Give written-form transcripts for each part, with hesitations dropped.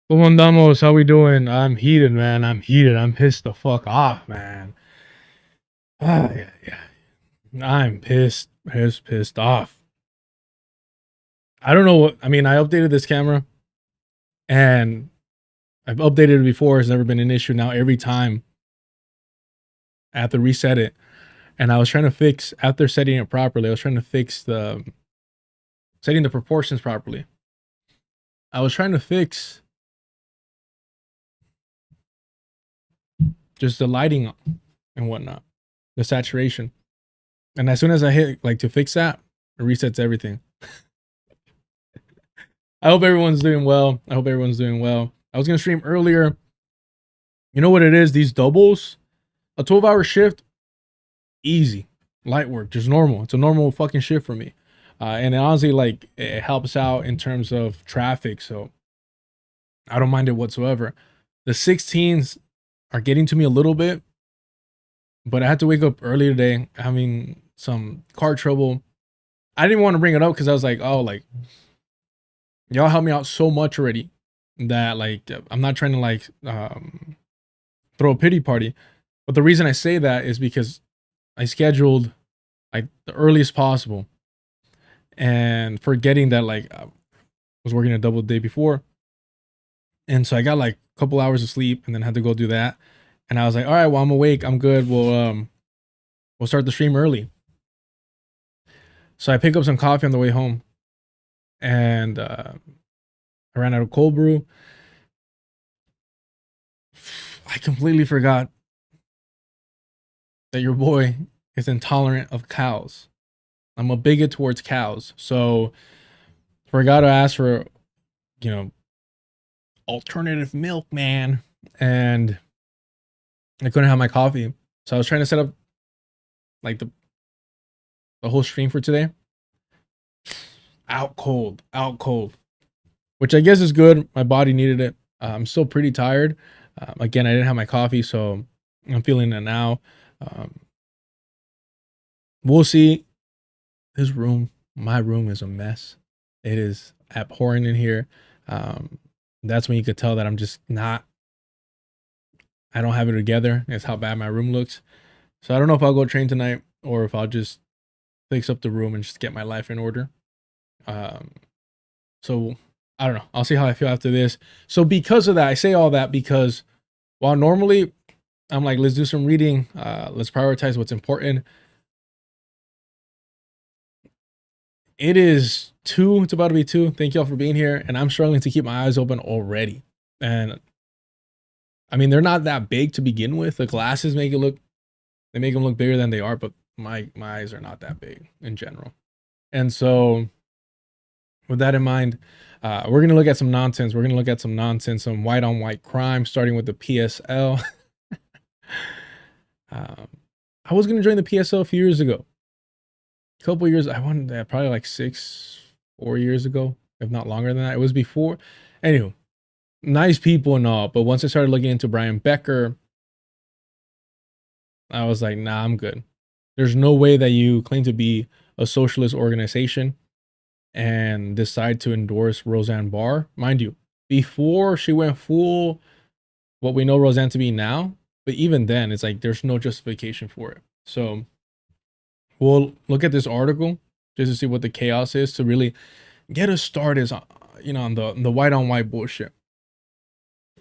¿Cómo andamos? How we doing? I'm heated, man. I'm heated. I'm pissed the fuck off, man. Yeah, yeah. I'm pissed off. I don't know what I mean. I updated this camera and I've updated it before. It's never been an issue. Now every time I have to reset it. And I was trying to fix after setting it properly. I was trying to fix the setting the proportions properly. I was trying to fix just the lighting and whatnot, the saturation. And as soon as I hit like to fix that, it resets everything. I hope everyone's doing well. I hope everyone's doing well. I was gonna stream earlier. You know what it is? These doubles, a 12-hour shift, easy, light work, just normal. It's a normal fucking shift for me, and it honestly, like, it helps out in terms of traffic, so I don't mind it whatsoever. The 16s are getting to me a little bit, but I had to wake up early today, having some car trouble. I didn't want to bring it up because I was like, oh, like, y'all helped me out so much already that, like, I'm not trying to, like, throw a pity party. But the reason I say that is because I scheduled like the earliest possible, and forgetting that, like, I was working a double day before, and so I got like a couple hours of sleep and then had to go do that. And I was like, all right, well, I'm awake, I'm good. We'll start the stream early. So I pick up some coffee on the way home, and I ran out of cold brew. I completely forgot that your boy is intolerant of cows. I'm a bigot towards cows. So forgot to ask for, you know, alternative milk, man. And I couldn't have my coffee. So I was trying to set up like the whole stream for today. Out cold, out cold. Which I guess is good. My body needed it. I'm still pretty tired. Again, I didn't have my coffee, so I'm feeling it now. Um, we'll see. This room, my room is a mess. It is abhorrent in here. That's when you could tell that I'm just not, I don't have it together. It's how bad my room looks. So I don't know if I'll go train tonight or if I'll just fix up the room and just get my life in order. So I don't know. I'll see how I feel after this. So because of that, I say all that because while normally I'm like, let's do some reading. Let's prioritize what's important. It is 2. It's about to be 2. Thank y'all for being here. And I'm struggling to keep my eyes open already. And I mean, they're not that big to begin with. The glasses make them look bigger than they are, but my eyes are not that big in general. And so with that in mind, we're going to look at some nonsense. We're going to look at some nonsense, some white on white crime, starting with the PSL. I was going to join the PSL a few years ago. A couple years, I wanted that probably like 4 years ago, if not longer than that. It was before. Anywho, nice people and all, but once I started looking into Brian Becker, I was like, nah, I'm good. There's no way that you claim to be a socialist organization and decide to endorse Roseanne Barr. Mind you, before she went full what we know Roseanne to be now, but even then, it's like there's no justification for it. So we'll look at this article just to see what the chaos is to really get us started, on the white on white bullshit.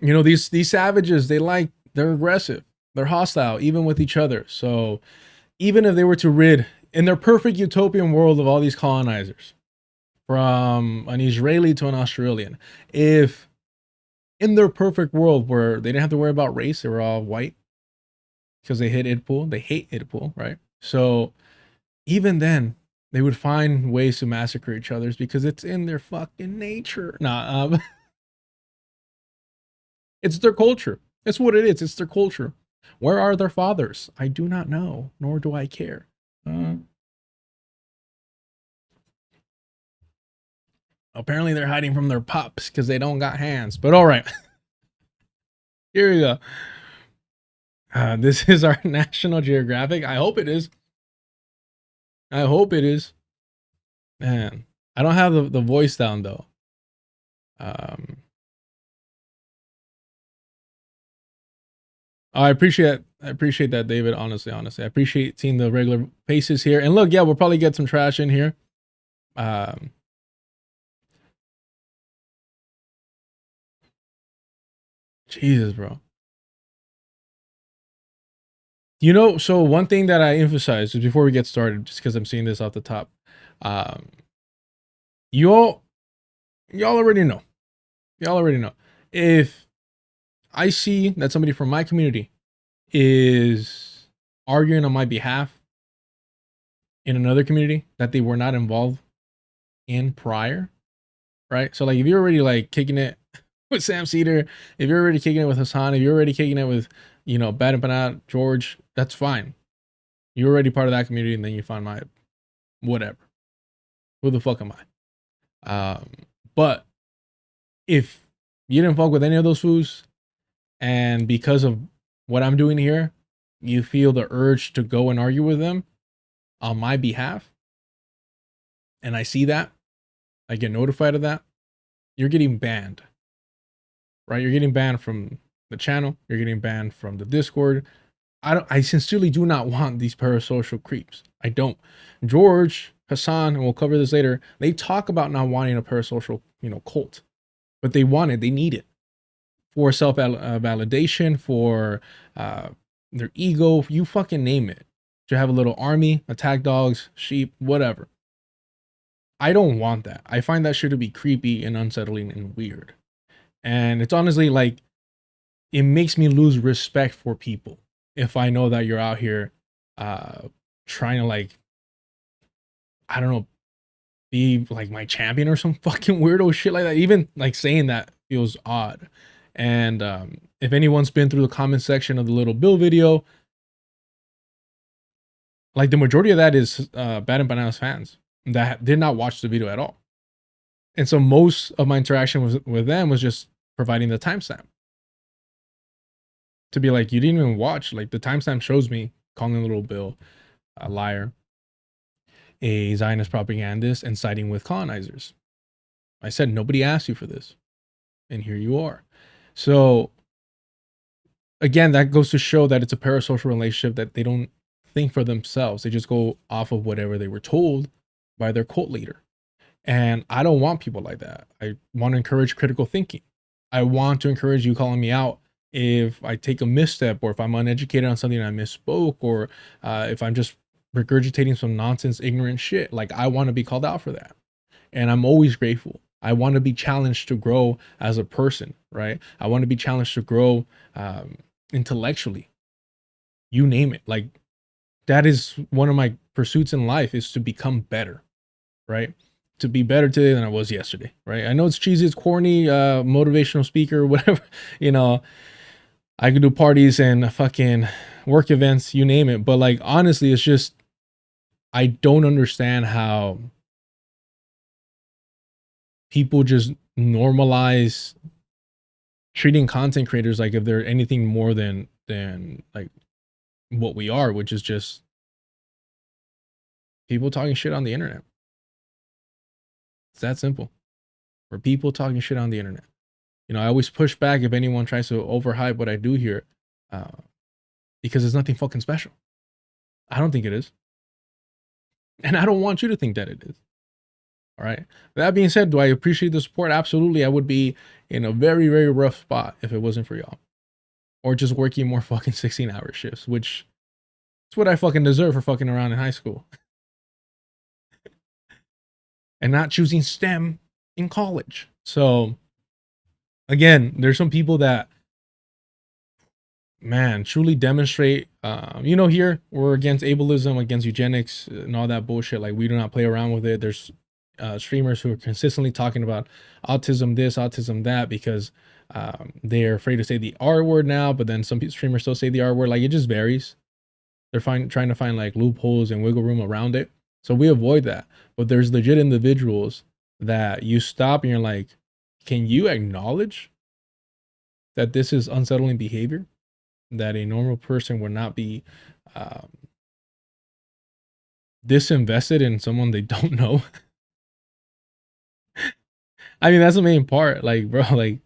These savages, they're aggressive, they're hostile, even with each other. So even if they were to rid in their perfect utopian world of all these colonizers, from an Israeli to an Australian, if in their perfect world where they didn't have to worry about race, they were all white because they hate Idpol, right? So even then, they would find ways to massacre each other because it's in their fucking nature. Nah, it's their culture. It's what it is. It's their culture. Where are their fathers? I do not know, nor do I care. Apparently, they're hiding from their pups because they don't got hands. But all right, here we go. This is our National Geographic. I hope it is. I hope it is. Man, I don't have the voice down though. I appreciate that, David. Honestly, I appreciate seeing the regular faces here. And look, yeah, we'll probably get some trash in here. Jesus, bro. So one thing that I emphasize is before we get started, just because I'm seeing this off the top, y'all already know. Y'all already know. If I see that somebody from my community is arguing on my behalf in another community that they were not involved in prior, right? So like if you're already like kicking it with Sam Cedar, if you're already kicking it with Hassan, if you're already kicking it with, BadEmpanada, George, that's fine. You're already part of that community, and then you find my whatever. Who the fuck am I? But if you didn't fuck with any of those fools, and because of what I'm doing here, you feel the urge to go and argue with them on my behalf, and I see that, I get notified of that, you're getting banned. Right? You're getting banned from the channel. You're getting banned from the Discord. I sincerely do not want these parasocial creeps. I don't. George, Hassan, and we'll cover this later, they talk about not wanting a parasocial, cult. But they need it for self-validation, for their ego, you fucking name it. To have a little army, attack dogs, sheep, whatever. I don't want that. I find that shit to be creepy and unsettling and weird. And it's honestly like, it makes me lose respect for people if I know that you're out here trying to, like, I don't know, be like my champion or some fucking weirdo shit like that. Even like saying that feels odd. And if anyone's been through the comment section of the little Bill video, like the majority of that is BadEmpanada's fans that did not watch the video at all. And so most of my interaction with them was just providing the timestamp to be like, you didn't even watch. Like the timestamp shows me calling little Bill a liar, a Zionist propagandist, and siding with colonizers. I said, nobody asked you for this. And here you are. So again, that goes to show that it's a parasocial relationship, that they don't think for themselves. They just go off of whatever they were told by their cult leader. And I don't want people like that. I want to encourage critical thinking. I want to encourage you calling me out if I take a misstep, or if I'm uneducated on something and I misspoke, or if I'm just regurgitating some nonsense, ignorant shit. Like, I want to be called out for that. And I'm always grateful. I want to be challenged to grow as a person, right? I want to be challenged to grow intellectually. You name it. Like, that is one of my pursuits in life, is to become better, right? To be better today than I was yesterday, right? I know it's cheesy, it's corny, motivational speaker, whatever, you know, I could do parties and fucking work events, you name it. But like, honestly, it's just, I don't understand how people just normalize treating content creators like if they're anything more than like what we are, which is just people talking shit on the internet. It's that simple. For people talking shit on the internet. You know, I always push back if anyone tries to overhype what I do here, because it's nothing fucking special. I don't think it is. And I don't want you to think that it is. All right. That being said, do I appreciate the support? Absolutely. I would be in a very, very rough spot if it wasn't for y'all. Or just working more fucking 16-hour shifts, which is what I fucking deserve for fucking around in high school. And not choosing STEM in college. So, again, there's some people that, man, truly demonstrate, you know, here we're against ableism, against eugenics and all that bullshit. Like, we do not play around with it. There's streamers who are consistently talking about autism this, autism that, because they're afraid to say the R word now, but then some streamers still say the R word. Like, it just varies. They're trying to find like loopholes and wiggle room around it. So we avoid that. But there's legit individuals that you stop and you're like, can you acknowledge that this is unsettling behavior? That a normal person would not be disinvested in someone they don't know. I mean, that's the main part. Like, bro, like,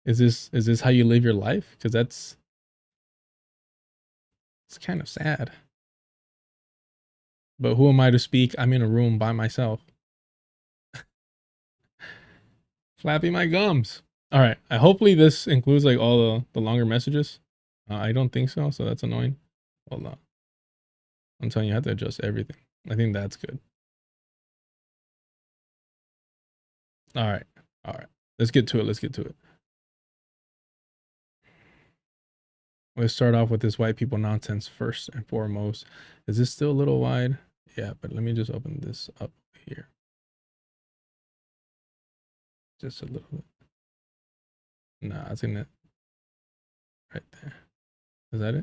is this how you live your life? Because it's kind of sad. But who am I to speak? I'm in a room by myself, flapping my gums. All right. Hopefully this includes like all the longer messages. I don't think so, so that's annoying. Hold on. I'm telling you, I have to adjust everything. I think that's good. All right. All right. Let's get to it. Let's get to it. Let's start off with this white people nonsense first and foremost. Is this still a little wide? Yeah, but let me just open this up here. Just a little bit. Nah, I think that right there. Is that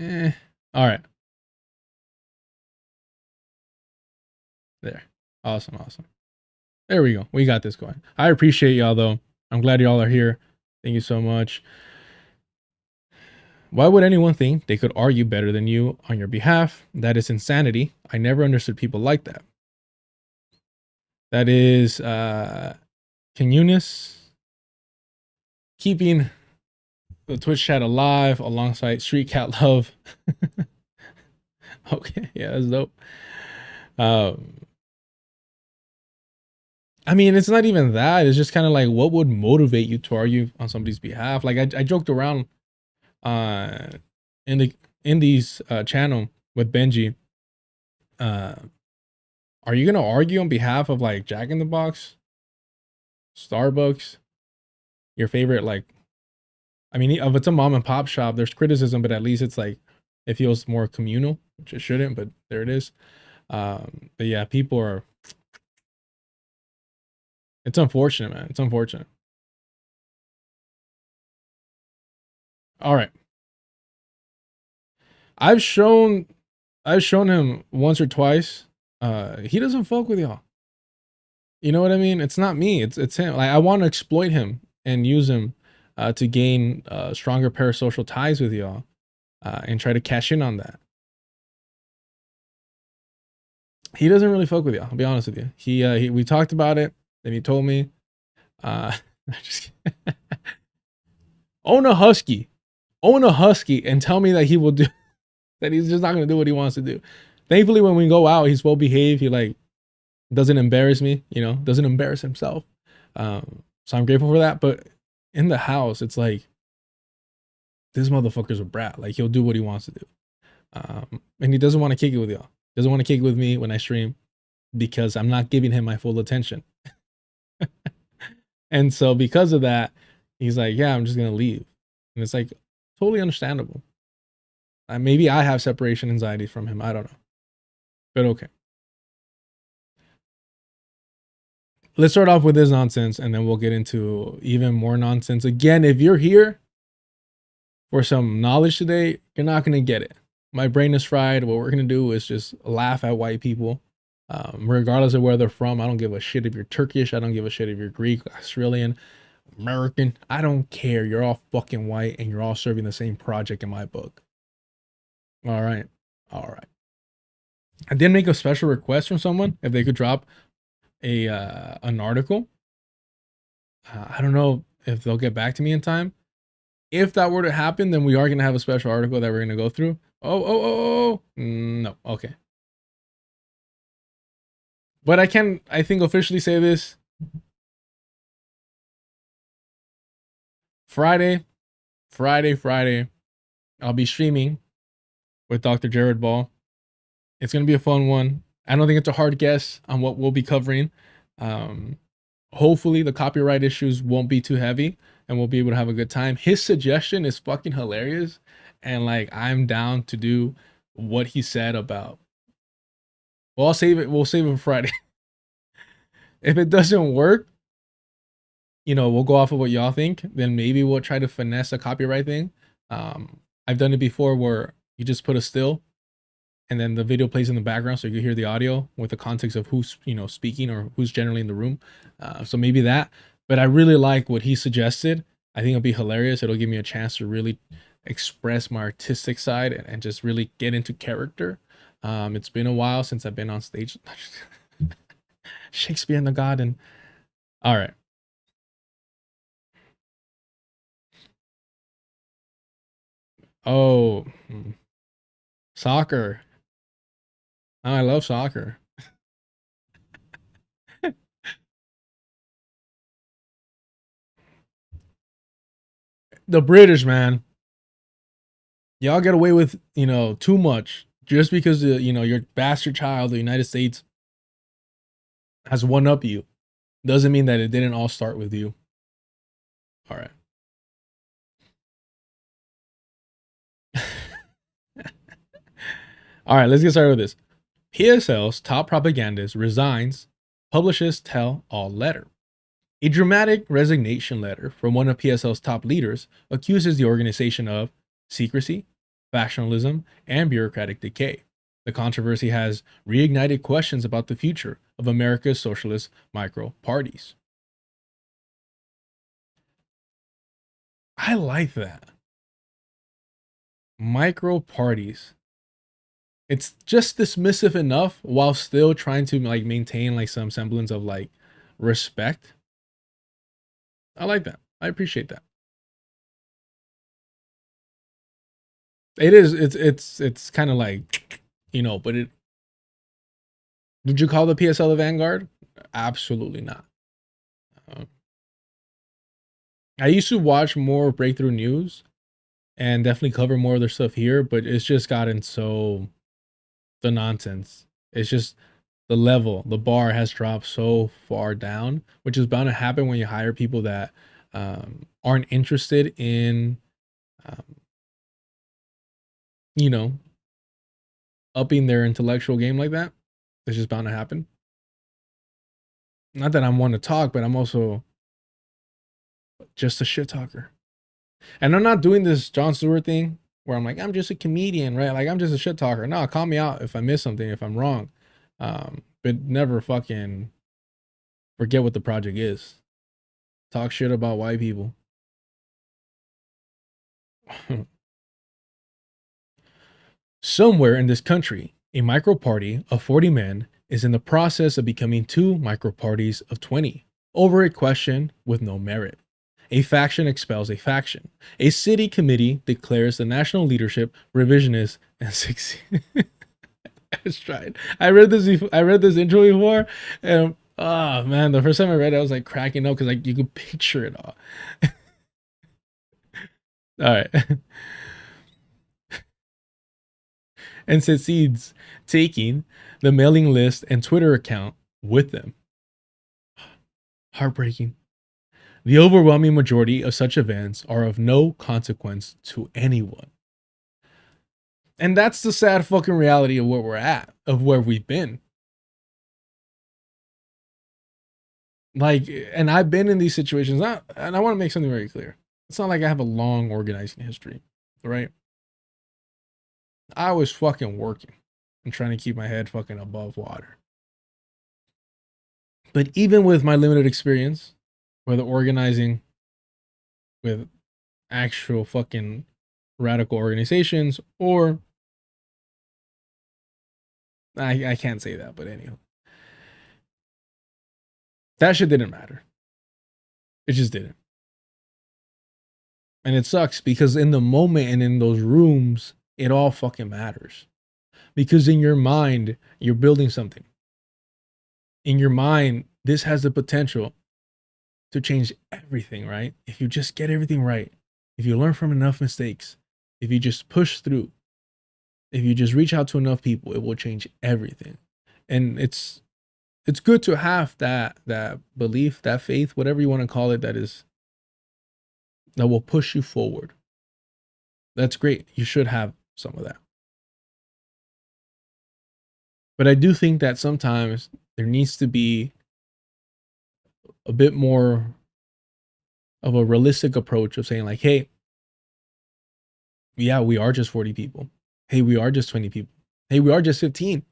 it? All right. There. Awesome. Awesome. There we go. We got this going. I appreciate y'all though. I'm glad y'all are here. Thank you so much. Why would anyone think they could argue better than you on your behalf? That is insanity. I never understood people like that. That is Eunice keeping the Twitch chat alive alongside Street Cat Love. Okay, yeah, that's dope. I mean, it's not even that. It's just kind of like, what would motivate you to argue on somebody's behalf? Like, I joked around in these channel with Benji. Are you gonna argue on behalf of like Jack in the Box, Starbucks, your favorite, like, I mean, if it's a mom and pop shop, there's criticism, but at least it's like it feels more communal, which it shouldn't, but there it is. But yeah, people are. It's unfortunate, man. It's unfortunate. All right, I've shown, I've shown him once or twice. He doesn't fuck with y'all. You know what I mean? It's not me. It's him. Like I want to exploit him and use him to gain stronger parasocial ties with y'all and try to cash in on that. He doesn't really fuck with y'all. I'll be honest with you. We talked about it, and he told me, just own a husky, and tell me that he will do that. He's just not gonna do what he wants to do. Thankfully, when we go out, he's well behaved. He like doesn't embarrass me. You know, doesn't embarrass himself. So I'm grateful for that. But in the house, it's like this motherfucker's a brat. Like he'll do what he wants to do, and he doesn't want to kick it with y'all. Doesn't want to kick it with me when I stream because I'm not giving him my full attention. And so because of that, he's like, yeah, I'm just gonna leave. And it's like totally understandable. Maybe I have separation anxiety from him. I don't know. But okay. Let's start off with this nonsense and then we'll get into even more nonsense. Again, if you're here for some knowledge today, you're not going to get it. My brain is fried. What we're going to do is just laugh at white people, regardless of where they're from. I don't give a shit if you're Turkish. I don't give a shit if you're Greek, Australian, American. I don't care. You're all fucking white and you're all serving the same project in my book. All right. All right. I did make a special request from someone if they could drop an article. I don't know if they'll get back to me in time. If that were to happen, then we are going to have a special article that we're going to go through. Oh, no. Okay. But I can, I think, officially say this. Friday, I'll be streaming with Dr. Jared Ball. It's going to be a fun one. I don't think it's a hard guess on what we'll be covering. Hopefully the copyright issues won't be too heavy and we'll be able to have a good time. His suggestion is fucking hilarious. And like, I'm down to do what he said about, well, I'll save it. We'll save it for Friday. If it doesn't work, you know, we'll go off of what y'all think. Then maybe we'll try to finesse a copyright thing. I've done it before where you just put a still and then the video plays in the background so you can hear the audio with the context of who's, you know, speaking or who's generally in the room. So maybe that. But I really like what he suggested. I think it'll be hilarious. It'll give me a chance to really express my artistic side and just really get into character. It's been a while since I've been on stage. Shakespeare in the Garden. All right. Oh, soccer. Oh, I love soccer. The British, man. Y'all get away with, you know, too much just because, you know, your bastard child, the United States, has one up you. Doesn't mean that it didn't all start with you. All right. All right, let's get started with this. PSL's top propagandist resigns, publishes tell all letter. A dramatic resignation letter from one of PSL's top leaders accuses the organization of secrecy, factionalism, and bureaucratic decay. The controversy has reignited questions about the future of America's socialist micro parties. I like that. Micro parties. It's just dismissive enough while still trying to like maintain like some semblance of like respect. I like that. I appreciate that. It is. It's kind of like, you know, but it. Did you call the PSL the Vanguard? Absolutely not. I used to watch more Breakthrough News and definitely cover more of their stuff here, but it's just gotten so the nonsense. It's just the level, the bar has dropped so far down, which is bound to happen when you hire people that aren't interested in, you know, upping their intellectual game like that. It's just bound to happen. Not that I'm one to talk, but I'm also just a shit talker. And I'm not doing this Jon Stewart thing where I'm like, I'm just a comedian, right? Like, I'm just a shit talker. No, call me out if I miss something, if I'm wrong. But never fucking forget what the project is. Talk shit about white people. Somewhere in this country, a micro party of 40 men is in the process of becoming two micro parties of 20 over a question with no merit. A faction expels a faction. A city committee declares the national leadership revisionist and succeed. I read this intro before, and oh man, the first time I read it, I was like cracking up because like you could picture it all. All right. And succeeds taking the mailing list and Twitter account with them. Heartbreaking. The overwhelming majority of such events are of no consequence to anyone. And that's the sad fucking reality of where we're at, of where we've been. Like, and I've been in these situations, and I want to make something very clear. It's not like I have a long organizing history, right? I was fucking working and trying to keep my head fucking above water. But even with my limited experience, whether organizing with actual fucking radical organizations or I can't say that, but anyhow. That shit didn't matter. It just didn't. And it sucks because in the moment and in those rooms, it all fucking matters. Because in your mind, you're building something. In your mind, this has the potential to change everything, right? If you just get everything right, if you learn from enough mistakes, if you just push through, if you just reach out to enough people, it will change everything. And it's good to have that belief, that faith, whatever you want to call it, that will push you forward. That's great. You should have some of that. But I do think that sometimes there needs to be a bit more of a realistic approach of saying like, hey, yeah, we are just 40 people. Hey, we are just 20 people. Hey, we are just 15.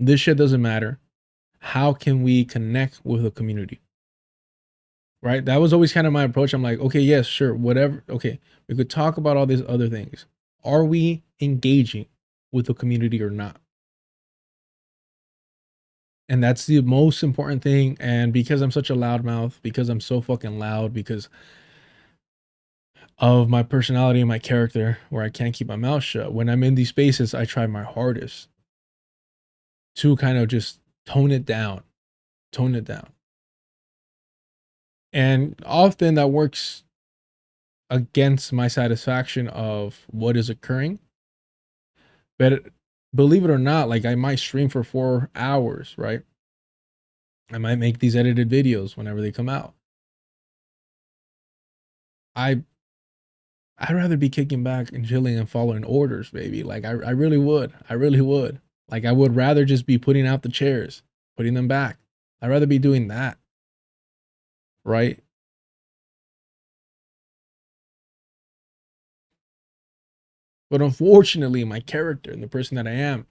This shit doesn't matter. How can we connect with the community? Right? That was always kind of my approach. I'm like, okay, yes, sure, whatever. Okay, we could talk about all these other things. Are we engaging with the community or not? And that's the most important thing. And because I'm such a loudmouth, because I'm so fucking loud, because of my personality and my character, where I can't keep my mouth shut, when I'm in these spaces, I try my hardest to kind of just tone it down. And often that works against my satisfaction of what is occurring. But believe it or not, like I might stream for 4 hours, right? I might make these edited videos whenever they come out. I'd rather be kicking back and chilling and following orders, baby. Like I really would. I really would. Like I would rather just be putting out the chairs, putting them back. I'd rather be doing that. Right? But unfortunately, my character and the person that I am,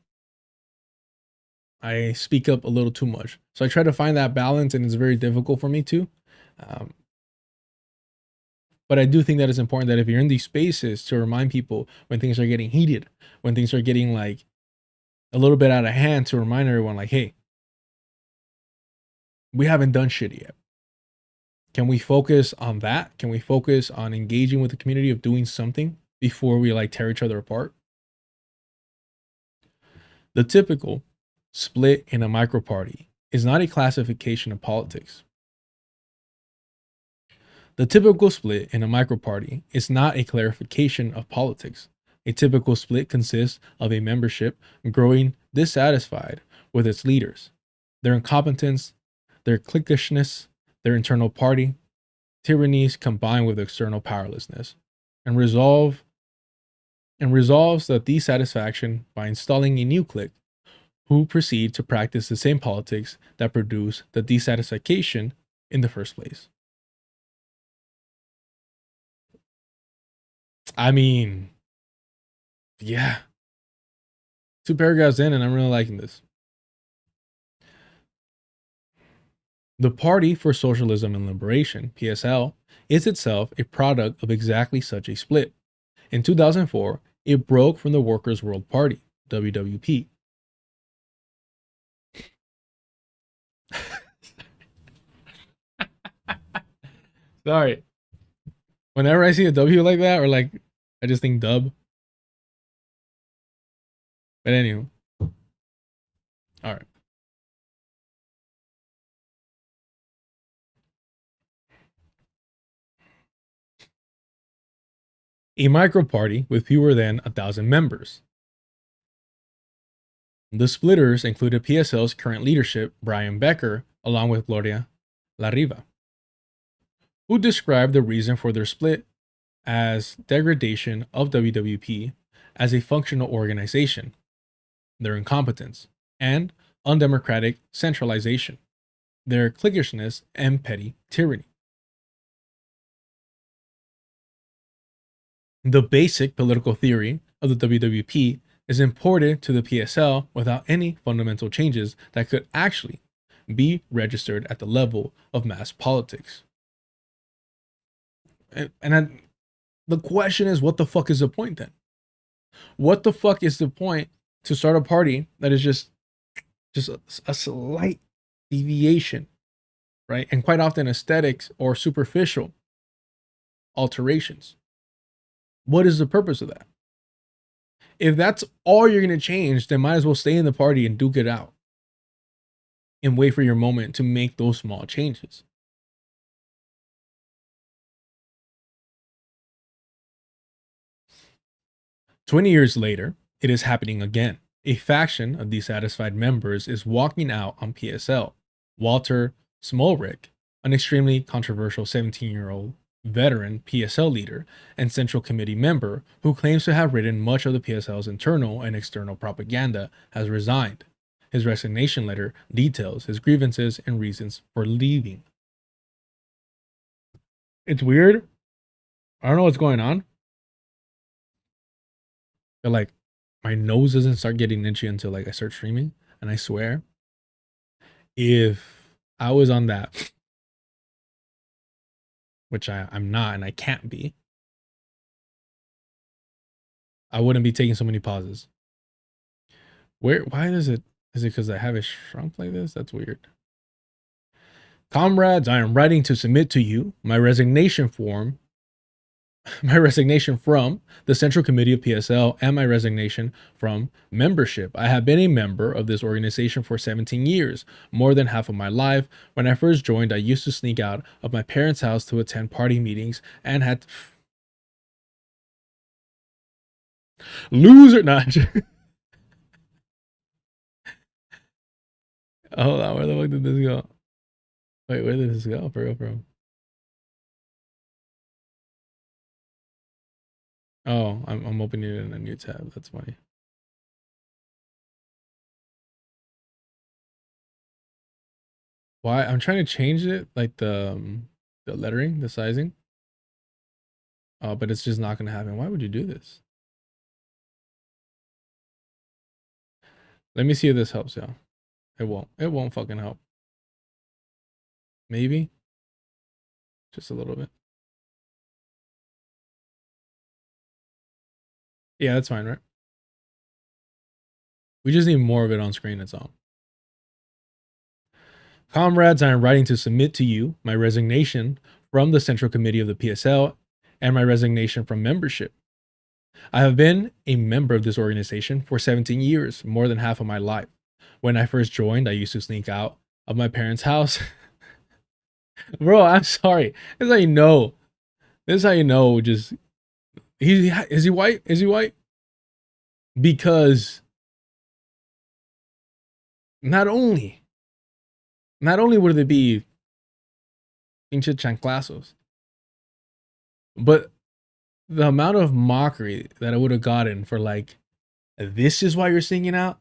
I speak up a little too much. So I try to find that balance, and it's very difficult for me too. But I do think that it's important that if you're in these spaces to remind people when things are getting heated, when things are getting like a little bit out of hand, to remind everyone like, hey, we haven't done shit yet. Can we focus on that? Can we focus on engaging with the community of doing something before we like tear each other apart? The typical split in a micro party is not a classification of politics. The typical split in a micro party is not a clarification of politics. A typical split consists of a membership growing dissatisfied with its leaders, their incompetence, their cliquishness, their internal party tyrannies combined with external powerlessness, and resolves the dissatisfaction by installing a new clique who proceed to practice the same politics that produce the dissatisfaction in the first place. I mean, yeah. 2 paragraphs in, and I'm really liking this. The Party for Socialism and Liberation, PSL, is itself a product of exactly such a split. In 2004, it broke from the Workers' World Party, WWP. Sorry. Whenever I see a W like that, or like, I just think dub. But anyway. All right. A micro party with fewer than 1,000 members. The splitters included PSL's current leadership, Brian Becker, along with Gloria Larriva, who described the reason for their split as degradation of WWP as a functional organization, their incompetence, and undemocratic centralization, their cliquishness, and petty tyranny. The basic political theory of the WWP is imported to the PSL without any fundamental changes that could actually be registered at the level of mass politics. The question is, what the fuck is the point then? What the fuck is the point to start a party that is just a slight deviation, right? And quite often aesthetics or superficial alterations. What is the purpose of that? If that's all you're going to change, then might as well stay in the party and duke it out and wait for your moment to make those small changes. "20 years later, it is happening again. A faction of dissatisfied members is walking out on PSL. Walter Smolrick, an extremely controversial 17-year-old veteran PSL leader and Central Committee member who claims to have written much of the PSL's internal and external propaganda, has resigned. His resignation letter details his grievances and reasons for leaving." It's weird. I don't know what's going on. But like, my nose doesn't start getting itchy until like I start streaming. And I swear, if I was on that, which I'm not and I can't be, I wouldn't be taking so many pauses. Why is it because I have it shrunk like this? That's weird. "Comrades, I am writing to submit to you my resignation from the Central Committee of PSL and my resignation from membership. I have been a member of this organization for 17 years, more than half of my life. When I first joined, I used to sneak out of my parents' house to attend party meetings and had loser not." Hold on, where the fuck did this go? Wait, where did this go? For real, bro. Oh, I'm opening it in a new tab. That's funny. Why? I'm trying to change it, like the lettering, the sizing. Oh, but it's just not gonna happen. Why would you do this? Let me see if this helps, y'all. It won't. It won't fucking help. Maybe. Just a little bit. Yeah, that's fine, right? We just need more of it on screen, that's all. "Comrades, I am writing to submit to you my resignation from the Central Committee of the PSL and my resignation from membership. I have been a member of this organization for 17 years, more than half of my life. When I first joined, I used to sneak out of my parents' house." Bro, I'm sorry. This is how you know. This is how you know. Just is he white? Is he white? Because not only would it be Pinche chanclazos. But the amount of mockery that I would have gotten for like, this is why you're singing out.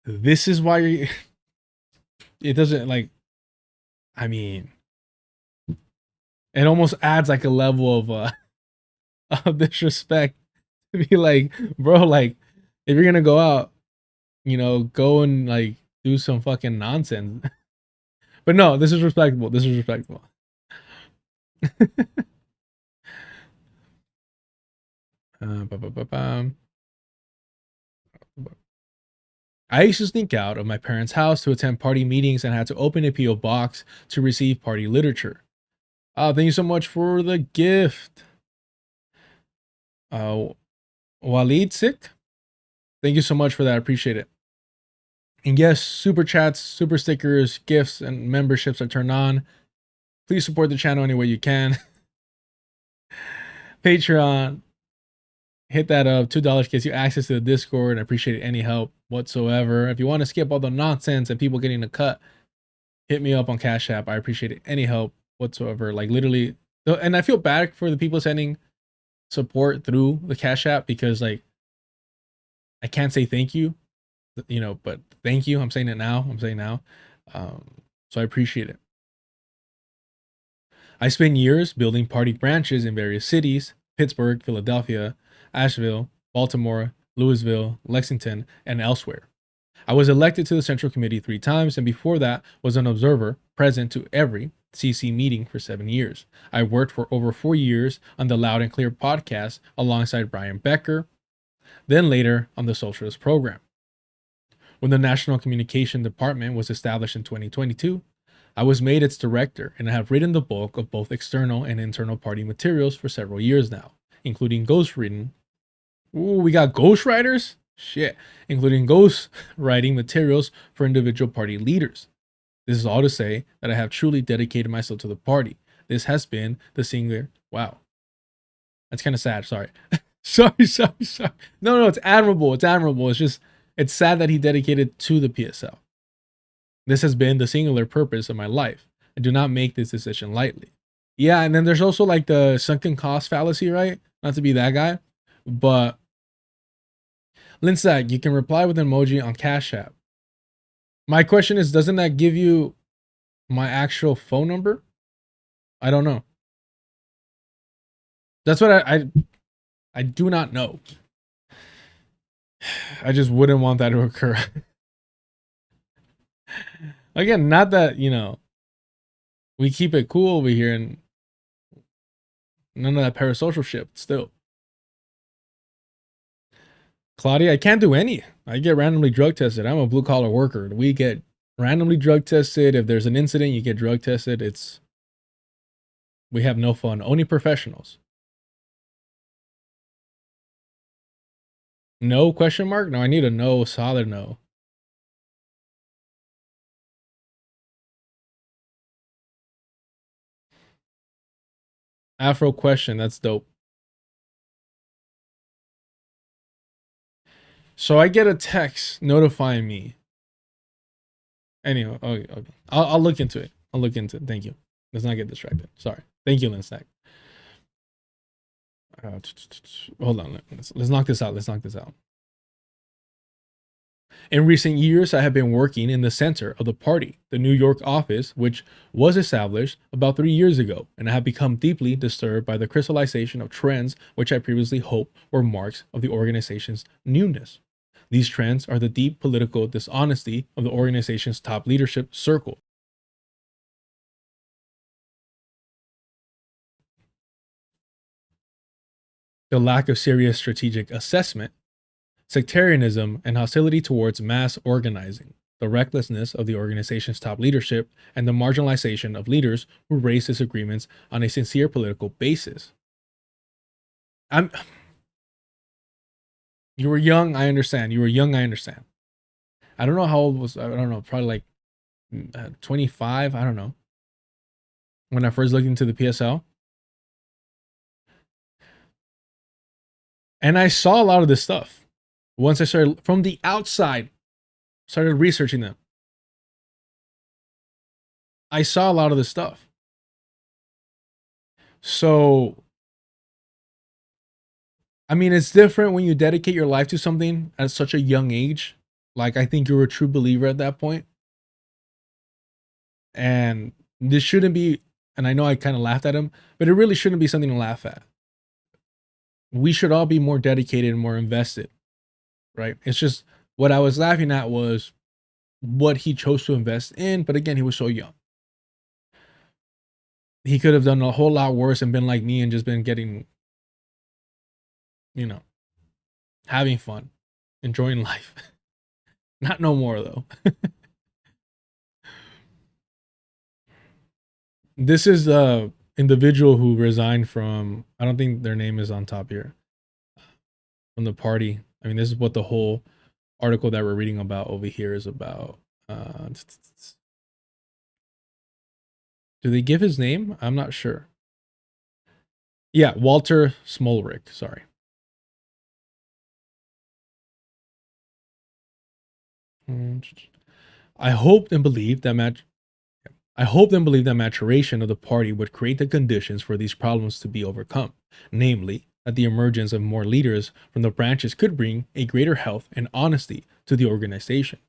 This is why you're. It doesn't like. I mean, it almost adds like a level of disrespect to be like, bro, like if you're gonna go out, go and like do some fucking nonsense. But no, this is respectable. This is respectable. Ba-ba-ba-bam. I used to sneak out of my parents' house to attend party meetings and had to open a P.O. box to receive party literature. Thank you so much for the gift. Walid Sick, thank you so much for that. I appreciate it. And yes, super chats, super stickers, gifts, and memberships are turned on. Please support the channel any way you can. Patreon, hit that up. $2 gets you access to the Discord. I appreciate any help whatsoever. If you want to skip all the nonsense and people getting a cut, hit me up on Cash App. I appreciate any help whatsoever. Like literally, and I feel bad for the people sending support through the Cash App because like I can't say thank you, but thank you. I'm saying it now. So I appreciate it. I spent years building party branches in various cities: Pittsburgh, Philadelphia, Asheville, Baltimore, Louisville, Lexington, and elsewhere. I was elected to the Central Committee 3 times, and before that was an observer present to every CC meeting for 7 years. I worked for over 4 years on the Loud and Clear podcast alongside Brian Becker, then later on the Socialist Program. When the National Communication Department was established in 2022, I was made its director and I have written the bulk of both external and internal party materials for several years now, including ghostwriting. Ooh, we got ghostwriters? Shit. Including ghost writing materials for individual party leaders. This is all to say that I have truly dedicated myself to the party. This has been the singular. Wow. That's kind of sad. Sorry. sorry. No, it's admirable. It's sad that he dedicated to the PSL. This has been the singular purpose of my life. I do not make this decision lightly. Yeah, and then there's also like the sunken cost fallacy, right? Not to be that guy, but Linsack, you can reply with an emoji on Cash App. My question is, doesn't that give you my actual phone number? I don't know. That's what I do not know. I just wouldn't want that to occur. Again, not that, we keep it cool over here and none of that parasocial shit still. Claudia, I can't do any. I get randomly drug tested. I'm a blue collar worker. We get randomly drug tested. If there's an incident, you get drug tested. We have no fun. Only professionals. No question mark? No, I need a no, solid no. Afro question, that's dope. So I get a text notifying me. Anyway, okay. I'll look into it. Thank you. Let's not get distracted. Sorry. Thank you, Linsack. Hold on. Let's knock this out. In recent years, I have been working in the center of the party, the New York office, which was established about 3 years ago, and I have become deeply disturbed by the crystallization of trends which I previously hoped were marks of the organization's newness. These trends are the deep political dishonesty of the organization's top leadership circle. The lack of serious strategic assessment, sectarianism, and hostility towards mass organizing, the recklessness of the organization's top leadership, and the marginalization of leaders who raise disagreements on a sincere political basis. You were young, I understand. I don't know how old was, I don't know, probably like 25, I don't know. When I first looked into the PSL. And I saw a lot of this stuff. Once I started from the outside, started researching them, I saw a lot of this stuff. So, I mean, it's different when you dedicate your life to something at such a young age. Like, I think you're a true believer at that point. And this shouldn't be, and I know I kind of laughed at him, but it really shouldn't be something to laugh at. We should all be more dedicated and more invested, right? It's just what I was laughing at was what he chose to invest in. But again, he was so young. He could have done a whole lot worse and been like me and just been getting, you know, having fun, enjoying life. Not no more though. This is the individual who resigned from, I don't think their name is on top here, from the party. I mean, this is what the whole article that we're reading about over here is about. Do they give his name? I'm not sure. Yeah, Walter Smolrick. Sorry. I hoped and believed that maturation of the party would create the conditions for these problems to be overcome, namely, that the emergence of more leaders from the branches could bring a greater health and honesty to the organization.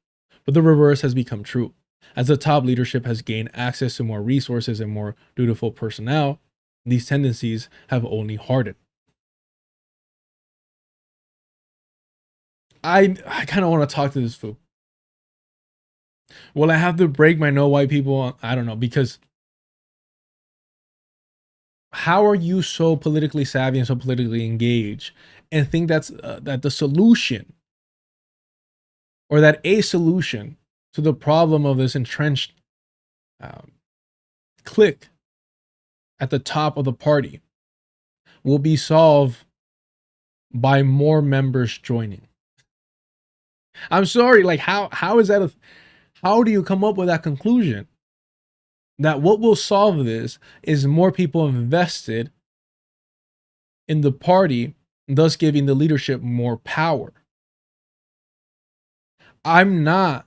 But the reverse has become true. As the top leadership has gained access to more resources and more dutiful personnel, these tendencies have only hardened. I kind of want to talk to this fool. Will I have to break my no white people? I don't know, because how are you so politically savvy and so politically engaged and think that the solution, or that a solution to the problem of this entrenched um, clique at the top of the party will be solved by more members joining? I'm sorry, like how is that how do you come up with that conclusion? That what will solve this is more people invested in the party, thus giving the leadership more power. I'm not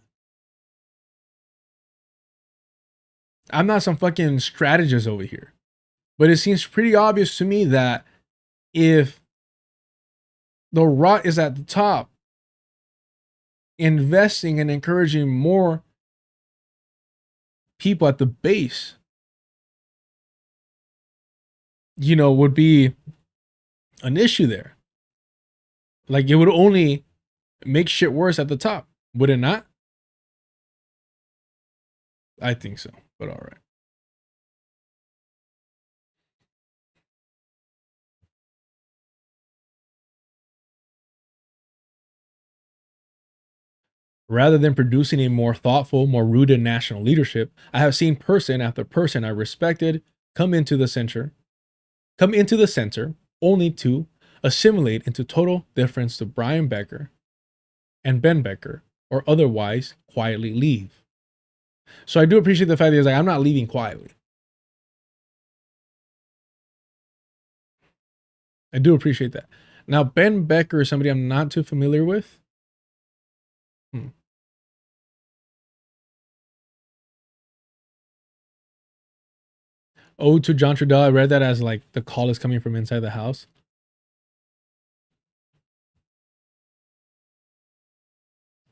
I'm not some fucking strategist over here. But it seems pretty obvious to me that if the rot is at the top, investing and encouraging more people at the base, would be an issue there. Like, it would only make shit worse at the top, would it not? I think so, but all right. Rather than producing a more thoughtful, more rooted national leadership, I have seen person after person I respected come into the center, only to assimilate into total difference to Brian Becker and Ben Becker, or otherwise quietly leave. So I do appreciate the fact that he's like, I'm not leaving quietly. I do appreciate that. Now, Ben Becker is somebody I'm not too familiar with. Hmm. Ode to John Trudell. I read that as like the call is coming from inside the house.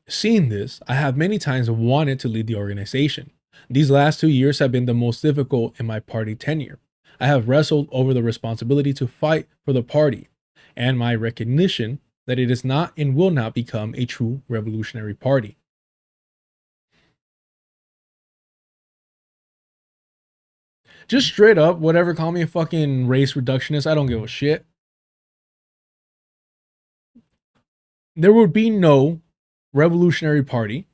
Seeing this, I have many times wanted to lead the organization. These last 2 years have been the most difficult in my party tenure. I have wrestled over the responsibility to fight for the party and my recognition that it is not and will not become a true revolutionary party. Just straight up, whatever, call me a fucking race reductionist. I don't give a shit. There would be no revolutionary party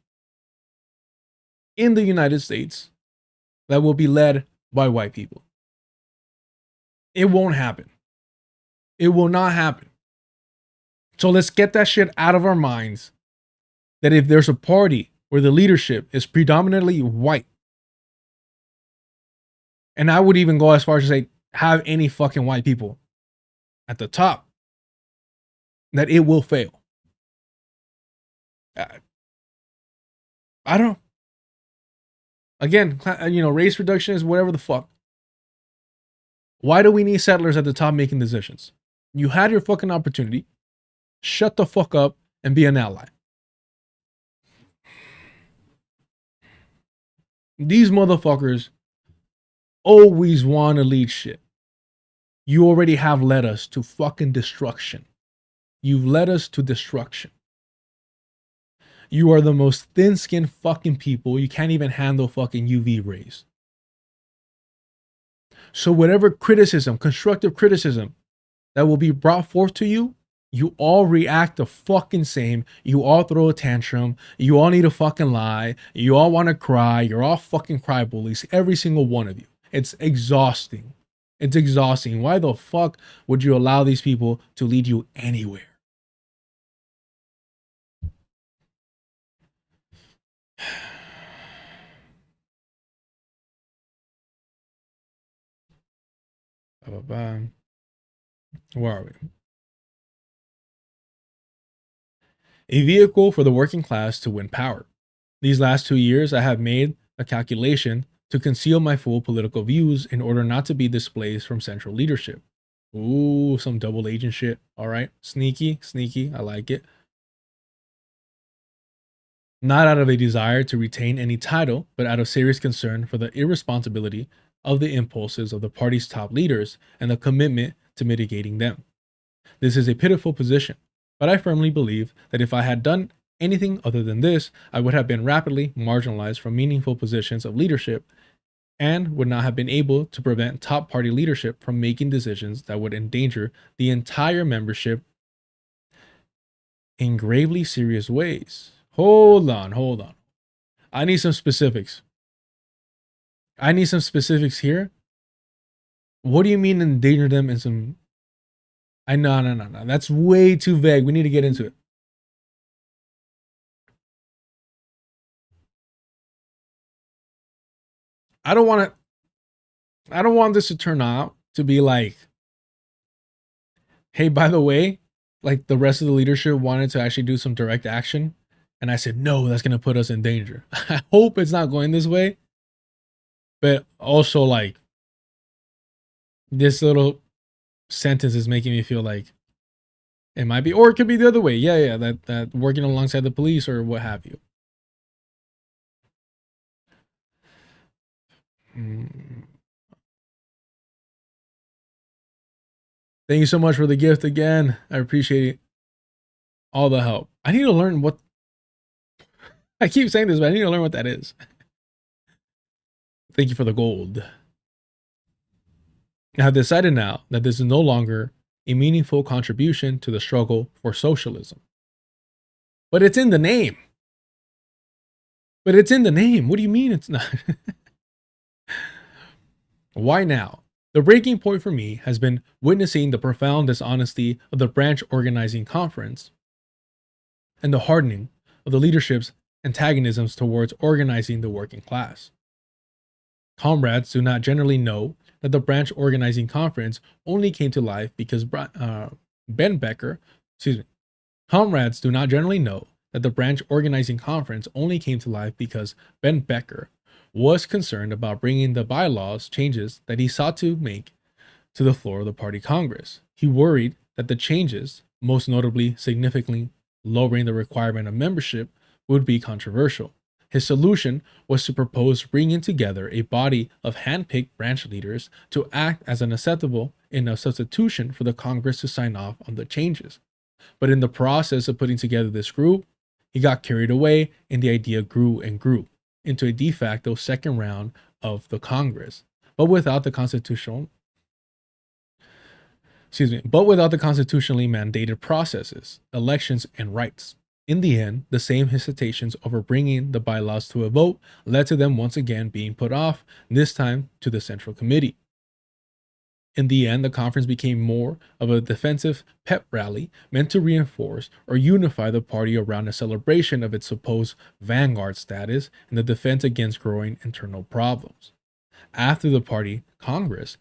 in the United States that will be led by white people. It won't happen. It will not happen. So let's get that shit out of our minds, that if there's a party where the leadership is predominantly white, and I would even go as far as to say have any fucking white people at the top, that it will fail. I don't. Again, race reduction is whatever the fuck. Why do we need settlers at the top making decisions? You had your fucking opportunity. Shut the fuck up and be an ally. These motherfuckers always want to lead shit. You already have led us to fucking destruction. You've led us to destruction. You are the most thin-skinned fucking people. You can't even handle fucking UV rays. So whatever criticism, constructive criticism that will be brought forth to you, you all react the fucking same. You all throw a tantrum. You all need to fucking lie. You all want to cry. You're all fucking cry bullies. Every single one of you. It's exhausting. It's exhausting. Why the fuck would you allow these people to lead you anywhere? Where are we? A vehicle for the working class to win power. These last 2 years, I have made a calculation to conceal my full political views in order not to be displaced from central leadership. Ooh, some double agent shit. All right. Sneaky, sneaky. I like it. Not out of a desire to retain any title, but out of serious concern for the irresponsibility of the impulses of the party's top leaders and the commitment to mitigating them. This is a pitiful position, but I firmly believe that if I had done anything other than this, I would have been rapidly marginalized from meaningful positions of leadership and would not have been able to prevent top party leadership from making decisions that would endanger the entire membership in gravely serious ways. Hold on. I need some specifics. Here. What do you mean endanger them in some... No. That's way too vague. We need to get into it. I don't want this to turn out to be like, hey, by the way, like the rest of the leadership wanted to actually do some direct action. And I said, no, that's going to put us in danger. I hope it's not going this way. But also, like, this little sentence is making me feel like it might be, or it could be the other way. Yeah, that working alongside the police or what have you. Thank you so much for the gift again. I appreciate all the help. I need to learn what... I keep saying this, but I need to learn what that is. Thank you for the gold. I have decided now that this is no longer a meaningful contribution to the struggle for socialism. But it's in the name. What do you mean it's not? Why now? The breaking point for me has been witnessing the profound dishonesty of the branch organizing conference and the hardening of the leadership's antagonisms towards organizing the working class. Comrades do not generally know that the branch organizing conference only came to life because Comrades do not generally know that the branch organizing conference only came to life because Ben Becker was concerned about bringing the bylaws changes that he sought to make to the floor of the party Congress. He worried that the changes, most notably significantly lowering the requirement of membership, would be controversial. His solution was to propose bringing together a body of hand-picked branch leaders to act as an acceptable in a substitution for the Congress to sign off on the changes. But in the process of putting together this group, he got carried away and the idea grew and grew into a de facto second round of the Congress, but without the constitutionally mandated processes, elections, and rights. In the end, the same hesitations over bringing the bylaws to a vote led to them once again being put off, this time to the Central Committee. In the end, the conference became more of a defensive pep rally meant to reinforce or unify the party around a celebration of its supposed vanguard status and the defense against growing internal problems. After the party Congress,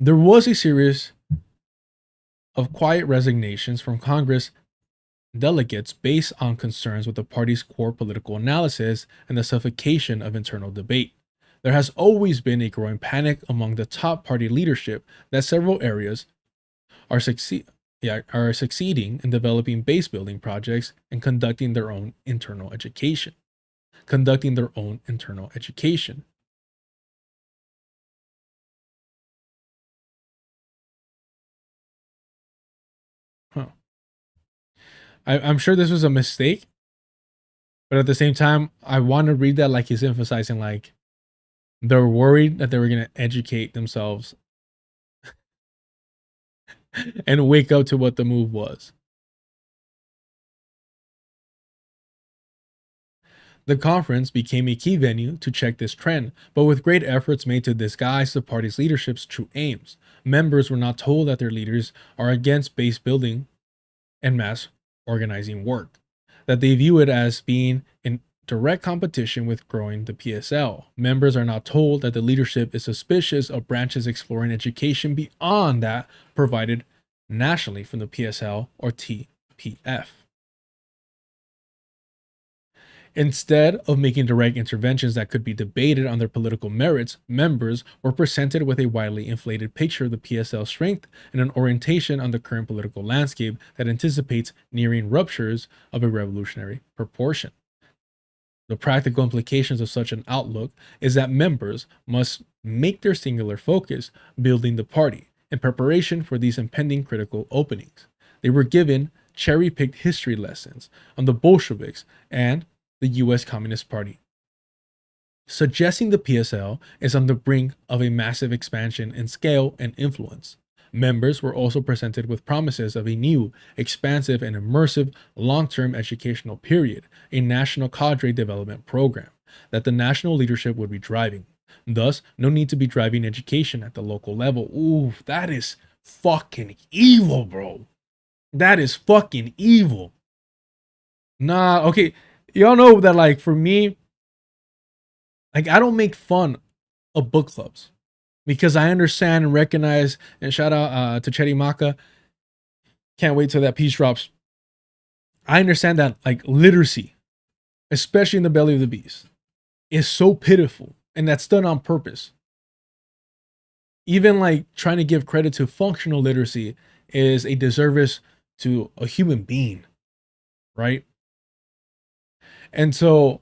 there was a series of quiet resignations from Congress delegates based on concerns with the party's core political analysis and the suffocation of internal debate. There has always been a growing panic among the top party leadership that several areas are succeeding in developing base building projects and conducting their own internal education. Conducting their own internal education. Huh. I'm sure this was a mistake, but at the same time, I want to read that like he's emphasizing like they're worried that they were going to educate themselves and wake up to what the move was. The conference became a key venue to check this trend, but with great efforts made to disguise the party's leadership's true aims. Members were not told that their leaders are against base building and mass organizing work, that they view it as being in direct competition with growing the PSL. Members are not told that the leadership is suspicious of branches exploring education beyond that provided nationally from the PSL or TPF. Instead of making direct interventions that could be debated on their political merits, members were presented with a widely inflated picture of the PSL's strength and an orientation on the current political landscape that anticipates nearing ruptures of a revolutionary proportion. The practical implications of such an outlook is that members must make their singular focus building the party in preparation for these impending critical openings. They were given cherry picked history lessons on the Bolsheviks and the US Communist Party, suggesting the PSL is on the brink of a massive expansion in scale and influence. Members were also presented with promises of a new, expansive, and immersive long term educational period, a national cadre development program that the national leadership would be driving. Thus, no need to be driving education at the local level. Ooh, that is fucking evil, bro. That is fucking evil. Nah, okay. Y'all know that, like, for me, like, I don't make fun of book clubs because I understand and recognize, and shout out to Chetty Maka. Can't wait till that piece drops. I understand that, like, literacy, especially in the belly of the beast, is so pitiful, and that's done on purpose. Even like trying to give credit to functional literacy is a disservice to a human being, right? And so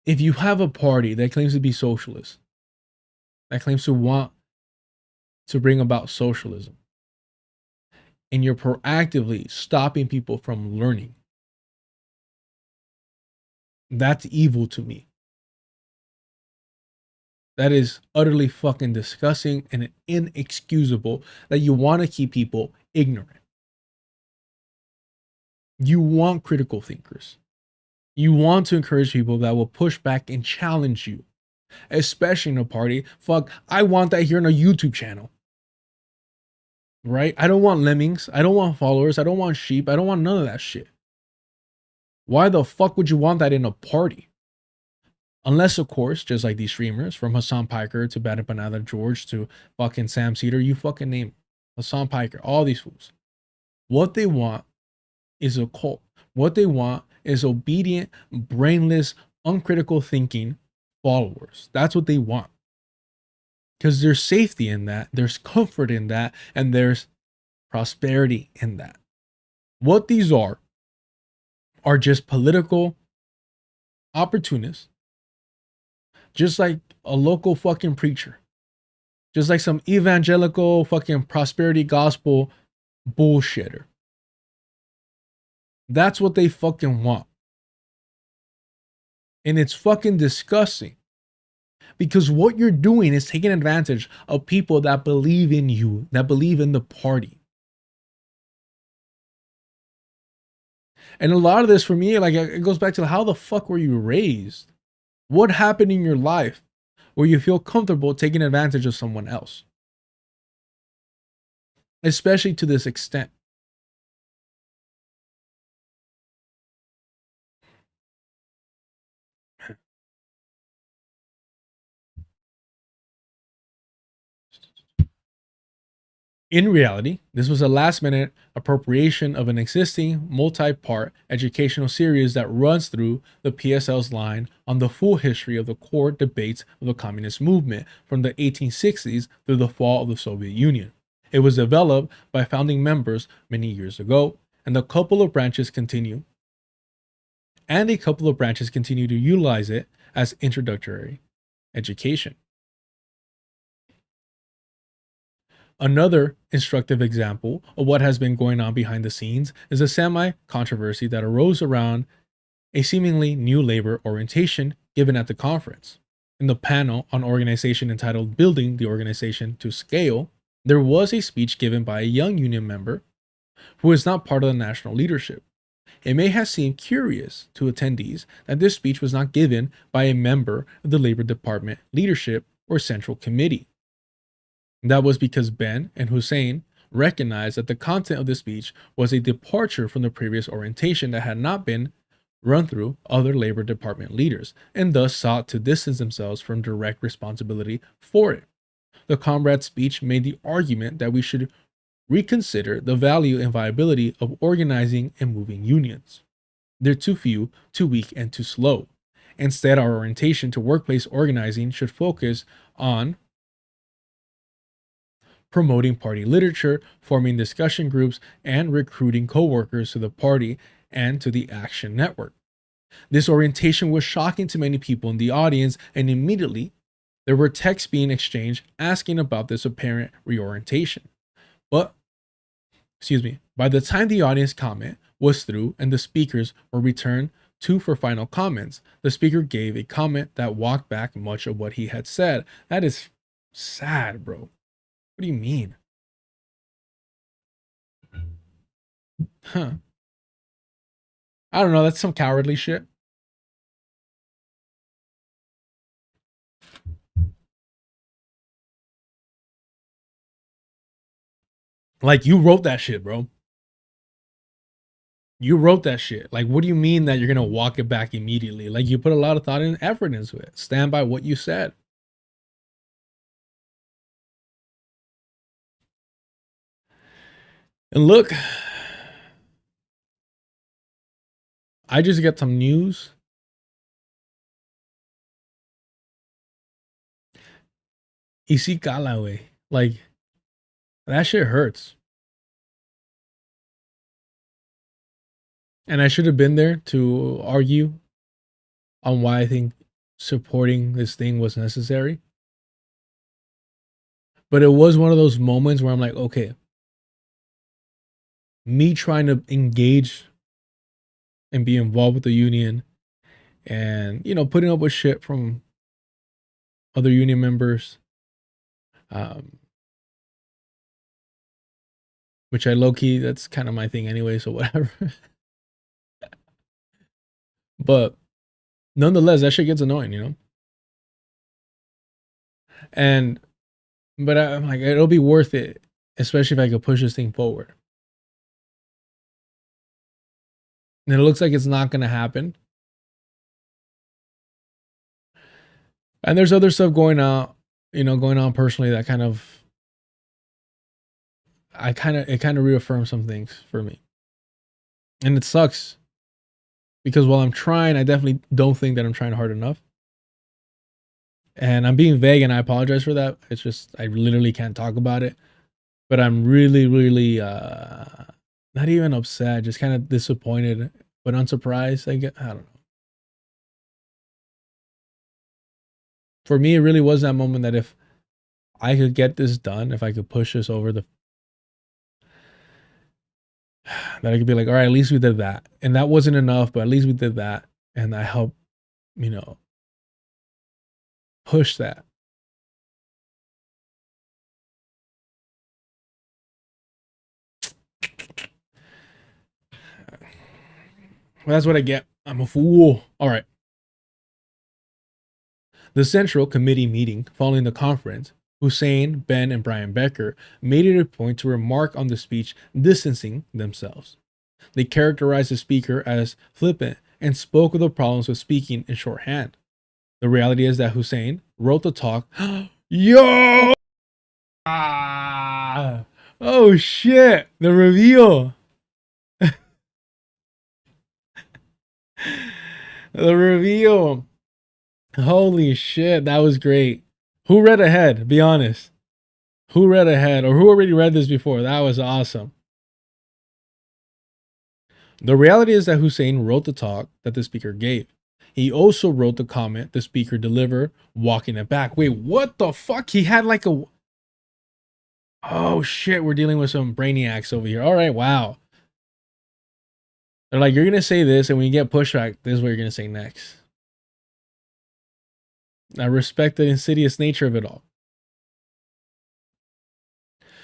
if you have a party that claims to be socialist, that claims to want to bring about socialism, and you're proactively stopping people from learning, that's evil to me. That is utterly fucking disgusting and inexcusable that you want to keep people ignorant. You want critical thinkers. You want to encourage people that will push back and challenge you, especially in a party. Fuck, I want that here on a YouTube channel. Right? I don't want lemmings. I don't want followers. I don't want sheep. I don't want none of that shit. Why the fuck would you want that in a party? Unless, of course, just like these streamers, from Hassan Piker to BadEmpanada George to fucking Sam Cedar, you fucking name it. Hassan Piker, all these fools. What they want is a cult. What they want is obedient, brainless, uncritical thinking followers. That's what they want. Because there's safety in that, there's comfort in that, and there's prosperity in that. What these are just political opportunists, just like a local fucking preacher, just like some evangelical fucking prosperity gospel bullshitter. That's what they fucking want. And it's fucking disgusting. Because what you're doing is taking advantage of people that believe in you, that believe in the party. And a lot of this for me, like, it goes back to how the fuck were you raised? What happened in your life where you feel comfortable taking advantage of someone else? Especially to this extent. In reality, this was a last-minute appropriation of an existing multi-part educational series that runs through the PSL's line on the full history of the core debates of the communist movement from the 1860s through the fall of the Soviet Union. It was developed by founding members many years ago, and a couple of branches continue to utilize it as introductory education. Another instructive example of what has been going on behind the scenes is a semi-controversy that arose around a seemingly new labor orientation given at the conference. In the panel on organization entitled Building the Organization to Scale, there was a speech given by a young union member who is not part of the national leadership. It may have seemed curious to attendees that this speech was not given by a member of the Labor Department leadership or Central Committee. That was because Ben and Hussein recognized that the content of the speech was a departure from the previous orientation that had not been run through other Labor Department leaders, and thus sought to distance themselves from direct responsibility for it. The comrade's speech made the argument that we should reconsider the value and viability of organizing and moving unions. They're too few, too weak, and too slow. Instead, our orientation to workplace organizing should focus on promoting party literature, forming discussion groups, and recruiting co-workers to the party and to the Action Network. This orientation was shocking to many people in the audience, and immediately there were texts being exchanged asking about this apparent reorientation. But, by the time the audience comment was through and the speakers were returned to for final comments, the speaker gave a comment that walked back much of what he had said. That is sad, bro. What do you mean? Huh. I don't know. That's some cowardly shit. Like, you wrote that shit, bro. You wrote that shit. Like, what do you mean that you're going to walk it back immediately? Like, you put a lot of thought and effort into it. Stand by what you said. And look, I just got some news. Y si cala, güey. Like, that shit hurts. And I should have been there to argue on why I think supporting this thing was necessary. But it was one of those moments where I'm like, okay, me trying to engage and be involved with the union and, you know, putting up with shit from other union members, which I low-key, that's kind of my thing anyway, so whatever. But nonetheless, that shit gets annoying, you know? But I'm like, it'll be worth it, especially if I could push this thing forward. And it looks like it's not going to happen. And there's other stuff going on, going on personally that it kind of reaffirms some things for me. And it sucks because while I'm trying, I definitely don't think that I'm trying hard enough. And I'm being vague and I apologize for that. It's just, I literally can't talk about it. But I'm really, really, not even upset, just kind of disappointed, but unsurprised. I don't know. For me, it really was that moment that if I could get this done, if I could push this over that I could be like, all right, at least we did that. And that wasn't enough, but at least we did that. And I helped, push that. Well, that's what I get. I'm a fool. All right. The Central Committee meeting following the conference, Hussein, Ben, and Brian Becker made it a point to remark on the speech, distancing themselves. They characterized the speaker as flippant and spoke of the problems with speaking in shorthand. The reality is that Hussein wrote the talk. Yo! Oh shit! The reveal. The reveal. Holy shit, that was great. Who read ahead? Be honest. Who read ahead or who already read this before? That was awesome. The reality is that Hussein wrote the talk that the speaker gave. He also wrote the comment the speaker delivered, walking it back. Wait, what the fuck? He had like a. Oh shit, we're dealing with some brainiacs over here. All right, wow. They're like, you're gonna say this, and when you get pushback, this is what you're gonna say next. I respect the insidious nature of it all.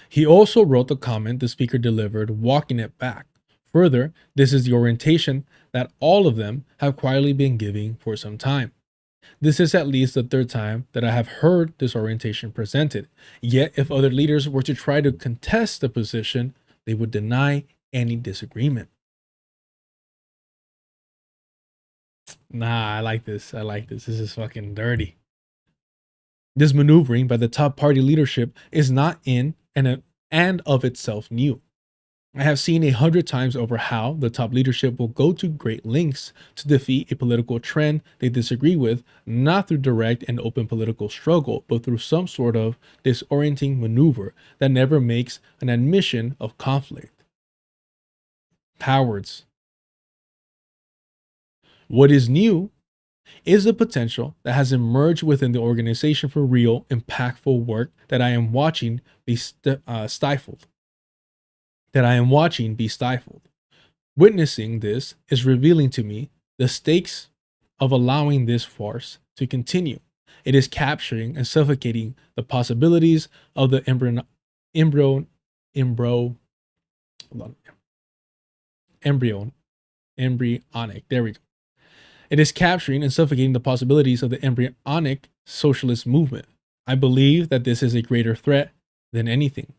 He also wrote the comment the speaker delivered, walking it back. Further, this is the orientation that all of them have quietly been giving for some time. This is at least the third time that I have heard this orientation presented. Yet, if other leaders were to try to contest the position, they would deny any disagreement. Nah, I like this. I like this. This is fucking dirty. This maneuvering by the top party leadership is not in and of itself new. I have seen 100 times over how the top leadership will go to great lengths to defeat a political trend they disagree with, not through direct and open political struggle, but through some sort of disorienting maneuver that never makes an admission of conflict. Cowards. What is new is the potential that has emerged within the organization for real, impactful work that I am watching be stifled. Witnessing this is revealing to me the stakes of allowing this farce to continue. It is capturing and suffocating the possibilities of the embryonic. There we go. It is capturing and suffocating the possibilities of the embryonic socialist movement. I believe that this is a greater threat than anything.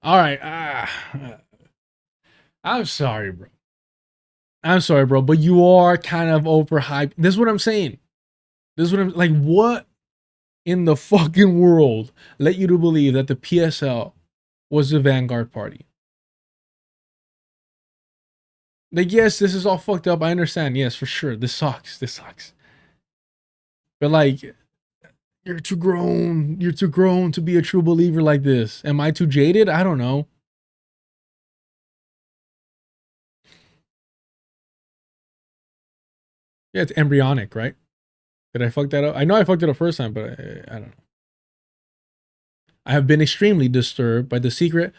All right. I'm sorry, bro. But you are kind of overhyped. This is what I'm saying. This is what I'm like. What in the fucking world led you to believe that the PSL was the vanguard party? Like, yes, this is all fucked up. I understand. Yes, for sure. This sucks. But like, you're too grown. You're too grown to be a true believer like this. Am I too jaded? I don't know. Yeah, it's embryonic, right? Did I fuck that up? I know I fucked it up first time, but I don't know. I have been extremely disturbed by the secret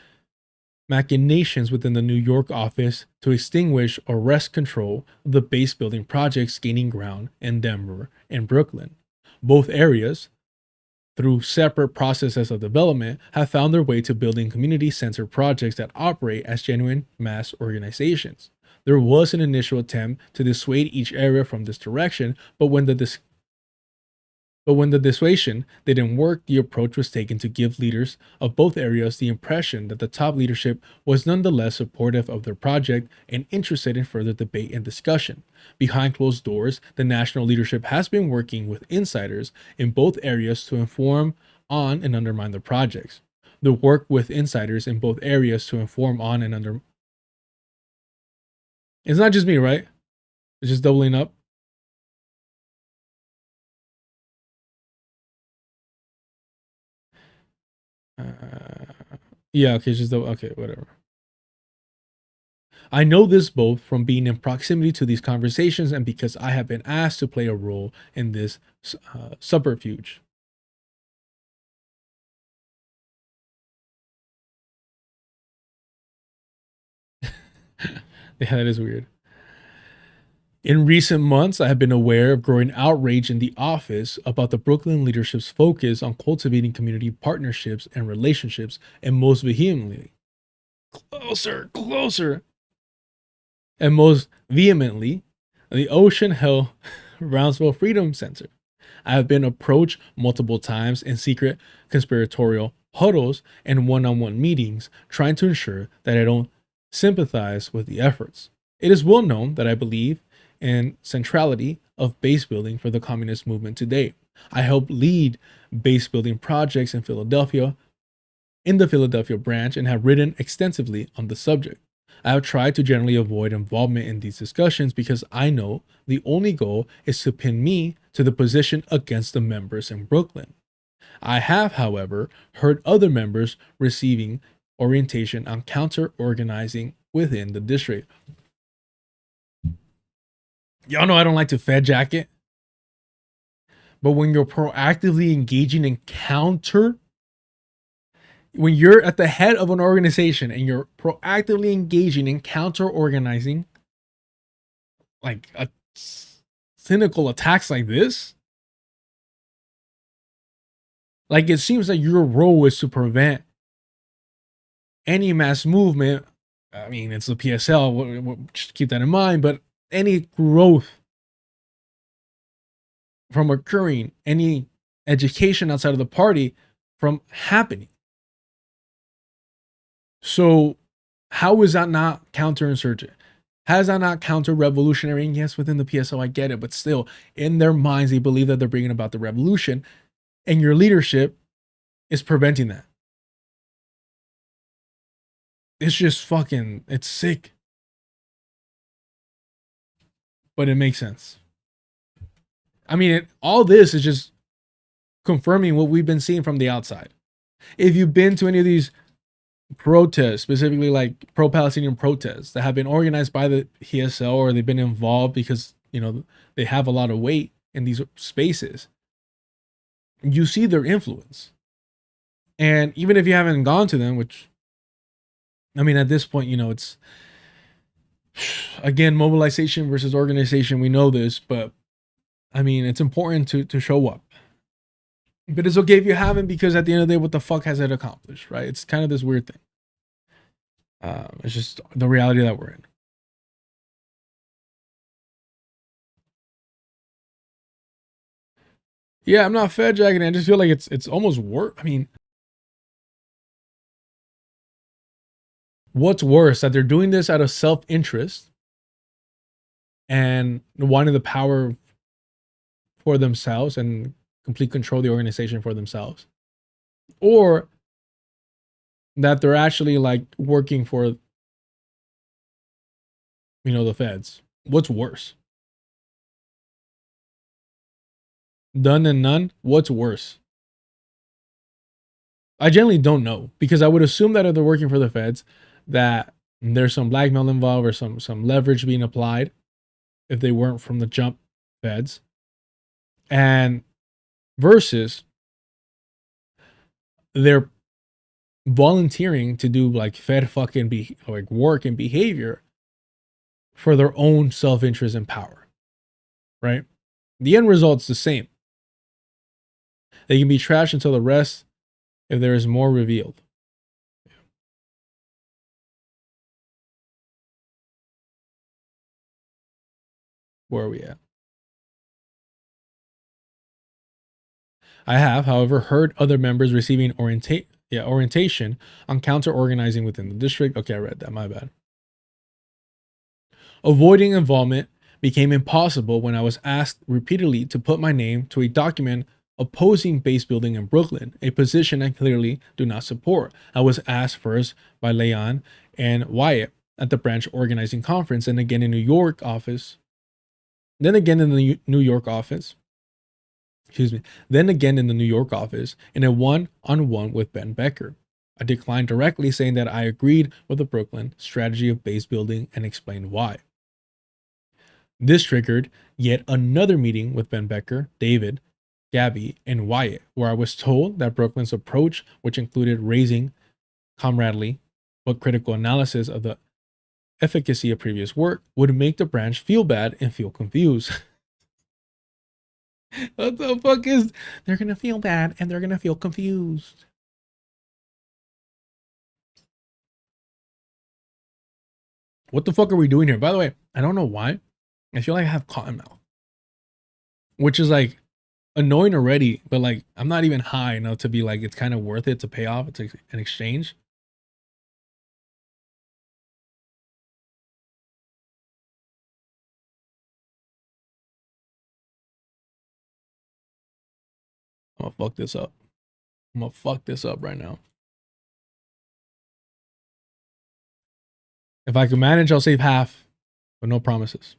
machinations within the New York office to extinguish or wrest control of the base building projects gaining ground in Denver and Brooklyn. Both areas, through separate processes of development, have found their way to building community-centered projects that operate as genuine mass organizations. There was an initial attempt to dissuade each area from this direction, but when the dissuasion didn't work, the approach was taken to give leaders of both areas the impression that the top leadership was nonetheless supportive of their project and interested in further debate and discussion. Behind closed doors, the national leadership has been working with insiders in both areas to inform on and undermine the projects. The work with insiders in both areas to inform on and under. It's not just me, right? It's just doubling up. Yeah, okay, just okay, whatever. I know this both from being in proximity to these conversations and because I have been asked to play a role in this subterfuge. Yeah, that is weird. In recent months, I have been aware of growing outrage in the office about the Brooklyn leadership's focus on cultivating community partnerships and relationships, and most vehemently, closer, and most vehemently, the Ocean Hill Brownsville Freedom Center. I have been approached multiple times in secret conspiratorial huddles and one on one meetings, trying to ensure that I don't sympathize with the efforts. It is well known that I believe in centrality of base building for the communist movement today. I helped lead base building projects in Philadelphia, in the Philadelphia branch and have written extensively on the subject. I have tried to generally avoid involvement in these discussions because I know the only goal is to pin me to the position against the members in Brooklyn. I have, however, heard other members receiving orientation on counter organizing within the district. Y'all know I don't like to Fed jacket, but when you're proactively engaging in when you're at the head of an organization and you're proactively engaging in counter organizing, like a cynical attacks like this, like it seems like your role is to prevent any mass movement. I mean, it's the PSL, just keep that in mind, but any growth from occurring, any education outside of the party from happening. So, how is that not counterinsurgent? How is that not counter-revolutionary? And yes, within the PSO, I get it, but still, in their minds, they believe that they're bringing about the revolution, and your leadership is preventing that. It's just fucking, it's sick. But it makes sense. I mean, all this is just confirming what we've been seeing from the outside. If you've been to any of these protests, specifically like pro-Palestinian protests that have been organized by the PSL, or they've been involved because, you know, they have a lot of weight in these spaces, you see their influence. And even if you haven't gone to them, which, I mean, at this point, you know, it's, again, mobilization versus organization. We know this, but I mean, it's important to show up. But it's okay if you haven't, because at the end of the day, what the fuck has it accomplished, right? It's kind of this weird thing. It's just the reality that we're in. Yeah, I'm not fed jacking. I just feel like it's almost worse. I mean, what's worse, that they're doing this out of self-interest and wanting the power for themselves and complete control of the organization for themselves, or that they're actually like working for, you know, the feds. What's worse? Done and none? What's worse? I generally don't know, because I would assume that if they're working for the feds, that there's some blackmail involved or some leverage being applied if they weren't from the jump feds. And versus they're volunteering to do like fed fucking like work and behavior for their own self-interest and power, right? The end result's the same. They can be trashed until the rest, if there is more revealed. Where are we at? I have, however, heard other members receiving orientation on counter-organizing within the district. Okay, I read that, my bad. Avoiding involvement became impossible when I was asked repeatedly to put my name to a document opposing base building in Brooklyn, a position I clearly do not support. I was asked first by Leon and Wyatt at the branch organizing conference, and again in New York office. Then again in the New York office. Excuse me. Then again in the New York office in a one-on-one with Ben Becker. I declined directly, saying that I agreed with the Brooklyn strategy of base building and explained why. This triggered yet another meeting with Ben Becker, David, Gabby, and Wyatt, where I was told that Brooklyn's approach, which included raising comradely but critical analysis of the efficacy of previous work, would make the branch feel bad and feel confused. What the fuck is... They're gonna feel bad and they're gonna feel confused. What the fuck are we doing here? By the way, I don't know why. I feel like I have cotton mouth, which is like annoying already, but like I'm not even high enough to be like it's kind of worth it to pay off. It's an exchange. I'm gonna fuck this up. I'm gonna fuck this up right now. If I can manage, I'll save half, but no promises.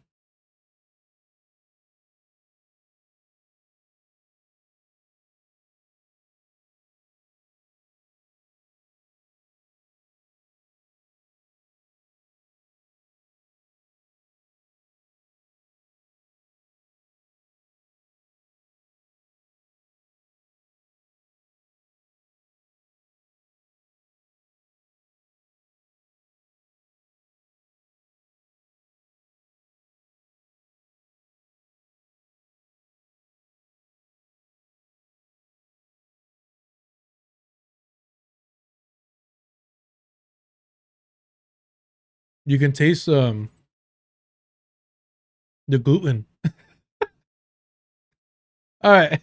You can taste the gluten. All right.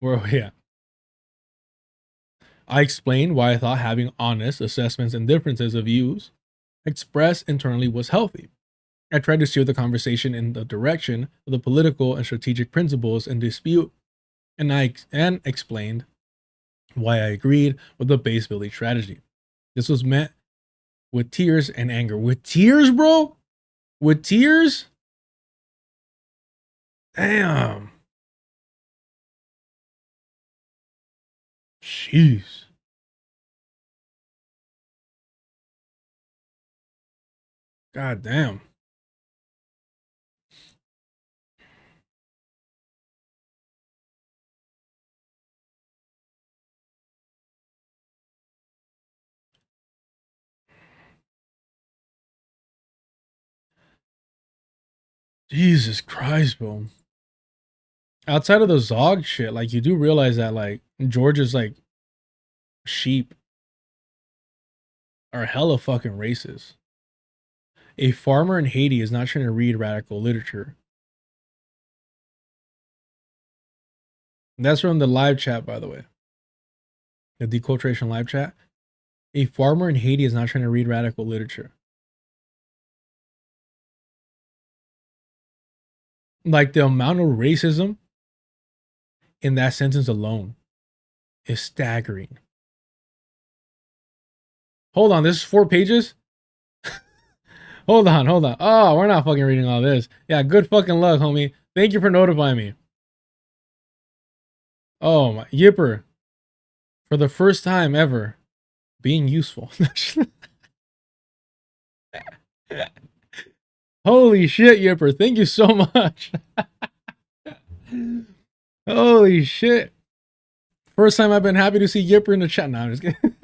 Where are we at? I explained why I thought having honest assessments and differences of views expressed internally was healthy. I tried to steer the conversation in the direction of the political and strategic principles in dispute, and I explained why I agreed with the base building strategy. This was met with tears and anger. With tears, bro? With tears? Damn. Jeez. God damn. Jesus Christ, bro. Outside of the Zog shit, like you do realize that like Georgia's like sheep are hella fucking racist. A farmer in Haiti is not trying to read radical literature. And that's from the live chat, by the way. The deculturation live chat. A farmer in Haiti is not trying to read radical literature. Like the amount of racism in that sentence alone is staggering. Hold on, this is 4 pages? hold on. Oh, we're not fucking reading all this. Yeah, good fucking luck, homie. Thank you for notifying me. Oh my Yipper. For the first time ever, being useful. Holy shit, Yipper. Thank you so much. Holy shit. First time I've been happy to see Yipper in the chat. Now I'm just kidding.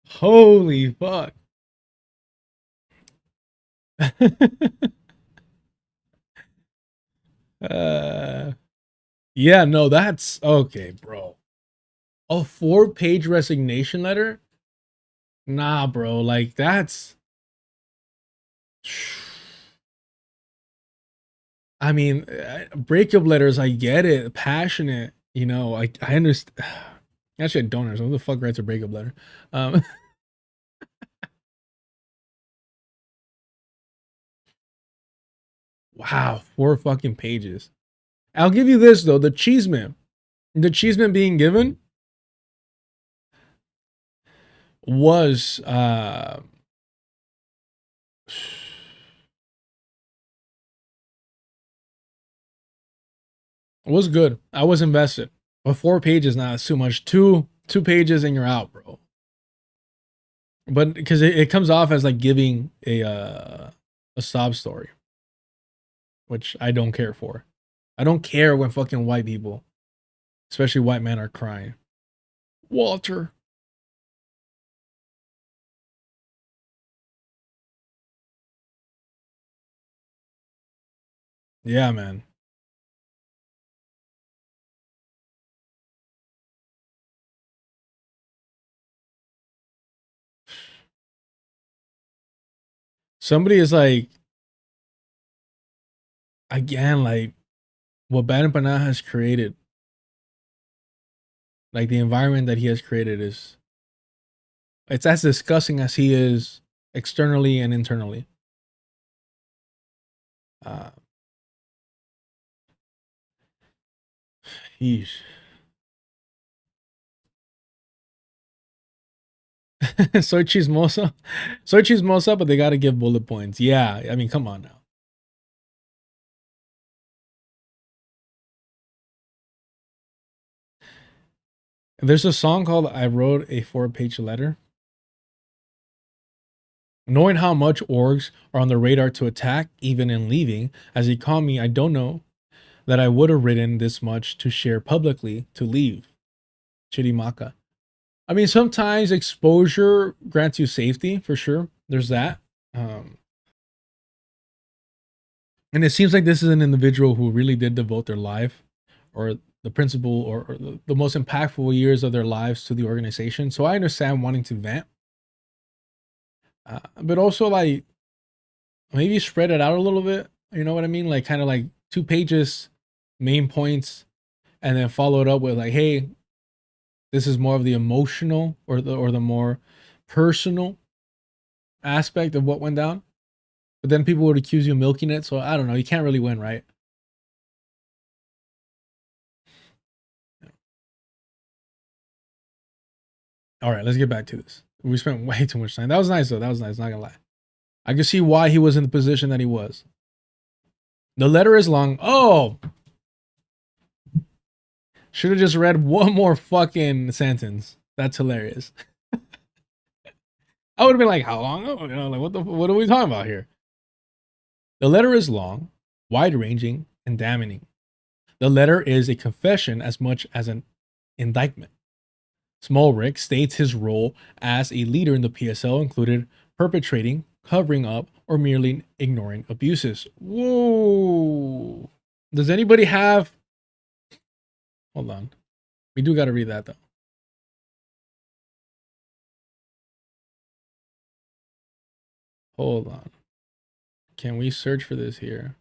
Holy fuck. Yeah, no, that's okay, bro. A 4-page resignation letter? Nah, bro. Like that's I mean, breakup letters, I get it. Passionate, you know, I understand. Actually, I don't understand. Who the fuck writes a breakup letter? Um, wow, 4 fucking pages. I'll give you this though: the cheeseman being given was was good. I was invested, but 4 pages not too much. Two pages and you're out, bro. But because it comes off as like giving a sob story, which I don't care for. I don't care when fucking white people, especially white men, are crying. Walter. Yeah, man. Somebody is like, again, like what BadEmpanada has created, like the environment that he has created is, it's as disgusting as he is externally and internally. Uh, Yeesh. Soy chismosa. Soy chismosa, but they got to give bullet points. Yeah. I mean, come on now. There's a song called I Wrote a 4-Page Letter. Knowing how much orgs are on the radar to attack, even in leaving, as he called me, I don't know that I would have written this much to share publicly to leave. Chirimaka. I mean, sometimes exposure grants you safety, for sure. There's that. Um, and it seems like this is an individual who really did devote their life or the principal or the most impactful years of their lives to the organization. So I understand wanting to vent. But also, like, maybe spread it out a little bit. You know what I mean? Like, kind of like 2 pages, main points, and then follow it up with like, hey, this is more of the emotional or the more personal aspect of what went down. But then people would accuse you of milking it. So I don't know. You can't really win, right? All right, let's get back to this. We spent way too much time. That was nice though. That was nice. Not gonna lie. I can see why he was in the position that he was. The letter is long. Oh, should have just read one more fucking sentence. That's hilarious. I would have been like, how long? Oh, you know, like what are we talking about here? The letter is long, wide-ranging, and damning. The letter is a confession as much as an indictment. Smallrick states his role as a leader in the PSL included perpetrating, covering up, or merely ignoring abuses. Whoa. Does anybody have... Hold on. We do got to read that, though. Hold on. Can we search for this here?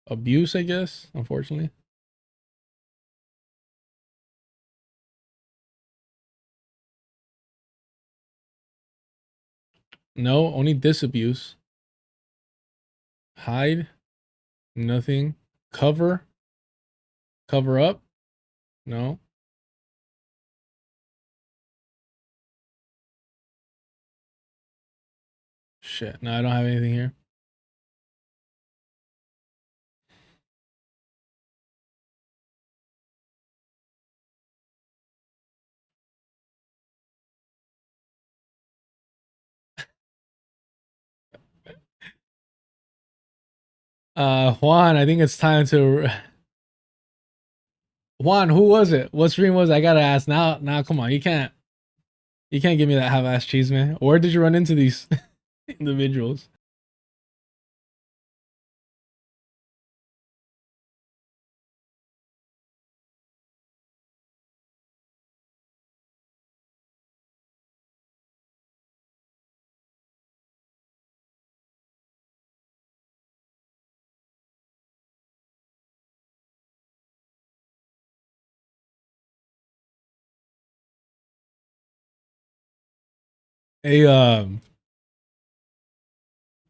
Abuse, I guess, unfortunately. No, only disabuse. Hide. Nothing. Cover. Cover up. No. Shit. No, I don't have anything here. Juan, I think it's time to... Juan, who was it? What stream was it? I gotta ask now. Now, come on, you can't give me that half-ass cheese, man. Where did you run into these individuals? Hey,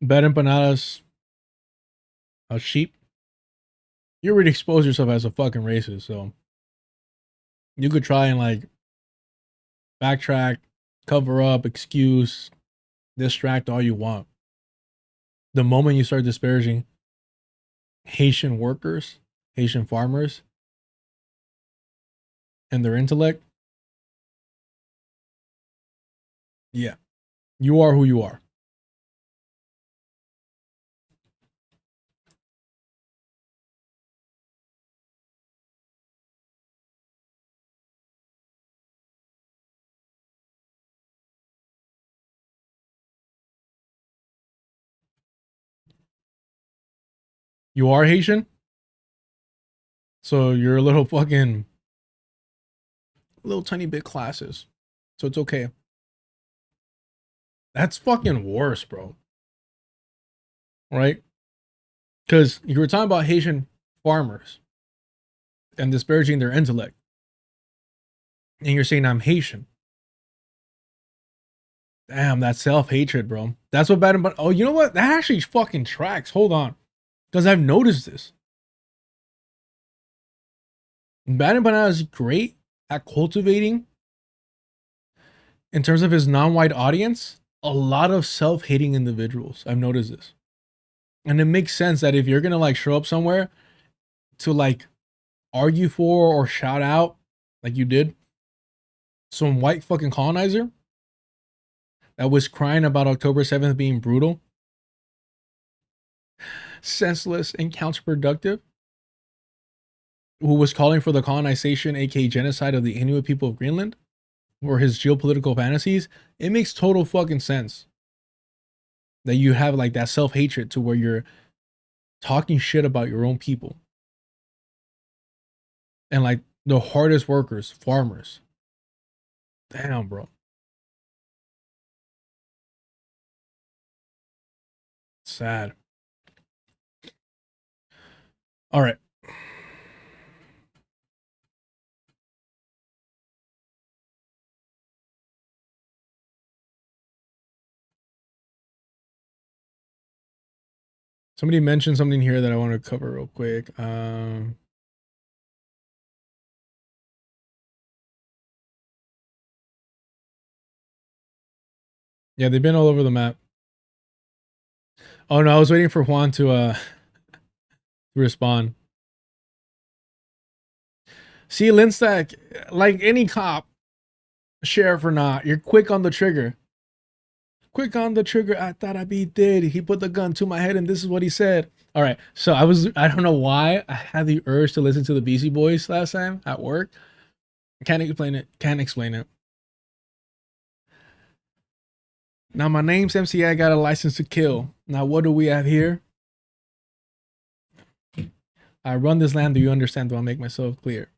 BadEmpanadas, a sheep. You already exposed yourself as a fucking racist, so you could try and like backtrack, cover up, excuse, distract all you want. The moment you start disparaging Haitian workers, Haitian farmers, and their intellect, yeah, you are who you are. You are Haitian, so you're a little fucking, little tiny bit classes, so it's okay. That's fucking worse, bro. Right? Because you were talking about Haitian farmers and disparaging their intellect, and you're saying I'm Haitian. Damn, that self hatred, bro. That's what bad. But oh, you know what? That actually fucking tracks. Hold on, because I've noticed this. BadEmpanada is great at cultivating in terms of his non-white audience, a lot of self-hating individuals. I've noticed this. And it makes sense that if you're gonna like show up somewhere to like argue for or shout out, like you did, some white fucking colonizer that was crying about October 7th being brutal, senseless, and counterproductive, who was calling for the colonization, aka genocide, of the Inuit people of Greenland, or his geopolitical fantasies, it makes total fucking sense that you have like that self-hatred to where you're talking shit about your own people. And like the hardest workers, farmers. Damn, bro. Sad. All right. Somebody mentioned something here that I want to cover real quick. Yeah, they've been all over the map. Oh no, I was waiting for Juan to respond. See, Linstack, like any cop, sheriff or not, you're quick on the trigger. Quick on the trigger. I thought I'd be dead. He put the gun to my head, and this is what he said. All right. So I don't know why I had the urge to listen to the Beastie Boys last time at work. Can't explain it. Can't explain it. Now, my name's MC. I got a license to kill. Now, what do we have here? I run this land. Do you understand? Do I make myself clear?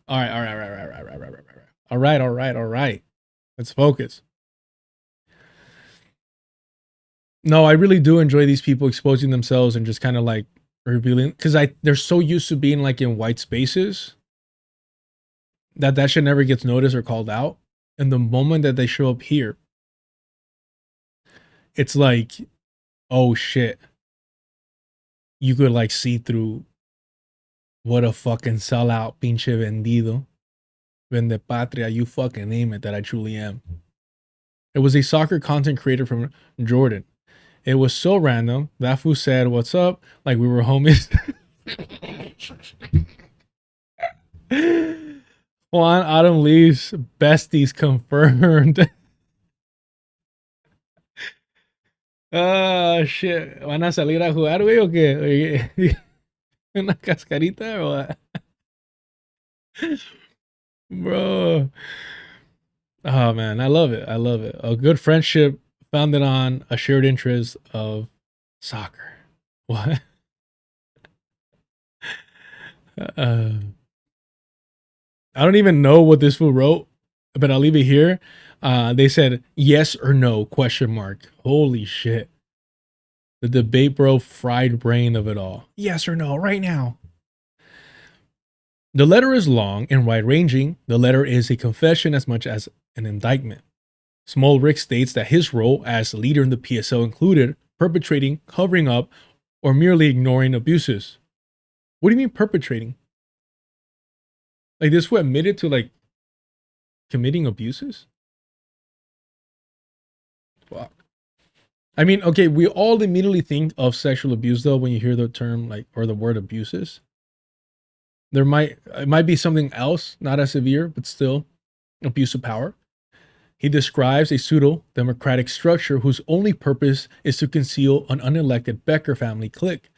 All right. Let's focus. No, I really do enjoy these people exposing themselves and just kind of like revealing, because they're so used to being like in white spaces that shit never gets noticed or called out. And the moment that they show up here, it's like, oh shit, you could like see through what a fucking sellout, pinche vendido, vende patria, you fucking name it, that I truly am. It was a soccer content creator from Jordan. It was so random. That fool said, "What's up?" Like we were homies. Juan Autumn leaves. Besties confirmed. Ah, shit. ¿Van a salir a jugar, güey, o qué? ¿Una cascarita o what? Bro. Oh, man. I love it. I love it. A good friendship founded on a shared interest of soccer. What? I don't even know what this fool wrote, but I'll leave it here. They said yes or no, question mark. Holy shit. The debate bro fried brain of it all. Yes or no, right now. The letter is long and wide ranging. The letter is a confession as much as an indictment. Small Rick states that his role as leader in the PSO included perpetrating, covering up, or merely ignoring abuses. What do you mean perpetrating? Like this fool admitted to like committing abuses? Fuck. I mean, okay, we all immediately think of sexual abuse though when you hear the term like or the word abuses. It might be something else, not as severe, but still abuse of power. He describes a pseudo-democratic structure whose only purpose is to conceal an unelected Becker family clique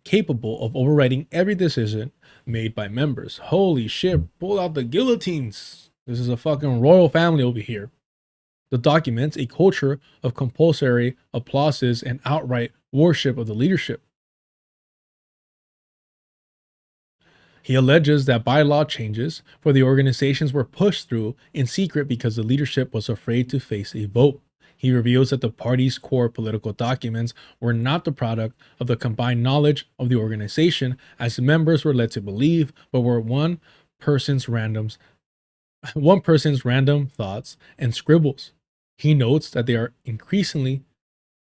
capable of overriding every decision made by members. Holy shit, pull out the guillotines. This is a fucking royal family over here. The documents a culture of compulsory applauses and outright worship of the leadership. He alleges that bylaw changes for the organizations were pushed through in secret because the leadership was afraid to face a vote. He reveals that the party's core political documents were not the product of the combined knowledge of the organization, as members were led to believe, but were one person's random thoughts and scribbles. He notes that they are increasingly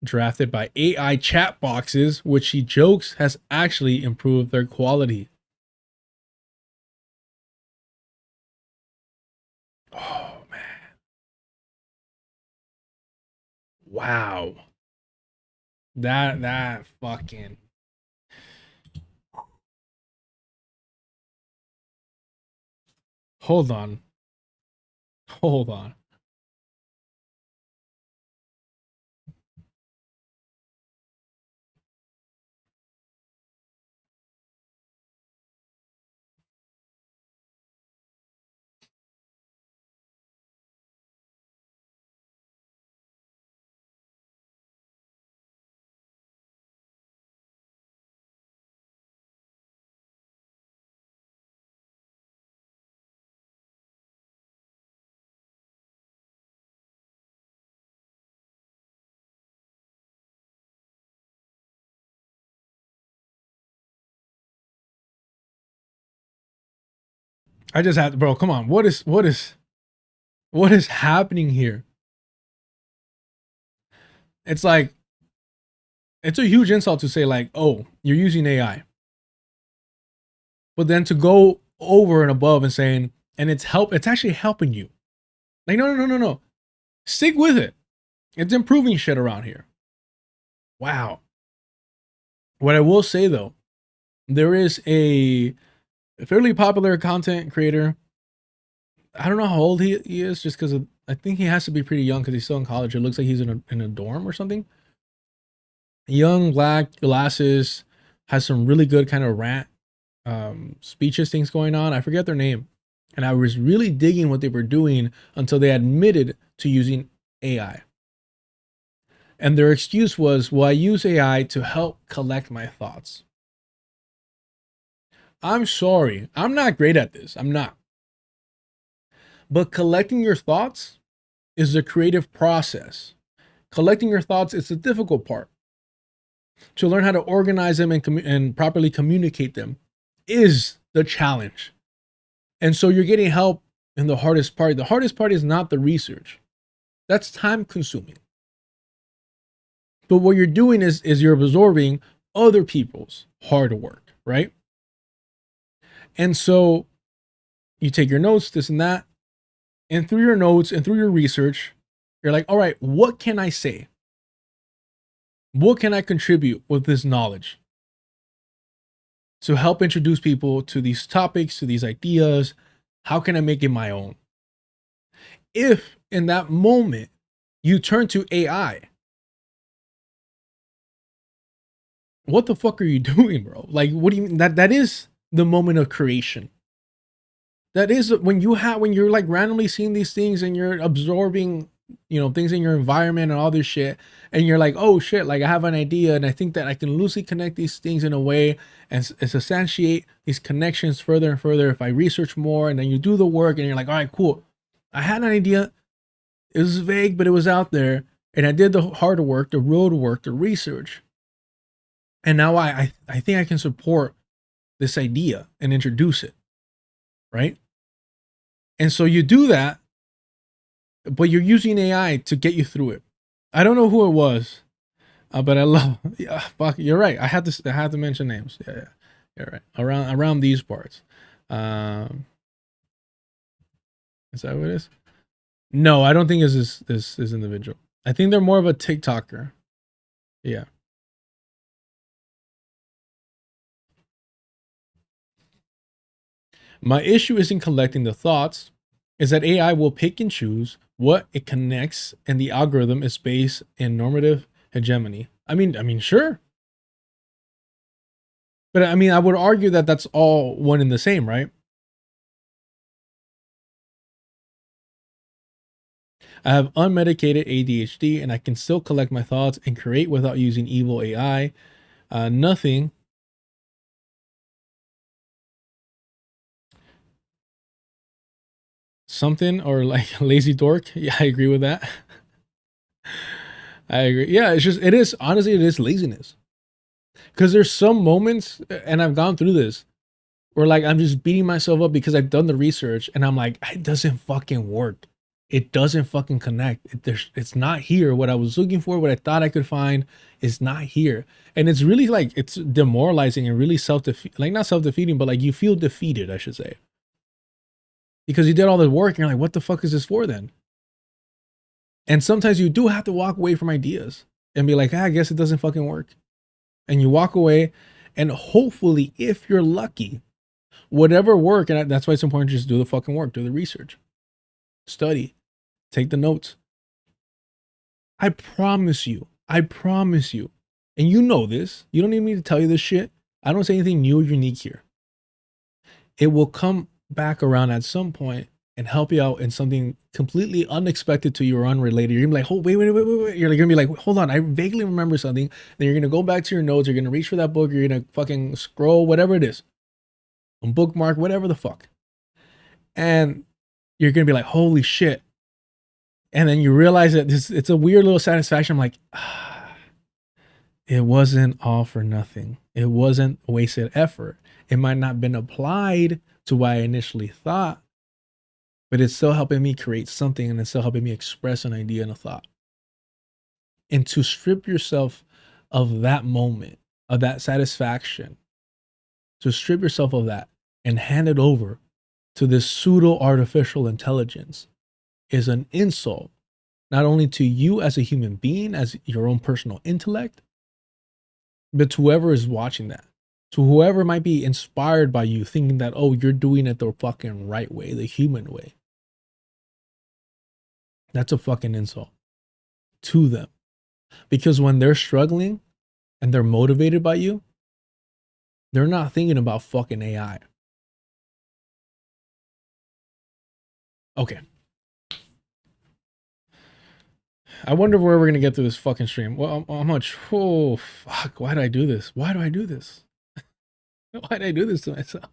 drafted by AI chat boxes, which he jokes has actually improved their quality. Wow. That fucking. Hold on. Hold on. I just had, bro, come on. What is happening here? It's like, it's a huge insult to say like, oh, you're using AI. But then to go over and above and saying, and it's actually helping you. Like, no. Stick with it. It's improving shit around here. Wow. What I will say though, there is a fairly popular content creator. I don't know how old he is, just because I think he has to be pretty young because he's still in college. It looks like he's in a dorm or something. Young, black, glasses, has some really good kind of rant speeches things going on. I forget their name. And I was really digging what they were doing until they admitted to using AI. And their excuse was, well, I use AI to help collect my thoughts. I'm sorry. I'm not great at this. I'm not. But collecting your thoughts is a creative process. Collecting your thoughts is the difficult part. To learn how to organize them and properly communicate them is the challenge. And so you're getting help in the hardest part. The hardest part is not the research. That's time consuming. But what you're doing is you're absorbing other people's hard work, right? And so you take your notes, this and that, and through your notes and through your research, you're like, all right, what can I say? What can I contribute with this knowledge to help introduce people to these topics, to these ideas? How can I make it my own? If in that moment you turn to AI, what the fuck are you doing, bro? Like, what do you mean? That is the moment of creation. That is when you're like randomly seeing these things and you're absorbing, things in your environment and all this shit, and you're like, oh shit, like I have an idea and I think that I can loosely connect these things in a way and substantiate these connections further and further if I research more. And then you do the work and you're like, all right, cool, I had an idea, it was vague but it was out there, and I did the hard work, the road work, the research, and now I think I can support this idea and introduce it, right? And so you do that, but you're using AI to get you through it. I don't know who it was, but I love. Yeah, fuck, you're right. I had to mention names. Yeah, you're right. Around these parts. Is that what it is? No, I don't think it's this individual. I think they're more of a TikToker. Yeah. My issue isn't collecting the thoughts, is that AI will pick and choose what it connects, and the algorithm is based in normative hegemony. I mean, sure. But I mean, I would argue that that's all one and the same, right? I have unmedicated ADHD and I can still collect my thoughts and create without using evil AI. Nothing. Something or like lazy dork. Yeah, I agree with that. I agree. Yeah, it is, honestly, it is laziness. Because there's some moments, and I've gone through this, where like I'm just beating myself up because I've done the research and I'm like, it doesn't fucking work. It doesn't fucking connect. It's not here. What I was looking for, what I thought I could find, is not here. And it's really like, it's demoralizing and really like not self-defeating, but like you feel defeated, I should say. Because you did all the work and you're like, what the fuck is this for then? And sometimes you do have to walk away from ideas and be like, I guess it doesn't fucking work. And you walk away, and hopefully, if you're lucky, whatever work, and that's why it's important to just do the fucking work, do the research, study, take the notes. I promise you, and you know this, you don't need me to tell you this shit. I don't say anything new or unique here. It will come back around at some point and help you out in something completely unexpected to you or unrelated. You're gonna be like, oh, wait. You're gonna be like, hold on, I vaguely remember something. Then you're gonna go back to your notes. You're gonna reach for that book. You're gonna fucking scroll, whatever it is, bookmark, whatever the fuck. And you're gonna be like, holy shit. And then you realize that it's a weird little satisfaction. I'm like, it wasn't all for nothing. It wasn't wasted effort. It might not have been applied to what I initially thought, but it's still helping me create something, and it's still helping me express an idea and a thought. And to strip yourself of that moment, of that satisfaction, to strip yourself of that and hand it over to this pseudo artificial intelligence is an insult, not only to you as a human being, as your own personal intellect, but to whoever is watching that, to whoever might be inspired by you thinking that, oh, you're doing it the fucking right way, the human way. That's a fucking insult to them. Because when they're struggling and they're motivated by you, they're not thinking about fucking AI. Okay. I wonder where we're going to get through this fucking stream. Well, how much? Oh, fuck. Why do I do this? Why do I do this? Why did I do this to myself?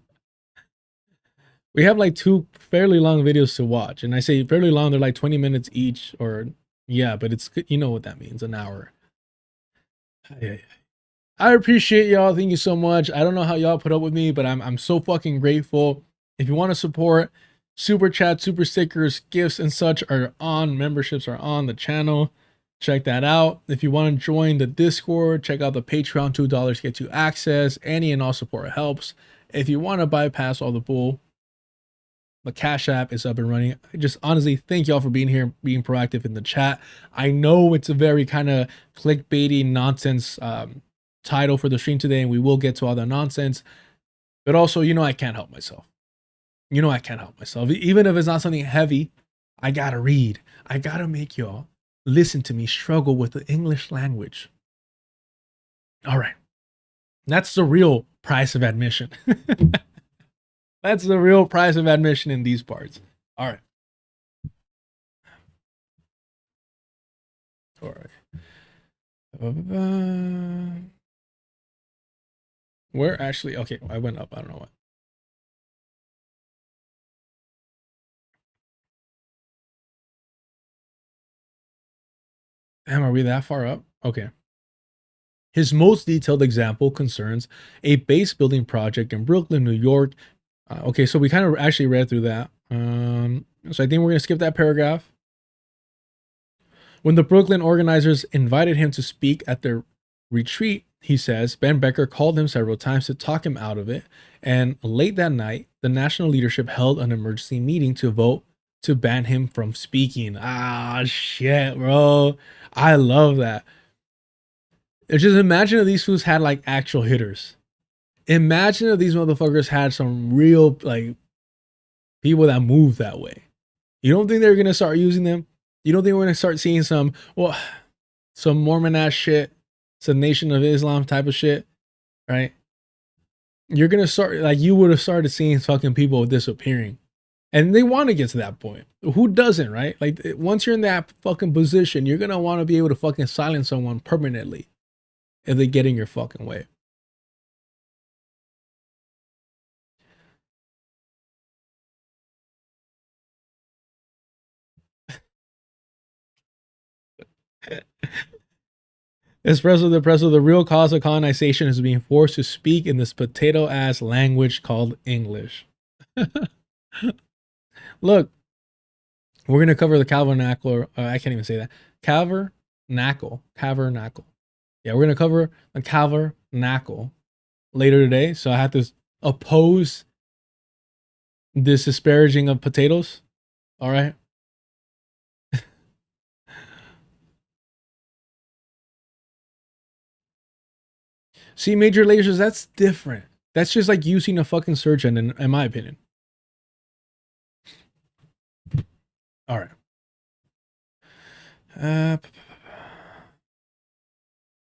We have like 2 fairly long videos to watch. And I say fairly long, they're like 20 minutes each. Or, yeah, but it's, you know what that means, an hour. I appreciate y'all. Thank you so much. I don't know how y'all put up with me, but I'm so fucking grateful. If you want to support, super chat, super stickers, gifts, and such are on. Memberships are on the channel. Check that out. If you want to join the Discord, check out the Patreon. $2 gets you access. Any and all support helps. If you want to bypass all the bull, the Cash App is up and running. I just honestly thank y'all for being here, being proactive in the chat. I know it's a very kind of clickbaity nonsense title for the stream today, and we will get to all that nonsense. But also, you know, I can't help myself. Even if it's not something heavy, I gotta read. I gotta make y'all listen to me struggle with the English language. All right. That's the real price of admission. That's the real price of admission in these parts. All right. Where actually? Okay, I went up. I don't know what. Damn, are we that far up? Okay. His most detailed example concerns a base building project in Brooklyn, New York. Okay, so we kind of actually read through that. So I think we're going to skip that paragraph. When the Brooklyn organizers invited him to speak at their retreat, he says, Ben Becker called him several times to talk him out of it. And late that night, the national leadership held an emergency meeting to vote to ban him from speaking. Ah, shit, bro. I love that. Just imagine if these fools had like actual hitters. Imagine if these motherfuckers had some real like people that move that way. You don't think they're gonna start using them? You don't think we're gonna start seeing some Mormon ass shit, some Nation of Islam type of shit, right? You're gonna start like you would have started seeing fucking people disappearing, and they want to get to that point. Who doesn't, right? Like once you're in that fucking position, you're gonna want to be able to fucking silence someone permanently if they get in your fucking way. Espresso the Presso, the real cause of colonization is being forced to speak in this potato ass language called English. Look, we're going to cover the Kavernacle. I can't even say that. Kavernacle. Yeah, we're going to cover the Kavernacle later today. So I have to oppose this disparaging of potatoes. All right. See, major lasers, that's different. That's just like using a fucking search engine, in my opinion. All right.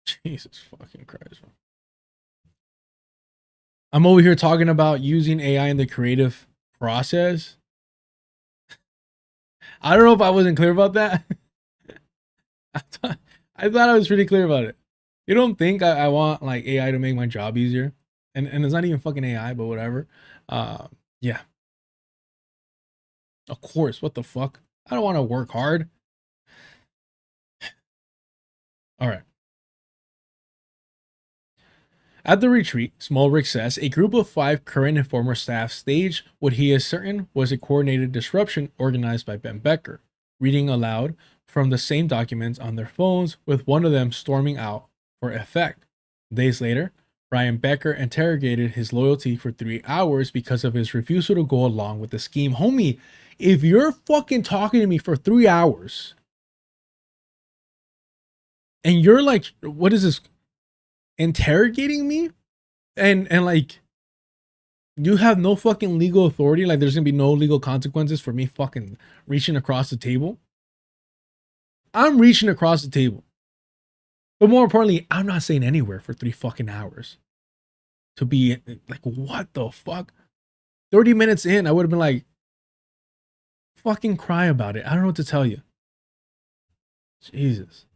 Jesus fucking Christ. I'm over here talking about using AI in the creative process. I don't know if I wasn't clear about that. I thought I was pretty clear about it. You don't think I want like AI to make my job easier? And it's not even fucking AI, but whatever. Yeah. Of course. What the fuck? I don't want to work hard. All right. At the retreat, Smallrick says a group of 5 current and former staff staged what he is certain was a coordinated disruption organized by Ben Becker, reading aloud from the same documents on their phones, with one of them storming out for effect. Days later, Brian Becker interrogated his loyalty for 3 hours because of his refusal to go along with the scheme. Homie, if you're fucking talking to me for 3 hours and you're like, what is this? Interrogating me? And like, you have no fucking legal authority. Like, there's gonna be no legal consequences for me fucking reaching across the table. I'm reaching across the table. But more importantly, I'm not saying anywhere for 3 fucking hours. To be like, what the fuck? 30 minutes in, I would have been like, fucking cry about it. I don't know what to tell you. Jesus.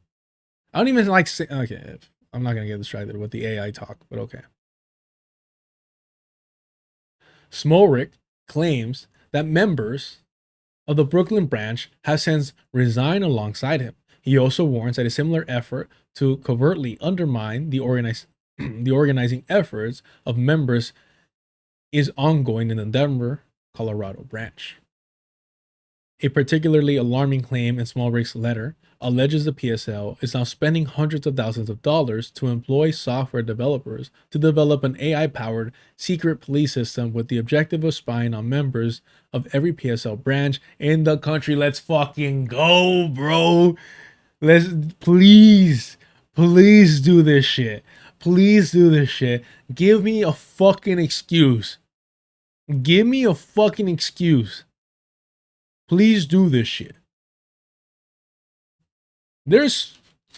I don't even like say, okay, I'm not gonna get distracted with the AI talk, but okay. Smolrick claims that members of the Brooklyn branch have since resigned alongside him. He also warns that a similar effort to covertly undermine the organizing efforts of members is ongoing in the Denver, Colorado branch. A particularly alarming claim in Smallrick's letter alleges the PSL is now spending hundreds of thousands of dollars to employ software developers to develop an AI-powered secret police system with the objective of spying on members of every PSL branch in the country. Let's fucking go, bro. Let's please do this shit. Please do this shit. Give me a fucking excuse. Give me a fucking excuse. Please do this shit. There's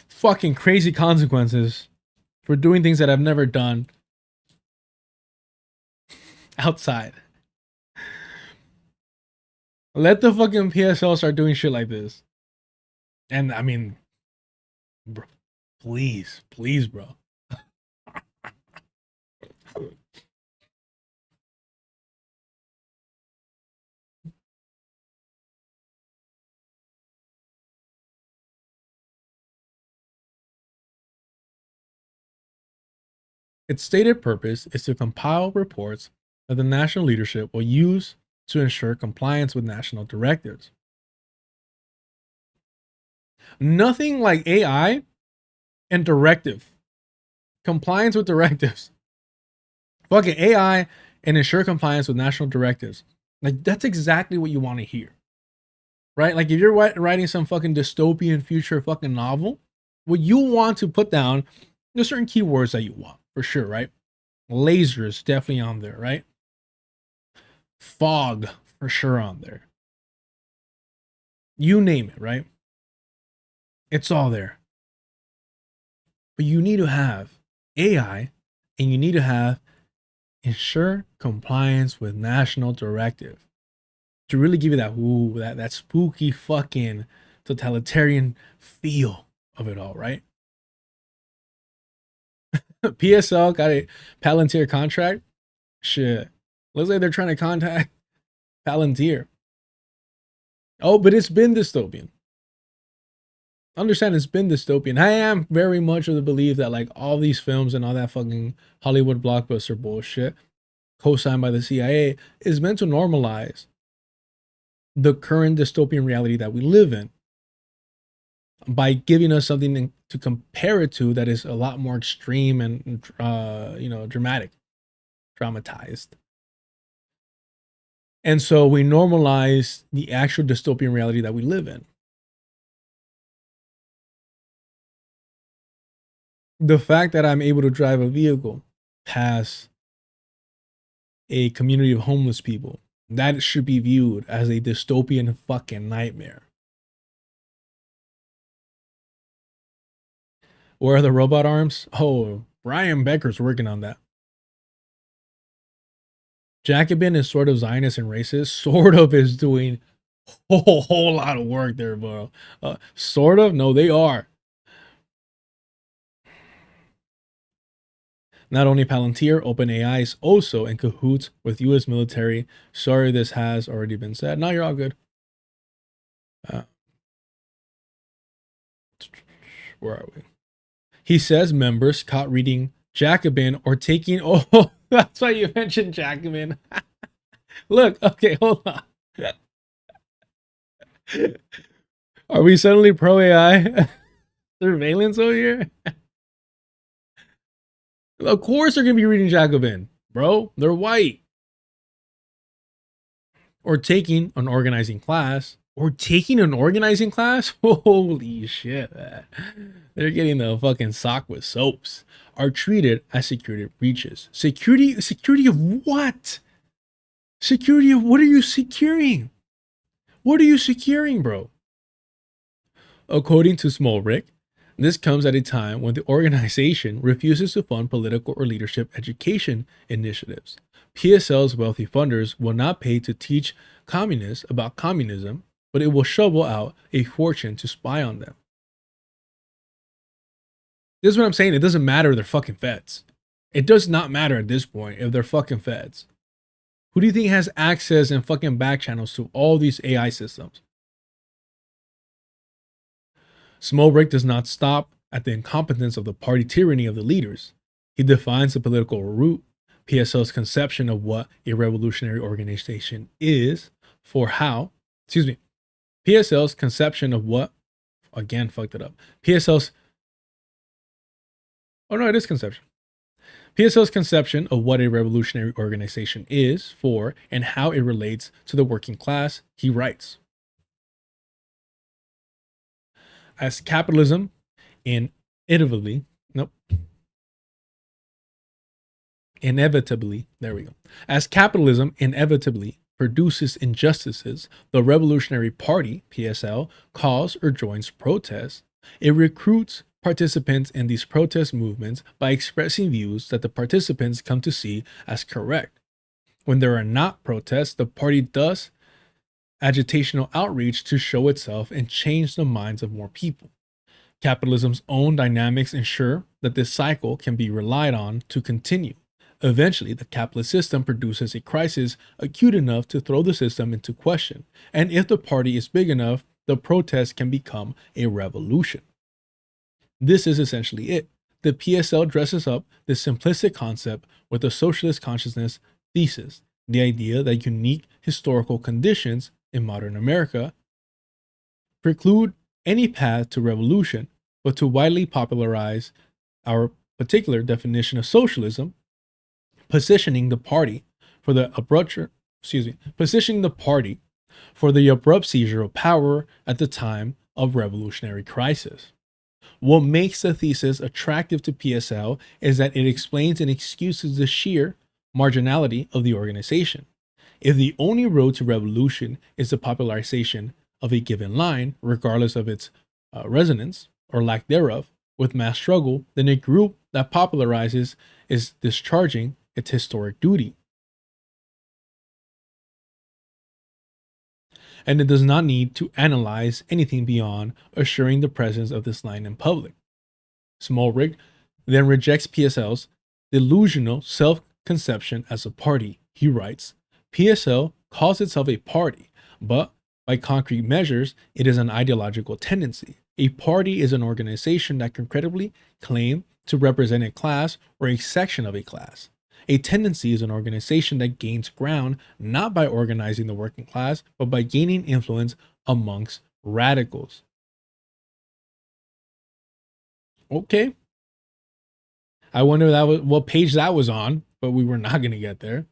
fucking crazy consequences for doing things that I've never done outside. Let the fucking PSL start doing shit like this. And I mean, bro, please, bro. Its stated purpose is to compile reports that the national leadership will use to ensure compliance with national directives. Nothing like AI and directive. Compliance with directives. Fucking AI and ensure compliance with national directives. Like, that's exactly what you want to hear. Right? Like, if you're writing some fucking dystopian future fucking novel, what you want to put down, there's certain keywords that you want, for sure, right? Lasers, definitely on there, right? Fog, for sure on there. You name it, right? It's all there. But you need to have AI and you need to have ensure compliance with national directive to really give you that spooky fucking totalitarian feel of it all, right? PSL got a Palantir contract. Shit. Looks like they're trying to contact Palantir. Oh, but it's been dystopian. Understand, it's been dystopian. I am very much of the belief that like all these films and all that fucking Hollywood blockbuster bullshit co-signed by the CIA is meant to normalize the current dystopian reality that we live in by giving us something to compare it to that is a lot more extreme and dramatic, dramatized. And so we normalize the actual dystopian reality that we live in. The fact that I'm able to drive a vehicle past a community of homeless people, that should be viewed as a dystopian fucking nightmare. Where are the robot arms? Oh, Brian Becker's working on that. Jacobin is sort of Zionist and racist. Sort of is doing a whole lot of work there, bro. Sort of? No, they are. Not only Palantir, OpenAI is also in cahoots with U.S. military. Sorry, this has already been said. No, you're all good. Where are we? He says members caught reading Jacobin or taking. Oh, that's why you mentioned Jacobin. Look, okay, hold on. Are we suddenly pro AI surveillance over here? Of course they're gonna be reading Jacobin, bro. They're white. Or taking an organizing class. Holy shit, man. They're getting the fucking sock with soaps. Are treated as security breaches. Security of what? Security of what are you securing? What are you securing, bro? According to Smolrick, this comes at a time when the organization refuses to fund political or leadership education initiatives. PSL's wealthy funders will not pay to teach communists about communism, but it will shovel out a fortune to spy on them. This is what I'm saying. It doesn't matter if they're fucking feds. It does not matter at this point if they're fucking feds. Who do you think has access and fucking back channels to all these AI systems? Smolrick does not stop at the incompetence of the party tyranny of the leaders. He defines the political route, PSL's conception of what a revolutionary organization is, PSL's conception of what, again, fucked it up. PSL's conception of what a revolutionary organization is, for, and how it relates to the working class, he writes. As capitalism inevitably, as capitalism inevitably produces injustices, the Revolutionary Party, PSL, calls or joins protests. It recruits participants in these protest movements by expressing views that the participants come to see as correct. When there are not protests, the party does agitational outreach to show itself and change the minds of more people. Capitalism's own dynamics ensure that this cycle can be relied on to continue. Eventually, the capitalist system produces a crisis acute enough to throw the system into question, and if the party is big enough, the protest can become a revolution. This is essentially it. The PSL dresses up this simplistic concept with a socialist consciousness thesis, the idea that unique historical conditions in modern America preclude any path to revolution, but to widely popularize our particular definition of socialism, positioning the party for the abrupt seizure of power at the time of revolutionary crisis. What makes the thesis attractive to PSL is that it explains and excuses the sheer marginality of the organization. If the only road to revolution is the popularization of a given line, regardless of its resonance or lack thereof, with mass struggle, then a group that popularizes is discharging its historic duty. And it does not need to analyze anything beyond assuring the presence of this line in public. Smolrick then rejects PSL's delusional self-conception as a party. He writes, PSL calls itself a party, but by concrete measures, it is an ideological tendency. A party is an organization that can credibly claim to represent a class or a section of a class. A tendency is an organization that gains ground not by organizing the working class, but by gaining influence amongst radicals. Okay. I wonder what page that was on, but we were not going to get there.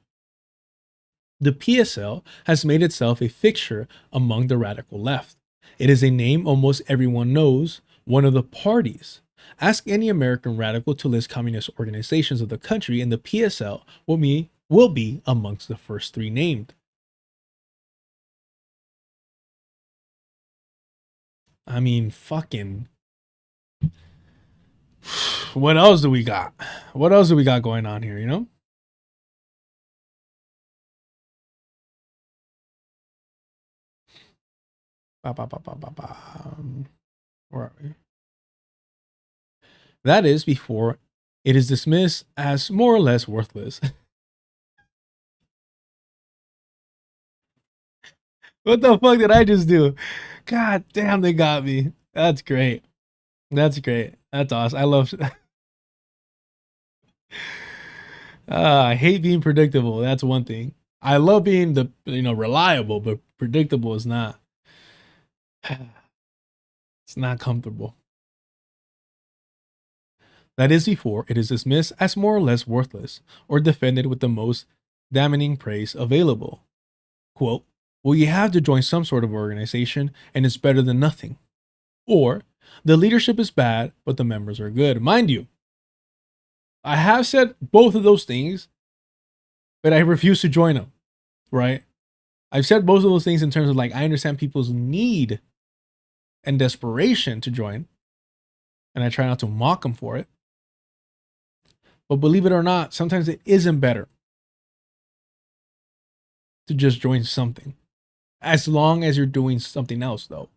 The PSL has made itself a fixture among the radical left. It is a name almost everyone knows, one of the parties. Ask any American radical to list communist organizations of the country, and the PSL will be amongst the first three named. I mean, fucking. What else do we got? What else do we got going on here, you know? Where are we? That is before it is dismissed as more or less worthless. What the fuck did I just do? God damn, they got me. That's great. That's great. That's awesome. I love. I hate being predictable. That's one thing. I love being reliable, but predictable is not. It's not comfortable. That is before it is dismissed as more or less worthless or defended with the most damning praise available. Quote, well, you have to join some sort of organization and it's better than nothing. Or, the leadership is bad, but the members are good. Mind you, I have said both of those things, but I refuse to join them, right? I've said both of those things in terms of like, I understand people's need and desperation to join, and I try not to mock them for it. But believe it or not, sometimes it isn't better to just join something. As long as you're doing something else, though.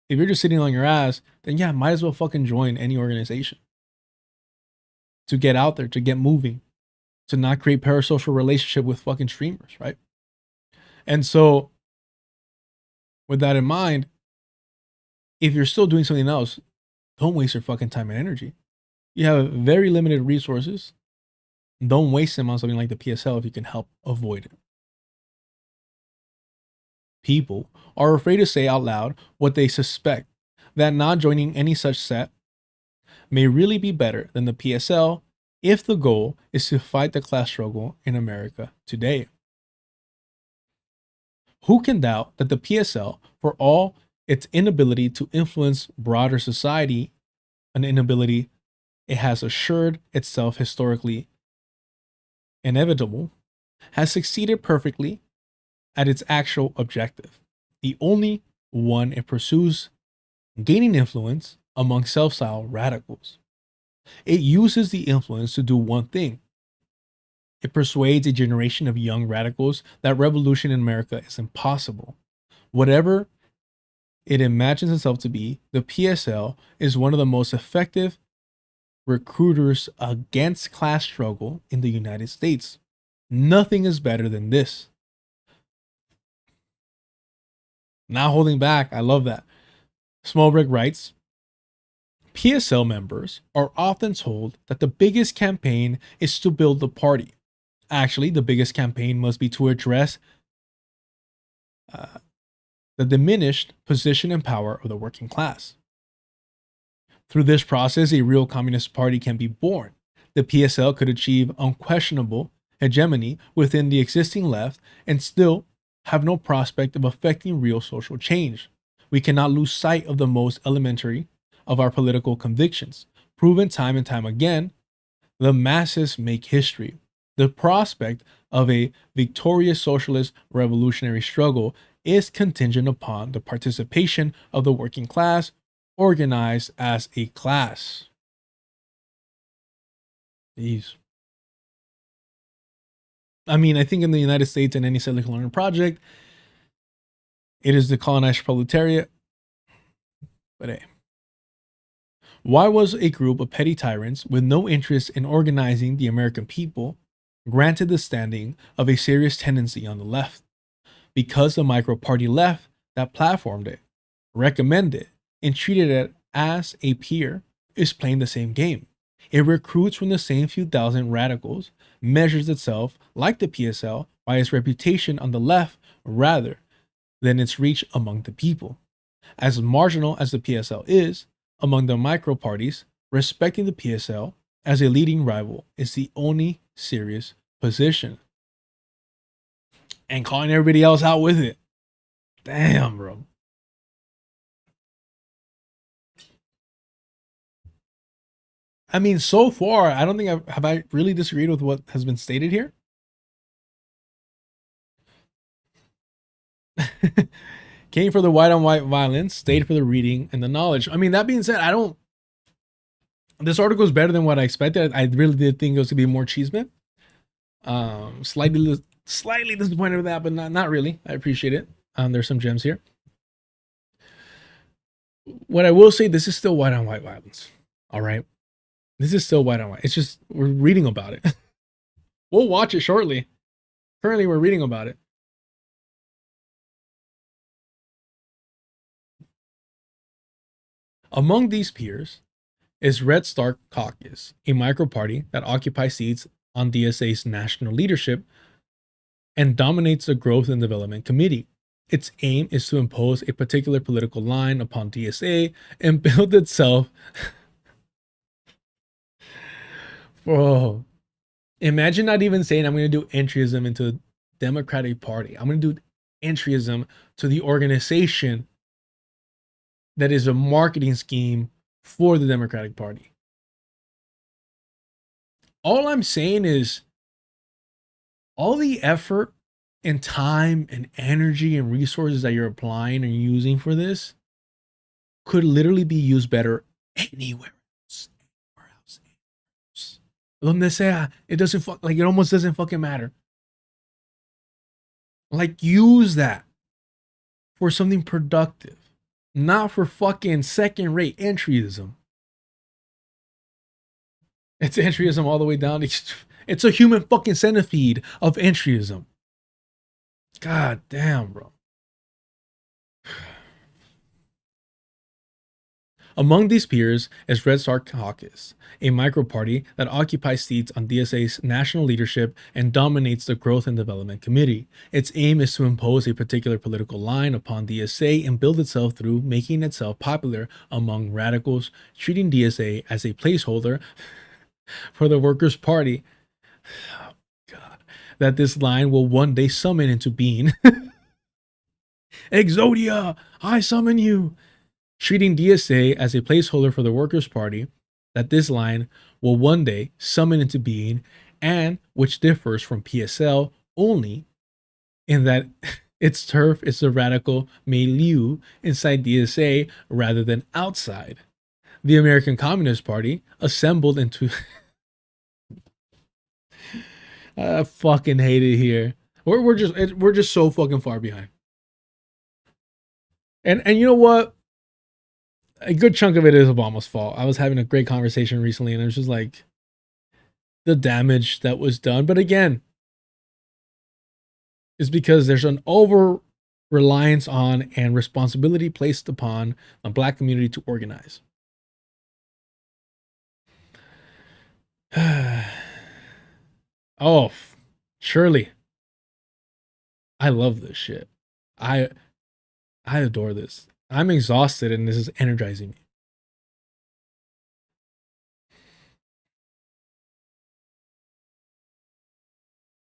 If you're just sitting on your ass, then yeah, might as well fucking join any organization. To get out there, to get moving, to not create parasocial relationship with fucking streamers, right? And so, with that in mind, if you're still doing something else, don't waste your fucking time and energy. You have very limited resources. Don't waste them on something like the PSL if you can help avoid it. People are afraid to say out loud what they suspect, that not joining any such set may really be better than the PSL if the goal is to fight the class struggle in America today. Who can doubt that the PSL, for all its inability to influence broader society, an inability it has assured itself historically inevitable, has succeeded perfectly at its actual objective, the only one it pursues: gaining influence among self-styled radicals. It uses the influence to do one thing. It persuades a generation of young radicals that revolution in America is impossible. Whatever it imagines itself to be, the PSL is one of the most effective recruiters against class struggle in the United States. Nothing is better than this. Not holding back. I love that. Smallbrick writes, PSL members are often told that the biggest campaign is to build the party. Actually, the biggest campaign must be to address the diminished position and power of the working class. Through this process, a real communist party can be born. The PSL could achieve unquestionable hegemony within the existing left and still have no prospect of affecting real social change. We cannot lose sight of the most elementary of our political convictions. Proven time and time again, the masses make history. The prospect of a victorious socialist revolutionary struggle is contingent upon the participation of the working class organized as a class. Jeez. I mean, I think in the United States and any settler colonial project, it is the colonized proletariat. But hey. Why was a group of petty tyrants with no interest in organizing the American people granted the standing of a serious tendency on the left? Because the micro-party left that platformed it, recommended it, and treated it as a peer is playing the same game. It recruits from the same few thousand radicals, measures itself, like the PSL, by its reputation on the left rather than its reach among the people. As marginal as the PSL is, among the micro parties, respecting the PSL as a leading rival is the only serious position. And calling everybody else out with it. Damn, bro. I mean, so far, I don't think I really disagreed with what has been stated here. Came for the white on white violence, stayed for the reading and the knowledge. I mean, that being said, I don't. This article is better than what I expected. I really did think it was to be more cheeseman. Slightly disappointed with that, but not really. I appreciate it. There's some gems here. What I will say, this is still white on white violence. All right, this is still white on white. It's just we're reading about it. We'll watch it shortly. Currently, we're reading about it. Among these peers is Red Star Caucus, a micro-party that occupies seats on DSA's national leadership and dominates the Growth and Development Committee. Its aim is to impose a particular political line upon DSA and build itself. Bro, imagine not even saying I'm going to do entryism into the Democratic Party. I'm going to do entryism to the organization that is a marketing scheme for the Democratic Party. All I'm saying is all the effort and time and energy and resources that you're applying and using for this could literally be used better anywhere else. Donde sea, it doesn't like it almost doesn't fucking matter. Like, use that for something productive, not for fucking second-rate entryism. It's entryism all the way down. It's a human fucking centipede of entryism. God damn, bro. Among these peers is Red Star Caucus, a micro-party that occupies seats on DSA's national leadership and dominates the Growth and Development Committee. Its aim is to impose a particular political line upon DSA and build itself through making itself popular among radicals, treating DSA as a placeholder for the Workers' Party. Oh, God. That this line will one day summon into being. Exodia, I summon you. Treating DSA as a placeholder for the Workers' Party that this line will one day summon into being, and which differs from PSL only in that its turf is the radical milieu inside DSA rather than outside. The American Communist Party assembled into I fucking hate it here. We're just so fucking far behind. And you know what? A good chunk of it is Obama's fault. I was having a great conversation recently, and it was just like the damage that was done. But again, is because there's an over reliance on and responsibility placed upon the Black community to organize. Oh, Shirley, I love this shit. I adore this. I'm exhausted and this is energizing me.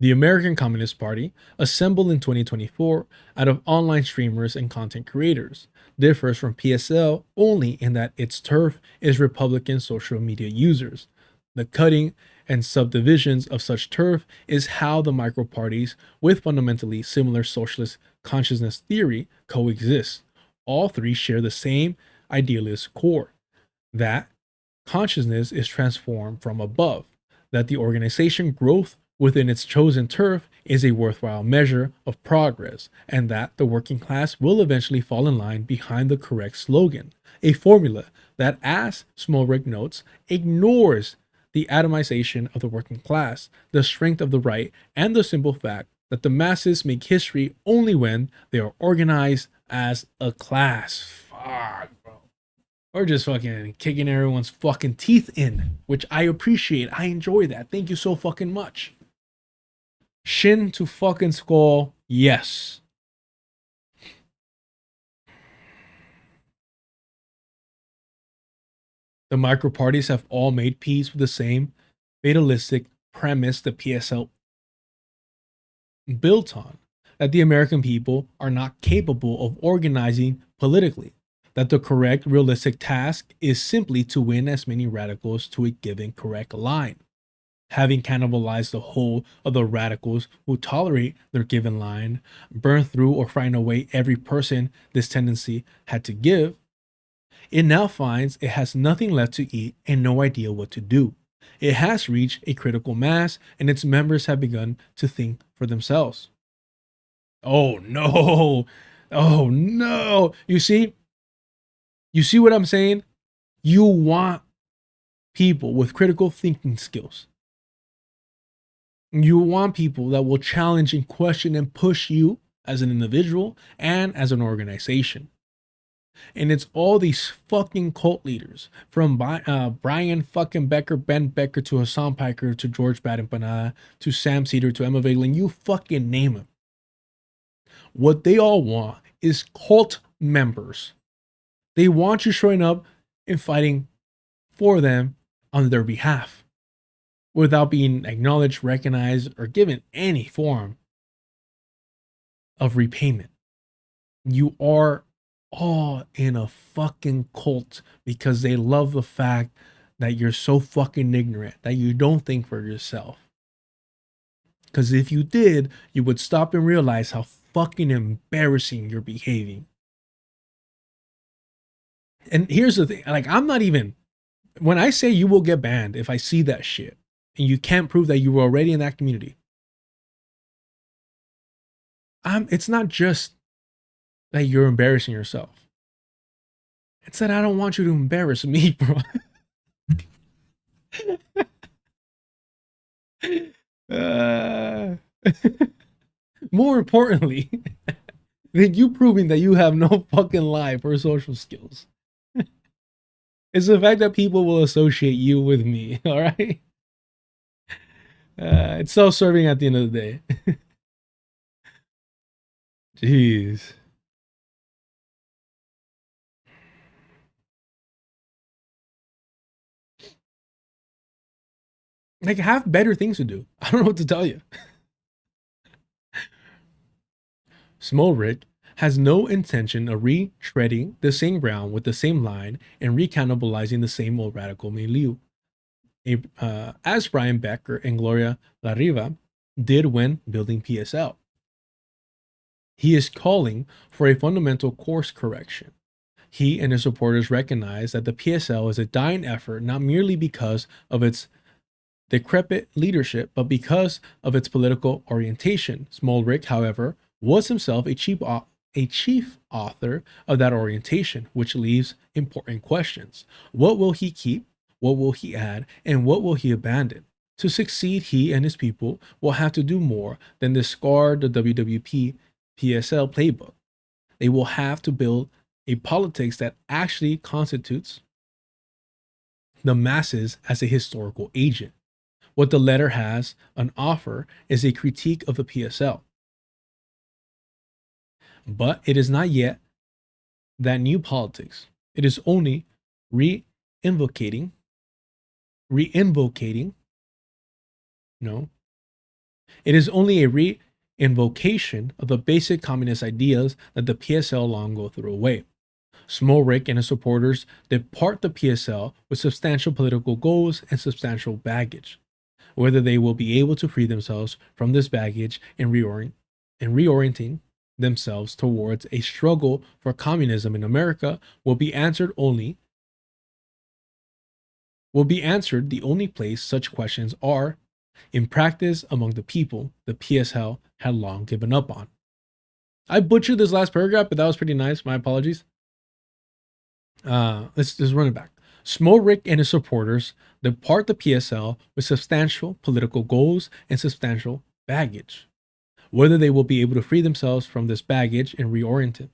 The American Communist Party, assembled in 2024 out of online streamers and content creators, differs from PSL only in that its turf is Republican social media users. The cutting and subdivisions of such turf is how the micro-parties with fundamentally similar socialist consciousness theory coexist. All three share the same idealist core, that consciousness is transformed from above, that the organization growth within its chosen turf is a worthwhile measure of progress, and that the working class will eventually fall in line behind the correct slogan, a formula that, as Smolrick notes, ignores the atomization of the working class, the strength of the right, and the simple fact that the masses make history only when they are organized as a class. Fuck, bro. Or just fucking kicking everyone's fucking teeth in, which I appreciate. I enjoy that. Thank you so fucking much. Shin to fucking skull, yes. The micro parties have all made peace with the same fatalistic premise the PSL built on, that the American people are not capable of organizing politically. that the correct, realistic task is simply to win as many radicals to a given correct line. Having cannibalized the whole of the radicals who tolerate their given line, burn through or frighten away every person this tendency had to give, it now finds it has nothing left to eat and no idea what to do. It has reached a critical mass and its members have begun to think for themselves. Oh no! Oh no! You see what I'm saying? You want people with critical thinking skills. You want people that will challenge and question and push you as an individual and as an organization. And it's all these fucking cult leaders from Brian fucking Becker, Ben Becker to Hassan Piker to George BadEmpanada to Sam Cedar to Emma Vagling. You fucking name them. What they all want is cult members. They want you showing up and fighting for them on their behalf without being acknowledged, recognized, or given any form of repayment. You are all in a fucking cult because they love the fact that you're so fucking ignorant, that you don't think for yourself. Because if you did, you would stop and realize how fucking embarrassing you're behaving. And here's the thing, like, I'm not even, when I say you will get banned if I see that shit and you can't prove that you were already in that community, it's not just that you're embarrassing yourself. It's that I don't want you to embarrass me, bro. More importantly than you proving that you have no fucking life or social skills, it's the fact that people will associate you with me, all right? It's self-serving at the end of the day. Jeez. Like, have better things to do. I don't know what to tell you. Smolrick has no intention of retreading the same ground with the same line and recannibalizing the same old radical milieu. As Brian Becker and Gloria La Riva did when building PSL. He is calling for a fundamental course correction. He and his supporters recognize that the PSL is a dying effort not merely because of its decrepit leadership, but because of its political orientation. Smolrick, however, was himself a chief author of that orientation, which leaves important questions. What will he keep? What will he add? And what will he abandon? To succeed, he and his people will have to do more than discard the WWP PSL playbook. They will have to build a politics that actually constitutes the masses as a historical agent. What the letter has on offer is a critique of the PSL. But it is not yet that new politics. It is only re-invocating. No. It is only a re-invocation of the basic communist ideas that the PSL long ago threw away. Smolrick and his supporters depart the PSL with substantial political goals and substantial baggage. Whether they will be able to free themselves from this baggage and reorienting themselves towards a struggle for communism in America will be answered the only place such questions are in practice among the people the PSL had long given up on. I butchered this last paragraph, but that was pretty nice. My apologies. Let's run it back. Smolrick and his supporters depart the PSL with substantial political goals and substantial baggage. Whether they will be able to free themselves from this baggage and reorient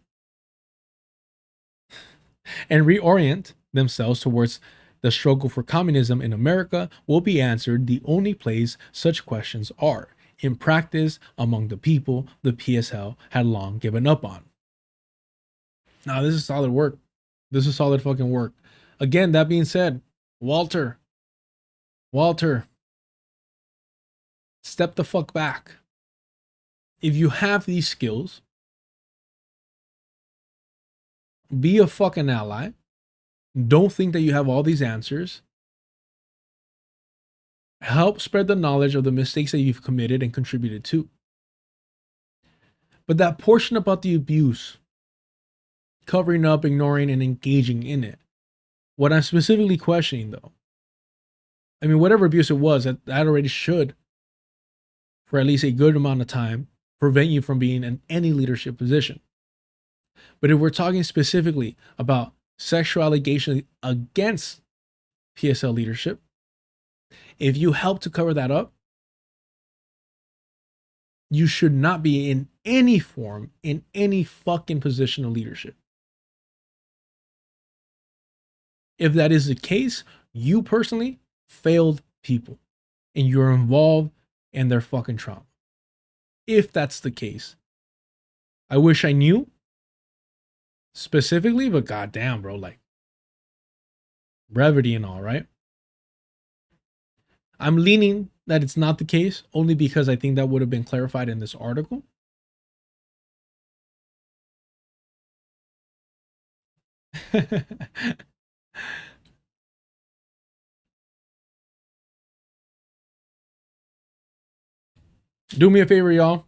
themselves towards the struggle for communism in America will be answered the only place such questions are in practice among the people the PSL had long given up on. Now, this is solid work. This is solid fucking work. Again, that being said, Walter, step the fuck back. If you have these skills, Be a fucking ally. Don't think that you have all these answers. Help spread the knowledge of the mistakes that you've committed and contributed to. But that portion about the abuse, covering up, ignoring, and engaging in it, what I'm specifically questioning though, I mean, whatever abuse it was, that already should, for at least a good amount of time, prevent you from being in any leadership position. But if we're talking specifically about sexual allegations against PSL leadership, if you help to cover that up, you should not be in any form, in any fucking position of leadership. If that is the case, you personally failed people and you're involved in their fucking trauma. If that's the case, I wish I knew specifically, but goddamn, bro, like brevity and all, right? I'm leaning that it's not the case only because I think that would have been clarified in this article. Do me a favor, y'all.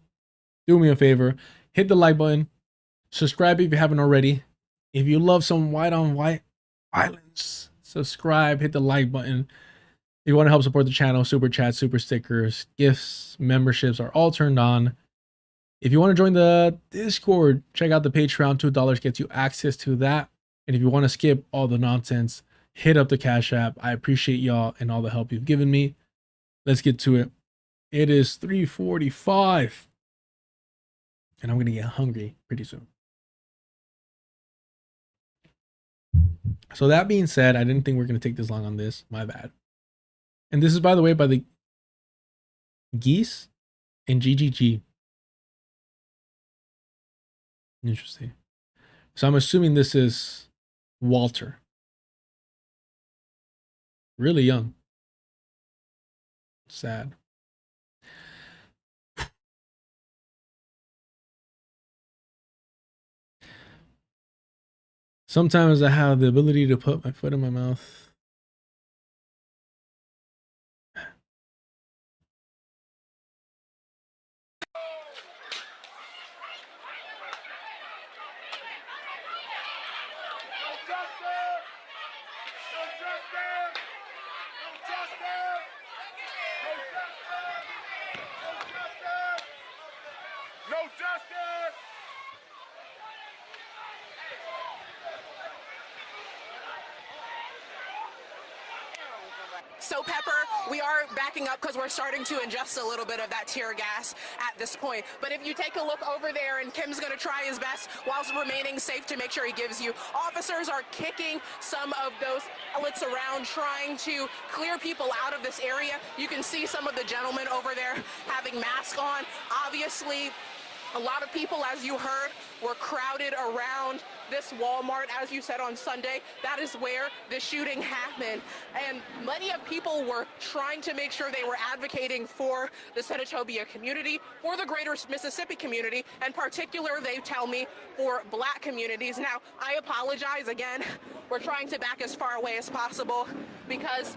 Do me a favor. Hit the like button. Subscribe if you haven't already. If you love some white on white violence, subscribe, hit the like button. If you want to help support the channel, super chats, super stickers, gifts, memberships are all turned on. If you want to join the Discord, check out the Patreon. $2 gets you access to that. And if you want to skip all the nonsense, hit up the Cash App. I appreciate y'all and all the help you've given me. Let's get to it. It is 3:45. And I'm going to get hungry pretty soon. So that being said, I didn't think we are going to take this long on this. My bad. And this is, by the way, by the Geese and GGG. Interesting. So I'm assuming this is Walter. Really young. Sad. Sometimes I have the ability to put my foot in my mouth. So Pepper, we are backing up because we're starting to ingest a little bit of that tear gas at this point. But if you take a look over there, and Kim's going to try his best whilst remaining safe to make sure he gives you. Officers are kicking some of those pellets around, trying to clear people out of this area. You can see some of the gentlemen over there having masks on. Obviously, a lot of people, as you heard, were crowded around this Walmart, as you said on Sunday. That is where the shooting happened. And many of people were trying to make sure they were advocating for the Senatobia community, for the greater Mississippi community, and particular, they tell me, for Black communities. Now, I apologize again. We're trying to back as far away as possible because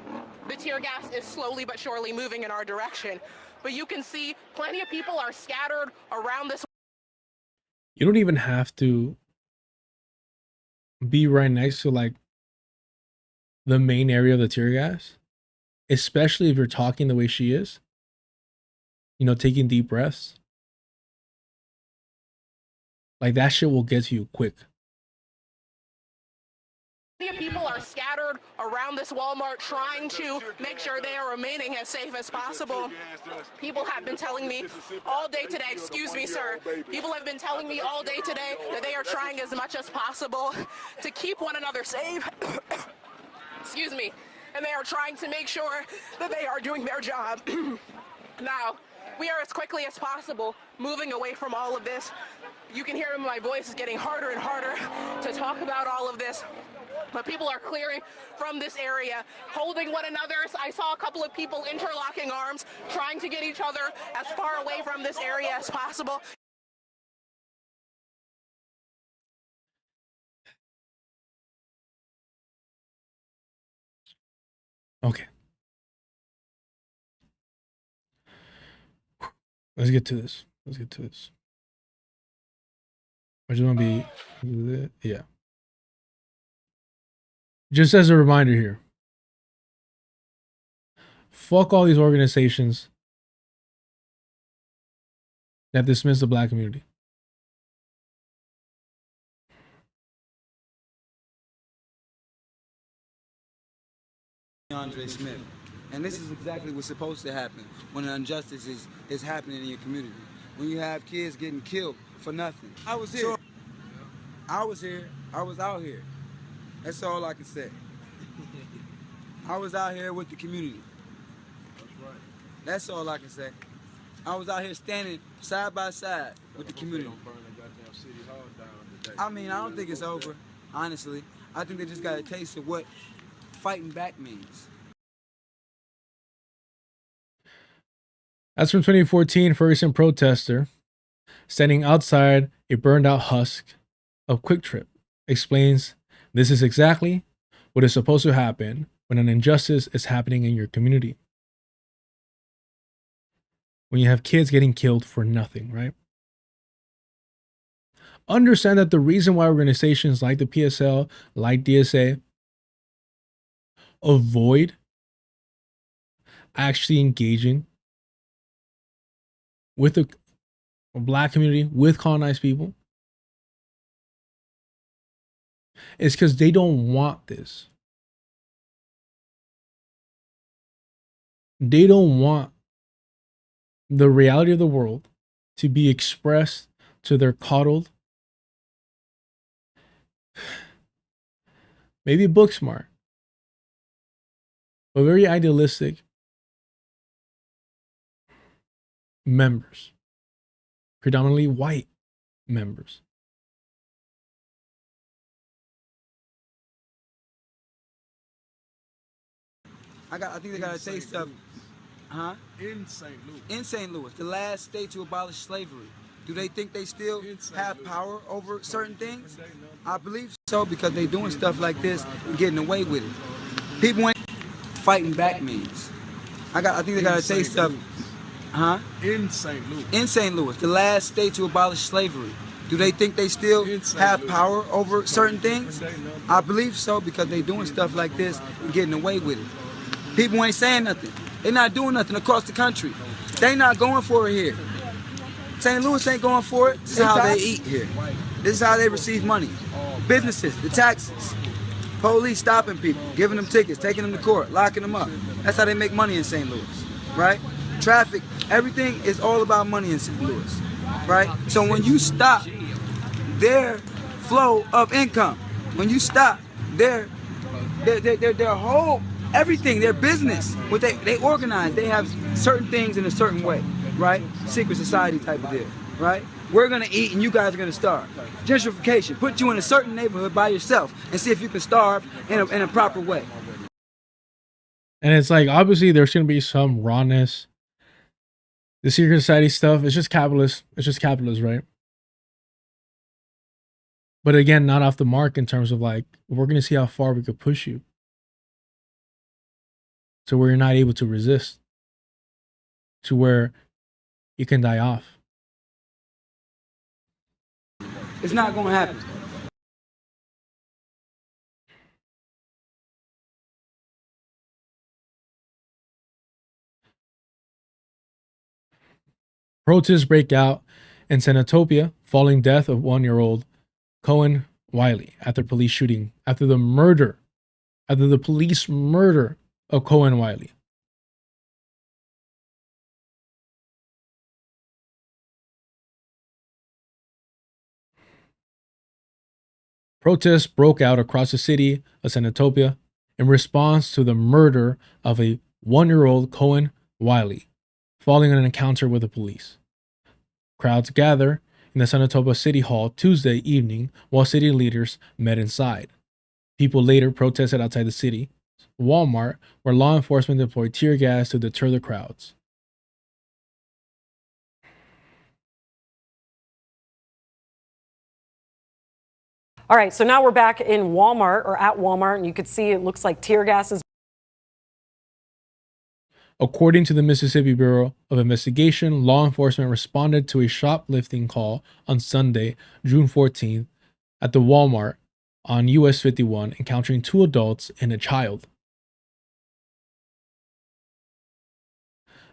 the tear gas is slowly but surely moving in our direction. But you can see plenty of people are scattered around this. You don't even have to be right next to like the main area of the tear gas, especially if you're talking the way she is, you know, taking deep breaths. Like that shit will get to you quick. People are scattered around this Walmart trying to make sure they are remaining as safe as possible. People have been telling me all day today, excuse me, sir, people have been telling me all day today that they are trying as much as possible to keep one another safe. Excuse me. And they are trying to make sure that they are doing their job. Now, we are as quickly as possible moving away from all of this. You can hear my voice is getting harder and harder to talk about all of this. But people are clearing from this area, holding one another. I saw a couple of people interlocking arms, trying to get each other as far away from this area as possible. Okay. Let's get to this. Let's get to this. I just want to be, yeah. Just as a reminder here, fuck all these organizations that dismiss the black community. Andre Smith. And this is exactly what's supposed to happen when an injustice is happening in your community. When you have kids getting killed for nothing. I was here. I was here. I was out here. That's all I can say. I was out here with the community. That's right. That's all I can say. I was out here standing side by side with the community. I mean, I don't think it's over, honestly. I think they just got a taste of what fighting back means. That's from 2014. Ferguson protester standing outside a burned out husk of Quick Trip explains this is exactly what is supposed to happen when an injustice is happening in your community. When you have kids getting killed for nothing, right? Understand that the reason why organizations like the PSL, like DSA, avoid actually engaging with the black community, with colonized people, is because they don't want this. They don't want the reality of the world to be expressed to their coddled, maybe book smart, but very idealistic members, predominantly white members. I think they got a taste of, in St. Louis. In St. Louis, the last state to abolish slavery. Do they think they still have power over certain things? I believe so, because they're doing stuff like this and getting away with it. People ain't fighting back means. I think they got a taste of, in St. Louis. In St. Louis, the last state to abolish slavery. Do they think they still have power over certain things? I believe so, because they're doing stuff like this and getting away with it. People ain't saying nothing. They're not doing nothing across the country. They not going for it here. St. Louis ain't going for it. This is how they eat here. This is how they receive money. Businesses, the taxes. Police stopping people, giving them tickets, taking them to court, locking them up. That's how they make money in St. Louis, right? Traffic, everything is all about money in St. Louis, right? So when you stop their flow of income, when you stop their whole everything, their business, what they organize, they have certain things in a certain way, right? Secret society type of deal, right? We're gonna eat and you guys are gonna starve. Gentrification, put you in a certain neighborhood by yourself and see if you can starve in a proper way. And it's like, obviously there's gonna be some rawness. The secret society stuff, it's just capitalist. It's just capitalist, right? But again, not off the mark in terms of like, we're gonna see how far we could push you. To where you're not able to resist, to where you can die off. It's not going to happen. Protests break out in Senatopia following death of 1-year-old Cohen Wiley after the police murder of Cohen Wiley. Protests broke out across the city of Senatopia in response to the murder of a 1-year-old Cohen Wiley, following an encounter with the police. Crowds gather in the Senatopia City Hall Tuesday evening while city leaders met inside. People later protested outside the city Walmart, where law enforcement deployed tear gas to deter the crowds. All right, so now we're back in Walmart, or at Walmart, and you can see it looks like tear gas is According to the Mississippi Bureau of Investigation, law enforcement responded to a shoplifting call on Sunday, June 14th, at the Walmart on US 51, encountering 2 adults and a child.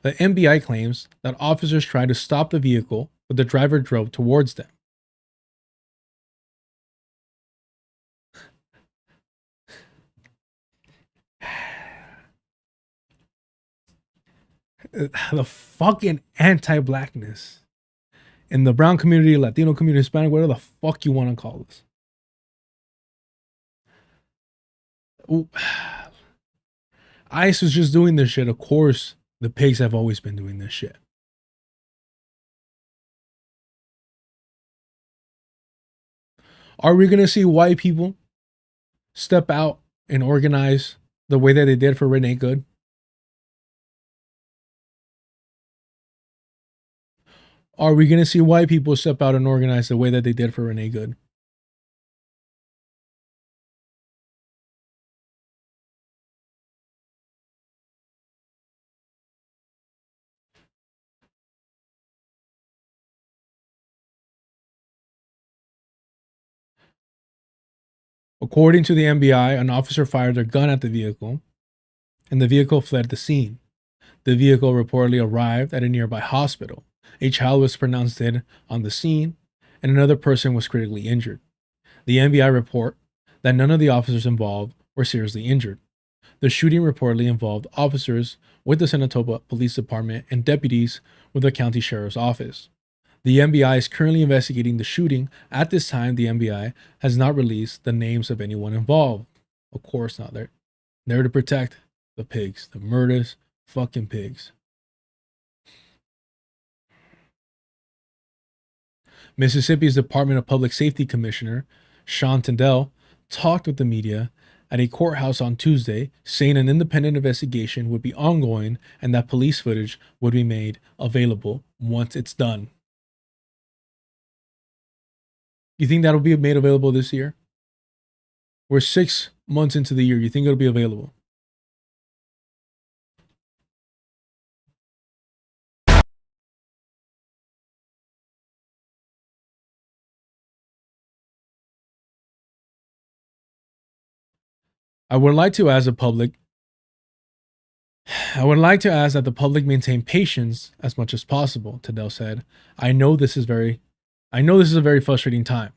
The MBI claims that officers tried to stop the vehicle, but the driver drove towards them. The fucking anti-blackness in the brown community, Latino community, Hispanic, whatever the fuck you want to call this. Ooh. ICE was just doing this shit. Of course, the pigs have always been doing this shit. Are we going to see white people step out and organize the way that they did for Renee Good? Are we going to see white people step out and organize the way that they did for Renee Good? According to the MBI, an officer fired a gun at the vehicle, and the vehicle fled the scene. The vehicle reportedly arrived at a nearby hospital. A child was pronounced dead on the scene, and another person was critically injured. The MBI report that none of the officers involved were seriously injured. The shooting reportedly involved officers with the Senatoba Police Department and deputies with the county sheriff's office. The MBI is currently investigating the shooting. At this time, the MBI has not released the names of anyone involved. Of course not. They're there to protect the pigs, the murderous fucking pigs. Mississippi's Department of Public Safety Commissioner, Sean Tindell, talked with the media at a courthouse on Tuesday, saying an independent investigation would be ongoing and that police footage would be made available once it's done. You think that'll be made available this year? We're 6 months into the year. You think it'll be available? I would like to ask that the public maintain patience as much as possible, Tindell said. I know this is a very frustrating time.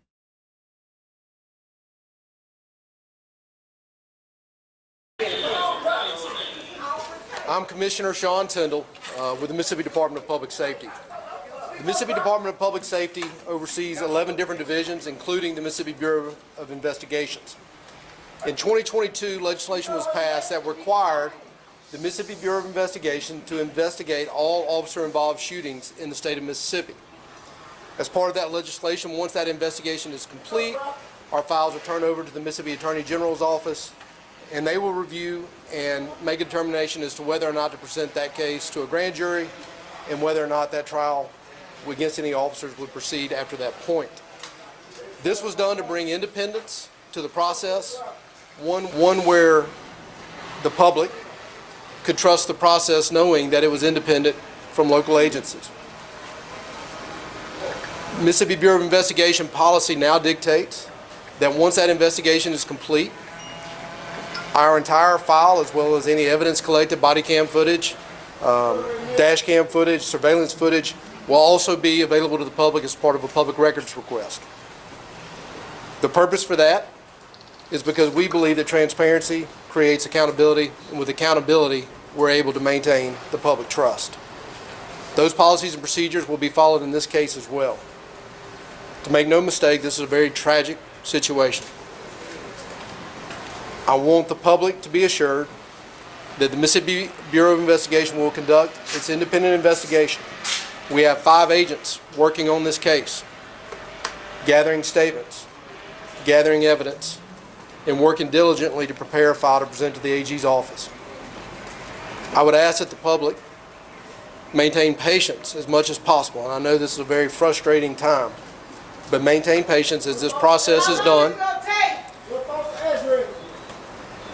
I'm Commissioner Sean Tindell with the Mississippi Department of Public Safety. The Mississippi Department of Public Safety oversees 11 different divisions, including the Mississippi Bureau of Investigations. In 2022, legislation was passed that required the Mississippi Bureau of Investigation to investigate all officer-involved shootings in the state of Mississippi. As part of that legislation, once that investigation is complete, our files are turned over to the Mississippi Attorney General's office, and they will review and make a determination as to whether or not to present that case to a grand jury and whether or not that trial against any officers would proceed after that point. This was done to bring independence to the process, one where the public could trust the process knowing that it was independent from local agencies. Mississippi Bureau of Investigation policy now dictates that once that investigation is complete, our entire file, as well as any evidence collected, body cam footage, dash cam footage, surveillance footage, will also be available to the public as part of a public records request. The purpose for that is because we believe that transparency creates accountability, and with accountability, we're able to maintain the public trust. Those policies and procedures will be followed in this case as well. To make no mistake, this is a very tragic situation. I want the public to be assured that the Mississippi Bureau of Investigation will conduct its independent investigation. We have 5 agents working on this case, gathering statements, gathering evidence, and working diligently to prepare a file to present to the AG's office. I would ask that the public maintain patience as much as possible, and I know this is a very frustrating time, but maintain patience as this process is done.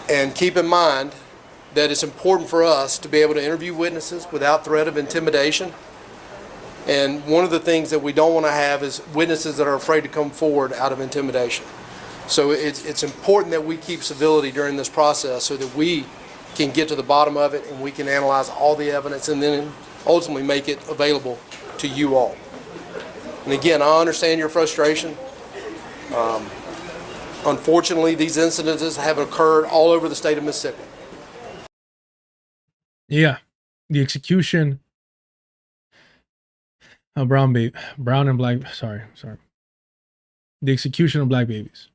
And keep in mind that it's important for us to be able to interview witnesses without threat of intimidation. And one of the things that we don't want to have is witnesses that are afraid to come forward out of intimidation. So it's important that we keep civility during this process so that we can get to the bottom of it and we can analyze all the evidence and then ultimately make it available to you all. And again, I understand your frustration. Unfortunately, these incidences have occurred all over the state of Mississippi. Yeah, the execution of brown and black. Sorry. The execution of black babies.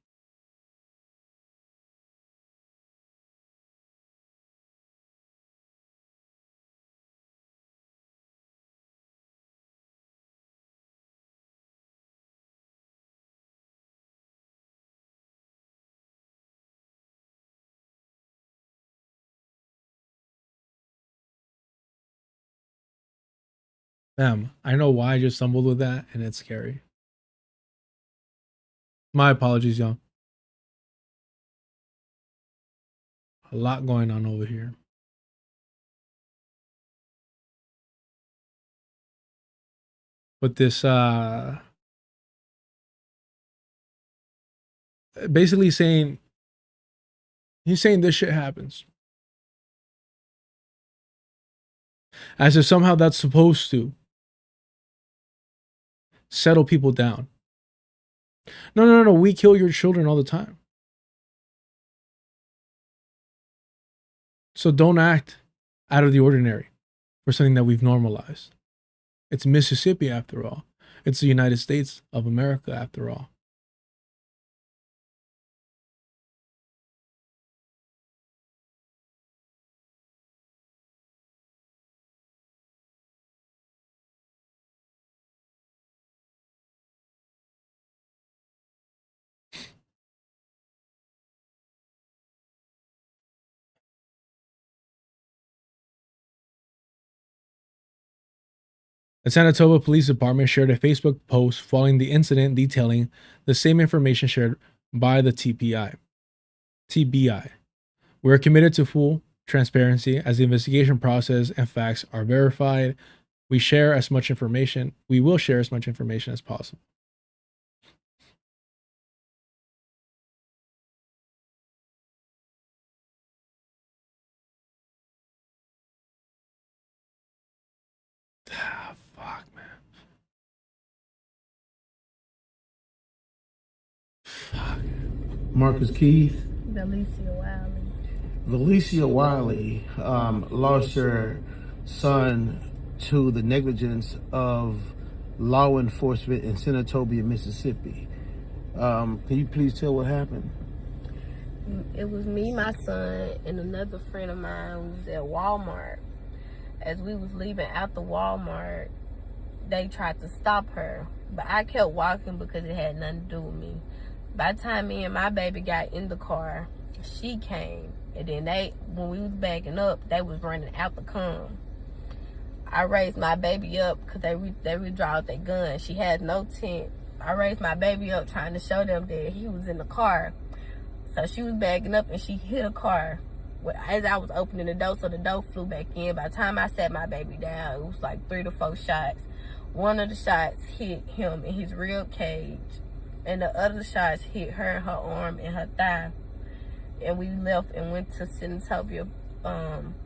Damn, I know why I just stumbled with that, and it's scary. My apologies, y'all. A lot going on over here. But this, basically saying, he's saying this shit happens. As if somehow that's supposed to settle people down. No. We kill your children all the time. So don't act out of the ordinary for something that we've normalized. It's Mississippi after all. It's the United States of America after all. The Sanatoga Police Department shared a Facebook post following the incident detailing the same information shared by the TBI. We are committed to full transparency as the investigation process and facts are verified. We will share as much information as possible. Fuck, man. Fuck. Marcus Keith. Valicia Wiley lost her son to the negligence of law enforcement in Senatobia, Mississippi. Can you please tell what happened? It was me, my son, and another friend of mine was at Walmart. As we was leaving out the Walmart, they tried to stop her, but I kept walking because it had nothing to do with me. By the time me and my baby got in the car, she came, and then when we was backing up, they was running out the come. I raised my baby up because they withdrew their gun. She had no tent. I raised my baby up trying to show them that he was in the car. So she was backing up and she hit a car as I was opening the door, so the door flew back in. By the time I sat my baby down, it was like 3 to 4 shots. One of the shots hit him in his rib cage, and the other shots hit her in her arm and her thigh. And we left and went to Senatobia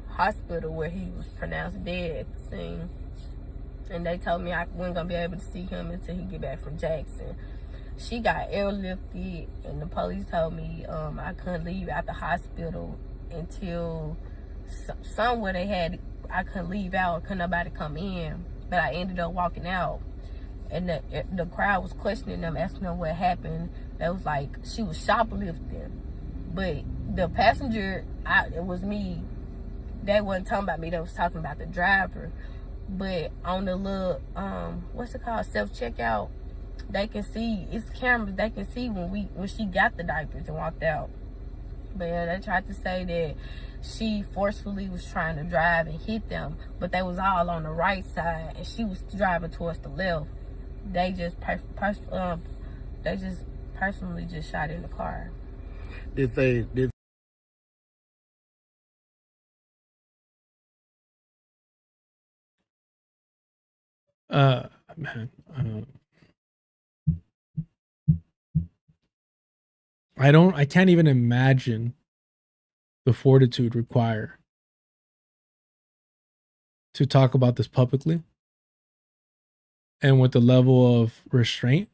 Hospital, where he was pronounced dead at the scene. And they told me I wasn't gonna be able to see him until he get back from Jackson. She got airlifted, and the police told me I couldn't leave out the hospital until somewhere I couldn't leave out, couldn't nobody come in. But I ended up walking out, and the crowd was questioning them, asking them what happened. They was like, she was shoplifting. But the passenger, it was me. They wasn't talking about me, they was talking about the driver. But on the little, what's it called, self-checkout, they can see, it's cameras, they can see when she got the diapers and walked out. But yeah, they tried to say that she forcefully was trying to drive and hit them, but they was all on the right side, and she was driving towards the left. They just personally just shot in the car. Did Man, I can't even imagine the fortitude required to talk about this publicly and with the level of restraint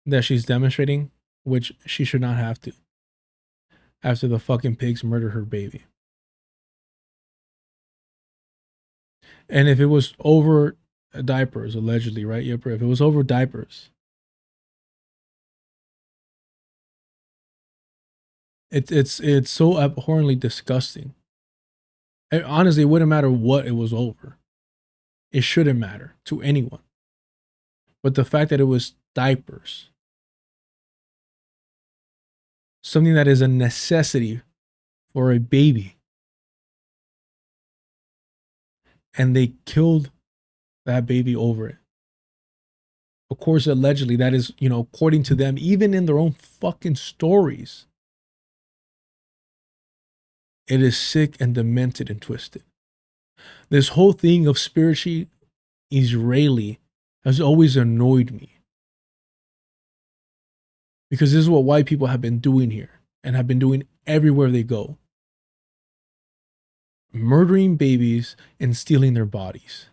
that she's demonstrating, which she should not have to after the fucking pigs murder her baby. And if it was over diapers, allegedly, right? Yep, if it was over diapers, it's so abhorrently disgusting. Honestly, it wouldn't matter what it was over. It shouldn't matter to anyone. But the fact that it was diapers, something that is a necessity for a baby, and they killed that baby over it. Of course, allegedly, that is, according to them, even in their own fucking stories, it is sick and demented and twisted. This whole thing of spiritually Israeli has always annoyed me. Because this is what white people have been doing here and have been doing everywhere they go. Murdering babies and stealing their bodies.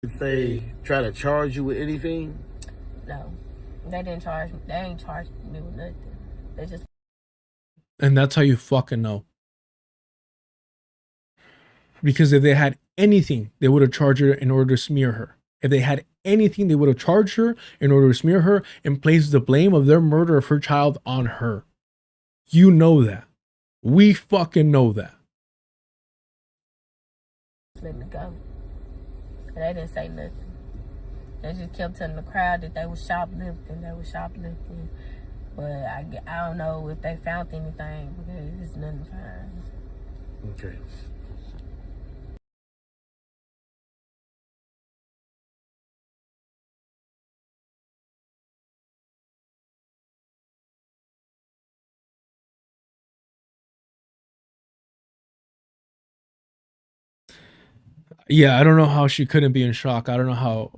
If they try to charge you with anything? No, they didn't charge me. They ain't charged me with nothing. They just. And that's how you fucking know. Because if they had anything, they would have charged her in order to smear her. If they had anything, they would have charged her in order to smear her and place the blame of their murder of her child on her. You know that. We fucking know that. Let me go. They didn't say nothing. They just kept telling the crowd that they were shoplifting. But I don't know if they found anything because there's nothing to find. Okay. Yeah, I don't know how she couldn't be in shock. I don't know how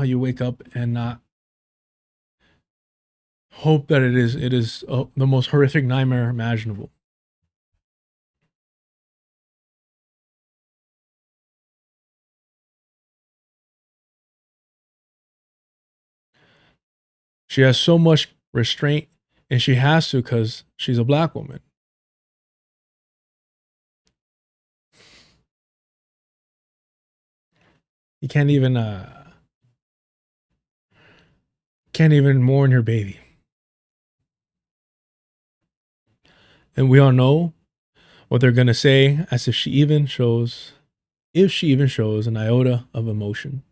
you wake up and not hope that it is the most horrific nightmare imaginable. She has so much restraint, and she has to because she's a black woman. You can't even mourn your baby. And we all know what they're gonna say, as if she even shows an iota of emotion.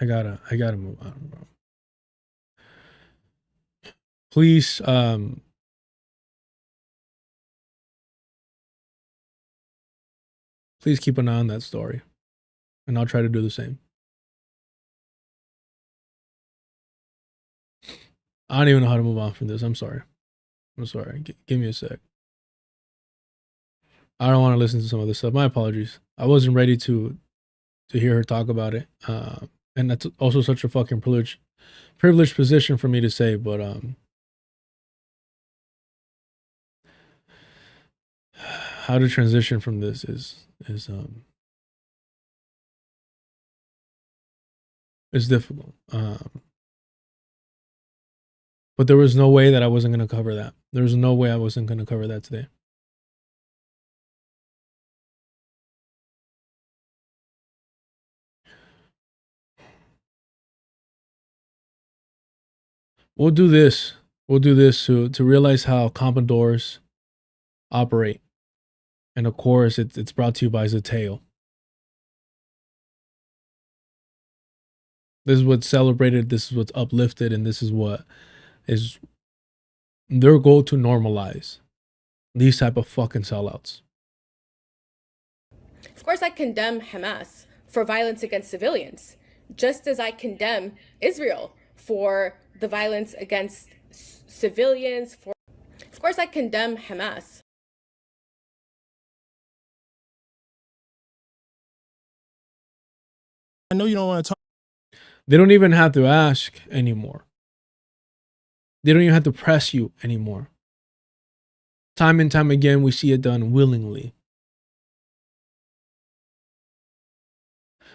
I gotta move on, bro. Please, please keep an eye on that story, and I'll try to do the same. I don't even know how to move on from this. I'm sorry. Give me a sec. I don't want to listen to some of this stuff. My apologies. I wasn't ready to hear her talk about it. And that's also such a fucking privileged position for me to say, but how to transition from this is difficult. But there was no way that I wasn't going to cover that. There was no way I wasn't going to cover that today. We'll do this to realize how common doors operate. And of course, it's brought to you by Zateo. This is what's celebrated, this is what's uplifted, and this is what is their goal to normalize these type of fucking sellouts. Of course, I condemn Hamas for violence against civilians, just as I condemn Israel for the violence against civilians. Of course, I condemn Hamas. I know you don't want to talk. They don't even have to ask anymore. They don't even have to press you anymore. Time and time again, we see it done willingly.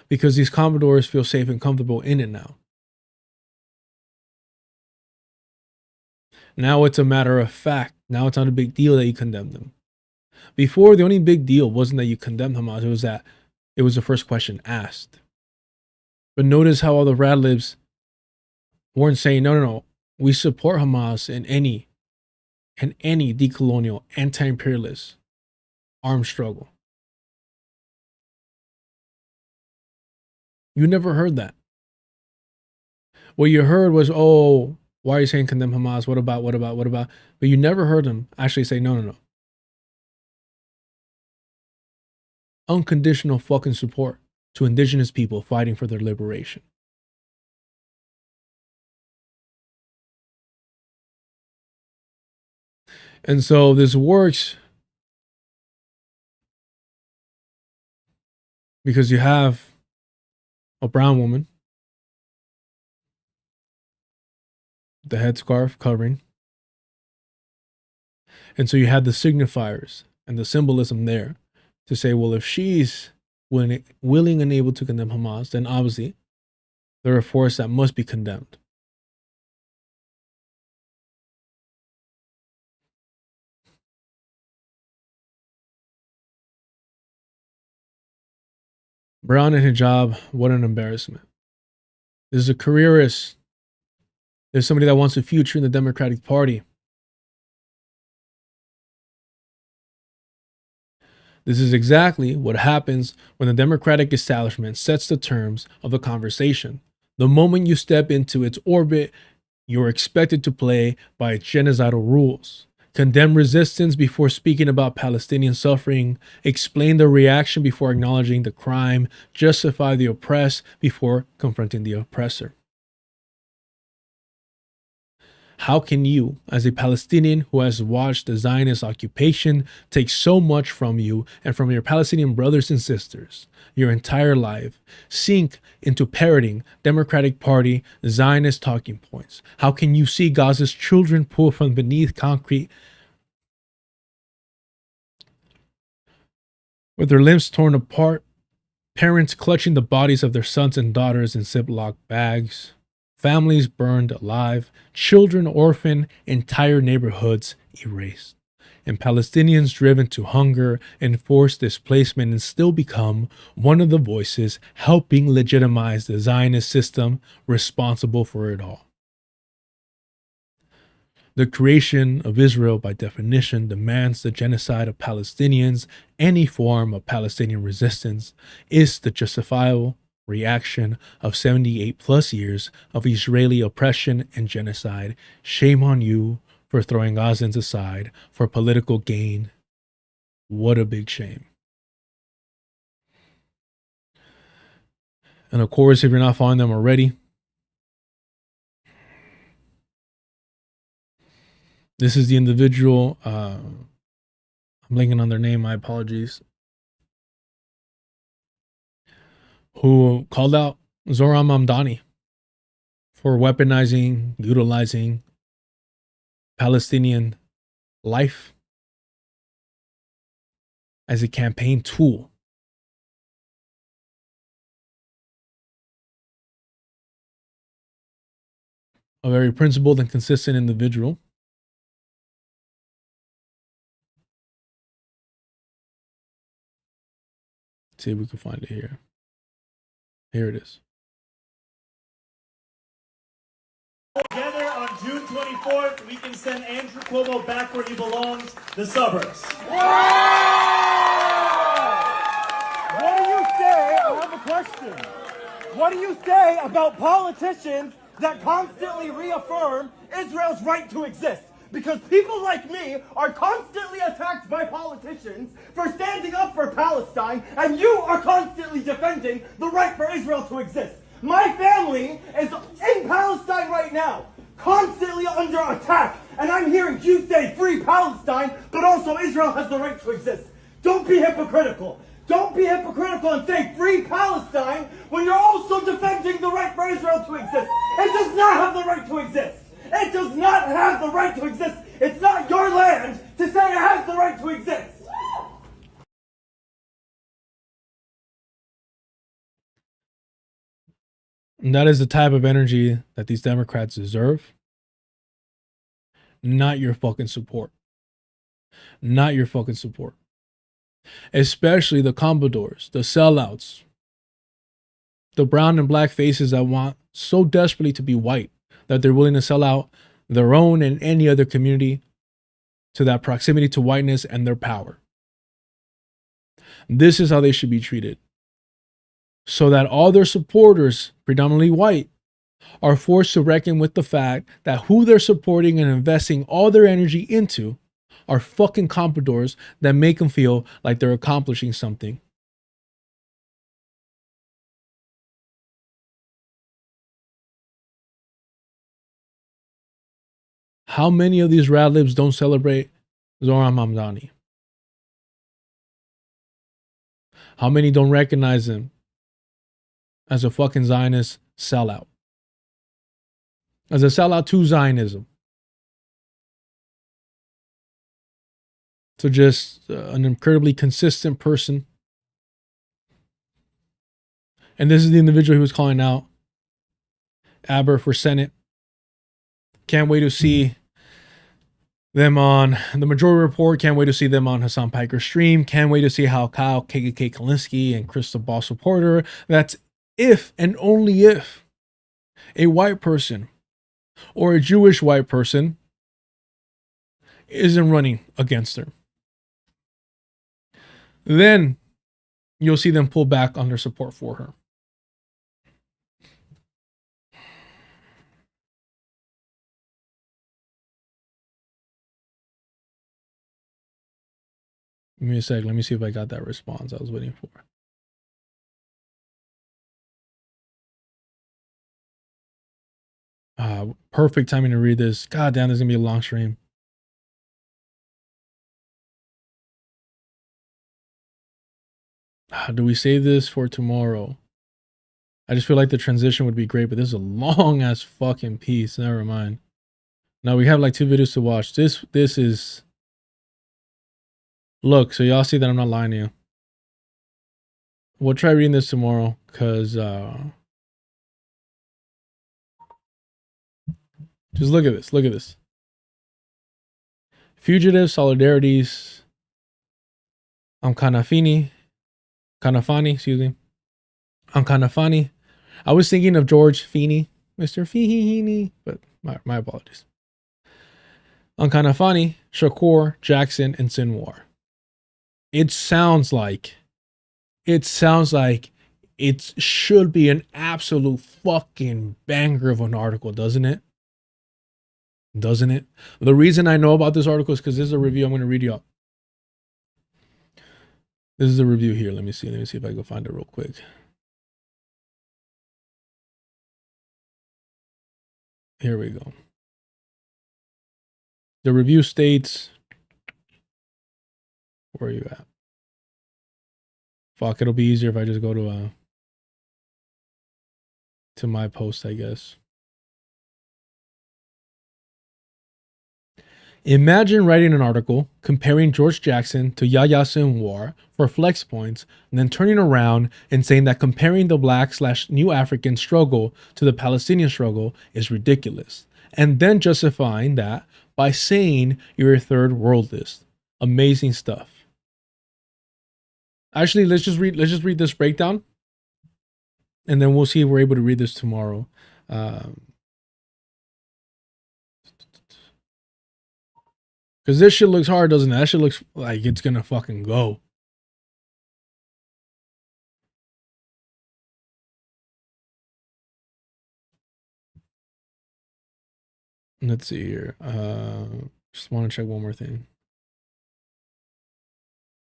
Because these Commodores feel safe and comfortable in it now. Now it's a matter of fact. Now it's not a big deal that you condemn them. Before, the only big deal wasn't that you condemned Hamas. It was that it was the first question asked. But notice how all the radlibs weren't saying, no, we support Hamas in any decolonial, anti-imperialist armed struggle. You never heard that. What you heard was, oh, why are you saying condemn Hamas? What about? But you never heard them actually say, no. Unconditional fucking support to indigenous people fighting for their liberation. And so this works because you have a brown woman, the headscarf covering. And so you had the signifiers and the symbolism there to say, well, if she's willing and able to condemn Hamas, then obviously they're a force that must be condemned. Brown in hijab, what an embarrassment. This is a careerist. There's somebody that wants a future in the Democratic Party. This is exactly what happens when the Democratic establishment sets the terms of the conversation. The moment you step into its orbit, you're expected to play by its genocidal rules. Condemn resistance before speaking about Palestinian suffering, explain the reaction before acknowledging the crime, justify the oppressed before confronting the oppressor. How can you, as a Palestinian who has watched the Zionist occupation take so much from you and from your Palestinian brothers and sisters your entire life, sink into parroting Democratic Party Zionist talking points? How can you see Gaza's children pulled from beneath concrete with their limbs torn apart, parents clutching the bodies of their sons and daughters in Ziploc bags, families burned alive, children orphaned, entire neighborhoods erased, and Palestinians driven to hunger and forced displacement, and still become one of the voices helping legitimize the Zionist system responsible for it all? The creation of Israel, by definition, demands the genocide of Palestinians. Any form of Palestinian resistance is the justifiable reaction of 78 plus years of Israeli oppression and genocide. Shame on you for throwing Gazans aside for political gain. What a big shame. And of course, if you're not following them already, this is the individual, I'm blanking on their name, my apologies, who called out Zohran Mamdani for weaponizing, utilizing Palestinian life as a campaign tool. A very principled and consistent individual. Let's see if we can find it here. Here it is. Together on June 24th, we can send Andrew Cuomo back where he belongs, the suburbs. What do you say? I have a question. What do you say about politicians that constantly reaffirm Israel's right to exist? Because people like me are constantly attacked by politicians for standing up for Palestine, and you are constantly defending the right for Israel to exist. My family is in Palestine right now, constantly under attack, and I'm hearing you say free Palestine, but also Israel has the right to exist. Don't be hypocritical. Don't be hypocritical and say free Palestine when you're also defending the right for Israel to exist. It does not have the right to exist. It does not have the right to exist. It's not your land to say it has the right to exist. And that is the type of energy that these Democrats deserve. Not your fucking support. Not your fucking support. Especially the compradors, the sellouts, the brown and black faces that want so desperately to be white that they're willing to sell out their own and any other community to that proximity to whiteness and their power. This is how they should be treated. So that all their supporters, predominantly white, are forced to reckon with the fact that who they're supporting and investing all their energy into are fucking compradors that make them feel like they're accomplishing something. How many of these rad libs don't celebrate Zohran Mamdani? How many don't recognize him as a fucking Zionist sellout? As a sellout to Zionism? So just an incredibly consistent person. And this is the individual who was calling out Aber for Senate. Can't wait to see them on the Majority Report. Can't wait to see them on Hassan Piker's stream. Can't wait to see how Kyle, KKK Kulinski, and Crystal Ball supporter. That's if and only if a white person or a Jewish white person isn't running against her. Then you'll see them pull back on their support for her. Give me a sec. Let me see if I got that response I was waiting for. Perfect timing to read this. God damn, this is going to be a long stream. Do we save this for tomorrow? I just feel like the transition would be great, but this is a long ass fucking piece. Never mind. Now we have like 2 videos to watch. This is... Look, so y'all see that I'm not lying to you. We'll try reading this tomorrow, because just look at this. Look at this. Fugitive solidarities. I'm Kanafani, excuse me. I'm Kanafani. I was thinking of George Feeney, Mr. Feeney, but my apologies. I'm Kanafani, Shakur, Jackson, and Sinwar. It sounds like it should be an absolute fucking banger of an article, doesn't it? Doesn't it? The reason I know about this article is because this is a review I'm going to read you up. This is a review here. Let me see if I can find it real quick. Here we go. The review states, where are you at? Fuck, it'll be easier if I just go to my post, I guess. Imagine writing an article comparing George Jackson to Yahya Sinwar for flex points, and then turning around and saying that comparing the Black/New African struggle to the Palestinian struggle is ridiculous, and then justifying that by saying you're a third worldist. Amazing stuff. Actually, let's just read this breakdown, and then we'll see if we're able to read this tomorrow. Because this shit looks hard, doesn't it? That shit looks like it's gonna fucking go. Let's see here. Just want to check one more thing.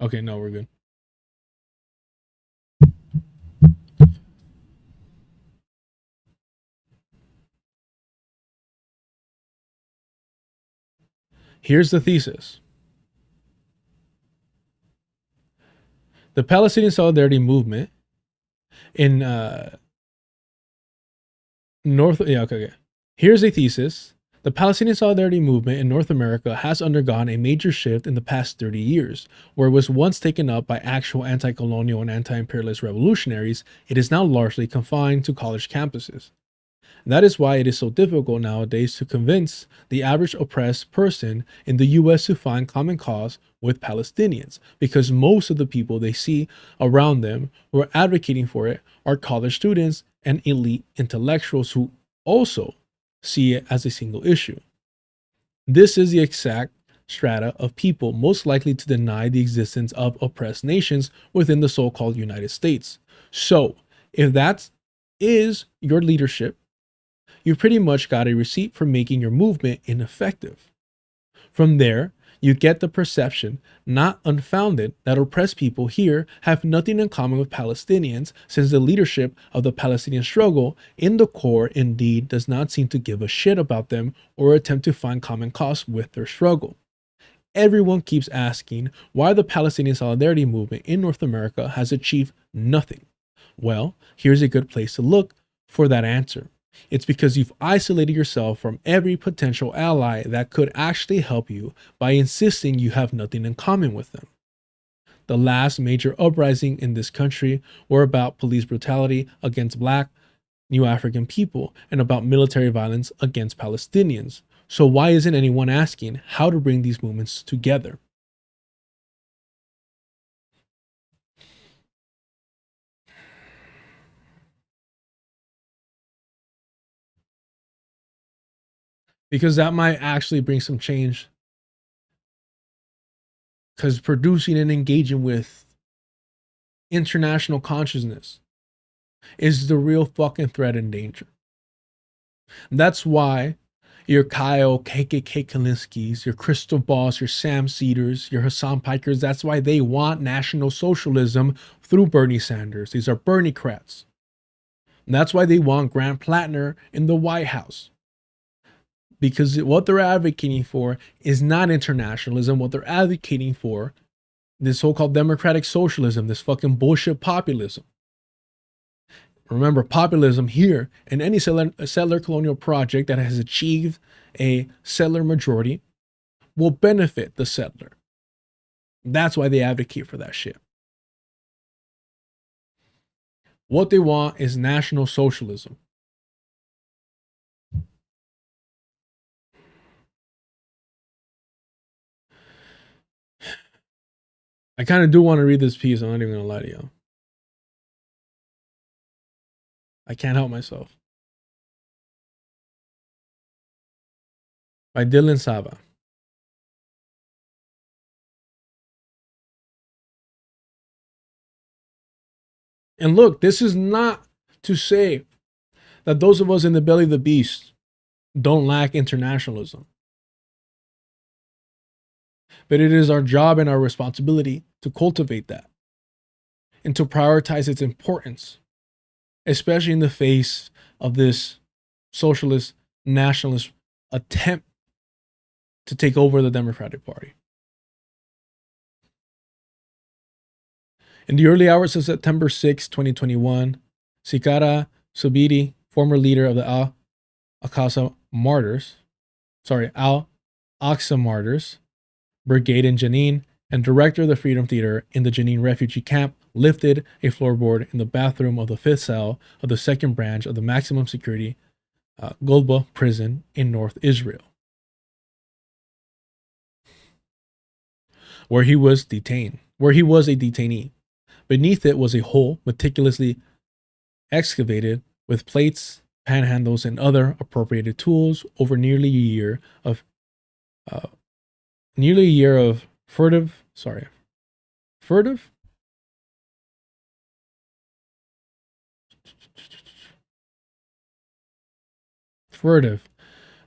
Okay, no, we're good. Here's the thesis. The Palestinian Solidarity Movement in Here's a thesis. The Palestinian Solidarity Movement in North America has undergone a major shift in the past 30 years. Where it was once taken up by actual anti-colonial and anti-imperialist revolutionaries, it is now largely confined to college campuses. That is why it is so difficult nowadays to convince the average oppressed person in the US to find common cause with Palestinians, because most of the people they see around them who are advocating for it are college students and elite intellectuals who also see it as a single issue. This is the exact strata of people most likely to deny the existence of oppressed nations within the so-called United States. So, if that is your leadership, you pretty much got a receipt for making your movement ineffective. From there, you get the perception, not unfounded, that oppressed people here have nothing in common with Palestinians, since the leadership of the Palestinian struggle in the core indeed does not seem to give a shit about them or attempt to find common cause with their struggle. Everyone keeps asking why the Palestinian Solidarity Movement in North America has achieved nothing. Well, here's a good place to look for that answer. It's because you've isolated yourself from every potential ally that could actually help you by insisting you have nothing in common with them. The last major uprising in this country were about police brutality against Black, New African people, and about military violence against Palestinians. So why isn't anyone asking how to bring these movements together? Because that might actually bring some change. Because producing and engaging with international consciousness is the real fucking threat and danger. That's why your Kyle, KKK Kulinskis, your Crystal Balls, your Sam Cedars, your Hassan Pikers, that's why they want National Socialism through Bernie Sanders. These are Bernie-crats. And that's why they want Grant Plattner in the White House. Because what they're advocating for is not internationalism. What they're advocating for, this so-called democratic socialism, this fucking bullshit populism. Remember, populism here in any settler colonial project that has achieved a settler majority will benefit the settler. That's why they advocate for that shit. What they want is National Socialism. I kind of do want to read this piece. I'm not even going to lie to you. I can't help myself. By Dylan Sava. And look, this is not to say that those of us in the belly of the beast don't lack internationalism. But it is our job and our responsibility to cultivate that and to prioritize its importance, especially in the face of this socialist, nationalist attempt to take over the Democratic Party. In the early hours of September 6, 2021, Sikara Subidi, former leader of the Al-Aqsa Martyrs Brigade in Jenin and director of the Freedom Theater in the Jenin refugee camp, lifted a floorboard in the bathroom of the 5th cell of the 2nd branch of the maximum security Golba prison in North Israel, where he was a detainee. Beneath it was a hole meticulously excavated with plates, panhandles, and other appropriated tools over nearly a year of nearly a year of furtive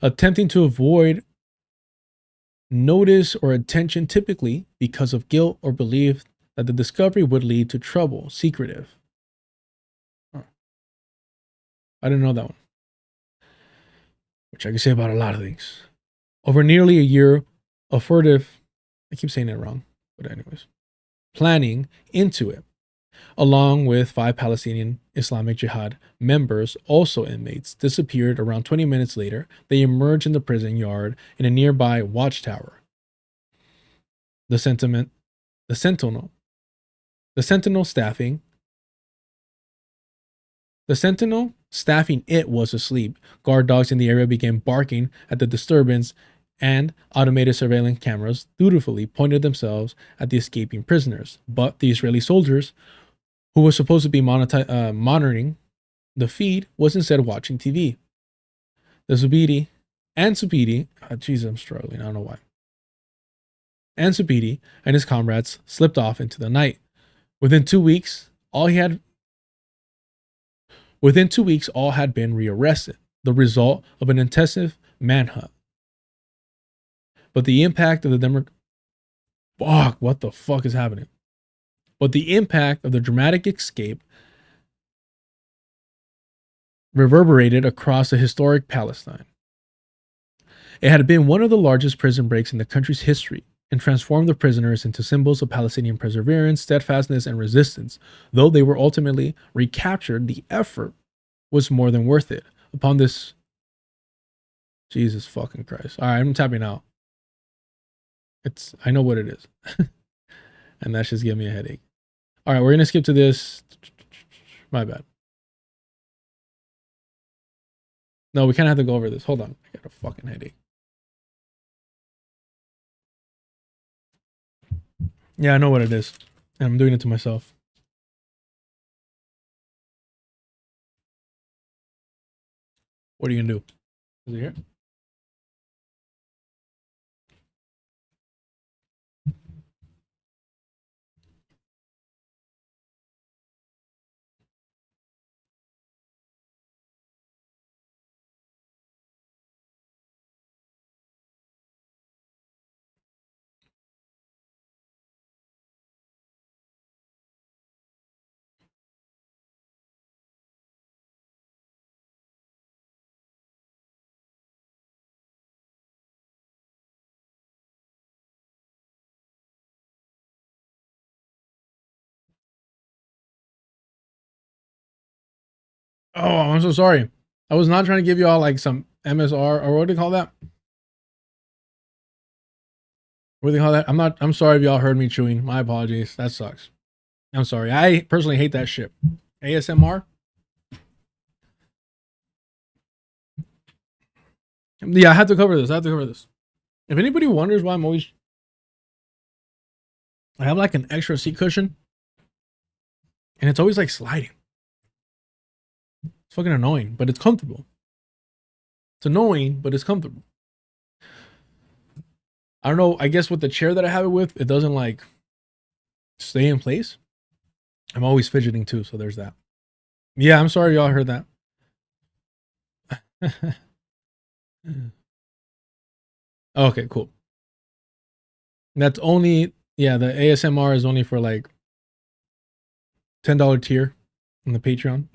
attempting to avoid notice or attention, typically because of guilt or belief that the discovery would lead to trouble. Secretive. Huh. I didn't know that one. Which I can say about a lot of things. Over nearly a year of furtive, I keep saying it wrong, but anyways, planning into it, along with 5 Palestinian Islamic Jihad members, also inmates, disappeared around 20 minutes later. They emerged in the prison yard in a nearby watchtower. The sentinel staffing it was asleep. Guard dogs in the area began barking at the disturbance, and automated surveillance cameras dutifully pointed themselves at the escaping prisoners. But the Israeli soldiers, who was supposed to be monitoring the feed, was instead watching TV. The Zubidi, Jesus, I'm struggling, I don't know why. And Zubidi and his comrades slipped off into the night. Within 2 weeks, all had been rearrested, the result of an intensive manhunt. But the impact of the what the fuck is happening? But the impact of the dramatic escape reverberated across the historic Palestine. It had been one of the largest prison breaks in the country's history and transformed the prisoners into symbols of Palestinian perseverance, steadfastness, and resistance. Though they were ultimately recaptured, the effort was more than worth it. Upon this, Jesus fucking Christ. All right, I'm tapping out. I know what it is. And that's just giving me a headache. All right, we're going to skip to this. My bad. No, we kind of have to go over this. Hold on. I got a fucking headache. Yeah, I know what it is. And I'm doing it to myself. What are you going to do? Is it here? Oh, I'm so sorry. I was not trying to give you all like some MSR or what do you call that? What do they call that? I'm sorry if y'all heard me chewing. My apologies. That sucks. I'm sorry. I personally hate that shit. ASMR? Yeah, I have to cover this. If anybody wonders why I have like an extra seat cushion and it's always like sliding. It's fucking annoying, but it's comfortable. It's annoying, but it's comfortable. I don't know. I guess with the chair that I have it with, it doesn't like stay in place. I'm always fidgeting too, so there's that. Yeah, I'm sorry y'all heard that. Okay, cool. That's only, yeah, the ASMR is only for like $10 tier on the Patreon.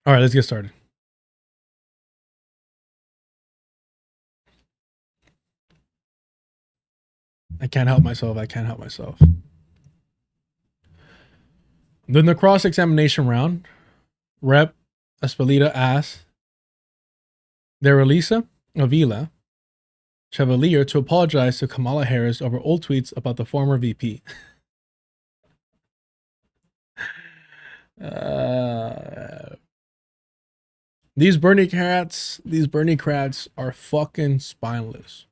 All right, let's get started. I can't help myself. Then the cross-examination round, Rep. Espelita asked Derelisa Avila Chevalier to apologize to Kamala Harris over old tweets about the former VP. These Bernie cats are fucking spineless.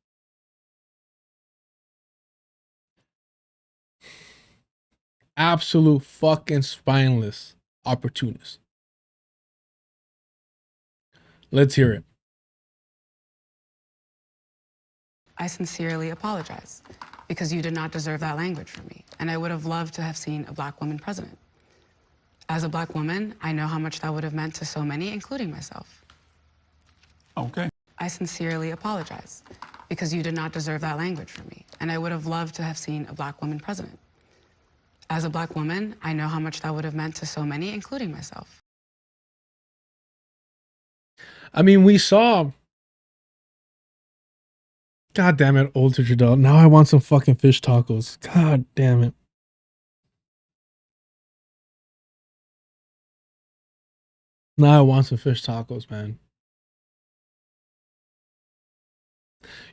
Absolute fucking spineless opportunists. Let's hear it. I sincerely apologize because you did not deserve that language from me. And I would have loved to have seen a black woman president. As a black woman, I know how much that would have meant to so many, including myself. Okay. I sincerely apologize because you did not deserve that language from me. And I would have loved to have seen a black woman president. As a black woman, I know how much that would have meant to so many, including myself. I mean, we saw. God damn it, old Jadal. Now I want some fucking fish tacos. God damn it. Now I want some fish tacos, man.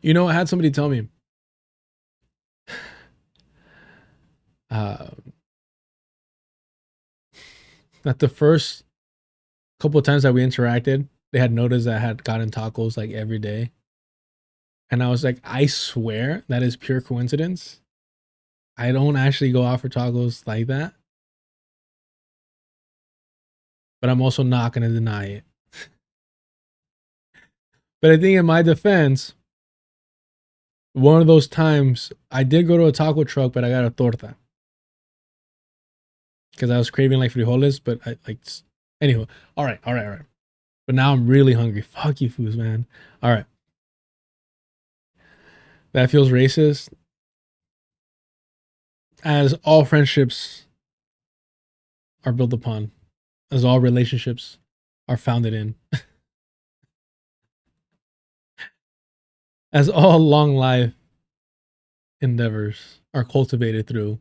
You know, I had somebody tell me. That the first couple of times that we interacted, they had noticed that I had gotten tacos like every day. And I was like, I swear that is pure coincidence. I don't actually go out for tacos like that. But I'm also not going to deny it. But I think in my defense, one of those times I did go to a taco truck, but I got a torta. Because I was craving like frijoles, but I like, anyway, all right. But now I'm really hungry. Fuck you fools, man. All right. That feels racist. As all friendships are built upon, as all relationships are founded in, as all long life endeavors are cultivated through.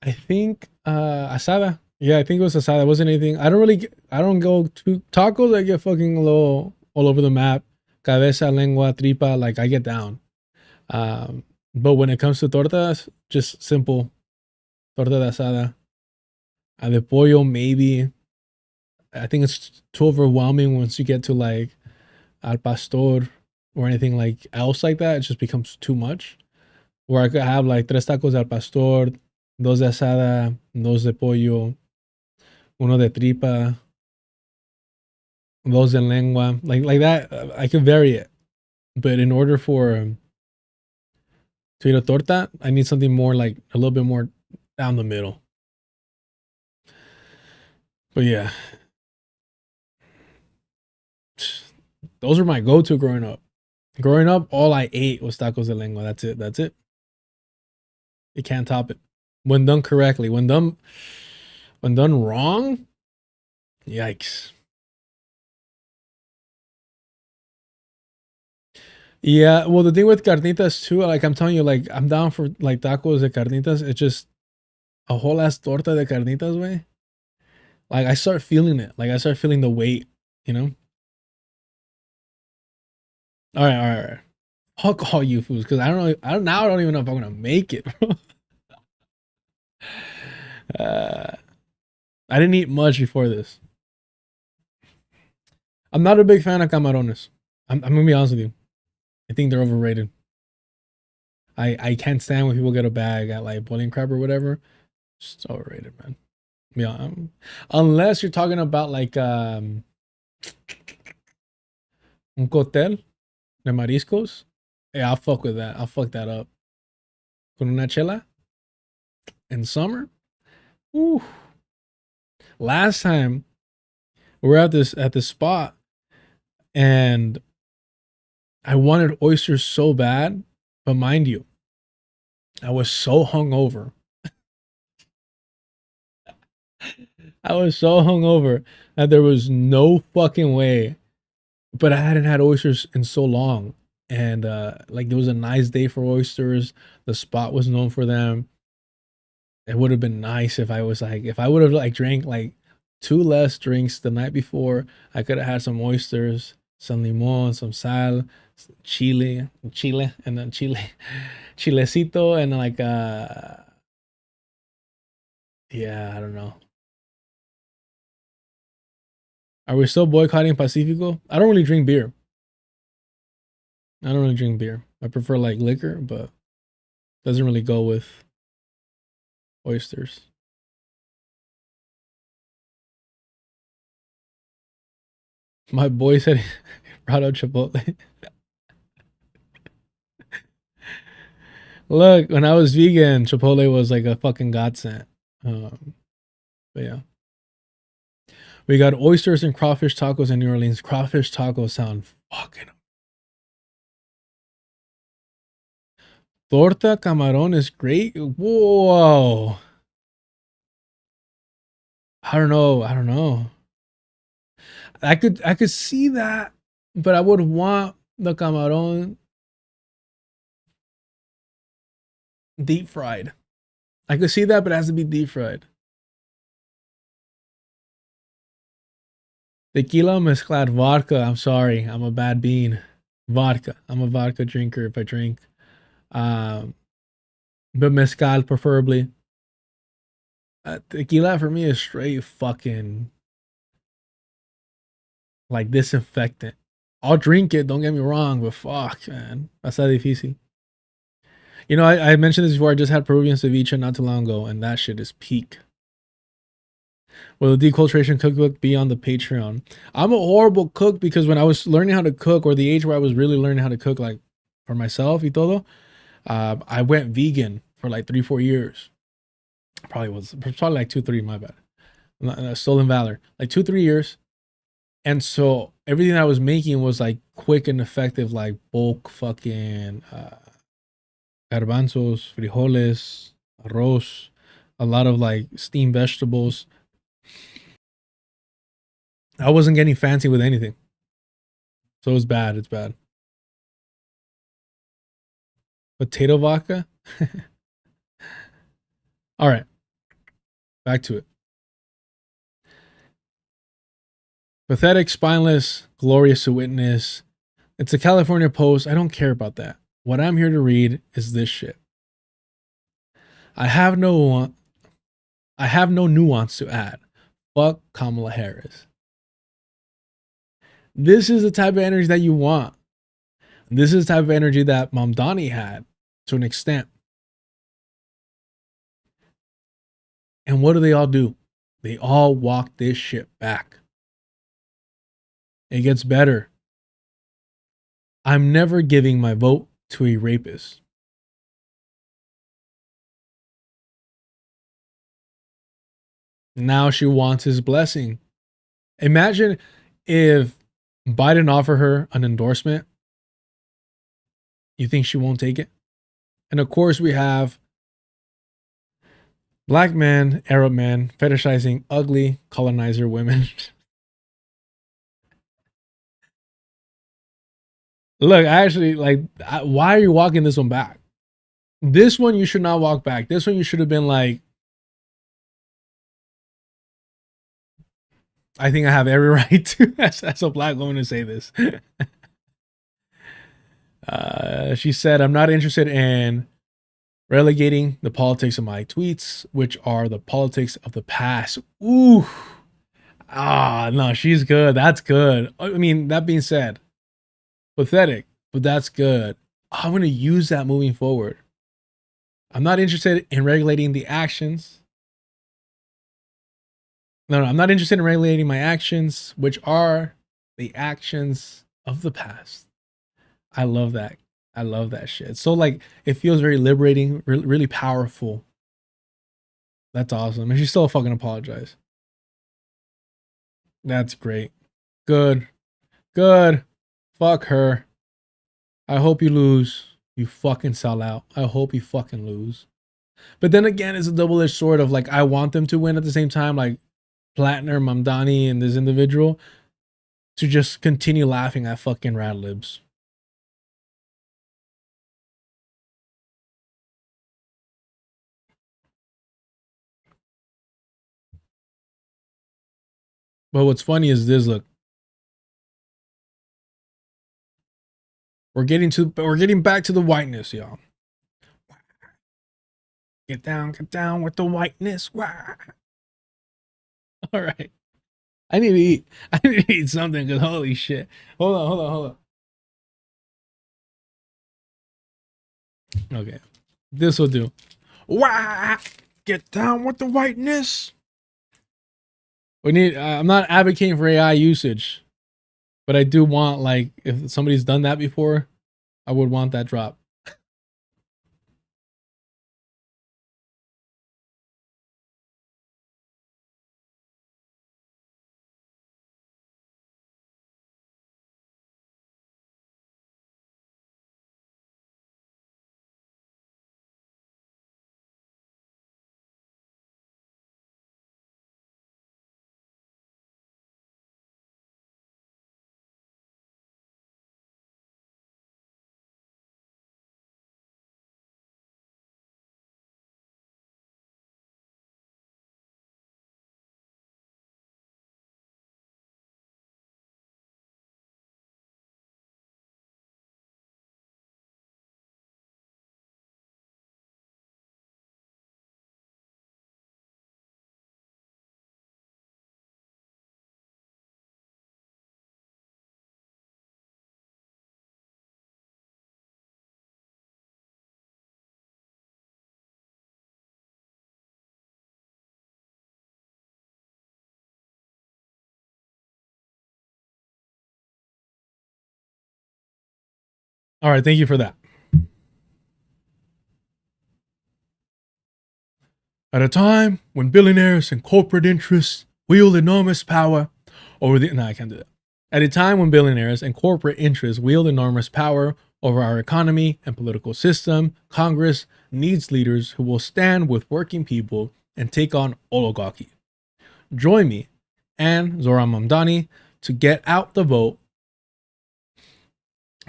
I think asada. Yeah, I think it was asada. It wasn't anything. I don't go to tacos. I get fucking a little all over the map. Cabeza, lengua, tripa, like I get down. But when it comes to tortas, just simple torta de asada. De pollo, maybe. I think it's too overwhelming once you get to like al pastor or anything like else like that. It just becomes too much. Where I could have like tres tacos al pastor, dos de asada, dos de pollo, uno de tripa, dos de lengua, like that. I could vary it, but in order for to eat a torta, I need something more like a little bit more down the middle. But yeah, those were my go-to growing up. Growing up, all I ate was tacos de lengua. That's it. You can't top it. When done correctly, when done wrong, yikes. Yeah, well, the thing with carnitas too, like I'm telling you, like I'm down for like tacos de carnitas. It's just a whole ass torta de carnitas, way. Like I start feeling it. Like I start feeling the weight, you know. All right. Fuck all you fools, because I don't even know if I'm gonna make it, bro. I didn't eat much before this. I'm not a big fan of camarones. I'm gonna be honest with you. I think they're overrated. I can't stand when people get a bag at like boiling crab or whatever. It's overrated, man. Yeah, unless you're talking about like un cóctel de mariscos. Yeah, I'll fuck with that. I'll fuck that up. Con una chela in summer. Ooh. Last time we were at this spot and I wanted oysters so bad, but mind you, I was so hungover. I was so hungover that there was no fucking way. But I hadn't had oysters in so long. And like it was a nice day for oysters. The spot was known for them. It would have been nice if I would have like drank like 2 less drinks the night before. I could have had some oysters, some limon, some sal, chile, and then chilecito, and like Yeah, I don't know. Are we still boycotting Pacifico? I don't really drink beer. I don't really drink beer. I prefer like liquor, but doesn't really go with oysters. My boy said he brought up Chipotle. Look, when I was vegan, Chipotle was like a fucking godsend. But yeah. We got oysters and crawfish tacos in New Orleans. Crawfish tacos sound fucking. Torta camarón is great. Whoa. I don't know. I don't know. I could see that, but I would want the camarón deep fried. I could see that, but it has to be deep fried. Tequila mezclad vodka. I'm sorry. I'm a bad bean. Vodka. I'm a vodka drinker if I drink. But mezcal preferably. Tequila for me is straight fucking like disinfectant. I'll drink it, don't get me wrong, but fuck, man. That's difícil. You know, I mentioned this before. I just had Peruvian ceviche not too long ago, and that shit is peak. Will the deculturation cookbook be on the Patreon? I'm a horrible cook because when I was learning how to cook, or the age where I was really learning how to cook, like for myself y todo, I went vegan for like 3-4 years. Probably like 2-3, my bad. Stolen valor, like 2-3 years. And so everything I was making was like quick and effective, like bulk fucking garbanzos, frijoles, arroz, a lot of like steamed vegetables. I wasn't getting fancy with anything. So it's bad. It's bad. Potato vodka? All right. Back to it. Pathetic, spineless, glorious to witness. It's a California Post. I don't care about that. What I'm here to read is this shit. I have no nuance to add. Fuck Kamala Harris. This is the type of energy that you want. This is the type of energy that Mamdani had to an extent. And what do? They all walk this shit back. It gets better. I'm never giving my vote to a rapist. Now she wants his blessing. Imagine if Biden offered her an endorsement. You think she won't take it? And of course we have black men, Arab men, fetishizing ugly colonizer women. Look, I actually why are you walking this one back? This one you should not walk back. This one you should have been like, I think I have every right to, as a black woman, to say this. She said, I'm not interested in relegating the politics of my tweets, which are the politics of the past. Ooh. No, she's good. That's good. I mean, that being said, pathetic, but that's good. I'm going to use that moving forward. I'm not interested in regulating the actions. No, I'm not interested in regulating my actions, which are the actions of the past. I love that. I love that shit. So like, it feels very liberating, really powerful. That's awesome. And she still fucking apologized. That's great. Good. Good. Fuck her. I hope you lose. You fucking sell out. I hope you fucking lose. But then again, it's a double-edged sword of like, I want them to win at the same time, like Plattner, Mamdani, and this individual, to just continue laughing at fucking rad libs. But what's funny is this, look. We're getting back to the whiteness, y'all. Get down with the whiteness. Wah. All right. I need to eat. I need to eat something because holy shit. Hold on. Okay. This will do. Wah! Get down with the whiteness. We need, I'm not advocating for AI usage, but I do want, like, if somebody's done that before, I would want that drop. All right, thank you for that. At a time when billionaires and corporate interests wield enormous power over the... No, I can't do that. At a time when billionaires and corporate interests wield enormous power over our economy and political system, Congress needs leaders who will stand with working people and take on oligarchy. Join me and Zoran Mamdani to get out the vote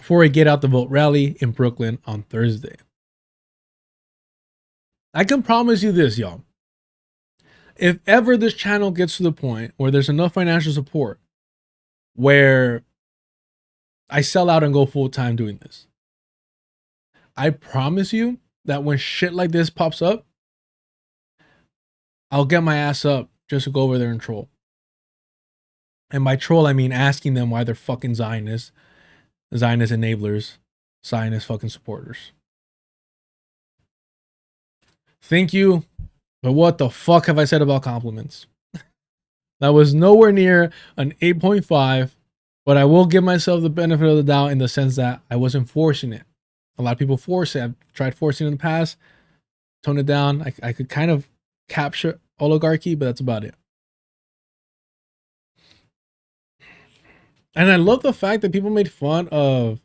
for a Get Out the Vote rally in Brooklyn on Thursday. I can promise you this, y'all. If ever this channel gets to the point where there's enough financial support where I sell out and go full time doing this, I promise you that when shit like this pops up, I'll get my ass up just to go over there and troll. And by troll, I mean asking them why they're fucking Zionists, Zionist enablers, Zionist fucking supporters. Thank you, but what the fuck have I said about compliments? That was nowhere near an 8.5, but I will give myself the benefit of the doubt in the sense that I wasn't forcing it. A lot of people force it. I've tried forcing it in the past, tone it down. I could kind of capture oligarchy, but that's about it. And I love the fact that people made fun of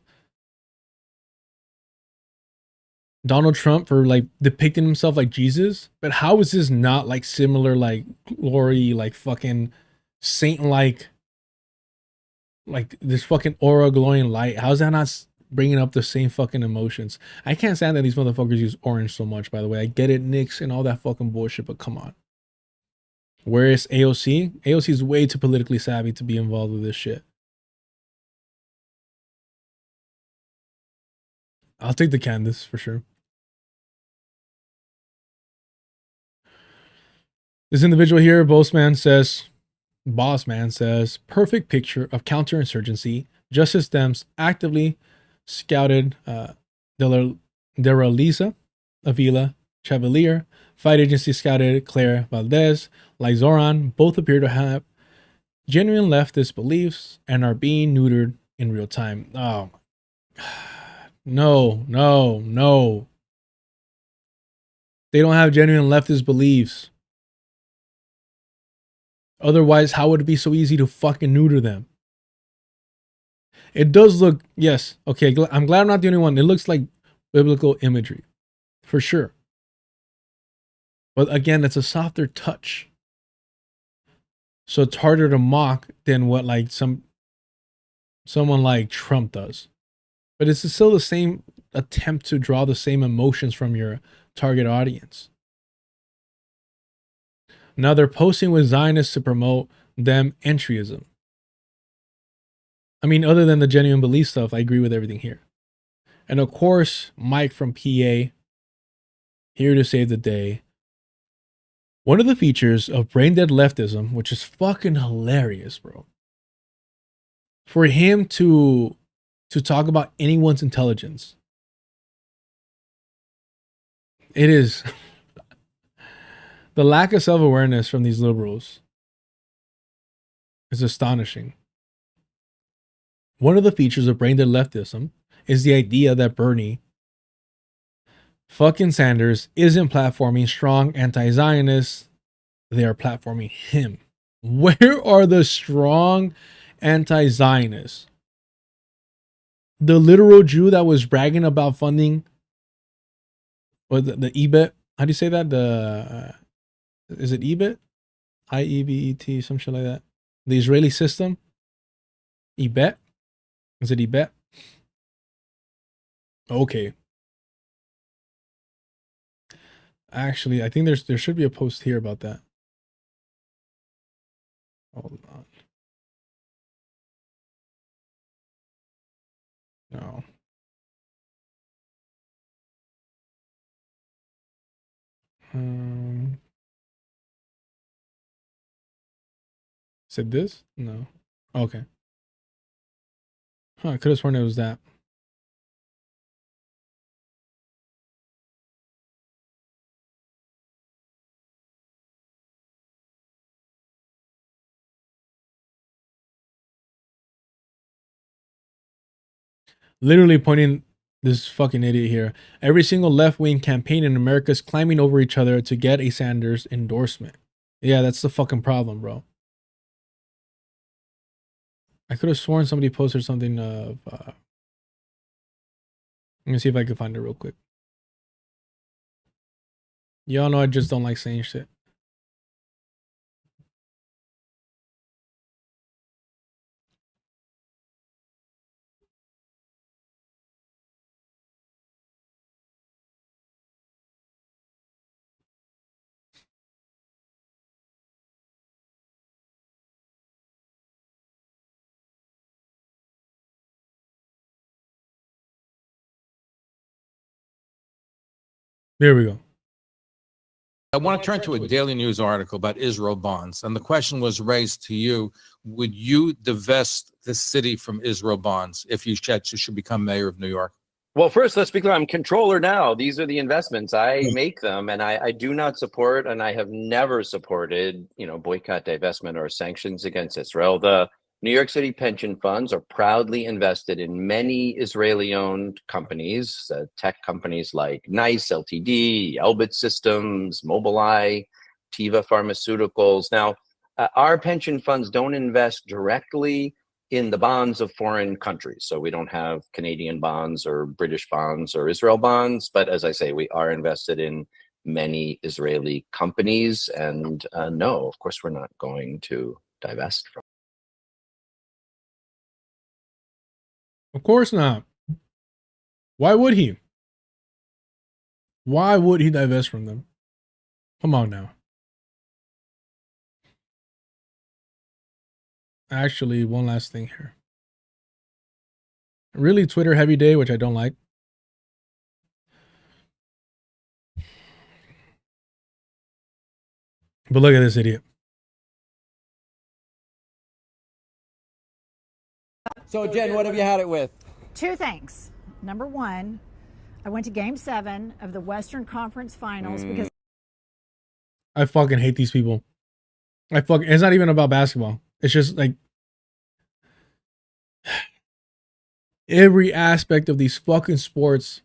Donald Trump for like depicting himself like Jesus, but how is this not like similar, like glory, like fucking saint-like, like this fucking aura, glowing light? How's that not bringing up the same fucking emotions? I can't stand that these motherfuckers use orange so much, by the way. I get it, Knicks and all that fucking bullshit, but come on. Where is AOC? AOC is way too politically savvy to be involved with this shit. I'll take the Candace for sure. This individual here, Boss Man says, perfect picture of counterinsurgency. Justice Dems actively scouted Deralisa Avila Chevalier. Fight agency scouted Claire Valdez. Like Zoran, both appear to have genuine leftist beliefs and are being neutered in real time. Oh, no. They don't have genuine leftist beliefs. Otherwise, how would it be so easy to fucking neuter them? It does look, yes, okay, I'm glad I'm not the only one. It looks like biblical imagery, for sure. But again, it's a softer touch. So it's harder to mock than what like someone like Trump does. But it's still the same attempt to draw the same emotions from your target audience. Now they're posting with Zionists to promote them entryism. I mean, other than the genuine belief stuff, I agree with everything here. And of course, Mike from PA here to save the day. One of the features of brain dead leftism, which is fucking hilarious, bro, for him to talk about anyone's intelligence. It is the lack of self-awareness from these liberals is astonishing. One of the features of brain dead leftism is the idea that Bernie fucking Sanders isn't platforming strong anti-Zionists. They are platforming him. Where are the strong anti-Zionists? The literal Jew that was bragging about funding, or the EBET. How do you say that? The is it EBET? IEBET, some shit like that. The Israeli system. EBET. Is it EBET? Okay. Actually, I think there should be a post here about that. Hold on. No. Said this? No. Okay. Huh, I could have sworn it was that. Literally pointing this fucking idiot here. Every single left-wing campaign in America is climbing over each other to get a Sanders endorsement. Yeah, that's the fucking problem, bro. I could have sworn somebody posted something of... let me see if I can find it real quick. Y'all know I just don't like saying shit. There we go. I want to turn to a Daily News article about Israel bonds. And the question was raised to you, would you divest the city from Israel bonds if you should become mayor of New York? Well, first, let's be clear. I'm controller now. These are the investments. I make them, and I do not support, and I have never supported, boycott, divestment, or sanctions against Israel. The New York City pension funds are proudly invested in many Israeli-owned companies, tech companies like NICE, LTD, Elbit Systems, Mobileye, Teva Pharmaceuticals. Now, our pension funds don't invest directly in the bonds of foreign countries. So we don't have Canadian bonds or British bonds or Israel bonds. But as I say, we are invested in many Israeli companies. And no, of course, we're not going to divest from. Of course not. Why would he? Why would he divest from them? Come on now. Actually, one last thing here. Really Twitter heavy day, which I don't like. But look at this idiot. So, Jen, what have you had it with? Two things. Number one, I went to Game 7 of the Western Conference Finals because I fucking hate these people. It's not even about basketball. It's just like every aspect of these fucking sports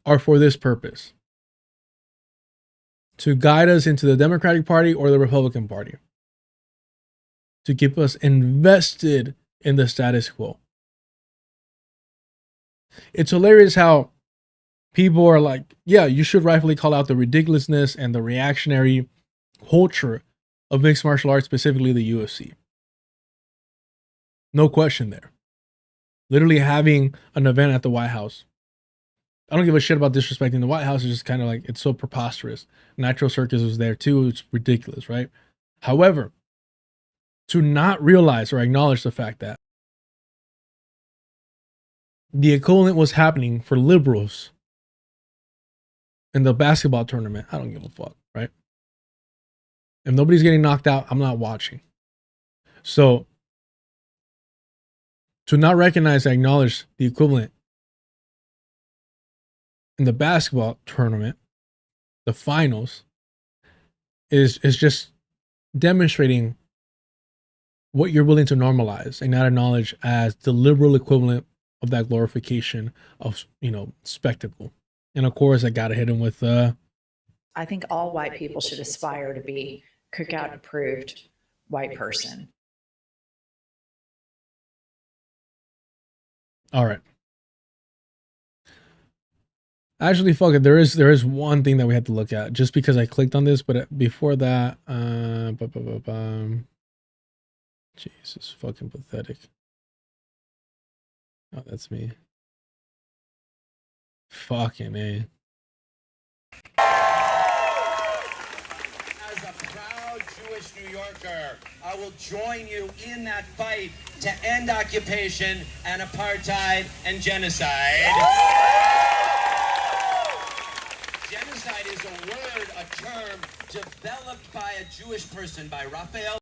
are for this purpose. To guide us into the Democratic Party or the Republican Party. To keep us invested in the status quo. It's hilarious how people are like, yeah, you should rightfully call out the ridiculousness and the reactionary culture of mixed martial arts, specifically the UFC. No question there. Literally having an event at the White House. I don't give a shit about disrespecting the White House. It's just kind of like, it's so preposterous. Nitro Circus was there too. It's ridiculous, right? However, to not realize or acknowledge the fact that the equivalent was happening for liberals in the basketball tournament, I don't give a fuck, right? If nobody's getting knocked out, I'm not watching. So to not recognize and acknowledge the equivalent in the basketball tournament, the finals, is just demonstrating what you're willing to normalize and not acknowledge as the liberal equivalent of that glorification of, you know, spectacle. And of course, I gotta hit him with I think all white people should aspire to be cookout approved white person. all right. Actually, fuck it. There is one thing that we have to look at just because I clicked on this, but before that, Jesus, fucking pathetic. Oh, that's me. Fucking A. As a proud Jewish New Yorker, I will join you in that fight to end occupation and apartheid and genocide. Genocide is a word, a term developed by a Jewish person, by Raphael.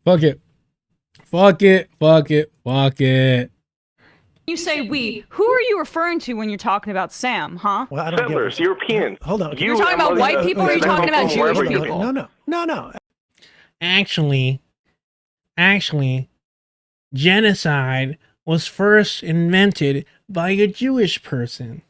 Fuck it. Fuck it. Fuck it. Fuck it. You say we. Who are you referring to when you're talking about Sam, huh? Well, I don't get it. Europeans. Hold on. You're talking about white people, or are you talking about Jewish people? No. Actually, genocide was first invented by a Jewish person.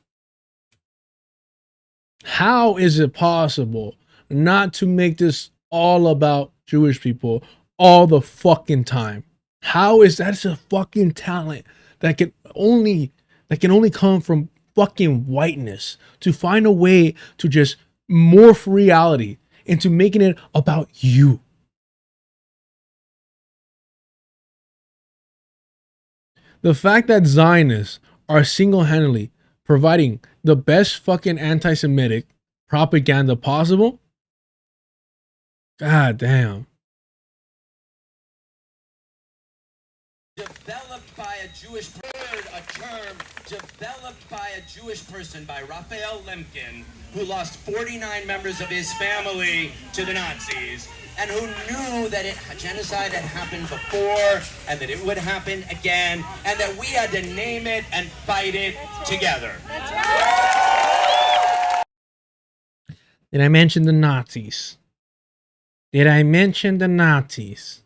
How is it possible not to make this all about Jewish people all the fucking time? How is that a fucking talent that can only come from fucking whiteness to find a way to just morph reality into making it about you? The fact that Zionists are single-handedly providing the best fucking anti-Semitic propaganda possible, god damn. Developed by a Jewish word, a term developed by a Jewish person, by Raphael Lemkin, who lost 49 members of his family to the Nazis, and who knew that genocide had happened before, and that it would happen again, and that we had to name it and fight it together. That's right. Did I mention the Nazis? Did I mention the Nazis?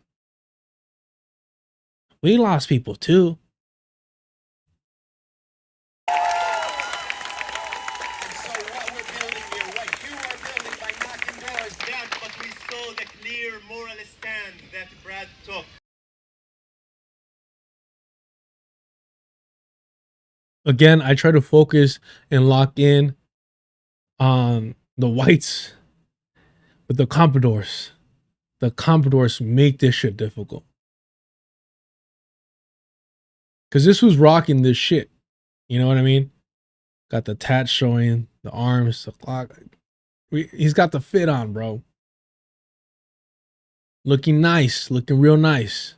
We lost people too. Again, I try to focus and lock in on the whites, but the compradors make this shit difficult. Because this was rocking this shit. You know what I mean? Got the tats showing, the arms, the clock. He's got the fit on, bro. Looking nice, looking real nice.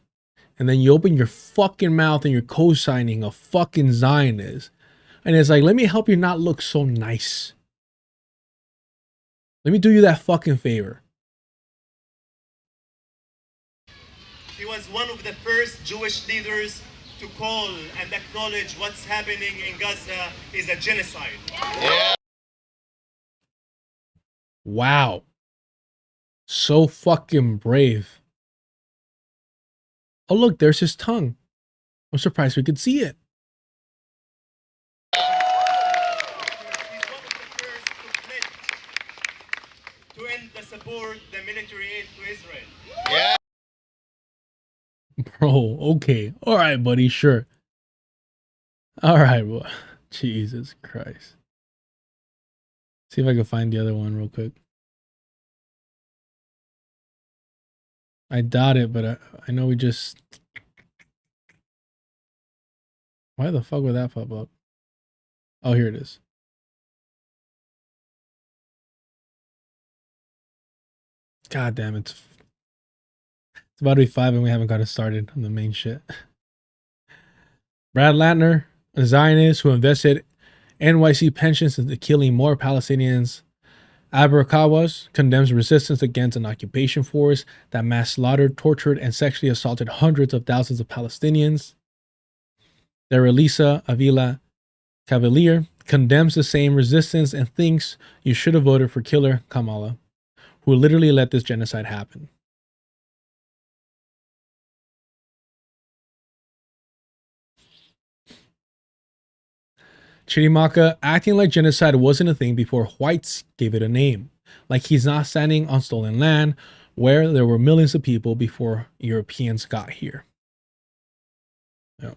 And then you open your fucking mouth and you're co-signing a fucking Zionist. And it's like, let me help you not look so nice. Let me do you that fucking favor. He was one of the first Jewish leaders to call and acknowledge what's happening in Gaza is a genocide. Yeah. Wow. So fucking brave. Oh, look, there's his tongue. I'm surprised we could see it. He's one of the first to pledge to end the support, the military aid to Israel. Yeah. Bro, okay. All right, buddy, sure. All right, boy. Jesus Christ. See if I can find the other one real quick. I doubt it, but I know we just... Why the fuck would that pop up? Oh, here it is. God damn, it's about to be 5 and we haven't got it started on the main shit. Brad Latner, a Zionist who invested NYC pensions into killing more Palestinians. Aberkawas condemns resistance against an occupation force that mass slaughtered, tortured, and sexually assaulted hundreds of thousands of Palestinians. Darelisa Avila Cavalier condemns the same resistance and thinks you should have voted for killer Kamala, who literally let this genocide happen. Chirimaka acting like genocide wasn't a thing before whites gave it a name, like he's not standing on stolen land where there were millions of people before Europeans got here. Yeah.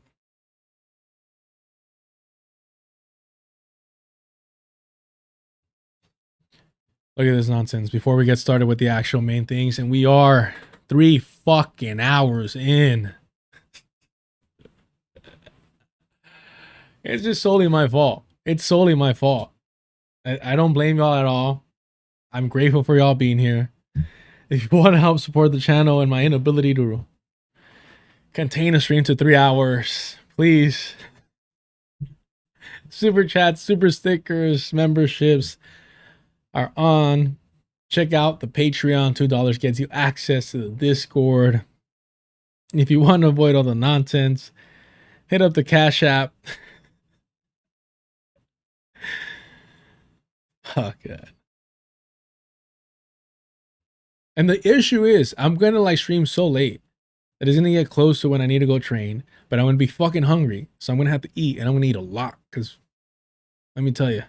Look at this nonsense before we get started with the actual main things, and we are 3 fucking hours in. It's just solely my fault. It's solely my fault. I don't blame y'all at all. I'm grateful for y'all being here. If you want to help support the channel and my inability to contain a stream to 3 hours, please. Super chats, super stickers, memberships are on. Check out the Patreon. $2 gets you access to the Discord. If you want to avoid all the nonsense, hit up the Cash App. Oh, God. And the issue is, I'm going to like stream so late that it's going to get close to when I need to go train, but I'm going to be fucking hungry. So I'm going to have to eat, and I'm going to eat a lot because let me tell you,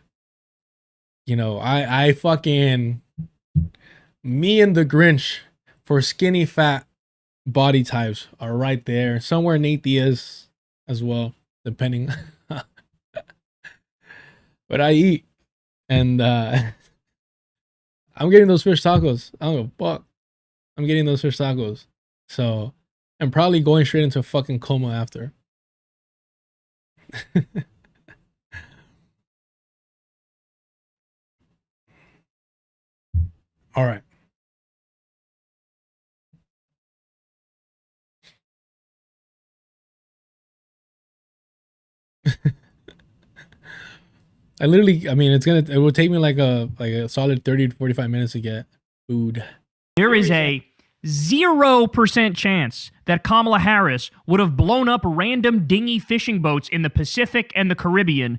you know, I fucking, me and the Grinch for skinny, fat body types are right there. Somewhere Nate Diaz as well, depending. But I eat, and I'm getting those fish tacos. I don't give a fuck. I'm getting those fish tacos. So I'm probably going straight into a fucking coma after. All right. I mean, it will take me like a solid 30 to 45 minutes to get food. There is a 0% chance that Kamala Harris would have blown up random dinghy fishing boats in the Pacific and the Caribbean.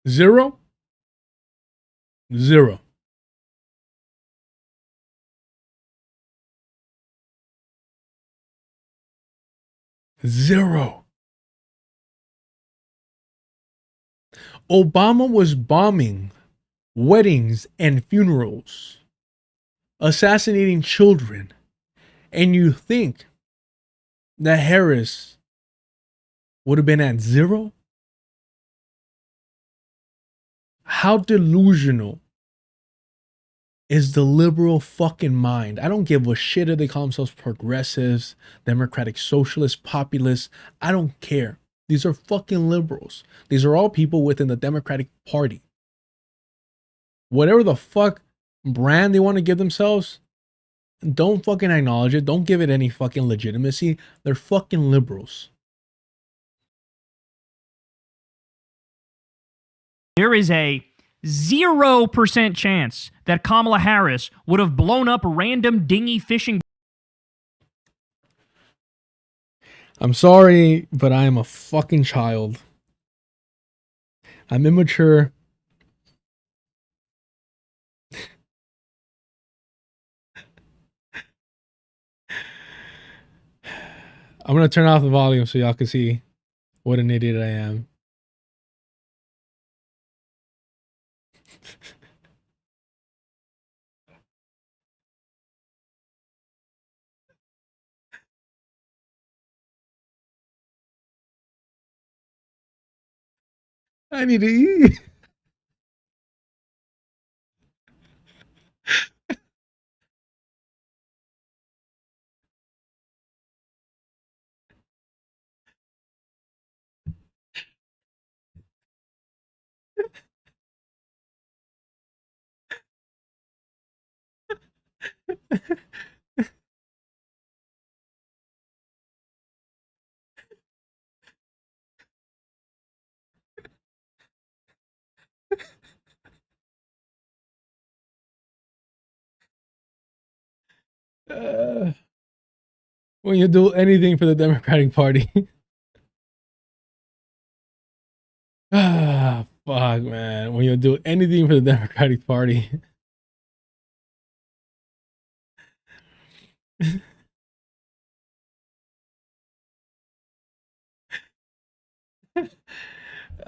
Zero. Obama was bombing weddings and funerals, assassinating children, and you think that Harris would have been at 0? How delusional is the liberal fucking mind? I don't give a shit if they call themselves progressives, democratic socialists, populists. I don't care. These are fucking liberals. These are all people within the Democratic Party. Whatever the fuck brand they want to give themselves, don't fucking acknowledge it. Don't give it any fucking legitimacy. They're fucking liberals. There is a 0% chance that Kamala Harris would have blown up random dinghy fishing. I'm sorry, but I am a fucking child. I'm immature. I'm gonna turn off the volume so y'all can see what an idiot I am. I need to eat. When you do anything for the Democratic Party. Ah, fuck, man. When you do anything for the Democratic Party.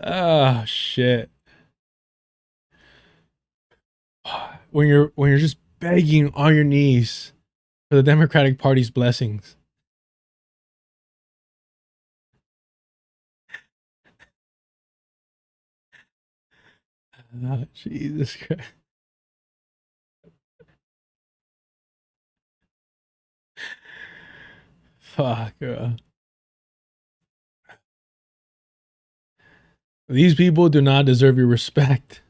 Oh shit. When you're just begging on your knees for the Democratic Party's blessings. Oh, Jesus Christ. Fuck. These people do not deserve your respect.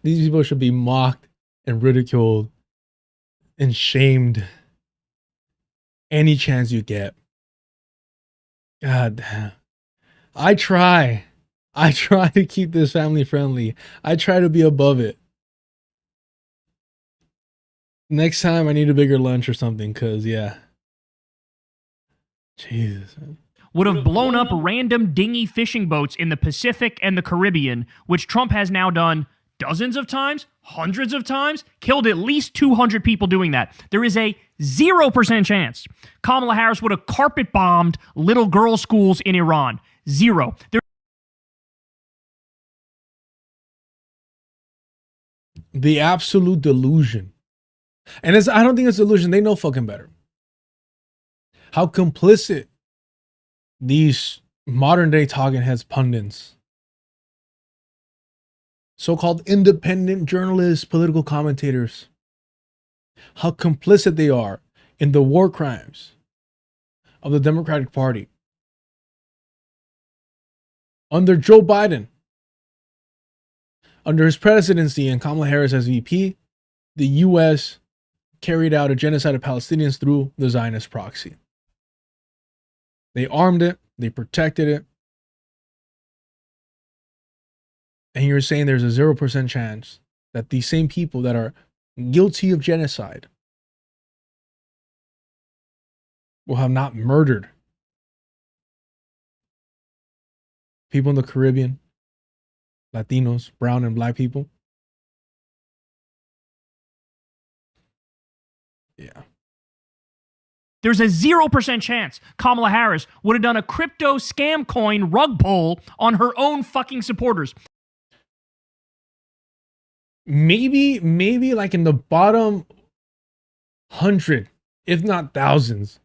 These people should be mocked and ridiculed and shamed any chance you get. God damn. I try to keep this family friendly. I try to be above it. Next time I need a bigger lunch or something, because, yeah. Jesus, man. Would have blown up random dinghy fishing boats in the Pacific and the Caribbean, which Trump has now done dozens of times, hundreds of times, killed at least 200 people doing that. There is a 0% chance Kamala Harris would have carpet bombed little girl schools in Iran. Zero. The absolute delusion. And I don't think it's delusion. They know fucking better. How complicit these modern day talking heads pundits, so-called independent journalists, political commentators, how complicit they are in the war crimes of the Democratic Party. Under Joe Biden, under his presidency and Kamala Harris as VP, the U.S. carried out a genocide of Palestinians through the Zionist proxy. They armed it. They protected it. And you're saying there's a 0% chance that these same people that are guilty of genocide will have not murdered people in the Caribbean, Latinos, brown and black people. Yeah. There's a 0% chance Kamala Harris would have done a crypto scam coin rug pull on her own fucking supporters. Maybe like in the bottom 100, if not thousands,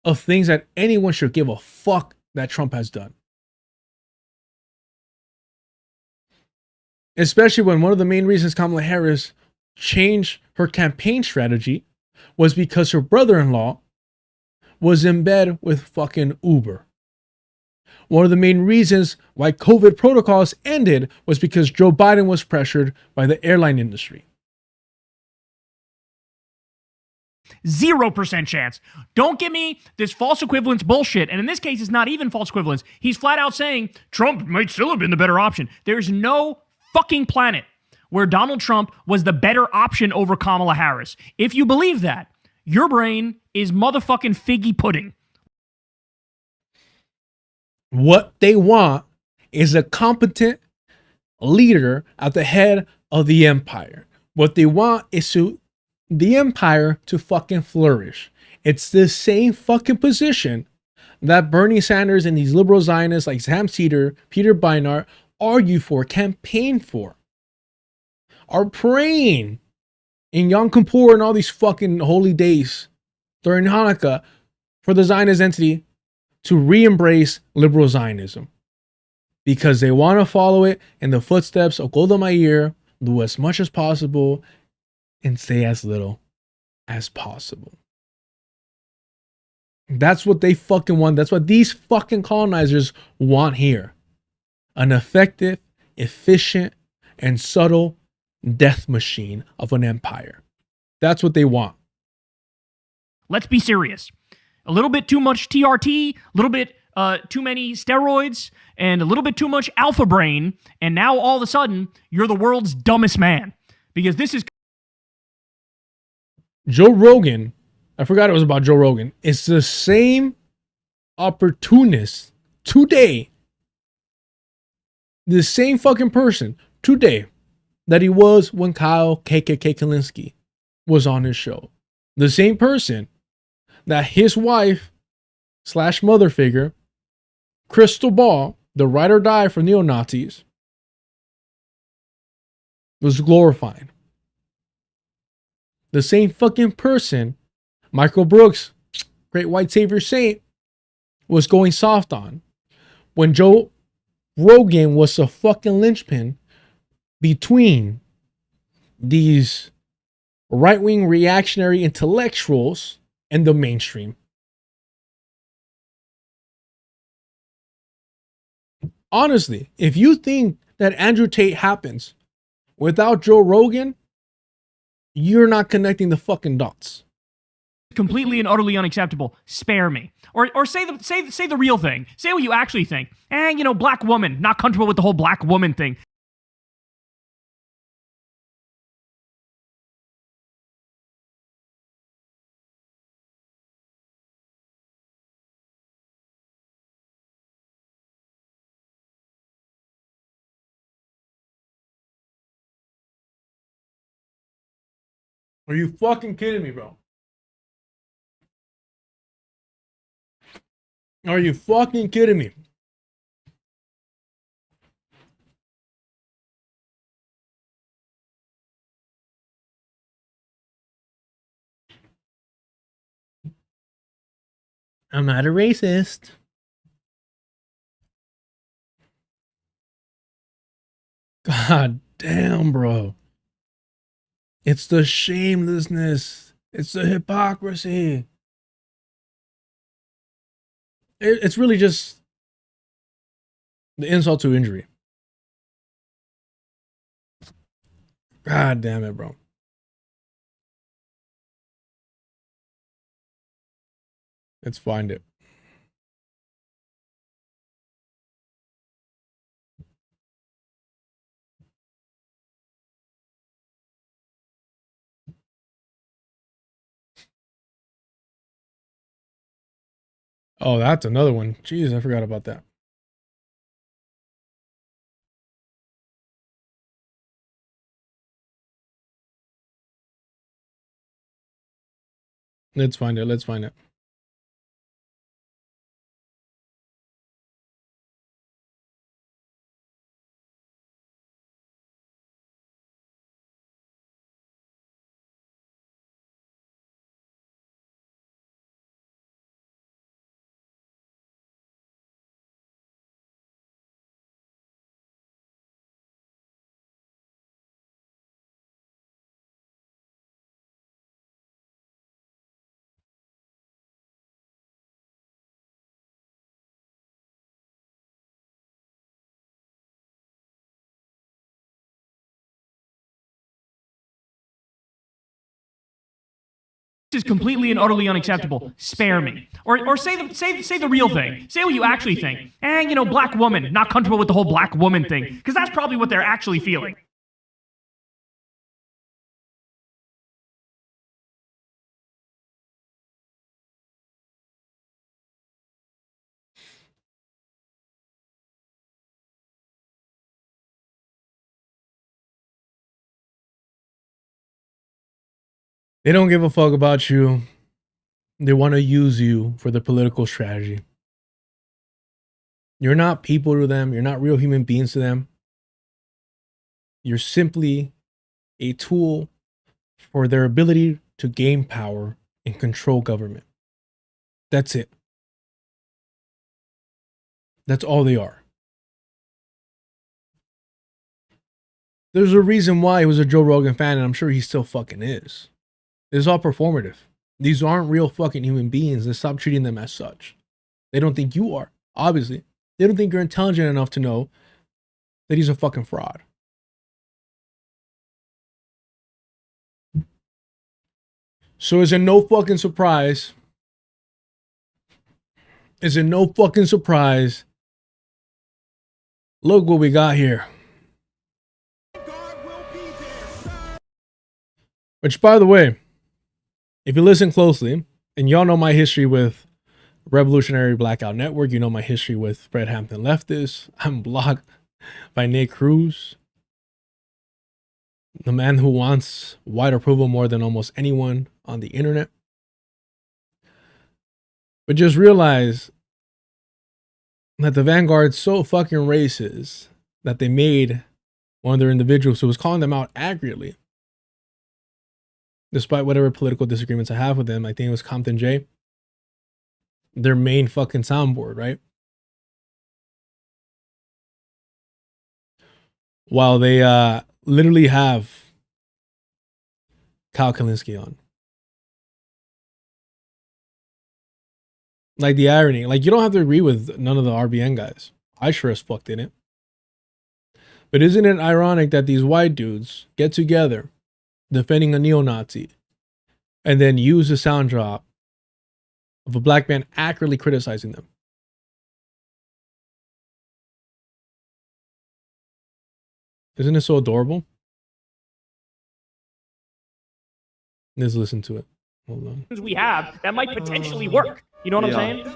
of things that anyone should give a fuck that Trump has done. Especially when one of the main reasons Kamala Harris changed her campaign strategy was because her brother-in-law was in bed with fucking Uber. One of the main reasons why COVID protocols ended was because Joe Biden was pressured by the airline industry. 0% chance. Don't give me this false equivalence bullshit. And in this case, it's not even false equivalence. He's flat out saying Trump might still have been the better option. There's no fucking planet where Donald Trump was the better option over Kamala Harris. If you believe that, your brain is motherfucking figgy pudding. What they want is a competent leader at the head of the empire. What they want is the empire to fucking flourish. It's the same fucking position that Bernie Sanders and these liberal Zionists like Sam Cedar, Peter Beinart argue for, campaign for, are praying in Yom Kippur and all these fucking holy days during Hanukkah for the Zionist entity to re-embrace liberal Zionism, because they want to follow it in the footsteps of Golda Meir, do as much as possible and say as little as possible. That's what they fucking want. That's what these fucking colonizers want here. An effective, efficient, and subtle death machine of an empire. That's what they want. Let's be serious. A little bit too much TRT, a little bit too many steroids, and a little bit too much alpha brain, and now all of a sudden, you're the world's dumbest man. Because this is... Joe Rogan, I forgot it was about Joe Rogan. It's the same opportunist today, the same fucking person today that he was when Kyle KKK Kulinski was on his show. The same person that his wife / mother figure, Crystal Ball, the ride or die for neo-Nazis, was glorifying. The same fucking person Michael Brooks, great white savior saint, was going soft on when Joe Rogan was a fucking linchpin between these right-wing reactionary intellectuals and the mainstream. Honestly, if you think that Andrew Tate happens without Joe Rogan, you're not connecting the fucking dots. Completely and utterly unacceptable. Spare me. Or say the real thing. Say what you actually think. Black woman. Not comfortable with the whole black woman thing. Are you fucking kidding me, bro? Are you fucking kidding me? I'm not a racist. God damn, bro. It's the shamelessness. It's the hypocrisy. It's really just the insult to injury. God damn it, bro. Let's find it. Oh, that's another one. Jeez, I forgot about that. Let's find it. Let's find it. This is completely and utterly unacceptable. Spare me. Or say the real thing. Say what you actually think. Black woman. Not comfortable with the whole black woman thing. Because that's probably what they're actually feeling. They don't give a fuck about you. They want to use you for the political strategy. You're not people to them. You're not real human beings to them. You're simply a tool for their ability to gain power and control government. That's it. That's all they are. There's a reason why he was a Joe Rogan fan, and I'm sure he still fucking is. It's all performative. These aren't real fucking human beings, and stop treating them as such. They don't think you are, obviously. They don't think you're intelligent enough to know that he's a fucking fraud. So is it no fucking surprise? Is it no fucking surprise? Look what we got here. Which, by the way, if you listen closely, and y'all know my history with Revolutionary Blackout Network, you know my history with Fred Hampton Leftists. I'm blocked by Nick Cruz, the man who wants white approval more than almost anyone on the internet. But just realize that the Vanguard's so fucking racist that they made one of their individuals who was calling them out accurately, despite whatever political disagreements I have with them. I think it was Compton J, their main fucking soundboard, right? While they literally have Kulinski on. Like the irony, like you don't have to agree with none of the RBN guys. I sure as fuck didn't. But isn't it ironic that these white dudes get together defending a neo-Nazi and then use a sound drop of a black man accurately criticizing them? Isn't it so adorable? Let's listen to it. Hold on. We have that might potentially work. You know what I'm saying?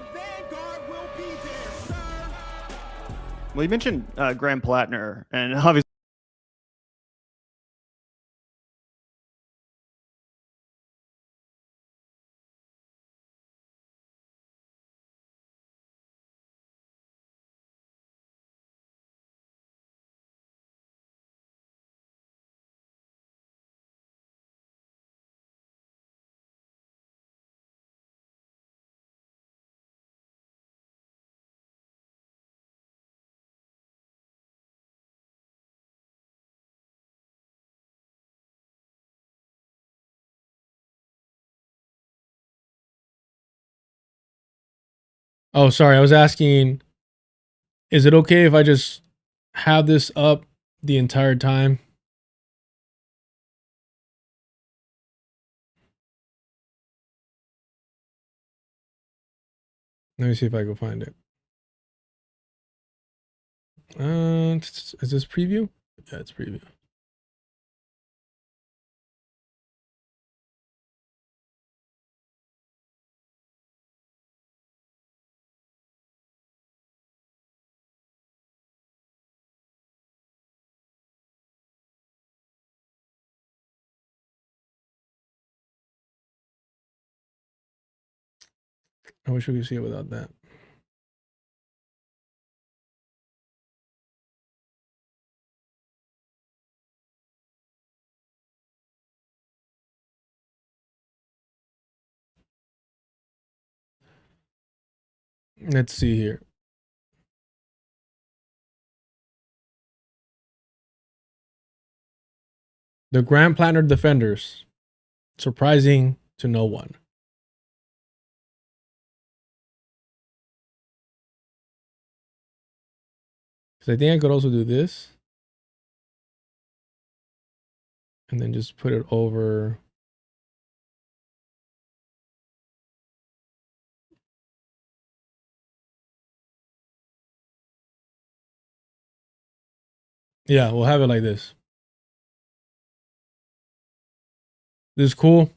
Well, you mentioned Graham Plattner, and obviously. Oh, sorry. I was asking, is it okay if I just have this up the entire time? Let me see if I can find it. Is this preview? Yeah, it's preview. I wish we could see it without that. Let's see here. The Graham Plattner defenders, surprising to no one. Because I think I could also do this. And then just put it over. Yeah, we'll have it like this. This is cool.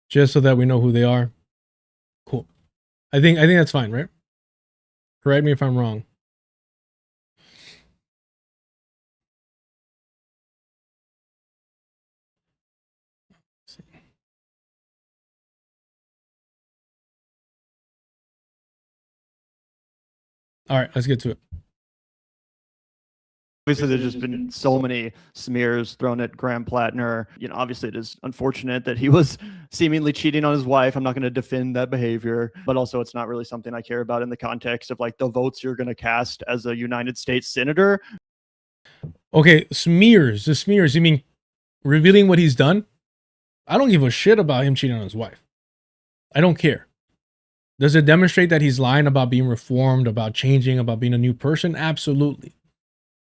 Just so that we know who they are. Cool. I think that's fine, right? Correct me if I'm wrong. All right, let's get to it. Obviously, there's just been so many smears thrown at Graham Plattner. You know, obviously, it is unfortunate that he was seemingly cheating on his wife. I'm not going to defend that behavior, but also it's not really something I care about in the context of like the votes you're going to cast as a United States senator. Okay, smears. The smears. You mean revealing what he's done? I don't give a shit about him cheating on his wife. I don't care. Does it demonstrate that he's lying about being reformed, about changing, about being a new person? Absolutely.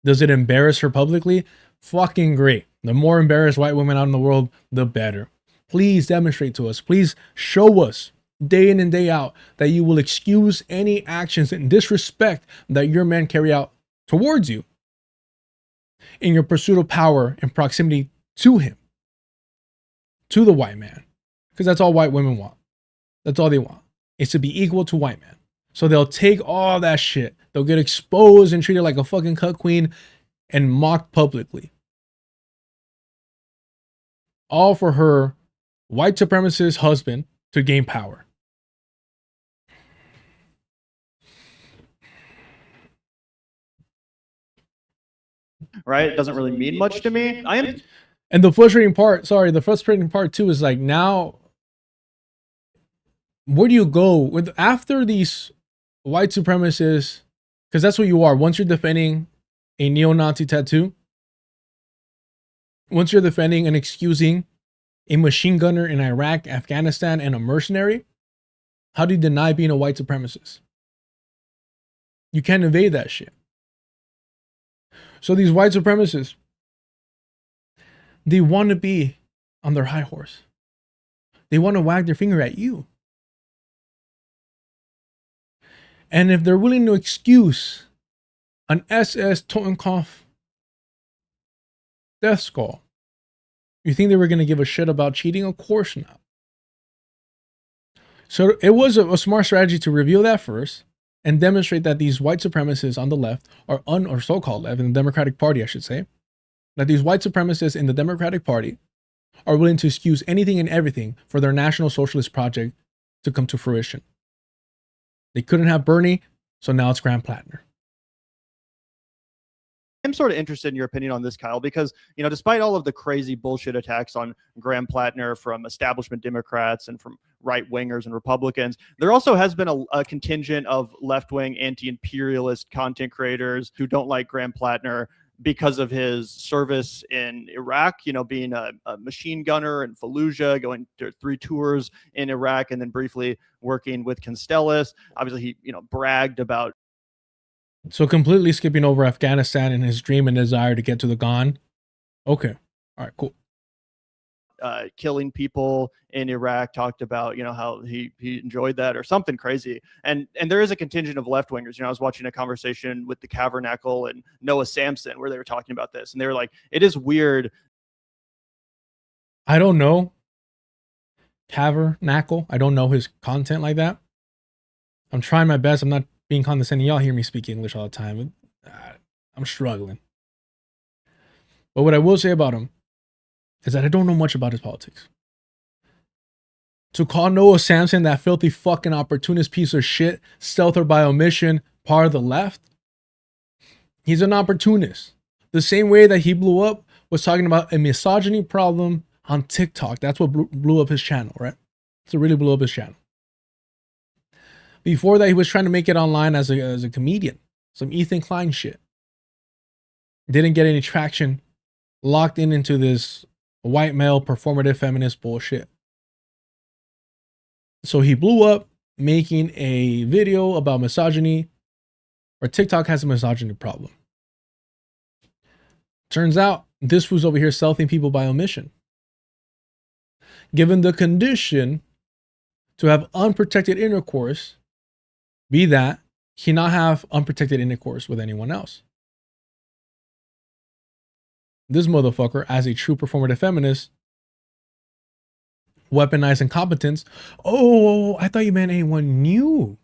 Does it embarrass her publicly? fucking great. The more embarrassed white women out in the world, the better. Please demonstrate to us. Please show us day in and day out that you will excuse any actions and disrespect that your men carry out towards you in your pursuit of power and proximity to him, to the white man. Because that's all white women want. That's all they want, is to be equal to white men. So they'll take all that shit. They'll get exposed and treated like a fucking cut queen and mocked publicly. All for her white supremacist husband to gain power. Right? It doesn't really mean much to me. And the frustrating part too is like, now, where do you go with after these white supremacists? Because that's what you are. Once you're defending a neo-Nazi tattoo, once you're defending and excusing a machine gunner in Iraq, Afghanistan, and a mercenary, how do you deny being a white supremacist? You can't evade that shit. So these white supremacists, they want to be on their high horse. They want to wag their finger at you. And if they're willing to excuse an SS Totenkopf death skull, you think they were going to give a shit about cheating? Of course not. So it was a smart strategy to reveal that first and demonstrate that these white supremacists on the left or so-called left, in the Democratic Party, I should say, that these white supremacists in the Democratic Party are willing to excuse anything and everything for their National Socialist project to come to fruition. They couldn't have Bernie, so now it's Graham Plattner. I'm sort of interested in your opinion on this, Kyle, because, you know, despite all of the crazy bullshit attacks on Graham Plattner from establishment Democrats and from right wingers and Republicans, there also has been a contingent of left-wing anti-imperialist content creators who don't like Graham Plattner because of his service in Iraq, you know, being a machine gunner in Fallujah, going to 3 tours in Iraq, and then briefly working with Constellas. Obviously, he, you know, bragged about. So completely skipping over Afghanistan and his dream and desire to get to the Ghan. Okay. All right, cool. Killing people in Iraq, talked about, you know, how he enjoyed that or something crazy. And there is a contingent of left-wingers. You know, I was watching a conversation with the Kavernacle and Noah Samson where they were talking about this. And they were like, it is weird. I don't know Kavernacle. I don't know his content like that. I'm trying my best. I'm not being condescending. Y'all hear me speak English all the time. I'm struggling. But what I will say about him is that I don't know much about his politics. To call Noah Samson that filthy fucking opportunist piece of shit, stealth or by omission, part of the left, he's an opportunist. The same way that he blew up was talking about a misogyny problem on TikTok. That's what blew up his channel, right? So it really blew up his channel. Before that, he was trying to make it online as a comedian. Some Ethan Klein shit. Didn't get any traction. Locked into this white male performative feminist bullshit. So he blew up making a video about misogyny, or TikTok has a misogyny problem. Turns out this was over here stealthing people by omission. Given the condition to have unprotected intercourse, be that he not have unprotected intercourse with anyone else. This motherfucker, as a true performative feminist, weaponized incompetence. Oh, I thought you meant anyone new.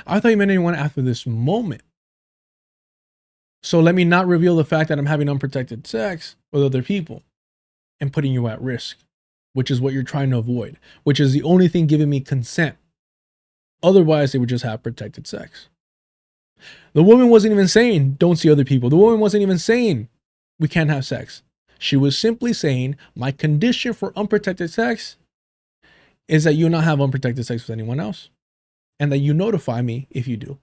I thought you meant anyone after this moment. So let me not reveal the fact that I'm having unprotected sex with other people and putting you at risk, which is what you're trying to avoid, which is the only thing giving me consent. Otherwise, they would just have protected sex. The woman wasn't even saying, don't see other people. The woman wasn't even saying, we can't have sex. She was simply saying, my condition for unprotected sex is that you not have unprotected sex with anyone else. And that you notify me if you do.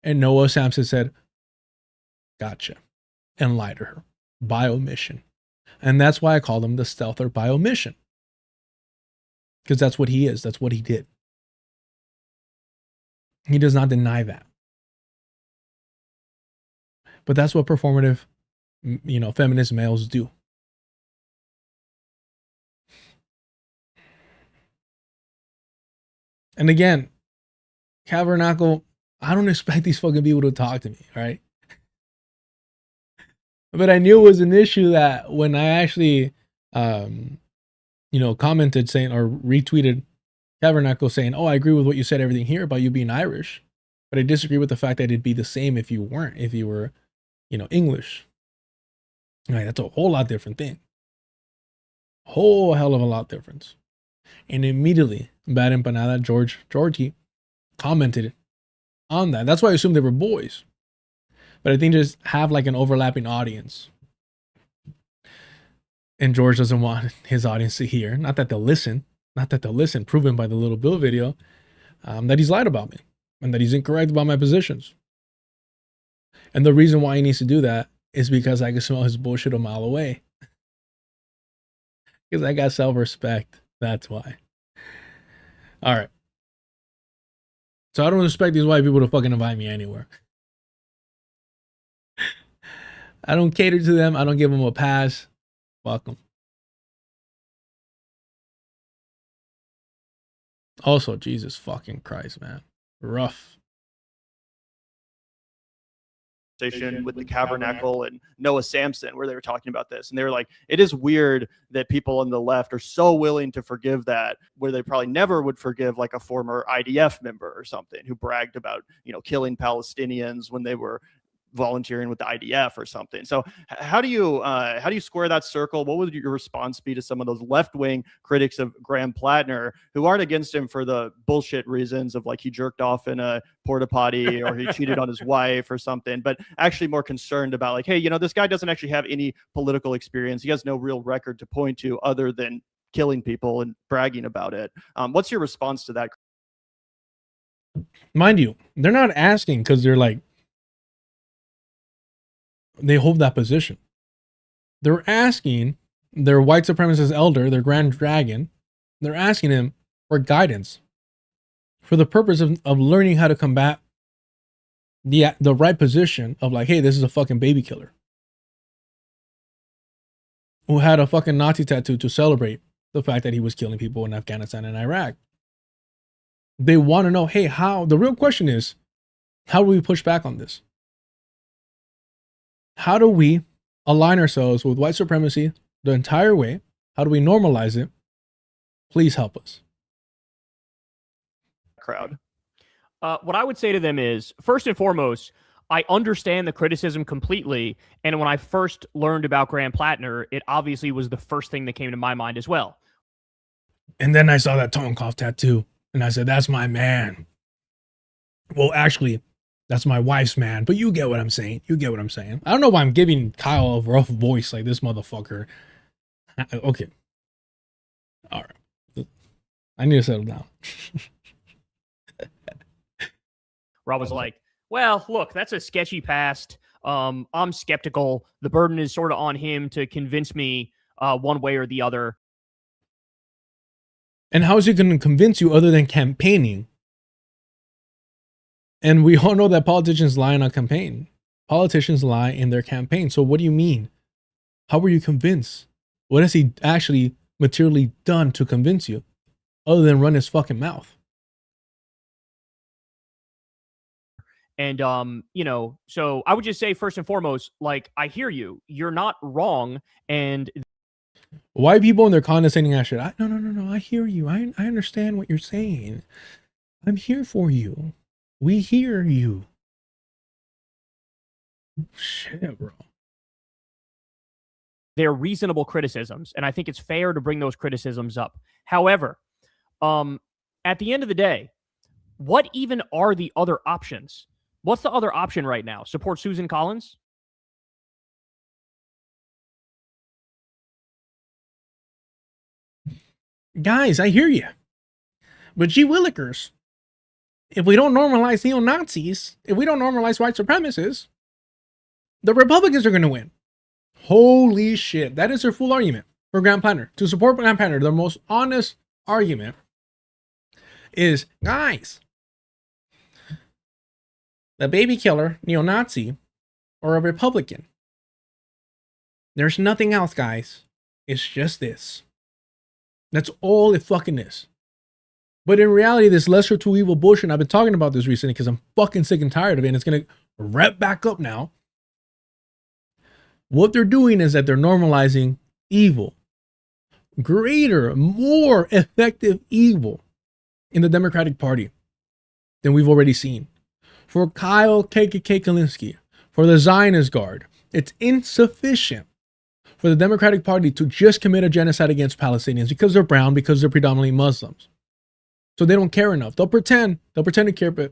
And Noah Samson said, gotcha. And lied to her by omission. And that's why I call him the stealther by omission. Because that's what he is. That's what he did. He does not deny that. But that's what performative feminist males do. And again, Kavernacle, I don't expect these fucking people to talk to me, right? But I knew it was an issue that when I actually, commented saying or retweeted Kavernacle saying, "Oh, I agree with what you said, everything here about you being Irish, but I disagree with the fact that it'd be the same if you weren't, if you were, English." Right, that's a whole lot different thing. Whole hell of a lot difference. And immediately, BadEmpanada, Georgie, commented on that. That's why I assumed they were boys. But I think just have like an overlapping audience. And George doesn't want his audience to hear. Not that they'll listen, proven by the Little Bill video, that he's lied about me and that he's incorrect about my positions. And the reason why he needs to do that is because I can smell his bullshit a mile away. Because I got self-respect. That's why. All right. So I don't expect these white people to fucking invite me anywhere. I don't cater to them. I don't give them a pass. Fuck them. Also, Jesus fucking Christ, man. Rough. With the Kavernacle and Noah Samson, where they were talking about this, and they were like, it is weird that people on the left are so willing to forgive that, where they probably never would forgive like a former IDF member or something who bragged about, killing Palestinians when they were volunteering with the IDF or something. So how do you square that circle? What would your response be to some of those left-wing critics of Graham Plattner who aren't against him for the bullshit reasons of like he jerked off in a porta potty or he cheated on his wife or something, but actually more concerned about like, hey, this guy doesn't actually have any political experience. He has no real record to point to other than killing people and bragging about it. What's your response to that? Mind you, they're not asking because they're like, they hold that position. They're asking their white supremacist elder, their grand dragon, they're asking him for guidance for the purpose of learning how to combat the right position of like, hey, this is a fucking baby killer who had a fucking Nazi tattoo to celebrate the fact that he was killing people in Afghanistan and Iraq. They want to know, hey, how? The real question is, how do we push back on this? How do we align ourselves with white supremacy the entire way? How do we normalize it? Please help us. Crowd. What I would say to them is, first and foremost, I understand the criticism completely. And when I first learned about Graham Plattner, it obviously was the first thing that came to my mind as well. And then I saw that Tonkov tattoo and I said, that's my man. Well, actually, that's my wife's man, but you get what I'm saying. I don't know why I'm giving Kyle a rough voice like this motherfucker. Okay. All right. I need to settle down. Rob was like, well, look, that's a sketchy past. I'm skeptical. The burden is sort of on him to convince me one way or the other. And how is he going to convince you other than campaigning? And we all know that politicians lie in a campaign. Politicians lie in their campaign. So what do you mean? How were you convinced? What has he actually materially done to convince you other than run his fucking mouth? And, so I would just say, first and foremost, like, I hear you. You're not wrong. And white people in their condescending ass shit. No. I hear you. I understand what you're saying. I'm here for you. We hear you. Shit, bro. They're reasonable criticisms, and I think it's fair to bring those criticisms up. However, at the end of the day, what even are the other options? What's the other option right now? Support Susan Collins? Guys, I hear you. But gee willikers, if we don't normalize neo-Nazis, if we don't normalize white supremacists, the Republicans are going to win. Holy shit. That is their full argument for Graham Plattner. To support Graham Plattner, the most honest argument is, guys, the baby killer, neo-Nazi, or a Republican. There's nothing else, guys. It's just this. That's all it fucking is. But in reality, this lesser two evil bullshit, and I've been talking about this recently because I'm fucking sick and tired of it, and it's going to rev back up now. What they're doing is that they're normalizing evil. Greater, more effective evil in the Democratic Party than we've already seen. For Kyle KKK Kulinski, for the Zionist Guard, it's insufficient for the Democratic Party to just commit a genocide against Palestinians because they're brown, because they're predominantly Muslims. So they don't care enough. They'll pretend to care, but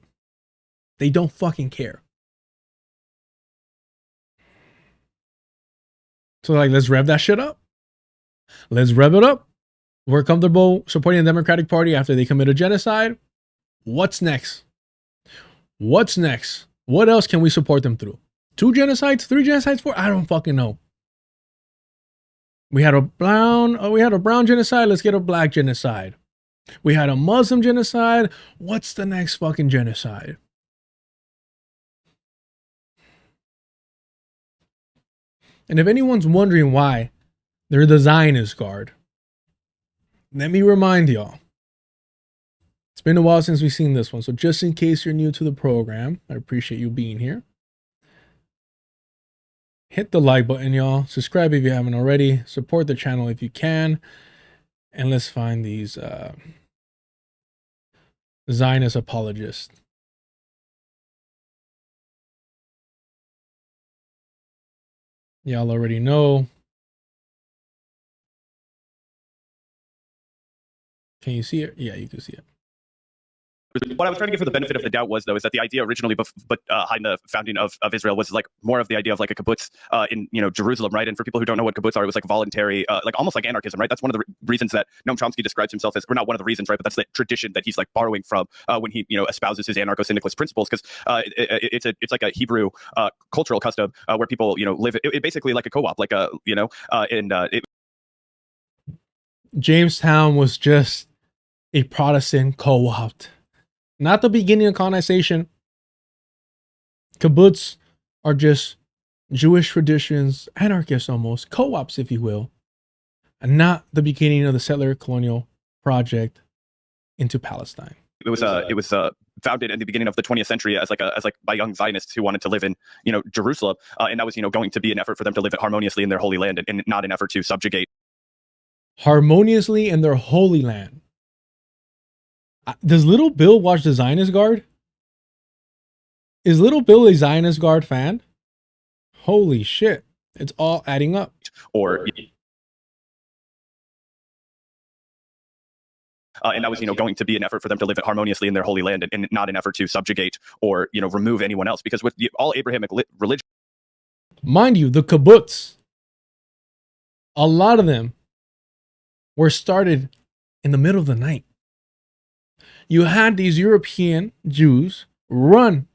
they don't fucking care. So like, let's rev that shit up. Let's rev it up. We're comfortable supporting the Democratic Party after they commit a genocide. What's next? What's next? What else can we support them through? 2 genocides? 3 genocides? 4? I don't fucking know. We had a brown genocide. Let's get a black genocide. We had a Muslim genocide. What's the next fucking genocide? And if anyone's wondering why they're the Zionist Guard, let me remind y'all. It's been a while since we've seen this one. So just in case you're new to the program, I appreciate you being here. Hit the like button, y'all. Subscribe if you haven't already. Support the channel if you can. And let's find these Zionist apologists. Y'all already know. Can you see it? Yeah, you can see it. What I was trying to give for the benefit of the doubt was, though, is that the idea originally behind the founding of Israel was like more of the idea of like a kibbutz in Jerusalem, right? And for people who don't know what kibbutz are, it was like voluntary, like almost like anarchism, right? That's one of the reasons that Noam Chomsky describes himself as, or not one of the reasons, right? But that's the tradition that he's like borrowing from when he espouses his anarcho-syndicalist principles, because it's like a Hebrew cultural custom where people live it basically like a co-op, like a Jamestown was just a Protestant co-op. Not the beginning of colonization. Kibbutz are just Jewish traditions, anarchists almost, co-ops, if you will, and not the beginning of the settler colonial project into Palestine. It was founded in the beginning of the 20th century as by young Zionists who wanted to live in Jerusalem, and that was going to be an effort for them to live it harmoniously in their holy land, and not an effort to subjugate. Harmoniously in their holy land. Does Little Bill watch the Zionist Guard? Is Little Bill a Zionist Guard fan? Holy shit. It's all adding up. And that was going to be an effort for them to live it harmoniously in their holy land, and not an effort to subjugate or remove anyone else, because with all Abrahamic religion, mind you, the kibbutz, a lot of them were started in the middle of the night. You had these European Jews run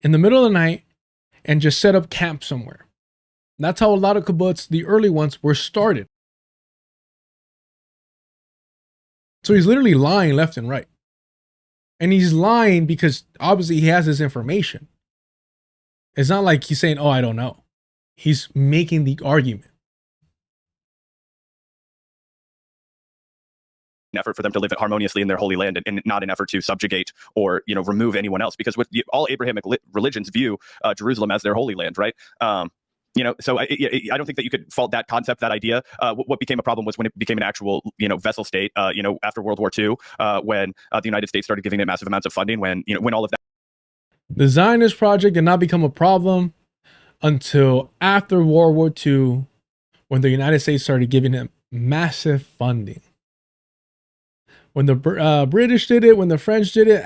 in the middle of the night and just set up camp somewhere. That's how a lot of kibbutz, the early ones, were started. So he's literally lying left and right. And he's lying because obviously he has this information. It's not like he's saying, oh, I don't know. He's making the argument. An effort for them to live it harmoniously in their holy land, and not an effort to subjugate or remove anyone else, because with all Abrahamic religions view Jerusalem as their holy land, right? So I don't think that you could fault that concept, that idea. What became a problem was when it became an actual vessel state, after World War II, when the United States started giving it massive amounts of funding, when all of that. The Zionist project did not become a problem until after World War II, when the United States started giving it massive funding. When the British did it, when the French did it,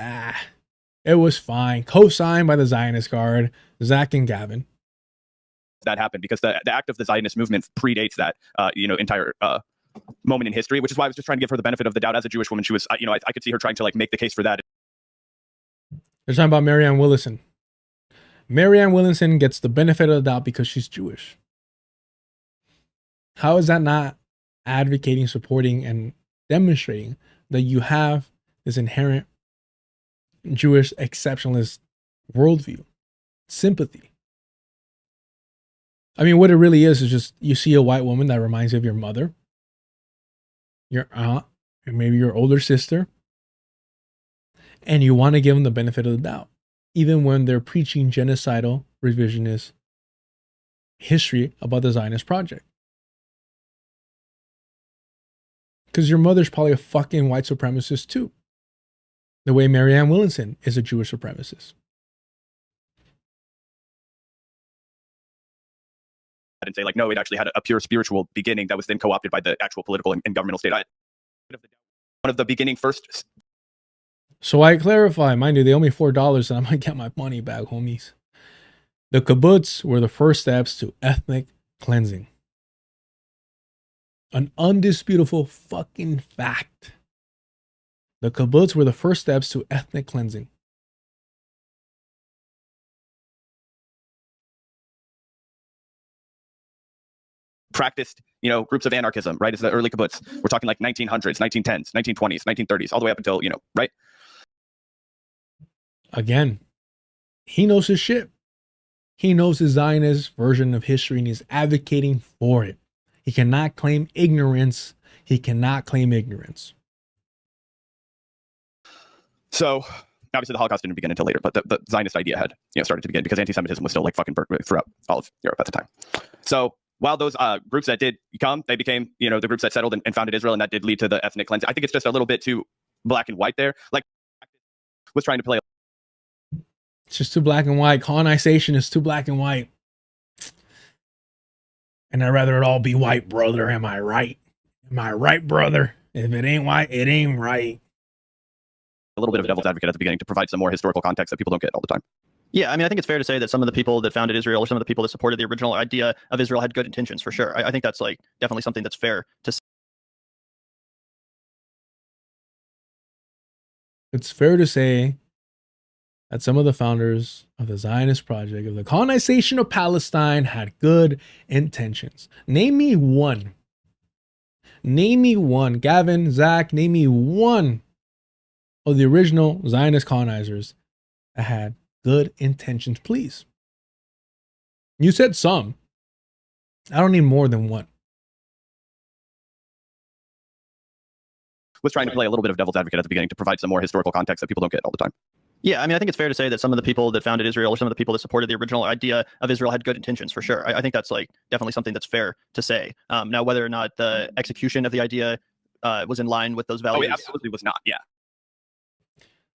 it was fine. Co-signed by the Zionist Guard, Zach and Gavin. That happened because the act of the Zionist movement predates that entire moment in history, which is why I was just trying to give her the benefit of the doubt. As a Jewish woman, she was, I could see her trying to make the case for that. They're talking about Marianne Williamson. Marianne Williamson gets the benefit of the doubt because she's Jewish. How is that not advocating, supporting, and demonstrating that you have this inherent Jewish exceptionalist worldview, sympathy? I mean, what it really is just you see a white woman that reminds you of your mother, your aunt, or maybe your older sister, and you want to give them the benefit of the doubt, even when they're preaching genocidal, revisionist history about the Zionist project. Because your mother's probably a fucking white supremacist too. The way Marianne Williamson is a Jewish supremacist. And say like, no, it actually had a pure spiritual beginning that was then co-opted by the actual political and governmental state. One of the beginning first. So I clarify, mind you, they owe me $4 and I might get my money back, homies. The kibbutz were the first steps to ethnic cleansing. An undisputable fucking fact. The kibbutz were the first steps to ethnic cleansing. Practiced, groups of anarchism, right? It's the early kibbutz. We're talking like 1900s, 1910s, 1920s, 1930s, all the way up until, right? Again, he knows his shit. He knows his Zionist version of history and he's advocating for it. He cannot claim ignorance. He cannot claim ignorance. So obviously the Holocaust didn't begin until later, but the Zionist idea had started to begin because anti-Semitism was still like fucking burnt throughout all of Europe at the time. So while those groups that did come, they became the groups that settled and founded Israel, and that did lead to the ethnic cleansing. I think it's just a little bit too black and white there. Like was trying to play. It's just too black and white. Colonization is too black and white. And I'd rather it all be white, brother. Am I right? Am I right, brother? If it ain't white, it ain't right. A little bit of a devil's advocate at the beginning to provide some more historical context that people don't get all the time. Yeah, I mean, I think it's fair to say that some of the people that founded Israel or some of the people that supported the original idea of Israel had good intentions, for sure. I think that's like definitely something that's fair to say. It's fair to say that some of the founders of the Zionist project, of the colonization of Palestine, had good intentions. Name me one. Name me one. Gavin, Zach, name me one of the original Zionist colonizers that had good intentions, please. You said some. I don't need more than one. Was trying to play a little bit of devil's advocate at the beginning to provide some more historical context that people don't get all the time. Yeah, I mean, I think it's fair to say that some of the people that founded Israel or some of the people that supported the original idea of Israel had good intentions, for sure. I think that's like definitely something that's fair to say. Now, whether or not the execution of the idea was in line with those values. Oh, it absolutely was not, yeah.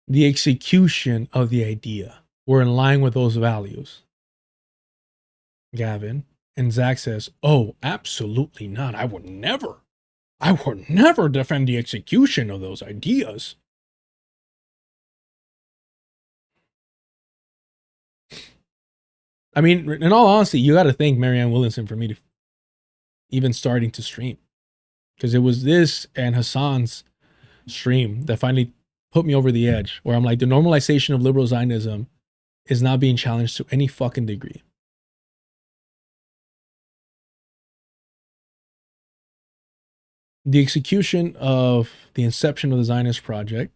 The execution of the idea were in line with those values. Gavin. And Zach says, oh, absolutely not. I would never defend the execution of those ideas. I mean, in all honesty, you got to thank Marianne Williamson for me to even starting to stream. Because it was this and Hassan's stream that finally put me over the edge, where I'm like, the normalization of liberal Zionism is not being challenged to any fucking degree. The execution of the inception of the Zionist project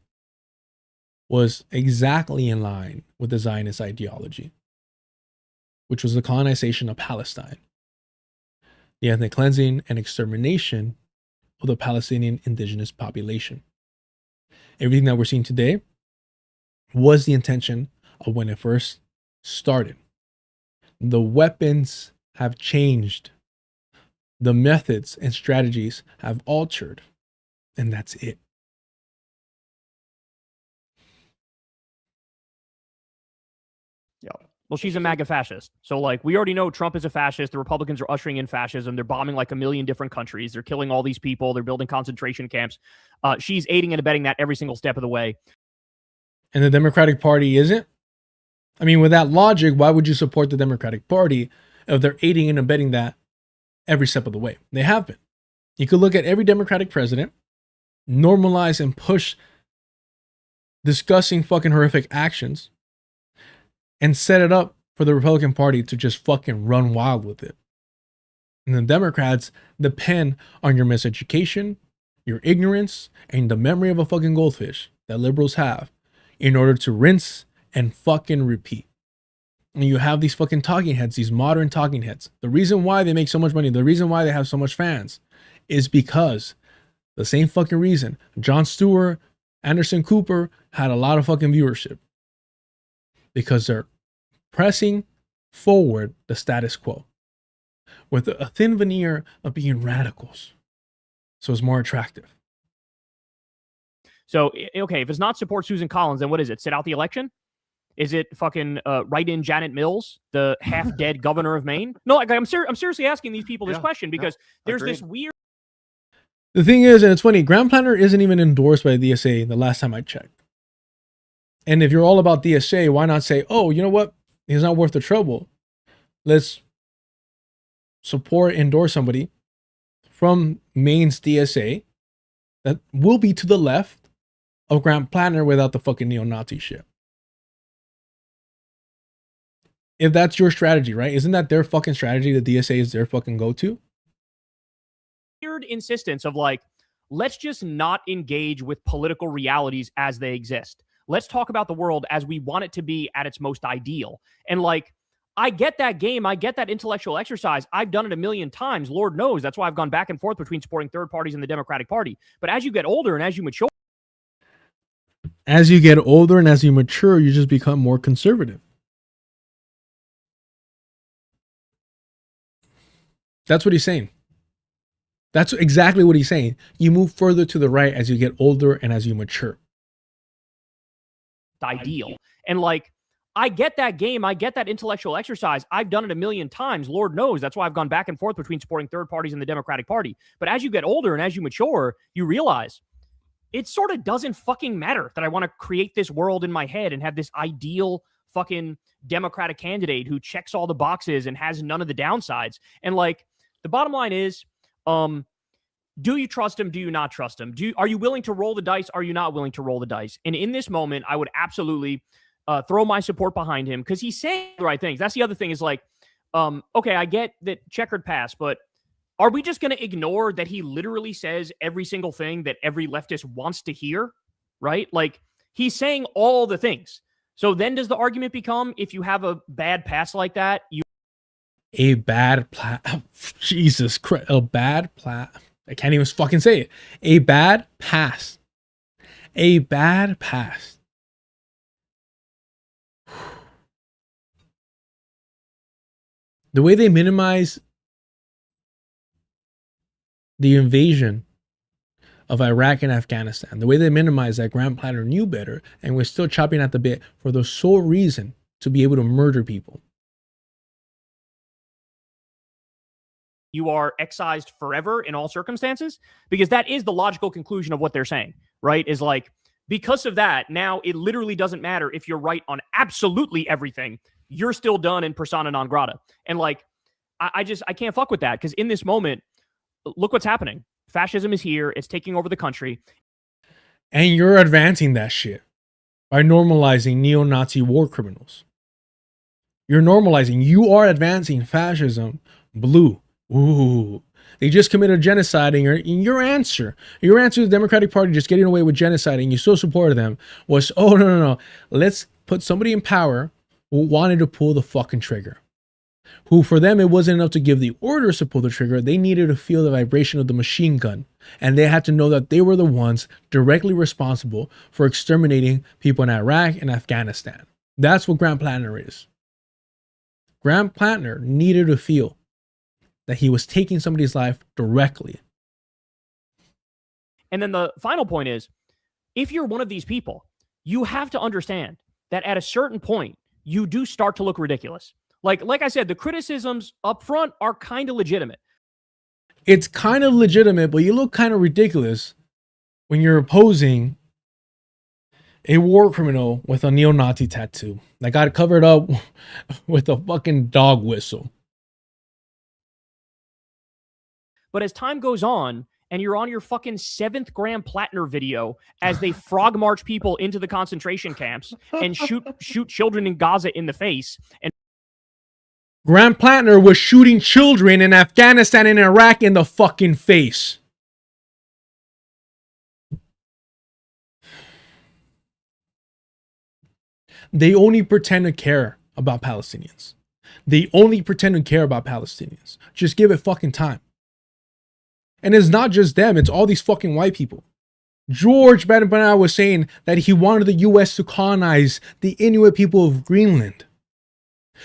was exactly in line with the Zionist ideology, which was the colonization of Palestine, the ethnic cleansing and extermination of the Palestinian indigenous population. Everything that we're seeing today was the intention of when it first started. The weapons have changed. The methods and strategies have altered, and that's it. Yeah. Well, she's a MAGA fascist. So, like, we already know Trump is a fascist. The Republicans are ushering in fascism. They're bombing like a million different countries. They're killing all these people. They're building concentration camps. She's aiding and abetting that every single step of the way. And the Democratic Party isn't? I mean, with that logic, why would you support the Democratic Party if they're aiding and abetting that every step of the way? They have been. You could look at every Democratic president, normalize and push discussing fucking horrific actions, and set it up for the Republican Party to just fucking run wild with it. And the Democrats depend on your miseducation, your ignorance, and the memory of a fucking goldfish that liberals have in order to rinse and fucking repeat. And you have these fucking talking heads, these modern talking heads. The reason why they make so much money, the reason why they have so much fans is because the same fucking reason Jon Stewart, Anderson Cooper had a lot of fucking viewership. Because they're pressing forward the status quo with a thin veneer of being radicals. So it's more attractive. So, okay, if it's not support Susan Collins, then what is it? Sit out the election? Is it fucking write in Janet Mills, the half-dead governor of Maine? No, like, I'm seriously asking these people this question because there's this weird... The thing is, and it's funny, Grand Planner isn't even endorsed by the DSA the last time I checked. And if you're all about DSA, why not say, oh, you know what? He's not worth the trouble. Let's support, endorse somebody from Maine's DSA that will be to the left of Grand Planner without the fucking neo-Nazi shit. If that's your strategy, right? Isn't that their fucking strategy? The DSA is their fucking go-to? Weird insistence of like, let's just not engage with political realities as they exist. Let's talk about the world as we want it to be at its most ideal. And like, I get that game. I get that intellectual exercise. I've done it a million times. Lord knows. That's why I've gone back and forth between supporting third parties and the Democratic Party. But as you get older and as you mature, you just become more conservative. That's what he's saying. That's exactly what he's saying. You move further to the right as you get older and as you mature. Ideal. And like, I get that game. I get that intellectual exercise. I've done it a million times. Lord knows. That's why I've gone back and forth between supporting third parties and the Democratic Party. But as you get older and as you mature, you realize it sort of doesn't fucking matter that I want to create this world in my head and have this ideal fucking Democratic candidate who checks all the boxes and has none of the downsides. And like, the bottom line is, do you trust him? Do you not trust him? Are you willing to roll the dice? Are you not willing to roll the dice? And in this moment, I would absolutely throw my support behind him because he's saying the right things. That's the other thing is like, okay, I get that checkered pass, but are we just going to ignore that he literally says every single thing that every leftist wants to hear, right? Like, he's saying all the things. So then does the argument become, if you have a bad pass like that, Jesus Christ, I can't even fucking say it. A bad pass. A bad pass. The way they minimize the invasion of Iraq and Afghanistan, the way they minimize that Grand Planner knew better and was still chopping at the bit for the sole reason to be able to murder people. you are excised forever in all circumstances? Because that is the logical conclusion of what they're saying, right? Is like, because of that, now it literally doesn't matter if you're right on absolutely everything. You're still done in persona non grata. And like, I can't fuck with that, because in this moment, look what's happening. Fascism is here. It's taking over the country. And you're advancing that shit by normalizing neo-Nazi war criminals. You're normalizing. You are advancing fascism. Blue. Ooh. They just committed genocide, and your answer to the Democratic Party just getting away with genocide, and you still supported them, was, oh, no. Let's put somebody in power who wanted to pull the fucking trigger. Who, for them, it wasn't enough to give the orders to pull the trigger. They needed to feel the vibration of the machine gun. And they had to know that they were the ones directly responsible for exterminating people in Iraq and Afghanistan. That's what Grand Planner is. Grand Planner needed to feel that he was taking somebody's life directly. And then the final point is, if you're one of these people, you have to understand that at a certain point, you do start to look ridiculous. Like I said, the criticisms up front are kind of legitimate. It's kind of legitimate, but you look kind of ridiculous when you're opposing a war criminal with a neo-Nazi tattoo that got covered up with a fucking dog whistle. But as time goes on, and you're on your fucking 7th Grand Plattner video as they frog march people into the concentration camps and shoot children in Gaza in the face, and Grand Plattner was shooting children in Afghanistan and Iraq in the fucking face. They only pretend to care about Palestinians. They only pretend to care about Palestinians. Just give it fucking time. And it's not just them, it's all these fucking white people. George BadEmpanada was saying that he wanted the US to colonize the Inuit people of Greenland.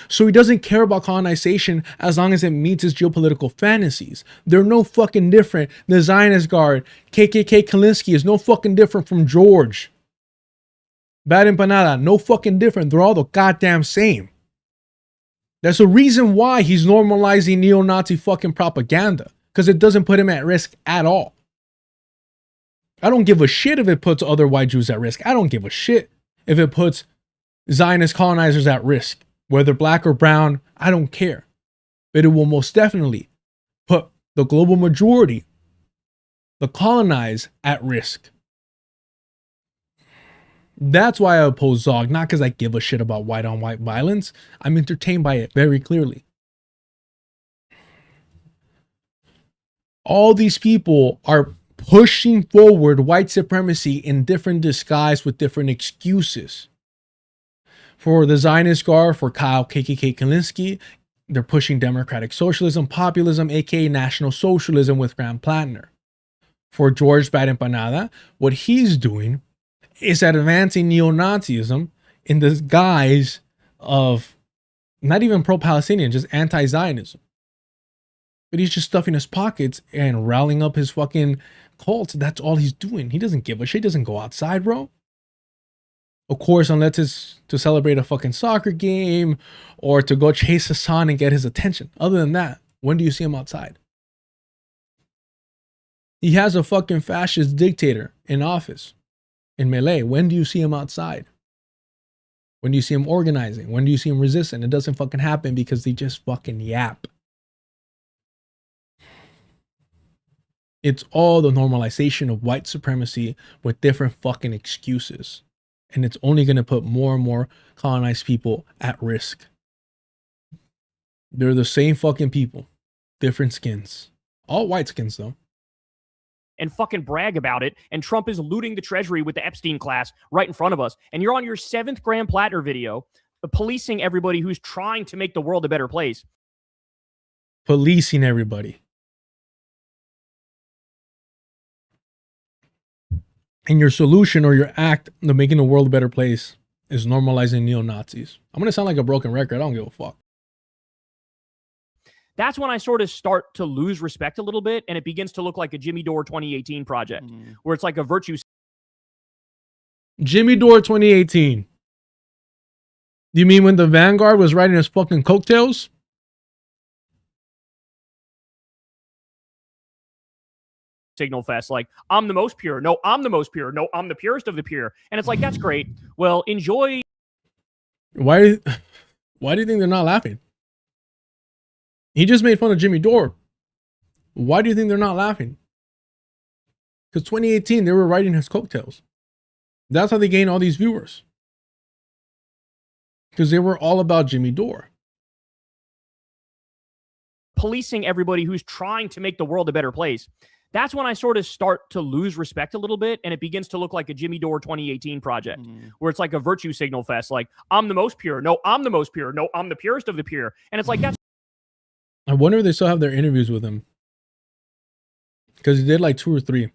So he doesn't care about colonization as long as it meets his geopolitical fantasies. They're no fucking different. The Zioguard, KKK Kulinski is no fucking different from George BadEmpanada. No fucking different. They're all the goddamn same. There's a reason why he's normalizing neo-Nazi fucking propaganda. Because it doesn't put him at risk at all. I don't give a shit if it puts other white Jews at risk. I don't give a shit if it puts Zionist colonizers at risk. Whether black or brown, I don't care. But it will most definitely put the global majority, the colonized, at risk. That's why I oppose Zog, not because I give a shit about white-on-white violence. I'm entertained by it very clearly. All these people are pushing forward white supremacy in different disguise with different excuses. For the Zionist Guard, for Kyle KKK Kulinski, they're pushing democratic socialism, populism, aka National Socialism with Graham Plattner. For George BadEmpanada, what he's doing is advancing neo-Nazism in the guise of not even pro-Palestinian, just anti-Zionism. But he's just stuffing his pockets and rallying up his fucking cults. That's all he's doing. He doesn't give a shit. He doesn't go outside, bro. Of course, unless it's to celebrate a fucking soccer game or to go chase Hassan and get his attention. Other than that, when do you see him outside? He has a fucking fascist dictator in office in Melee. When do you see him outside? When do you see him organizing? When do you see him resisting? It doesn't fucking happen because they just fucking yap. It's all the normalization of white supremacy with different fucking excuses. And it's only going to put more and more colonized people at risk. They're the same fucking people. Different skins. All white skins, though. And fucking brag about it. And Trump is looting the treasury with the Epstein class right in front of us. And you're on your 7th Graham Plattner video, policing everybody who's trying to make the world a better place. Policing everybody. And your solution or your act of making the world a better place is normalizing neo-Nazis. I'm going to sound like a broken record. I don't give a fuck. That's when I sort of start to lose respect a little bit, and it begins to look like a Jimmy Dore 2018 project, where it's like a virtue. Jimmy Dore 2018. You mean when the Vanguard was riding his fucking coattails? Signal fest, like, I'm the most pure. No, I'm the most pure. No, I'm the purest of the pure. And it's like, that's great. Well, enjoy. Why do you think they're not laughing? He just made fun of Jimmy Dore. Why do you think they're not laughing? Because 2018, they were riding his coattails. That's how they gained all these viewers. Because they were all about Jimmy Dore. Policing everybody who's trying to make the world a better place. That's when I sort of start to lose respect a little bit, and it begins to look like a Jimmy Dore 2018 project, where it's like a virtue signal fest, like, I'm the most pure. No, I'm the most pure. No, I'm the purest of the pure. And it's like, that's. I wonder if they still have their interviews with him. Because he did like 2 or 3.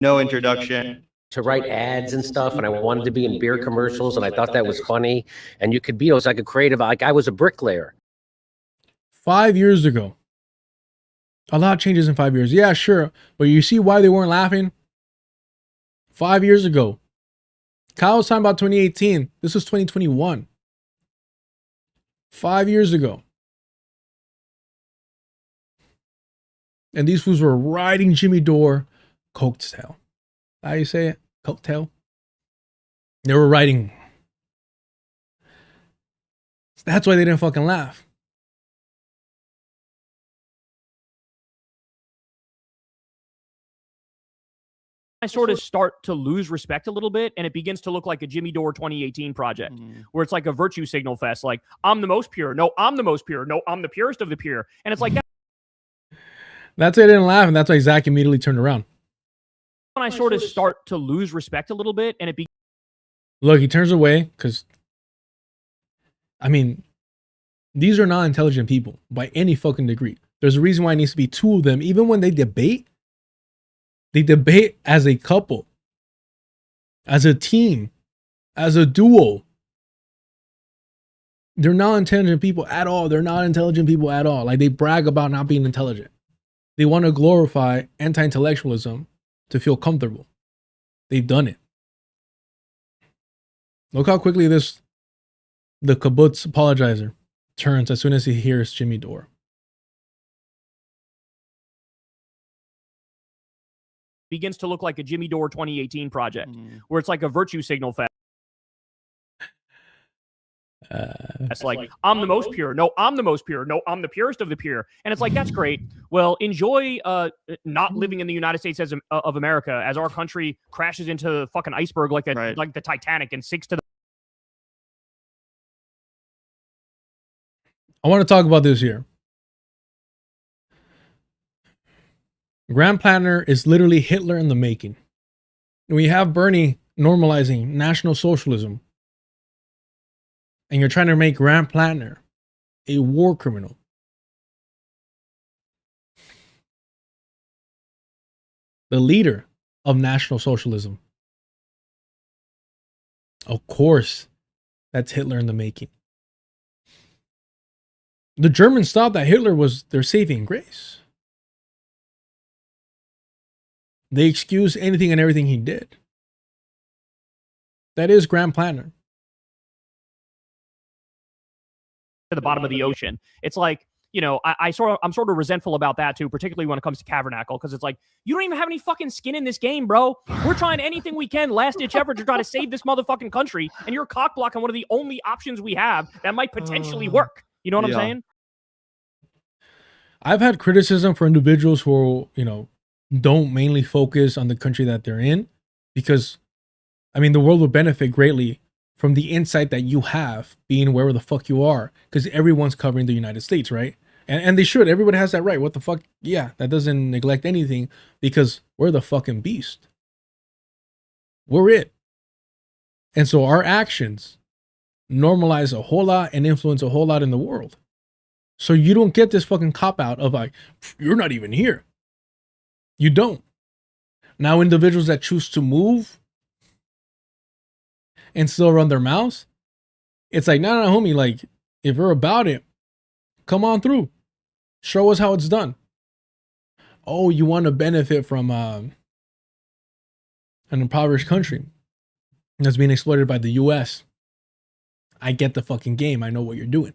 No introduction. To write ads and stuff, and I wanted to be in beer commercials, and I thought that was funny. And you could be, it was like a creative, like I was a bricklayer. 5 years ago. A lot changes in 5 years. Yeah, sure. But you see why they weren't laughing? 5 years ago. Kyle was talking about 2018. This was 2021. 5 years ago. And these fools were riding Jimmy Dore coattail. How you say it? Coattail? They were riding. That's why they didn't fucking laugh. I sort of start to lose respect a little bit, and it begins to look like a Jimmy Dore 2018 project, where it's like a virtue signal fest. Like, I'm the most pure. No, I'm the most pure. No, I'm the purest of the pure. And it's like that. That's why I didn't laugh, and that's why Zach immediately turned around. When I sort of start to lose respect a little bit, and it Look, he turns away because, I mean, these are not intelligent people by any fucking degree. There's a reason why it needs to be two of them. Even when they debate as a couple, as a team, as a duo. They're not intelligent people at all. They're not intelligent people at all. Like, they brag about not being intelligent. They want to glorify anti-intellectualism to feel comfortable. They've done it. Look how quickly the kibbutz apologizer turns as soon as he hears Jimmy Dore. Begins to look like a Jimmy Dore 2018 project, where it's like a virtue signal fest. It's like, I'm the most pure. No, I'm the most pure. No, I'm the purest of the pure. And it's like, that's great. Well, enjoy not living in the United States of America as our country crashes into the fucking iceberg like the Titanic and sinks to the. I want to talk about this here. Grand Planner is literally Hitler in the making. We have Bernie normalizing National Socialism, and you're trying to make Grand Planner a war criminal. The leader of National Socialism. Of course, that's Hitler in the making. The Germans thought that Hitler was their saving grace. They excused anything and everything he did. That is Grand Planner. To the bottom of the ocean. It's like, you know, I'm sort of resentful about that too, particularly when it comes to Kavernacle, because it's like, you don't even have any fucking skin in this game, bro. We're trying anything we can, last ditch effort, to try to save this motherfucking country, and you're cock blocking one of the only options we have that might potentially work. You know what I'm saying? I've had criticism for individuals who, you know, don't mainly focus on the country that they're in, because, I mean, the world would benefit greatly from the insight that you have being wherever the fuck you are, because everyone's covering the United States, right? And they should. Everybody has that right. What the fuck? Yeah, that doesn't neglect anything, because we're the fucking beast. We're it. And so our actions normalize a whole lot and influence a whole lot in the world. So you don't get this fucking cop out of like, you're not even here. You don't. Now, individuals that choose to move and still run their mouths, it's like, no, homie, like, if you're about it, come on through. Show us how it's done. Oh, you want to benefit from an impoverished country that's being exploited by the US. I get the fucking game. I know what you're doing.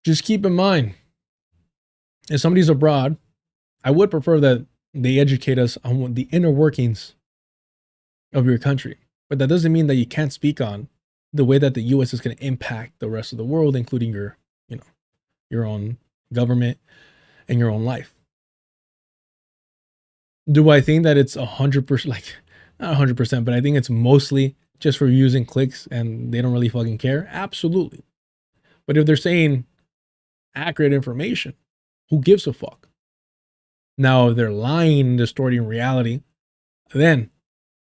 Just keep in mind, if somebody's abroad, I would prefer that they educate us on the inner workings of your country. But that doesn't mean that you can't speak on the way that the US is going to impact the rest of the world, including your, you know, your own government and your own life. Do I think that it's 100%, like, not 100%, but I think it's mostly just for using clicks and they don't really fucking care? Absolutely. But if they're saying accurate information, who gives a fuck? Now, if they're lying, distorting reality, then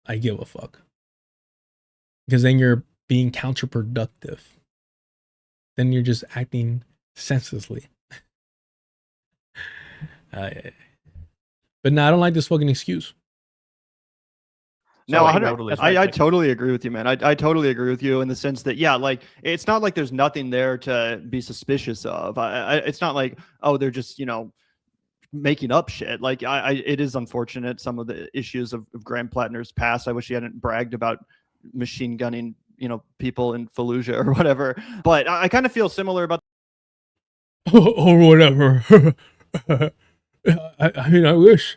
I give a fuck. Because then you're being counterproductive. Then you're just acting senselessly. But no, I don't like this fucking excuse. No, I totally agree with you, man. I totally agree with you in the sense that, yeah, like, it's not like there's nothing there to be suspicious of. It's not like, oh, they're just, you know, making up shit. Like, it is unfortunate, some of the issues of Grand Plattner's past. I wish he hadn't bragged about machine gunning, you know, people in Fallujah or whatever. But I kind of feel similar about or whatever. I mean, I wish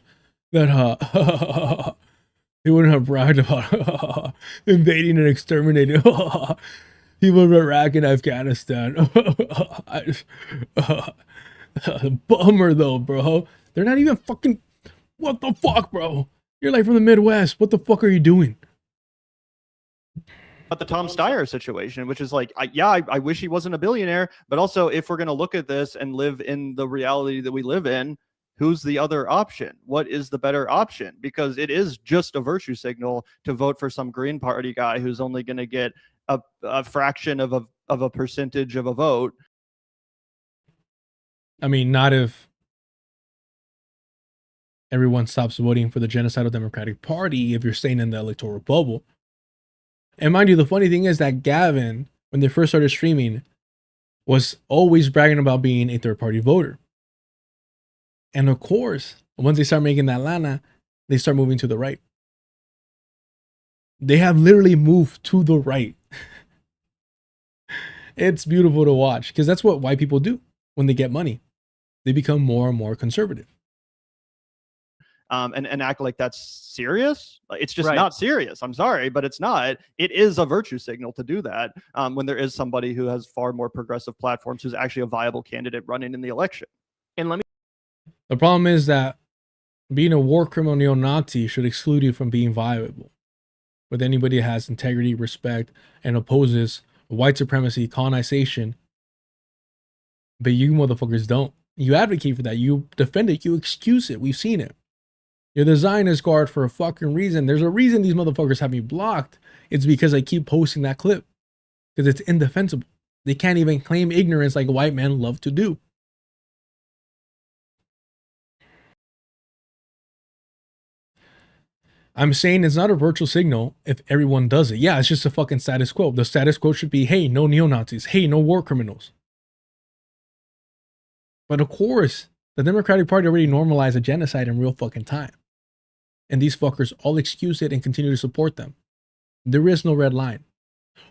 that he wouldn't have bragged about invading and exterminating people of Iraq and Afghanistan. Bummer though, bro. They're not even fucking. What the fuck, bro? You're like from the Midwest. What the fuck are you doing? But the Tom Steyer situation, which is like, I wish he wasn't a billionaire, but also if we're going to look at this and live in the reality that we live in, who's the other option? What is the better option? Because it is just a virtue signal to vote for some Green Party guy who's only going to get a fraction of a percentage of a vote. I mean, not if everyone stops voting for the genocidal Democratic Party if you're staying in the electoral bubble. And mind you, the funny thing is that Gavin, when they first started streaming, was always bragging about being a third-party voter. And of course, once they start making that lana, they start moving to the right. They have literally moved to the right. It's beautiful to watch because that's what white people do when they get money. They become more and more conservative. And act like that's serious. It's just Right. not serious. I'm sorry, but it's not. It is a virtue signal to do that when there is somebody who has far more progressive platforms who's actually a viable candidate running in the election. And let me. The problem is that being a war criminal neo-Nazi should exclude you from being viable with anybody that has integrity, respect, and opposes white supremacy, colonization. But you motherfuckers don't. You advocate for that. You defend it. You excuse it. We've seen it. You're the Zionist guard for a fucking reason. There's a reason these motherfuckers have me blocked. It's because I keep posting that clip. Because it's indefensible. They can't even claim ignorance like white men love to do. I'm saying it's not a virtual signal if everyone does it. Yeah, it's just a fucking status quo. The status quo should be, hey, no neo-Nazis. Hey, no war criminals. But of course, the Democratic Party already normalized a genocide in real fucking time. And these fuckers all excuse it and continue to support them. There is no red line.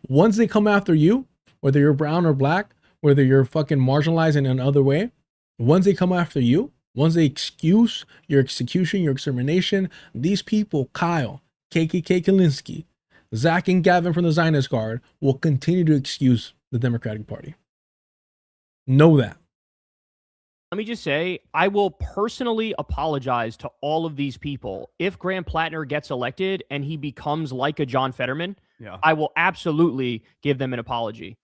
Once they come after you, whether you're brown or black, whether you're fucking marginalized in another way, once they come after you, once they excuse your execution, your extermination, these people, Kyle, KKK Kulinski, Zach and Gavin from the Zionist Guard, will continue to excuse the Democratic Party. Know that. Let me just say, I will personally apologize to all of these people. If Graham Plattner gets elected and he becomes like a John Fetterman, I will absolutely give them an apology.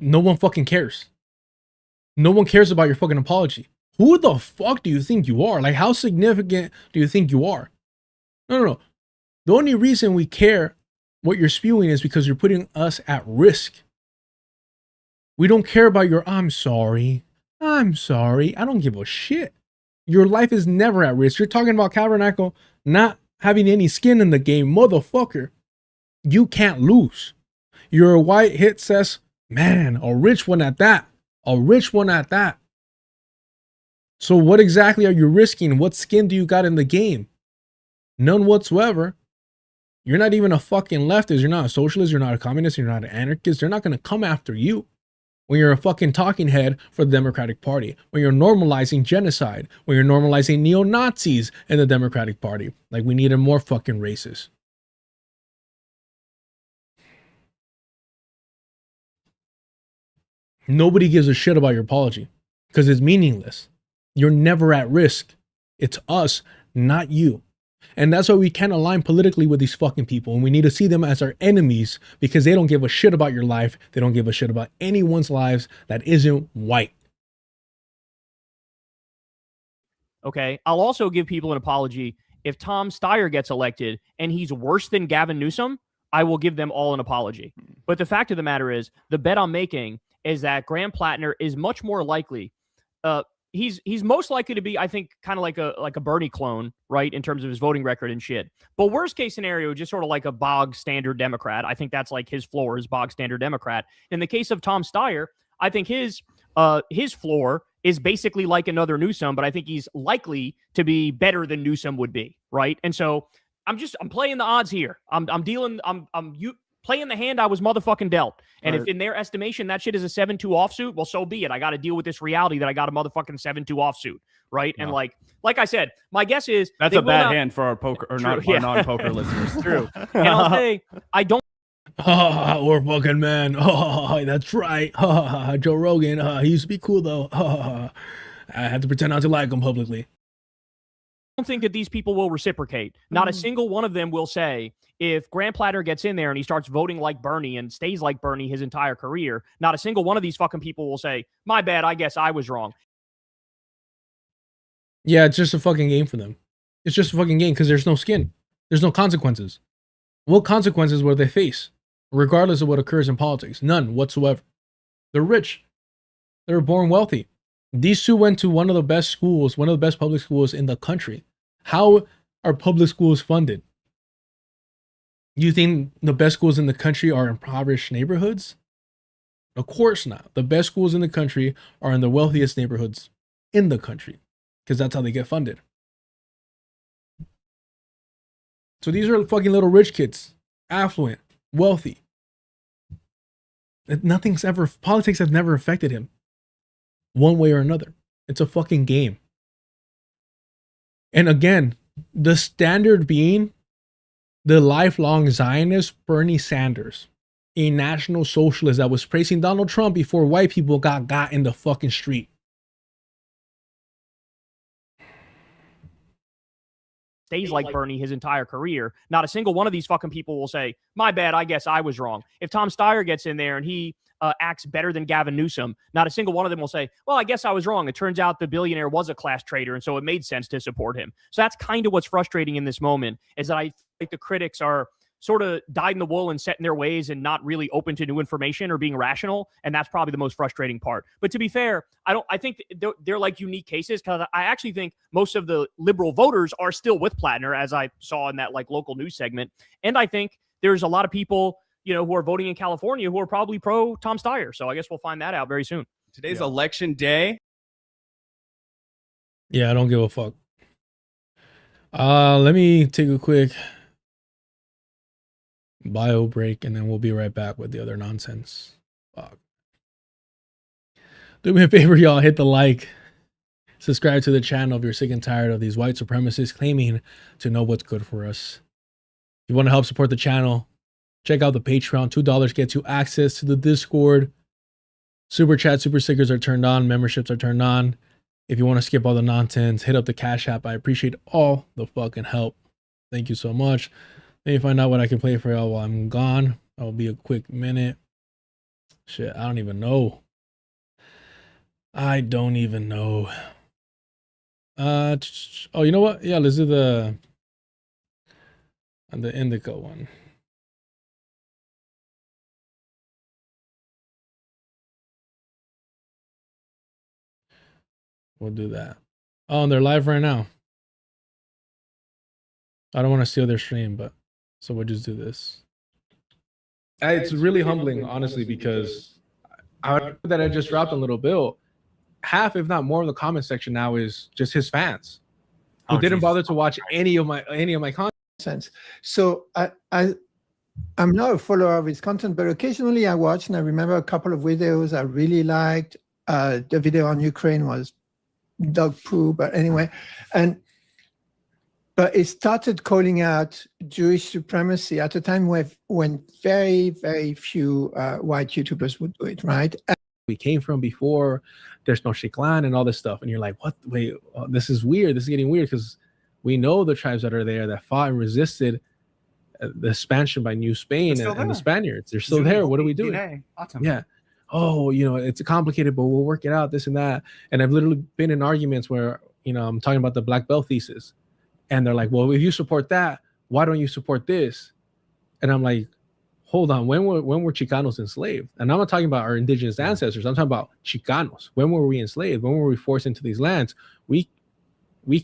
No one fucking cares. No one cares about your fucking apology. Who the fuck do you think you are? Like, how significant do you think you are? No. The only reason we care what you're spewing is because you're putting us at risk. We don't care about your, I'm sorry. I don't give a shit. Your life is never at risk. You're talking about Kavernacle not having any skin in the game. Motherfucker, you can't lose. You're a white hit says, man, a rich one at that. A rich one at that. So what exactly are you risking? What skin do you got in the game? None whatsoever. You're not even a fucking leftist. You're not a socialist. You're not a communist. You're not an anarchist. They're not going to come after you. When you're a fucking talking head for the Democratic Party, when you're normalizing genocide, when you're normalizing neo-Nazis in the Democratic Party, like we needed more fucking racists. Nobody gives a shit about your apology because it's meaningless. You're never at risk. It's us, not you. And that's why we can't align politically with these fucking people. And we need to see them as our enemies because they don't give a shit about your life. They don't give a shit about anyone's lives that isn't white. Okay. I'll also give people an apology. If Tom Steyer gets elected and he's worse than Gavin Newsom, I will give them all an apology. But the fact of the matter is, the bet I'm making is that Graham Plattner is much more likely. He's most likely to be, I think, kind of like a Bernie clone, right, in terms of his voting record and shit. But worst case scenario, just sort of like a bog standard Democrat. I think that's like his floor is bog standard Democrat. In the case of Tom Steyer, I think his floor is basically like another Newsom, but I think he's likely to be better than Newsom would be, right? And so I'm playing the odds here. I'm playing the hand I was motherfucking dealt. And if in their estimation that shit is a 7-2 offsuit, well, so be it. I got to deal with this reality that I got a motherfucking 7-2 offsuit, right? Yeah. And like I said, my guess is that's a bad hand for our poker or not our non-poker listeners. True. And I'll say I don't. Or fucking man. That's right. Joe Rogan. He used to be cool though. I had to pretend not to like him publicly. don't think that these people will reciprocate. Not a single one of them will say, if Graham Platter gets in there and he starts voting like Bernie and stays like Bernie his entire career, not a single one of these fucking people will say, my bad, I guess I was wrong. Yeah, it's just a fucking game for them. It's just a fucking game because there's no skin. There's no consequences. What consequences will they face? Regardless of what occurs in politics. None whatsoever. They're rich. They were born wealthy. These two went to one of the best schools, one of the best public schools in the country. How are public schools funded? You think the best schools in the country are impoverished neighborhoods? Of course not. The best schools in the country are in the wealthiest neighborhoods in the country because that's how they get funded. So these are fucking little rich kids, affluent, wealthy. Politics have never affected him one way or another. It's a fucking game. And again, the standard being the lifelong Zionist Bernie Sanders, a national socialist that was praising Donald Trump before white people got in the fucking street. Stays like Bernie his entire career, not a single one of these fucking people will say, my bad, I guess I was wrong. If Tom Steyer gets in there and he acts better than Gavin Newsom, not a single one of them will say, well, I guess I was wrong. It turns out the billionaire was a class traitor, and so it made sense to support him. So that's kind of what's frustrating in this moment, is that I think the critics are sort of dyed in the wool and set in their ways and not really open to new information or being rational. And that's probably the most frustrating part. But to be fair, I think they're like unique cases, because I actually think most of the liberal voters are still with Plattner, as I saw in that like local news segment. And I think there's a lot of people, who are voting in California who are probably pro Tom Steyer. So I guess we'll find that out very soon. Today's election day. Yeah, I don't give a fuck. Let me take a quick bio break and then we'll be right back with the other nonsense. Fuck. Do me a favor, y'all, hit the like, subscribe to the channel if you're sick and tired of these white supremacists claiming to know what's good for us. If you want to help support the channel, check out the Patreon. $2 gets you access to the Discord. Super chat, super stickers are turned on. Memberships are turned on. If you want to skip all the nonsense, hit up the Cash App. I appreciate all the fucking help. Thank you so much. Let me find out what I can play for y'all while I'm gone. That'll be a quick minute. Shit, I don't even know. I don't even know. Oh, you know what? Yeah, let's do the Indica one. We'll do that. Oh, and they're live right now. I don't want to steal their stream, but so we'll just do this. It's really humbling, honestly, because that I just dropped a little bill. Half, if not more, of the comment section now is just his fans who didn't bother to watch any of my content. So I'm not a follower of his content, but occasionally I watch, and I remember a couple of videos I really liked. The video on Ukraine was dog poo, but anyway, but it started calling out Jewish supremacy at a time when very, very few white YouTubers would do it, right? We came from before, there's no Shiklan and all this stuff. And you're like, what? Wait, this is weird. This is getting weird because we know the tribes that are there that fought and resisted the expansion by New Spain and the Spaniards. They're still there. What are we doing? Awesome. Yeah. Oh, it's complicated, but we'll work it out, this and that. And I've literally been in arguments where, I'm talking about the black belt thesis. And they're like, well, if you support that, why don't you support this? And I'm like, hold on, when were Chicanos enslaved? And I'm not talking about our indigenous ancestors. I'm talking about Chicanos. When were we enslaved? When were we forced into these lands? We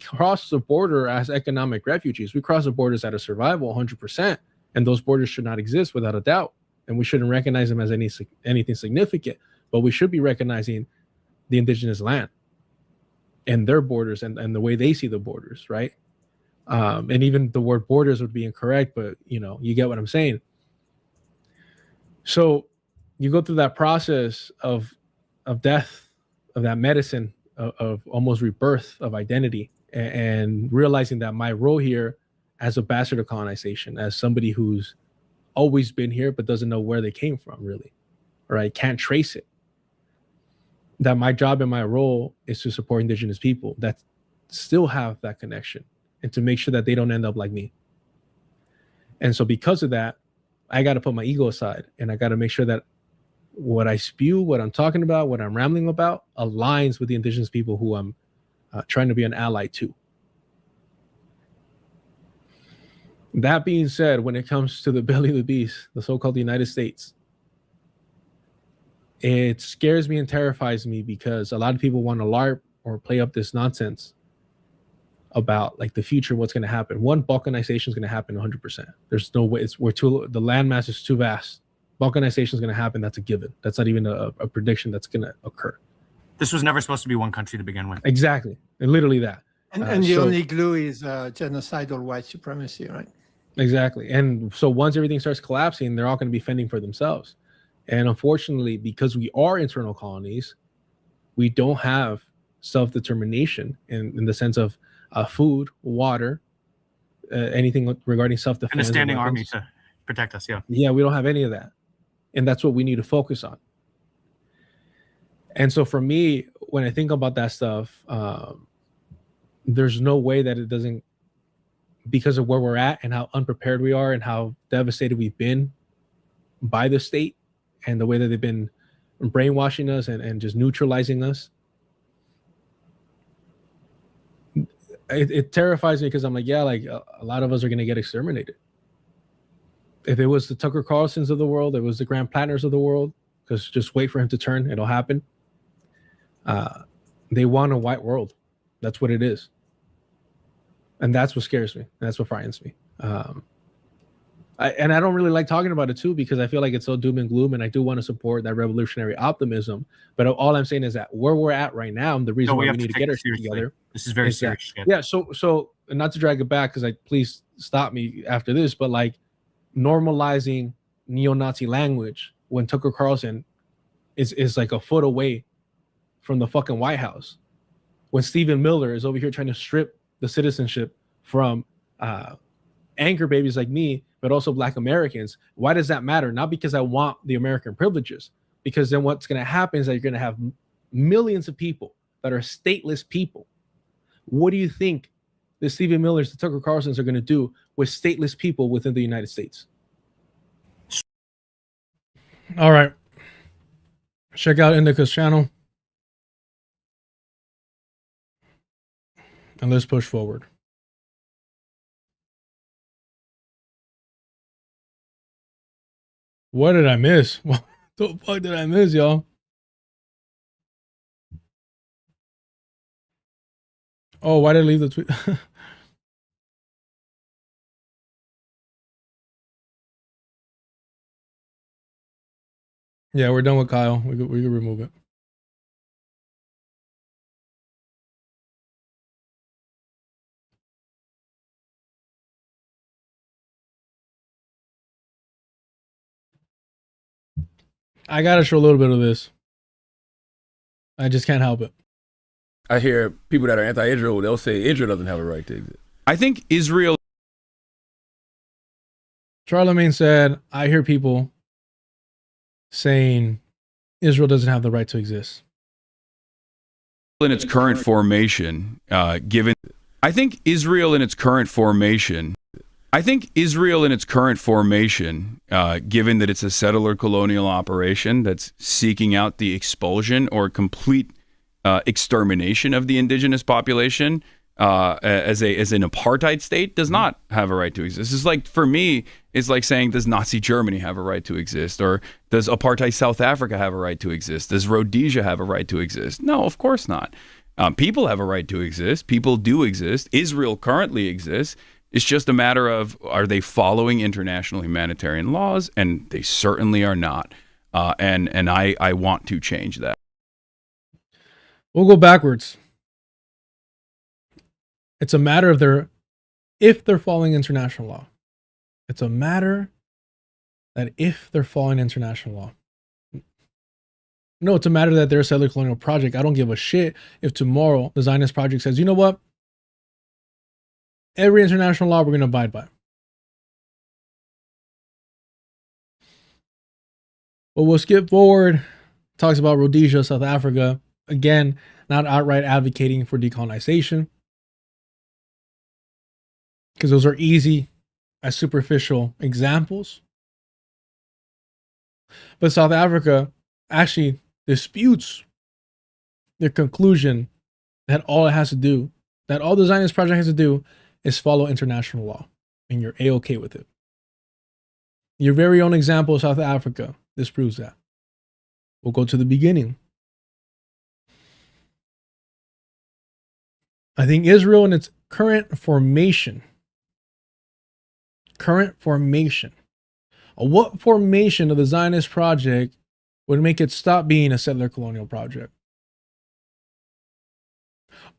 crossed the border as economic refugees. We crossed the borders out of survival 100%. And those borders should not exist without a doubt. And we shouldn't recognize them as anything significant. But we should be recognizing the indigenous land and their borders and the way they see the borders, right? And even the word borders would be incorrect, but you get what I'm saying. So you go through that process of death, of that medicine, of almost rebirth of identity, and realizing that my role here as a bastard of colonization, as somebody who's always been here but doesn't know where they came from really, or I can't trace it. That my job and my role is to support indigenous people that still have that connection and to make sure that they don't end up like me. And so because of that, I got to put my ego aside and I got to make sure that what I spew, what I'm talking about, what I'm rambling about aligns with the indigenous people who I'm trying to be an ally to. That being said, when it comes to the belly of the beast, the so-called United States, it scares me and terrifies me because a lot of people want to LARP or play up this nonsense about like the future, what's going to happen. One, balkanization is going to happen 100%. There's no way. The landmass is too vast. Balkanization is going to happen. That's a given. That's not even a prediction that's going to occur. This was never supposed to be one country to begin with. Exactly. And literally that. And the only glue is genocidal white supremacy, right? Exactly. And so once everything starts collapsing, they're all going to be fending for themselves. And unfortunately, because we are internal colonies, we don't have self-determination in the sense of food, water, anything regarding self-defense. And a standing army to protect us, yeah. Yeah, we don't have any of that. And that's what we need to focus on. And so for me, when I think about that stuff, there's no way that it doesn't, because of where we're at and how unprepared we are and how devastated we've been by the state and the way that they've been brainwashing us and just neutralizing us. It terrifies me because I'm like, yeah, like a lot of us are going to get exterminated. If it was the Tucker Carlsons of the world, it was the Graham Plattners of the world, because just wait for him to turn, it'll happen. They want a white world. That's what it is. And that's what scares me. That's what frightens me. And I don't really like talking about it too, because I feel like it's so doom and gloom, and I do want to support that revolutionary optimism. But all I'm saying is that where we're at right now, and the reason why we need to get our shit together. This is very serious shit. Yeah. So not to drag it back, because please stop me after this, but like normalizing neo-Nazi language when Tucker Carlson is like a foot away from the fucking White House, when Stephen Miller is over here trying to strip the citizenship from anchor babies like me, but also Black Americans. Why does that matter? Not because I want the American privileges, because then what's going to happen is that you're going to have millions of people that are stateless people. What do you think the Stephen Millers, the Tucker Carlsons are going to do with stateless people within the United States? All right. Check out Indica's channel. And let's push forward. What did I miss? What the fuck did I miss, y'all? Oh, why did I leave the tweet? Yeah, we're done with Kyle. We could remove it. I gotta show a little bit of this. I just can't help it. I hear people that are anti-Israel, they'll say Israel doesn't have a right to exist. I think Israel... Charlemagne said, I hear people saying Israel doesn't have the right to exist. In its current formation, given... I think Israel in its current formation... given that it's a settler colonial operation that's seeking out the expulsion or complete extermination of the indigenous population as an apartheid state, does not have a right to exist. It's like, for me, it's like saying, does Nazi Germany have a right to exist? Or does apartheid South Africa have a right to exist? Does Rhodesia have a right to exist? No, of course not. People have a right to exist. People do exist. Israel currently exists. It's just a matter of, are they following international humanitarian laws? And they certainly are not. And I want to change that. We'll go backwards. It's a matter of if they're following international law. It's a matter that if they're following international law. No, it's a matter that they're a settler colonial project. I don't give a shit if tomorrow the Zionist project says, you know what? Every international law we're going to abide by. But we'll skip forward. Talks about Rhodesia, South Africa. Again, not outright advocating for decolonization, because those are easy as superficial examples. But South Africa actually disputes the conclusion that all it has to do, that all the Zionist project has to do, is follow international law, and you're A-okay with it. Your very own example of South Africa disproves that. We'll go to the beginning. I think Israel in its current formation, what formation of the Zionist project would make it stop being a settler colonial project?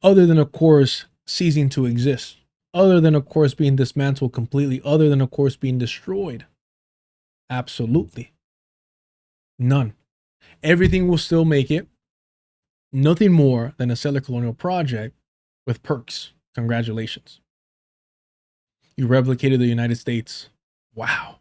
Other than, of course, ceasing to exist. Other than, of course, being dismantled completely. Other than, of course, being destroyed. Absolutely. None. Everything will still make it nothing more than a settler colonial project with perks. Congratulations. You replicated the United States. Wow.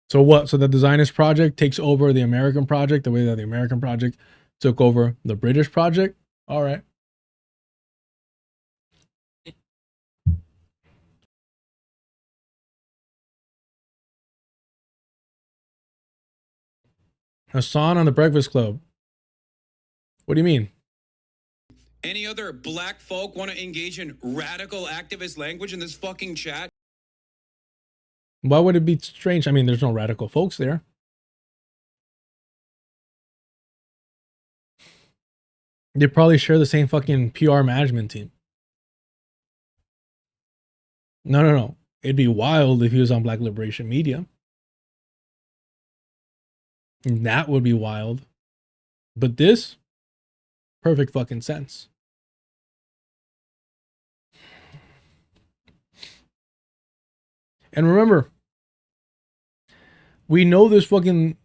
So what? So that the Zionist project takes over the American project the way that the American project took over the British project? All right. Hassan on the Breakfast Club. What do you mean? Any other black folk want to engage in radical activist language in this fucking chat? Why would it be strange? I mean, there's no radical folks there. They probably share the same fucking PR management team. No. It'd be wild if he was on Black Liberation Media. That would be wild. But this, perfect fucking sense. And remember, we know this fucking,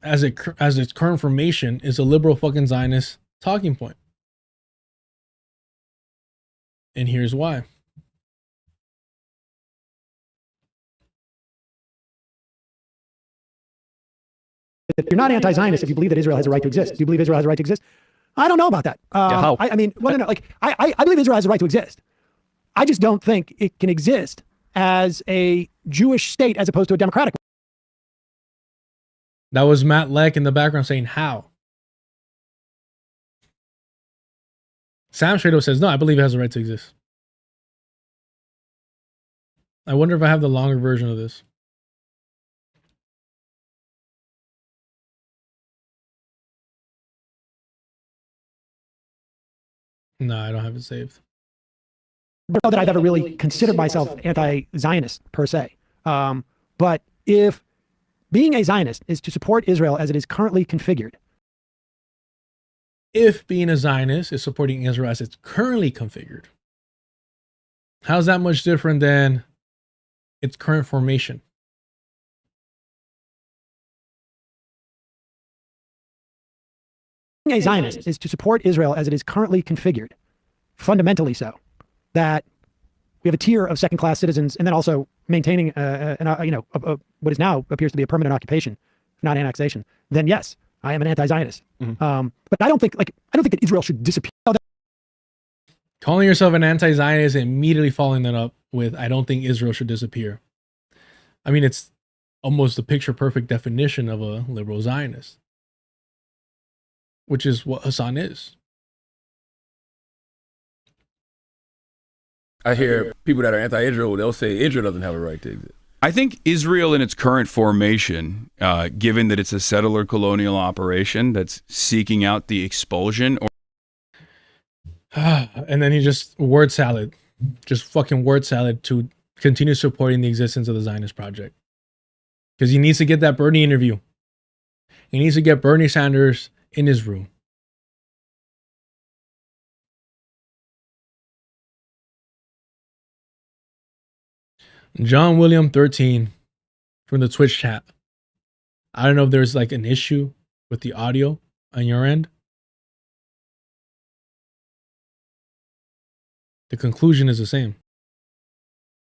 as its current formation, is a liberal fucking Zionist talking point. And here's why. You're not anti-Zionist if you believe that Israel has a right to exist. Do you believe Israel has a right to exist? I don't know about that. How? I mean, well, no. Like, I believe Israel has a right to exist. I just don't think it can exist as a Jewish state as opposed to a democratic one. That was Matt Leck in the background saying how. Sam straight up says, no, I believe it has a right to exist. I wonder if I have the longer version of this. No, I don't have it saved. I don't know that I've ever really considered myself anti-Zionist per se. But if being a Zionist is to support Israel as it is currently configured. If being a Zionist is supporting Israel as it's currently configured, how's that much different than its current formation? Being a Zionist is to support Israel as it is currently configured, fundamentally so, that we have a tier of second-class citizens, and then also maintaining, what is now appears to be a permanent occupation, not annexation. Then yes, I am an anti-Zionist. But I don't think that Israel should disappear. Calling yourself an anti-Zionist and immediately following that up with, I don't think Israel should disappear. I mean, it's almost the picture-perfect definition of a liberal Zionist, which is what Hassan is. I hear people that are anti-Israel, they'll say Israel doesn't have a right to exist. I think Israel in its current formation, given that it's a settler colonial operation that's seeking out the expulsion or... And then he just word salad to continue supporting the existence of the Zionist project. Because he needs to get that Bernie interview. He needs to get Bernie Sanders in his room. John William 13 from the Twitch chat. I don't know if there's like an issue with the audio on your end. The conclusion is the same.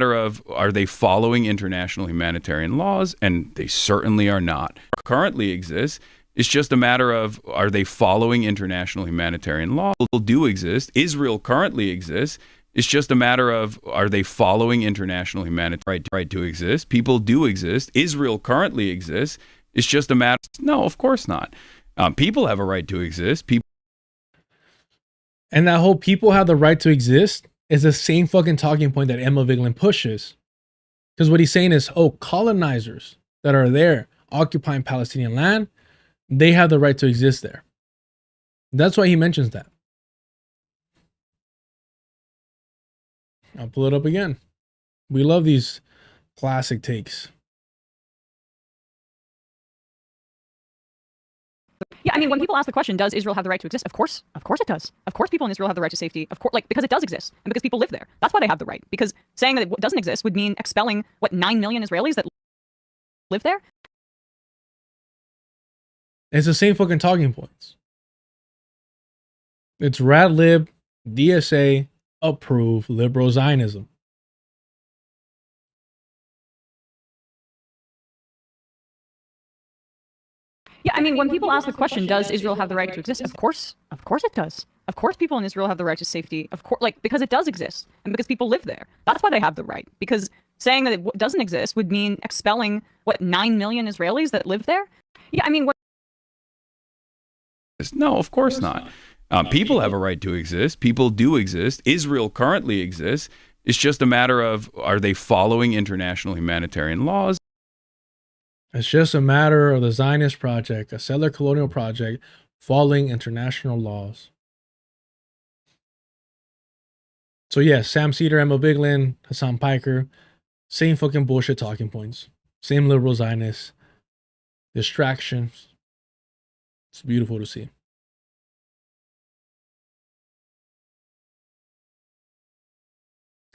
matter of, are they following international humanitarian laws? And they certainly are not. Currently exists. It's just a matter of, are they following international humanitarian law? People do exist. Israel currently exists. It's just a matter of, are they following international humanitarian right to exist? People do exist. Israel currently exists. It's just a matter. No, of course not. People have a right to exist. People. And that whole people have the right to exist is the same fucking talking point that Emma Vigeland pushes. Because what he's saying is, oh, colonizers that are there occupying Palestinian land, they have the right to exist there. That's why he mentions that. I'll pull it up again. We love these classic takes. Yeah, I mean, when people ask the question, does Israel have the right to exist? Of course it does. Of course people in Israel have the right to safety. Of course, like, because it does exist and because people live there. That's why they have the right. Because saying that it doesn't exist would mean expelling, 9 million Israelis that live there? It's the same fucking talking points. It's rad lib, DSA, approved liberal Zionism. Yeah, I mean, when people ask the question, does Israel have the right to exist? Of course it does. Of course people in Israel have the right to safety. Of course, like, because it does exist and because people live there. That's why they have the right. Because saying that it doesn't exist would mean expelling, 9 million Israelis that live there? Yeah, I mean, No, of course not. People have a right to exist. People do exist. Israel currently exists. It's just a matter of, are they following international humanitarian laws? It's just a matter of the Zionist project, a settler colonial project, following international laws. So yes, Sam Cedar, Emma Vigeland, Hassan Piker, same fucking bullshit talking points. Same liberal Zionists. Distractions. It's beautiful to see.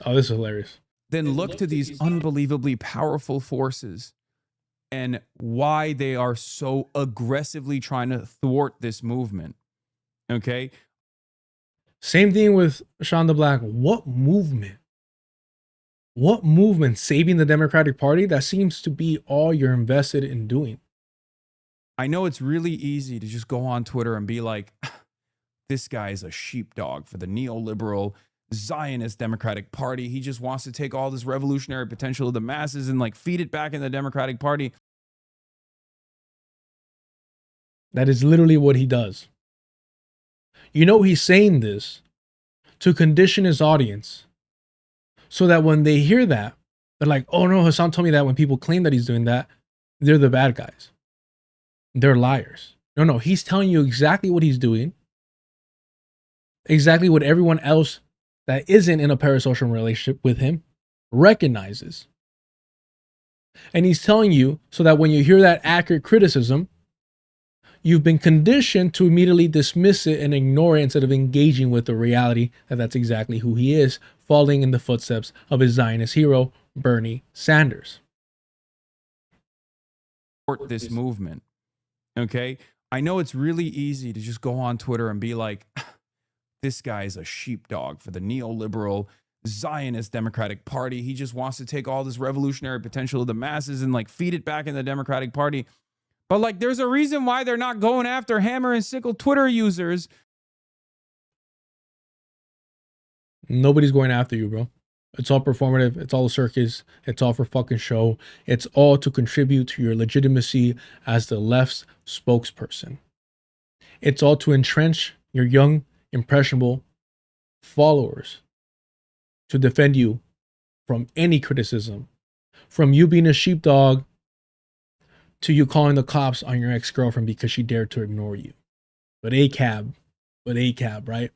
Oh, this is hilarious. Then look to these unbelievably powerful forces and why they are so aggressively trying to thwart this movement. Okay? Same thing with Shonda Black. What movement? What movement saving the Democratic Party? That seems to be all you're invested in doing. I know it's really easy to just go on Twitter and be like, this guy is a sheepdog for the neoliberal Zionist Democratic Party. He just wants to take all this revolutionary potential of the masses and feed it back in the Democratic Party. That is literally what he does. You know, he's saying this to condition his audience so that when they hear that, they're like, oh no, Hassan told me that when people claim that he's doing that, they're the bad guys. They're liars. No, he's telling you exactly what he's doing. Exactly what everyone else that isn't in a parasocial relationship with him recognizes. And he's telling you so that when you hear that accurate criticism, you've been conditioned to immediately dismiss it and ignore it instead of engaging with the reality that that's exactly who he is, falling in the footsteps of his Zionist hero, Bernie Sanders. This movement. Okay? I know it's really easy to just go on Twitter and be like, this guy is a sheepdog for the neoliberal Zionist Democratic Party. He just wants to take all this revolutionary potential of the masses and feed it back in the Democratic Party. But there's a reason why they're not going after hammer and sickle Twitter users. Nobody's going after you, bro. It's all performative. It's all a circus. It's all for fucking show. It's all to contribute to your legitimacy as the left's spokesperson. It's all to entrench your young, impressionable followers to defend you from any criticism, from you being a sheepdog to you calling the cops on your ex-girlfriend because she dared to ignore you. But ACAB, right?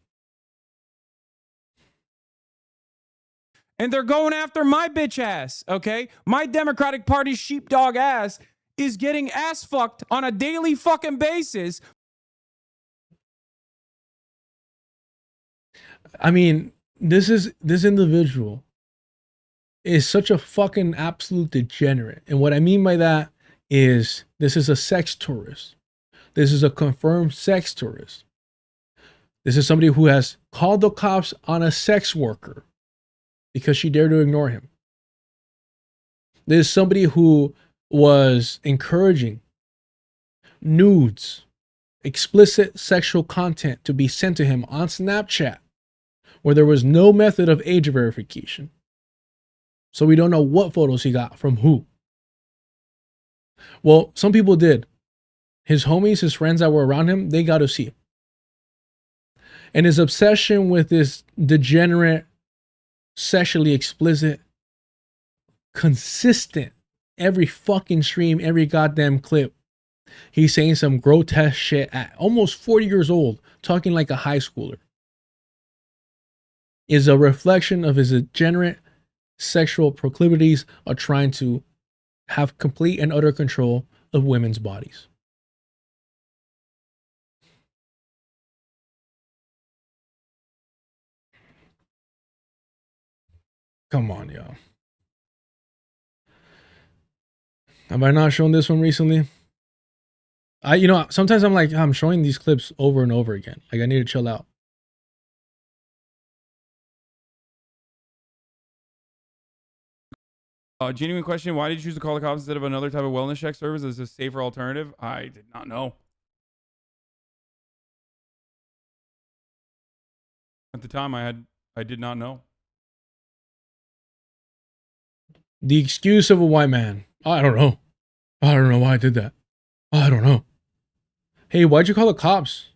And they're going after my bitch ass, okay? My Democratic Party sheepdog ass is getting ass fucked on a daily fucking basis. I mean, this individual is such a fucking absolute degenerate. And what I mean by that is this is a sex tourist. This is a confirmed sex tourist. This is somebody who has called the cops on a sex worker because she dared to ignore him. This is somebody who was encouraging nudes, explicit sexual content to be sent to him on Snapchat, where there was no method of age verification. So we don't know what photos he got from who. Well, some people did. His homies, his friends that were around him, they got to see. And his obsession with this degenerate, sexually explicit, consistent, every fucking stream, every goddamn clip, he's saying some grotesque shit at almost 40 years old, talking like a high schooler, is a reflection of his degenerate sexual proclivities of trying to have complete and utter control of women's bodies. Come on, y'all. Have I not shown this one recently? Sometimes I'm like, I'm showing these clips over and over again. Like, I need to chill out. Genuine question. Why did you choose to call the cops instead of another type of wellness check service as a safer alternative? I did not know. At the time, I did not know. The excuse of a white man. I don't know. I don't know why I did that. I don't know. Hey, why'd you call the cops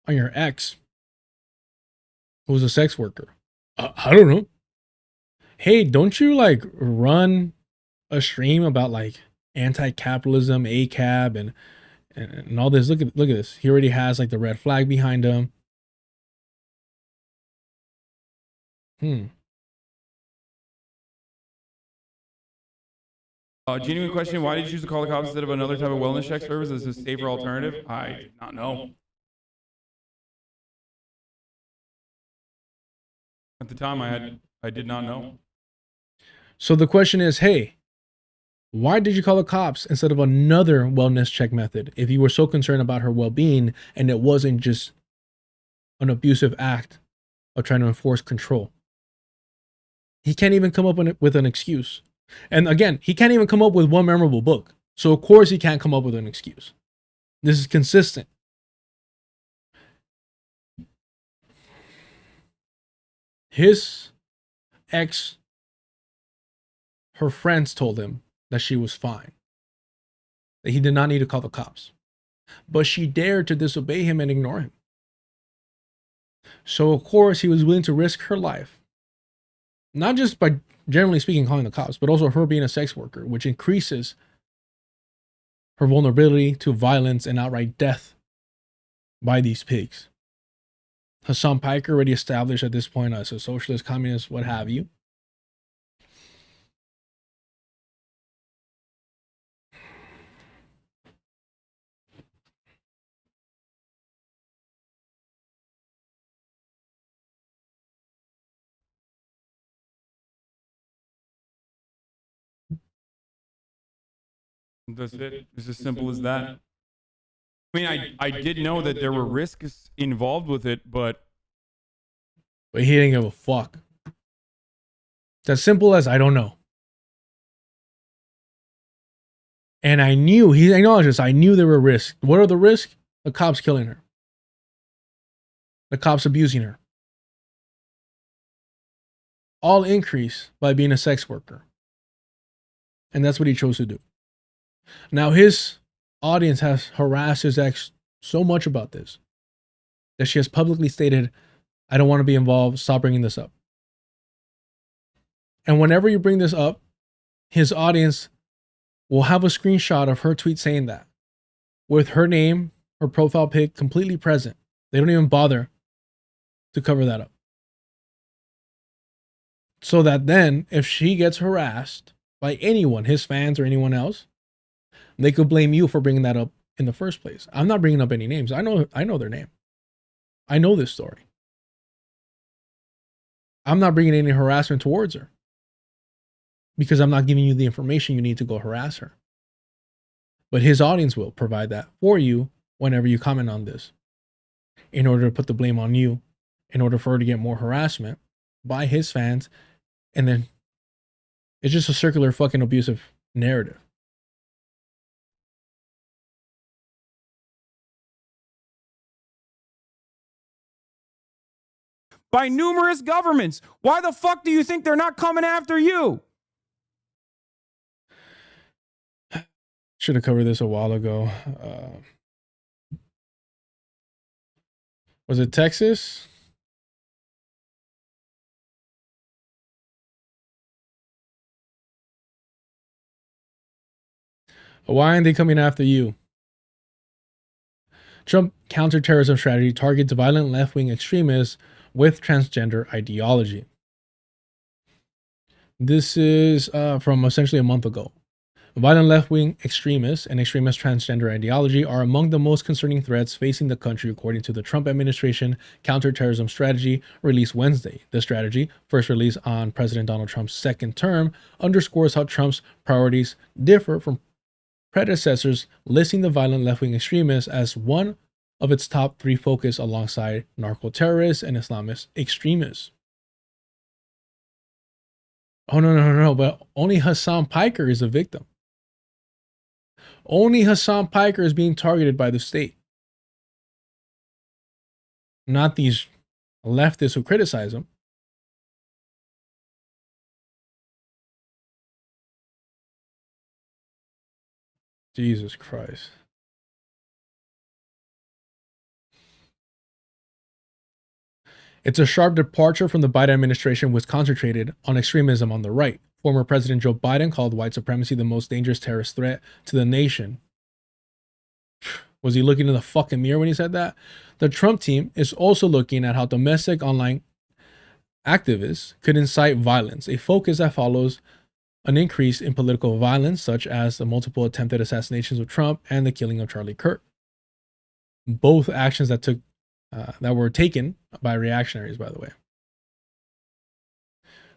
on your ex who was a sex worker? I don't know. Hey, don't you like run a stream about like anti-capitalism, ACAB, and all this? Look at this. He already has like the red flag behind him. Genuine question. Why did you choose to call the cops instead of another type of wellness check service as a safer alternative? I did not know. At the time, I did not know. So the question is, hey, why did you call the cops instead of another wellness check method if you were so concerned about her well-being and it wasn't just an abusive act of trying to enforce control? He can't even come up with an excuse. And again, he can't even come up with one memorable book. So of course he can't come up with an excuse. This is consistent. His ex, her friends told him that she was fine, that he did not need to call the cops. But she dared to disobey him and ignore him. So of course he was willing to risk her life, not just by generally speaking calling the cops, but also her being a sex worker, which increases her vulnerability to violence and outright death by these pigs. Hassan Piker already established at this point as a socialist, communist, what have you. That's it. It's as simple as that. I mean, I did know that there were risks involved with it, but he didn't give a fuck. It's as simple as I don't know. And I knew, he acknowledged this, I knew there were risks. What are the risks? The cops killing her. The cops abusing her. All increase by being a sex worker. And that's what he chose to do. Now his audience has harassed his ex so much about this that she has publicly stated, I don't want to be involved, stop bringing this up. And whenever you bring this up, his audience will have a screenshot of her tweet saying that, with her name, her profile pic completely present. They don't even bother to cover that up. So that then, if she gets harassed by anyone, his fans or anyone else, they could blame you for bringing that up in the first place. I'm not bringing up any names. I know their name. I know this story. I'm not bringing any harassment towards her because I'm not giving you the information you need to go harass her. But his audience will provide that for you whenever you comment on this, in order to put the blame on you, in order for her to get more harassment by his fans, and then It's just a circular fucking abusive narrative. By numerous governments. Why the fuck do you think they're not coming after you? Should have covered this a while ago. Was it Texas? Why aren't they coming after you? Trump counterterrorism strategy targets violent left-wing extremists with transgender ideology. This is from essentially a month ago. Violent left-wing extremists and extremist transgender ideology are among the most concerning threats facing the country, according to the Trump administration counterterrorism strategy released Wednesday. The strategy, first released on President Donald Trump's second term, underscores how Trump's priorities differ from predecessors, listing the violent left-wing extremists as one of its top 3 focus alongside narco-terrorists and Islamist extremists. Oh, no, but only Hassan Piker is a victim. Only Hassan Piker is being targeted by the state. Not these leftists who criticize him. Jesus Christ. It's a sharp departure from the Biden administration, which concentrated on extremism on the right. Former President Joe Biden called white supremacy the most dangerous terrorist threat to the nation. Was he looking in the fucking mirror when he said that? The Trump team is also looking at how domestic online activists could incite violence, a focus that follows an increase in political violence, such as the multiple attempted assassinations of Trump and the killing of Charlie Kirk. Both actions that were taken by reactionaries, by the way.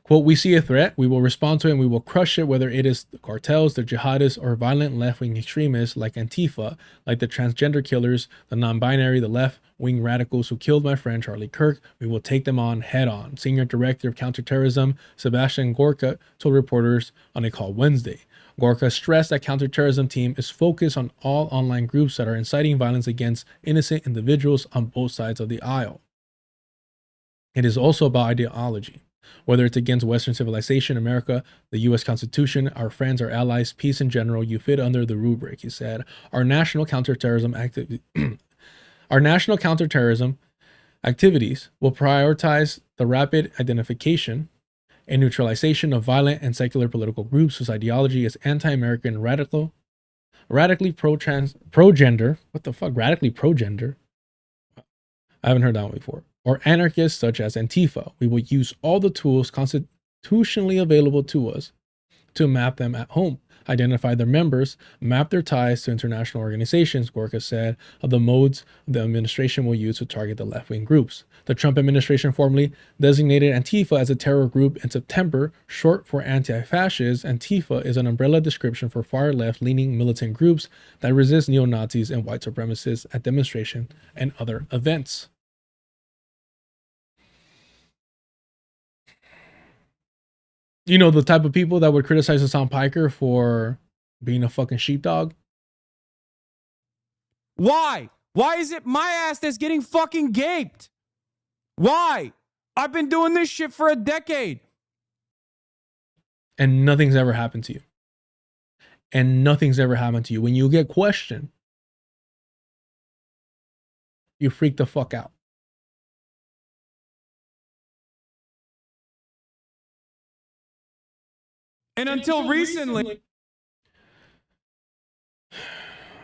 Quote, we see a threat, we will respond to it, and we will crush it, whether it is the cartels, the jihadists, or violent left-wing extremists like Antifa, like the transgender killers, the non-binary, the left-wing radicals who killed my friend Charlie Kirk. We will take them on head-on. Senior Director of Counterterrorism, Sebastian Gorka, told reporters on a call Wednesday. Gorka stressed that counterterrorism team is focused on all online groups that are inciting violence against innocent individuals on both sides of the aisle. It is also about ideology. Whether it's against Western civilization, America, the U.S. Constitution, our friends, our allies, peace in general, you fit under the rubric, he said. Our national counterterrorism activities will prioritize the rapid identification and neutralization of violent and secular political groups whose ideology is anti-American, radically pro-gender. What the fuck? Radically pro-gender? I haven't heard that one before. Or anarchists such as Antifa. We will use all the tools constitutionally available to us to map them at home, identify their members, map their ties to international organizations, Gorka said, of the modes the administration will use to target the left-wing groups. The Trump administration formally designated Antifa as a terror group in September, short for anti-fascist. Antifa is an umbrella description for far-left leaning militant groups that resist neo-Nazis and white supremacists at demonstrations and other events. You know, the type of people that would criticize Hassan Piker for being a fucking sheepdog. Why? Why is it my ass that's getting fucking gaped? Why? I've been doing this shit for a decade. And nothing's ever happened to you. And nothing's ever happened to you. When you get questioned, you freak the fuck out. And until recently,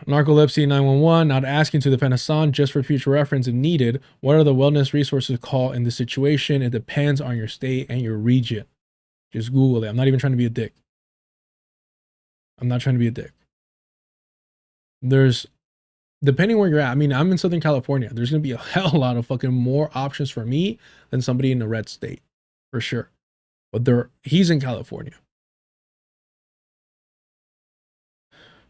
Narcolepsy 911, not asking to defend Hassan, just for future reference if needed. What are the wellness resources called in this situation? It depends on your state and your region. Just Google it. I'm not even trying to be a dick. I'm not trying to be a dick. There's, depending where you're at, I mean, I'm in Southern California. There's going to be a hell of a lot of fucking more options for me than somebody in a red state, for sure. But he's in California.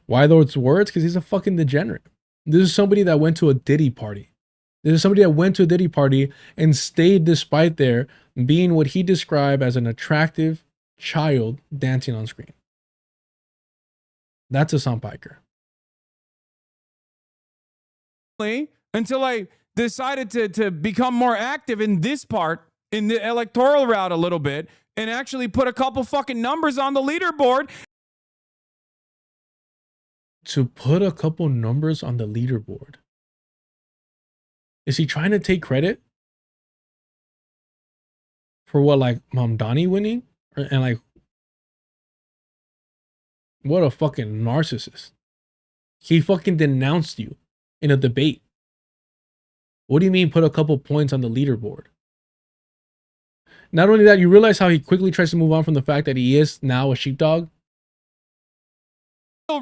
Why those words? Because he's a fucking degenerate. This is somebody that went to a Diddy party. This is somebody that went to a Diddy party and stayed despite there being what he described as an attractive child dancing on screen. That's Hassan Piker. Until I decided to become more active in this part, in the electoral route a little bit, and actually put a couple fucking numbers on the leaderboard. To put a couple numbers on the leaderboard. Is he trying to take credit for what, like Mamdani winning? And like, what a fucking narcissist. He fucking denounced you in a debate. What do you mean put a couple points on the leaderboard? Not only that, you realize how he quickly tries to move on from the fact that he is now a sheepdog?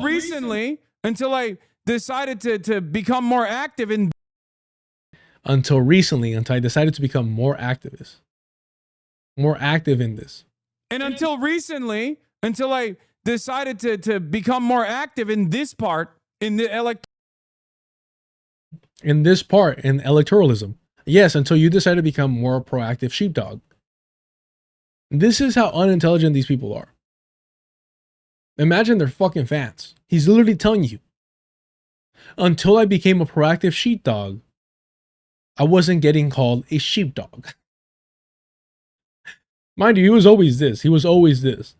Recently, until I decided to become more active in... Until recently, until I decided to become more activist. More active in this. And until recently, until I decided to become more active in this part, in the in this part, in electoralism. Yes, until you decide to become more proactive sheepdog. This is how unintelligent these people are. Imagine they're fucking fans. He's literally telling you, until I became a proactive sheepdog, I wasn't getting called a sheepdog. Mind you, he was always this. He was always this.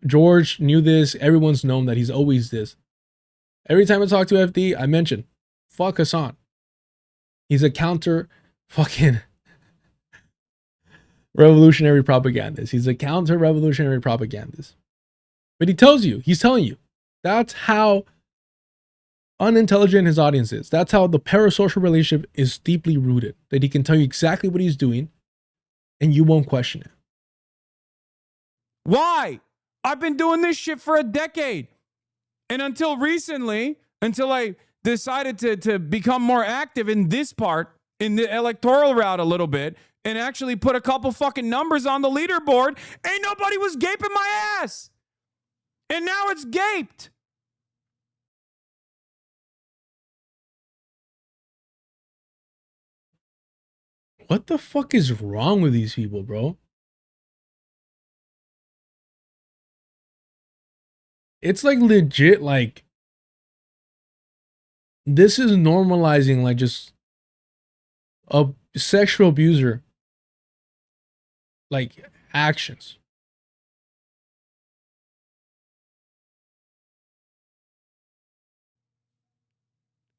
George knew this. Everyone's known that he's always this. Every time I talk to FD, I mention, fuck Hassan. He's a counter fucking revolutionary propagandist. He's a counter revolutionary propagandist. But he tells you, he's telling you, that's how unintelligent his audience is. That's how the parasocial relationship is deeply rooted. That he can tell you exactly what he's doing and you won't question it. Why? I've been doing this shit for a decade. And until recently, until I decided to become more active in this part, in the electoral route a little bit, and actually put a couple fucking numbers on the leaderboard, ain't nobody was gaping my ass. And now it's gaped. What the fuck is wrong with these people, bro? It's like legit, like, this is normalizing like just a sexual abuser, like actions.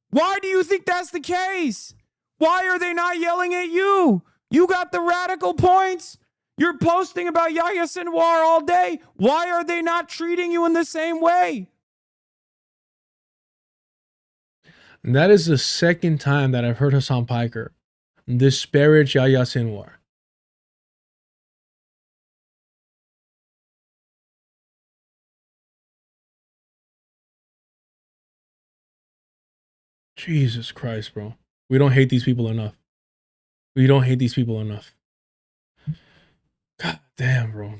Why do you think that's the case? Why are they not yelling at you? You got the radical points. You're posting about Yahya Sinwar all day. Why are they not treating you in the same way? And that is the second time that I've heard Hassan Piker disparage Yahya Sinwar. Jesus Christ, bro. We don't hate these people enough. We don't hate these people enough. God damn, bro.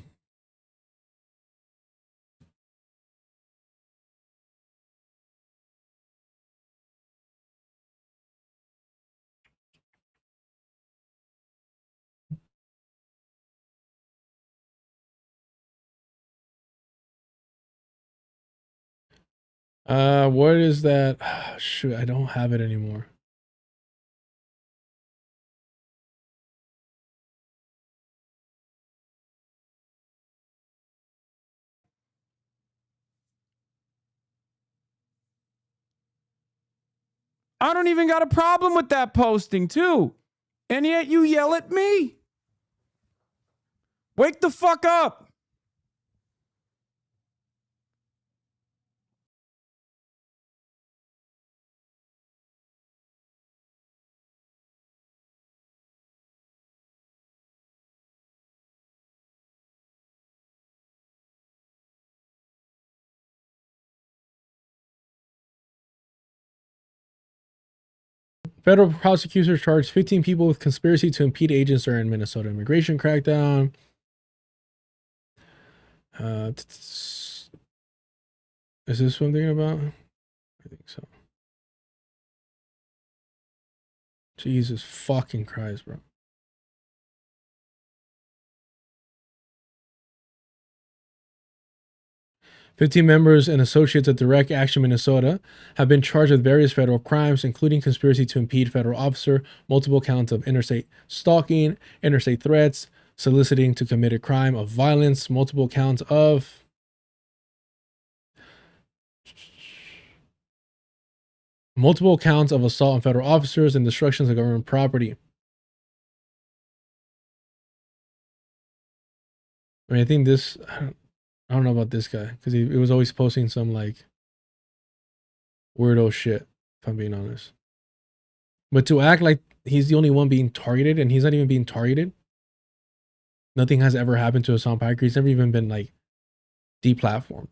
What is that? Shoot, I don't have it anymore. I don't even got a problem with that posting too. And yet you yell at me. Wake the fuck up. Federal prosecutors charged 15 people with conspiracy to impede agents during Minnesota immigration crackdown. Is this what I'm thinking about? I think so. Jesus fucking Christ, bro. 15 members and associates of Direct Action Minnesota have been charged with various federal crimes, including conspiracy to impede federal officer, multiple counts of interstate stalking, interstate threats, soliciting to commit a crime of violence, multiple counts of assault on federal officers and destructions of government property. I mean, I think this, I don't know about this guy because he was always posting some like weirdo shit, if I'm being honest. But to act like he's the only one being targeted and he's not even being targeted, nothing has ever happened to Hassan Piker. He's never even been like deplatformed.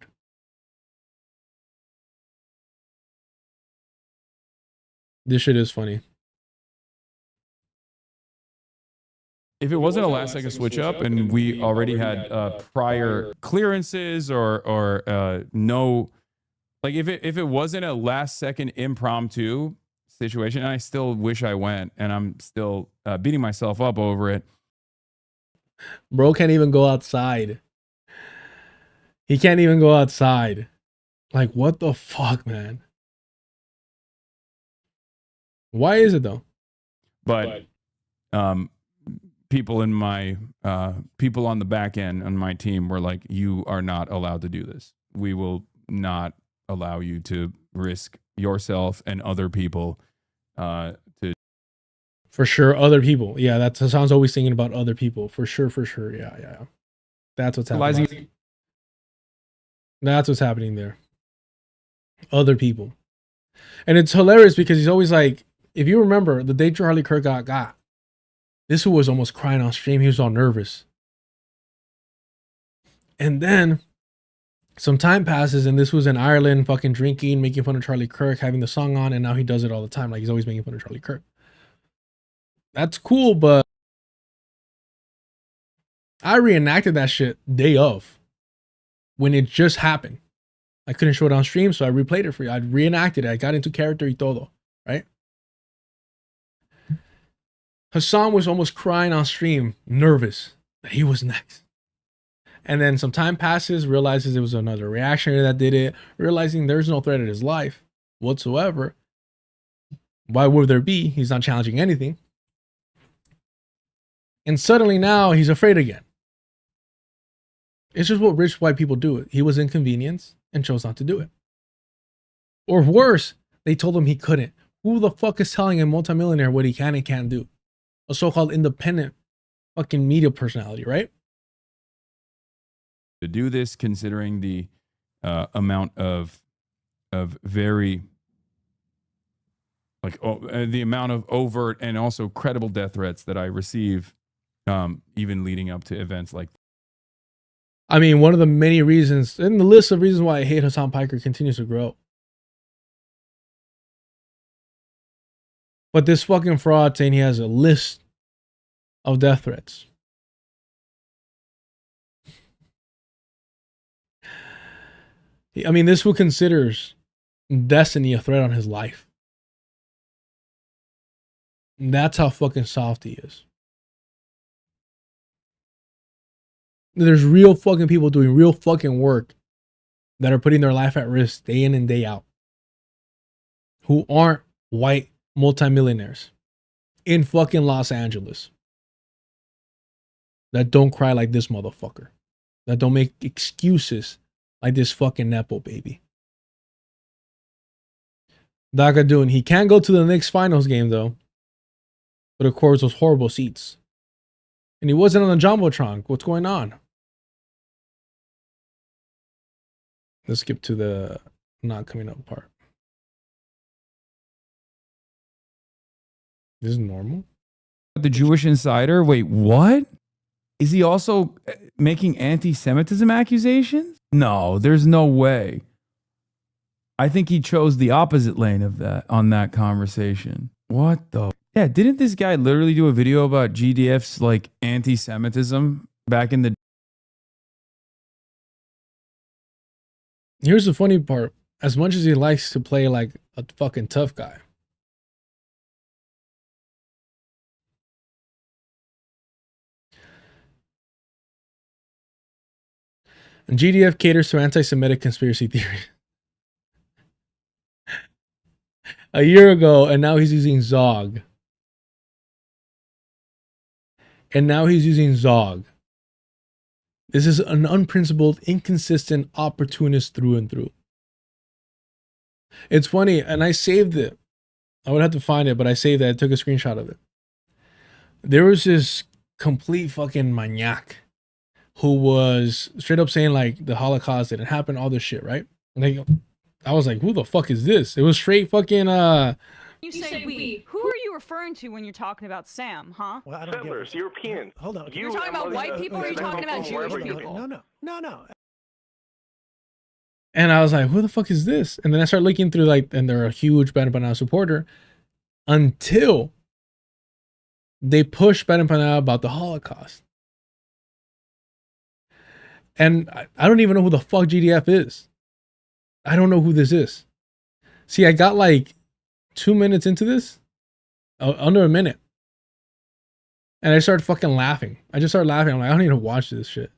This shit is funny. If it wasn't a last second switch up and we already had prior clearances or no, like if it wasn't a last second impromptu situation, and I still wish I went, and I'm still beating myself up over it. Bro can't even go outside. He can't even go outside. Like, what the fuck, man? Why is it though? But people in my people on the back end on my team were like, you are not allowed to do this. We will not allow you to risk yourself and other people to. For sure, other people. Yeah, that sounds always thinking about other people. For sure. Yeah. That's what's happening. That's what's happening there. Other people. And it's hilarious because he's always like, if you remember the day Charlie Kirk got, this one was almost crying on stream. He was all nervous. And then some time passes and this was in Ireland, fucking drinking, making fun of Charlie Kirk, having the song on, and now he does it all the time. Like he's always making fun of Charlie Kirk. That's cool, but I reenacted that shit day of when it just happened. I couldn't show it on stream, so I replayed it for you. I reenacted it. I got into character y todo, right? Hassan was almost crying on stream, nervous that he was next. And then some time passes, realizes it was another reactionary that did it, realizing there's no threat in his life whatsoever. Why would there be? He's not challenging anything. And suddenly now he's afraid again. It's just what rich white people do. He was inconvenienced and chose not to do it. Or worse, they told him he couldn't. Who the fuck is telling a multimillionaire what he can and can't do? A so-called independent fucking media personality, right? To do this, considering the amount of very like the amount of overt and also credible death threats that I receive, even leading up to events like. I mean, one of the many reasons, and the list of reasons why I hate Hassan Piker continues to grow. But this fucking fraud saying he has a list of death threats. I mean, this fool considers destiny a threat on his life. And that's how fucking soft he is. There's real fucking people doing real fucking work that are putting their life at risk day in and day out, who aren't white multimillionaires in fucking Los Angeles, that don't cry like this motherfucker, that don't make excuses like this fucking Nepo baby. Daga doing, he can't go to the Knicks finals game though, but of course those horrible seats. And he wasn't on the Jumbotron. What's going on? Let's skip to the not coming up part. This is normal. The Jewish Insider? Wait, what? Is he also making anti-Semitism accusations? No, there's no way. I think he chose the opposite lane of that on that conversation. What the? Yeah, didn't this guy literally do a video about GDF's like anti-Semitism back in the? Here's the funny part. As much as he likes to play like a fucking tough guy, GDF caters to anti-Semitic conspiracy theories. A year ago, and now he's using Zog. This is an unprincipled, inconsistent opportunist through and through. It's funny, and I saved it. I would have to find it, but I saved it. I took a screenshot of it. There was this complete fucking maniac who was straight up saying like the Holocaust didn't happen, all this shit, right? Like, I was like, who the fuck is this? It was straight fucking You say we. Who are you referring to when you're talking about Sam, huh? Well, I don't get it. Europeans. Hold on. You're talking about white people, or are you talking about Jewish people? No. and I was like, who the fuck is this? And then I started looking through like, and they're a huge BadEmpanada supporter until they pushed BadEmpanada about the Holocaust. And I don't even know who the fuck GDF is. I don't know who this is. See, I got like 2 minutes into this, under a minute. And I started fucking laughing. I just started laughing. I'm like, I don't need to watch this shit.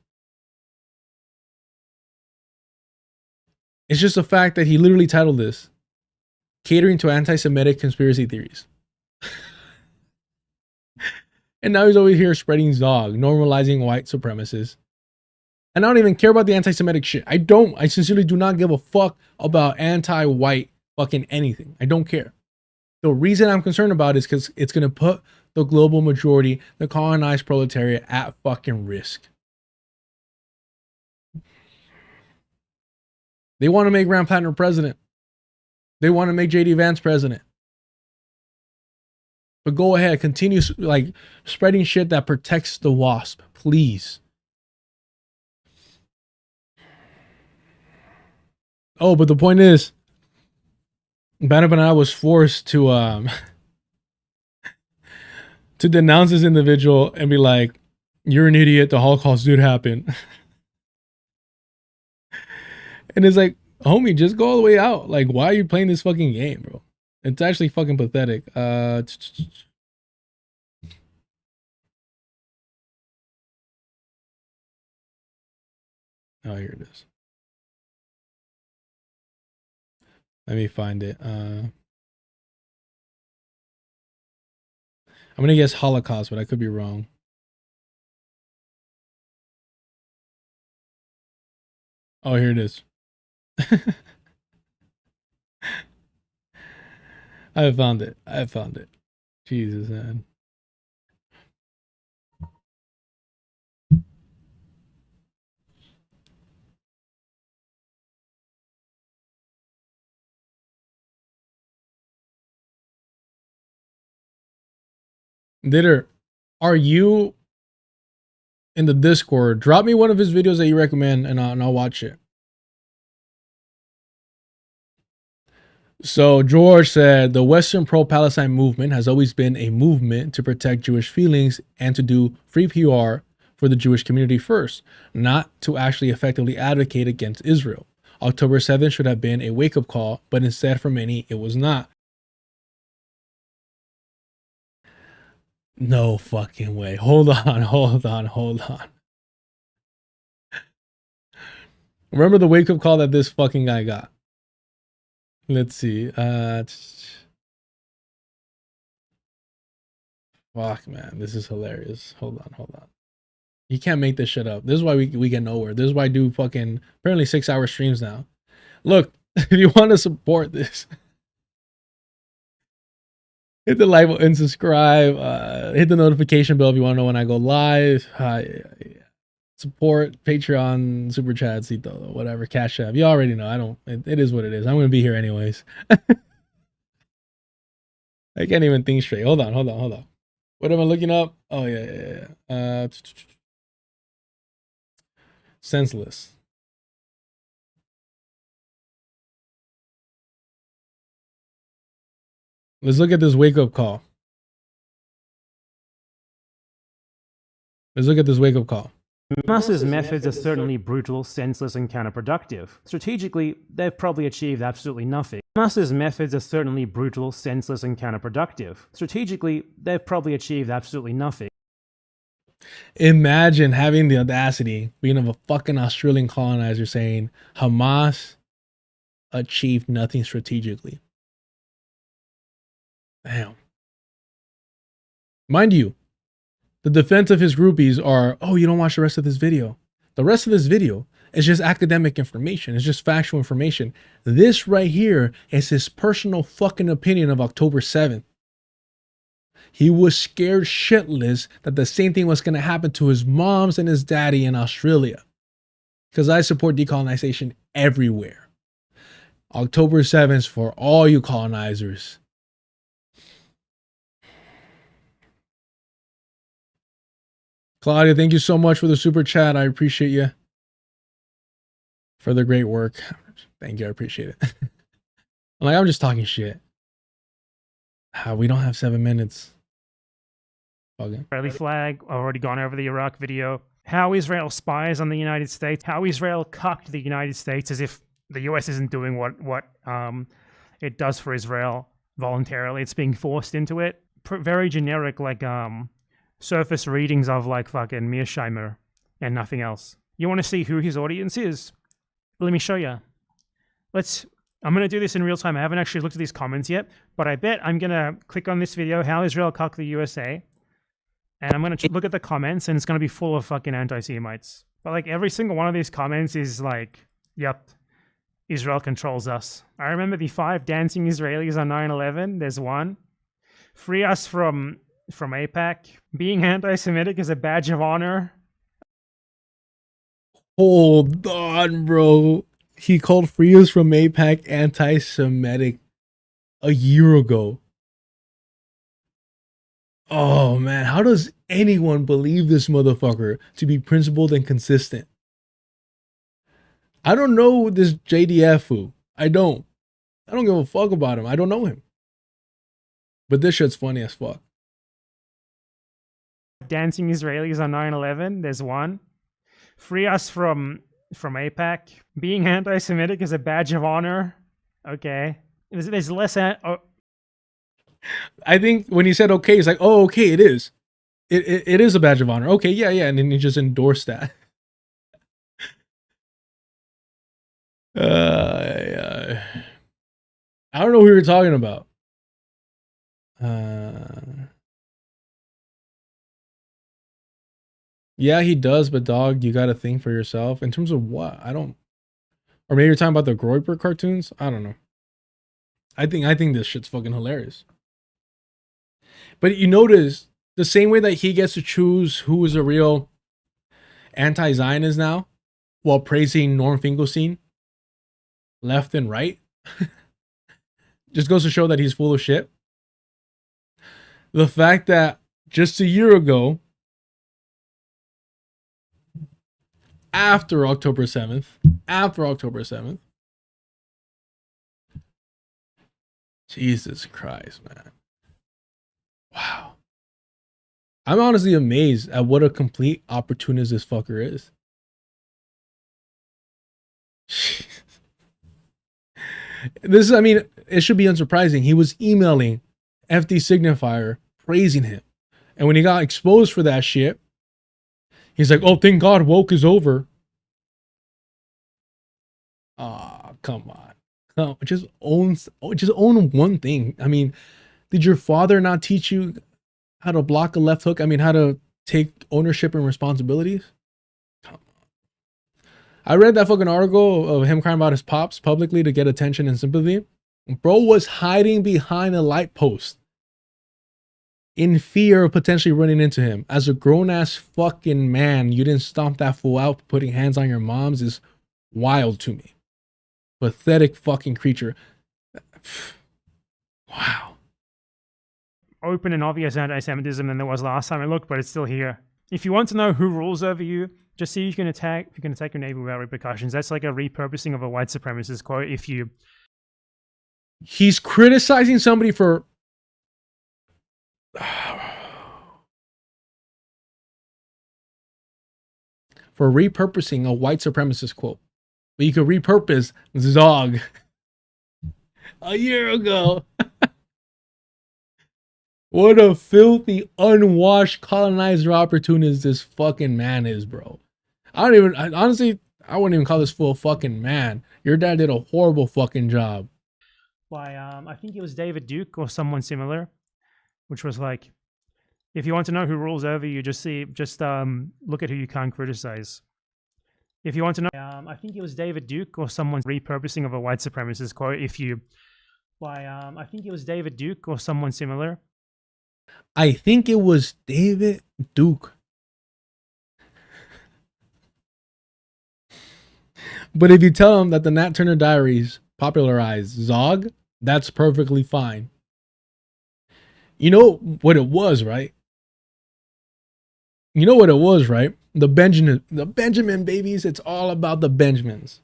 It's just the fact that he literally titled this, Catering to Anti-Semitic Conspiracy Theories. And now he's over here spreading Zog, normalizing white supremacists. And I don't even care about the anti-Semitic shit. I sincerely do not give a fuck about anti-white fucking anything. I don't care. The reason I'm concerned about it is because it's going to put the global majority, the colonized proletariat, at fucking risk. They want to make Graham Plattner president. They want to make JD Vance president. But go ahead, continue like spreading shit that protects the WASP, please. Oh, but the point is, BadEmpanada was forced to denounce this individual and be like, "You're an idiot. The Holocaust did happen." And it's like, homie, just go all the way out. Like, why are you playing this fucking game, bro? It's actually fucking pathetic. Oh, here it is. Let me find it. I'm gonna guess Holocaust, but I could be wrong. Oh, here it is. I found it. Jesus, man. Ditter, are you in the Discord? Drop me one of his videos that you recommend and I'll watch it. So George said, the Western pro-Palestine movement has always been a movement to protect Jewish feelings and to do free PR for the Jewish community first, not to actually effectively advocate against Israel. October 7th should have been a wake-up call, but instead for many, it was not. No fucking way. Hold on. Remember the wake-up call that this fucking guy got? Let's see. Fuck, man. This is hilarious. Hold on. You can't make this shit up. This is why we get nowhere. This is why I do fucking apparently 6-hour streams now. Look, if you want to support this, hit the like and subscribe. Hit the notification bell if you want to know when I go live. Support Patreon, Super Chat, whatever, Cash App. You already know. It is what it is. I'm going to be here anyways. I can't even think straight. Hold on. What am I looking up? Oh, yeah. Senseless. Let's look at this wake-up call. Hamas's methods are certainly brutal, senseless, and counterproductive. Strategically, they've probably achieved absolutely nothing. Hamas's methods are certainly brutal, senseless, and counterproductive. Strategically, they've probably achieved absolutely nothing. Imagine having the audacity, being of a fucking Australian colonizer, saying Hamas achieved nothing strategically. Damn. Mind you, the defense of his groupies are, oh, you don't watch the rest of this video. The rest of this video is just academic information. It's just factual information. This right here is his personal fucking opinion of October 7th. He was scared shitless that the same thing was going to happen to his moms and his daddy in Australia. Because I support decolonization everywhere. October 7th for all you colonizers. Claudia, thank you so much for the super chat. I appreciate you for the great work. Thank you. I appreciate it. I'm just talking shit. We don't have 7 minutes. Okay. Israeli flag, already gone over the Iraq video. How Israel spies on the United States. How Israel cucked the United States as if the US isn't doing what it does for Israel voluntarily. It's being forced into it. Very generic, like surface readings of like fucking Mearsheimer and nothing else. You want to see who his audience is? Let me show you. I'm going to do this in real time. I haven't actually looked at these comments yet, but I bet I'm going to click on this video, How Israel Cucked the USA, and I'm going to look at the comments, and it's going to be full of fucking anti-Semites. But like every single one of these comments is like, yep, Israel controls us. I remember the 5 dancing Israelis on 9/11. There's one. Free us from AIPAC. Being anti-Semitic is a badge of honor. Hold on, bro. He called Free Us from AIPAC anti-Semitic a year ago. Oh, man. How does anyone believe this motherfucker to be principled and consistent? I don't know this JDF fool. I don't give a fuck about him. I don't know him. But this shit's funny as fuck. Dancing Israelis on 9/11. There's one. Free us from AIPAC. Being anti-Semitic is a badge of honor. Okay. There's less. I think when he said okay, he's like, oh, okay, it is. It is a badge of honor. Okay, yeah. And then he just endorsed that. I don't know who we were talking about. Yeah, he does, but dog, you got to think for yourself. In terms of what? I don't. Or maybe you're talking about the Groyper cartoons? I don't know. I think this shit's fucking hilarious. But you notice the same way that he gets to choose who is a real anti-Zionist now, while praising Norm Finkelstein left and right, just goes to show that he's full of shit. The fact that just a year ago, after October 7th, Jesus Christ, man. Wow. I'm honestly amazed at what a complete opportunist this fucker is. It should be unsurprising. He was emailing FD Signifier praising him. And when he got exposed for that shit, he's like, oh, thank God woke is over. Ah, come on. Just own one thing. I mean, did your father not teach you how to block a left hook? I mean, how to take ownership and responsibilities? Come on. I read that fucking article of him crying about his pops publicly to get attention and sympathy. Bro was hiding behind a light post in fear of potentially running into him. As a grown-ass fucking man, you didn't stomp that fool out. Putting hands on your moms is wild to me. Pathetic fucking creature. Wow. Open and obvious anti-Semitism than there was last time I looked, but it's still here. If you want to know who rules over you, just see if you can attack your neighbor without repercussions. That's like a repurposing of a white supremacist quote. He's criticizing somebody for repurposing a white supremacist quote. But you could repurpose Zog a year ago. What a filthy, unwashed colonizer opportunist this fucking man is, bro. Honestly, I wouldn't even call this fool a fucking man. Your dad did a horrible fucking job. By I think it was David Duke or someone similar, which was like, if you want to know who rules over you, just look at who you can't criticize. If you want to know, I think it was David Duke or someone's repurposing of a white supremacist quote. I think it was David Duke or someone similar. I think it was David Duke. But if you tell him that the Nat Turner Diaries popularized Zog, that's perfectly fine. You know what it was, right? You know what it was, right? The Benjamin babies. It's all about the Benjamins.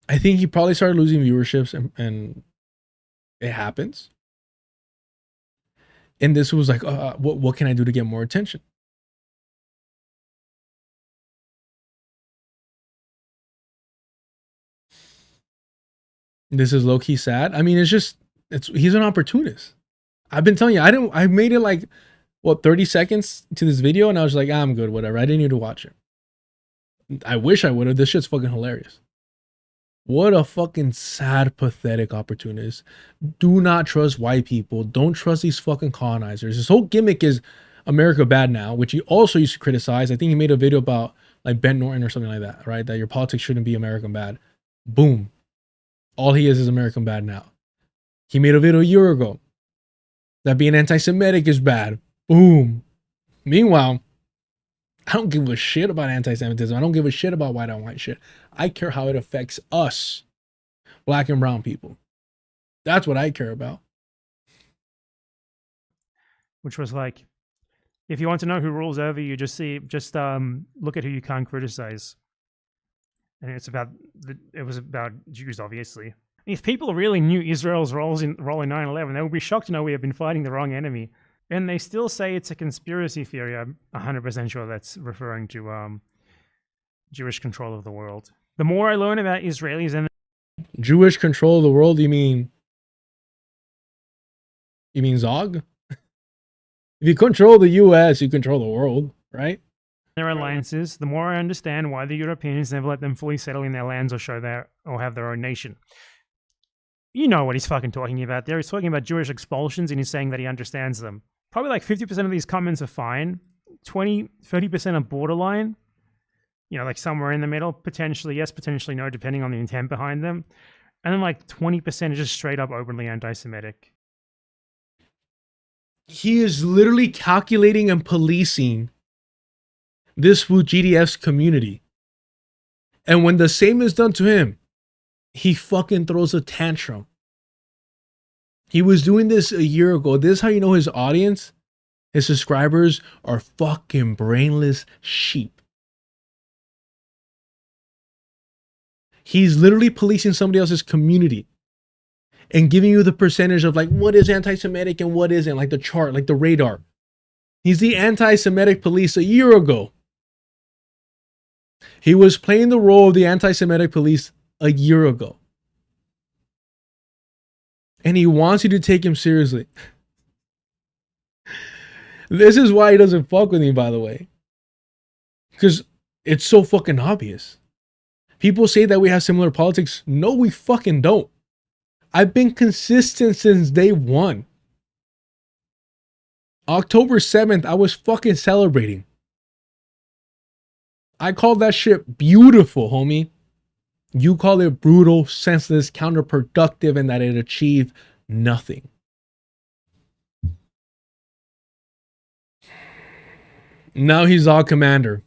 I think he probably started losing viewerships, and it happens. And this was like, what can I do to get more attention? This is low-key sad. I mean, he's an opportunist. I've been telling you, I made it like, 30 seconds to this video, and I was like, I'm good, whatever. I didn't need to watch it. I wish I would have. This shit's fucking hilarious. What a fucking sad, pathetic opportunist. Do not trust white people. Don't trust these fucking colonizers. His whole gimmick is America bad now, which he also used to criticize. I think he made a video about like Ben Norton or something like that, right? That your politics shouldn't be American bad. Boom. All he is American bad now. He made a video a year ago that being anti-Semitic is bad. Boom. Meanwhile, I don't give a shit about anti-Semitism. I don't give a shit about white on white shit. I care how it affects us, black and brown people. That's what I care about. Which was like, if you want to know who rules over you, just look at who you can't criticize. And it was about Jews, obviously. If people really knew Israel's role in 9/11, they would be shocked to know we have been fighting the wrong enemy. And they still say it's a conspiracy theory. I'm 100% sure that's referring to Jewish control of the world. The more I learn about Israelis and Jewish control of the world, you mean Zog? If you control the US, you control the world, right? their alliances, the more I understand why the Europeans never let them fully settle in their lands or have their own nation. You know what he's fucking talking about there. He's talking about Jewish expulsions, and he's saying that he understands them. Probably like 50% of these comments are fine. 30% are borderline. You know, like somewhere in the middle. Potentially yes, potentially no, depending on the intent behind them. And then like 20% are just straight up openly anti-Semitic. He is literally calculating and policing this GDF's community. And when the same is done to him, he fucking throws a tantrum. He was doing this a year ago. This is how you know his audience, his subscribers are fucking brainless sheep. He's literally policing somebody else's community and giving you the percentage of like what is anti-Semitic and what isn't, like the chart, like the radar. He's the anti-Semitic police a year ago. He was playing the role of the anti-Semitic police a year ago. And he wants you to take him seriously. This is why he doesn't fuck with me, by the way. Because it's so fucking obvious. People say that we have similar politics. No, we fucking don't. I've been consistent since day one. October 7th, I was fucking celebrating. I called that shit beautiful, homie. You call it brutal, senseless, counterproductive, and that it achieved nothing. Now he's our commander.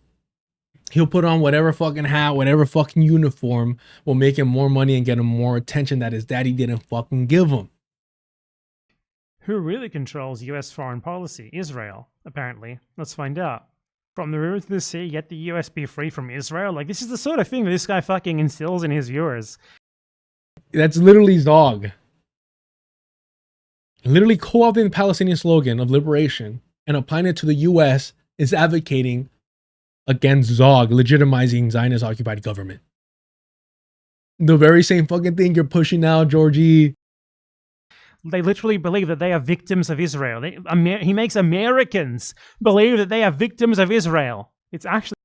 He'll put on whatever fucking hat, whatever fucking uniform will make him more money and get him more attention that his daddy didn't fucking give him. Who really controls US foreign policy? Israel, apparently. Let's find out. From the river to the sea, yet the US be free from Israel? Like, this is the sort of thing that this guy fucking instills in his viewers. That's literally Zog. Literally co-opting the Palestinian slogan of liberation and applying it to the US is advocating against Zog, legitimizing Zionist occupied government. The very same fucking thing you're pushing now, Georgie. They literally believe that they are victims of Israel. He makes Americans believe that they are victims of Israel. It's actually.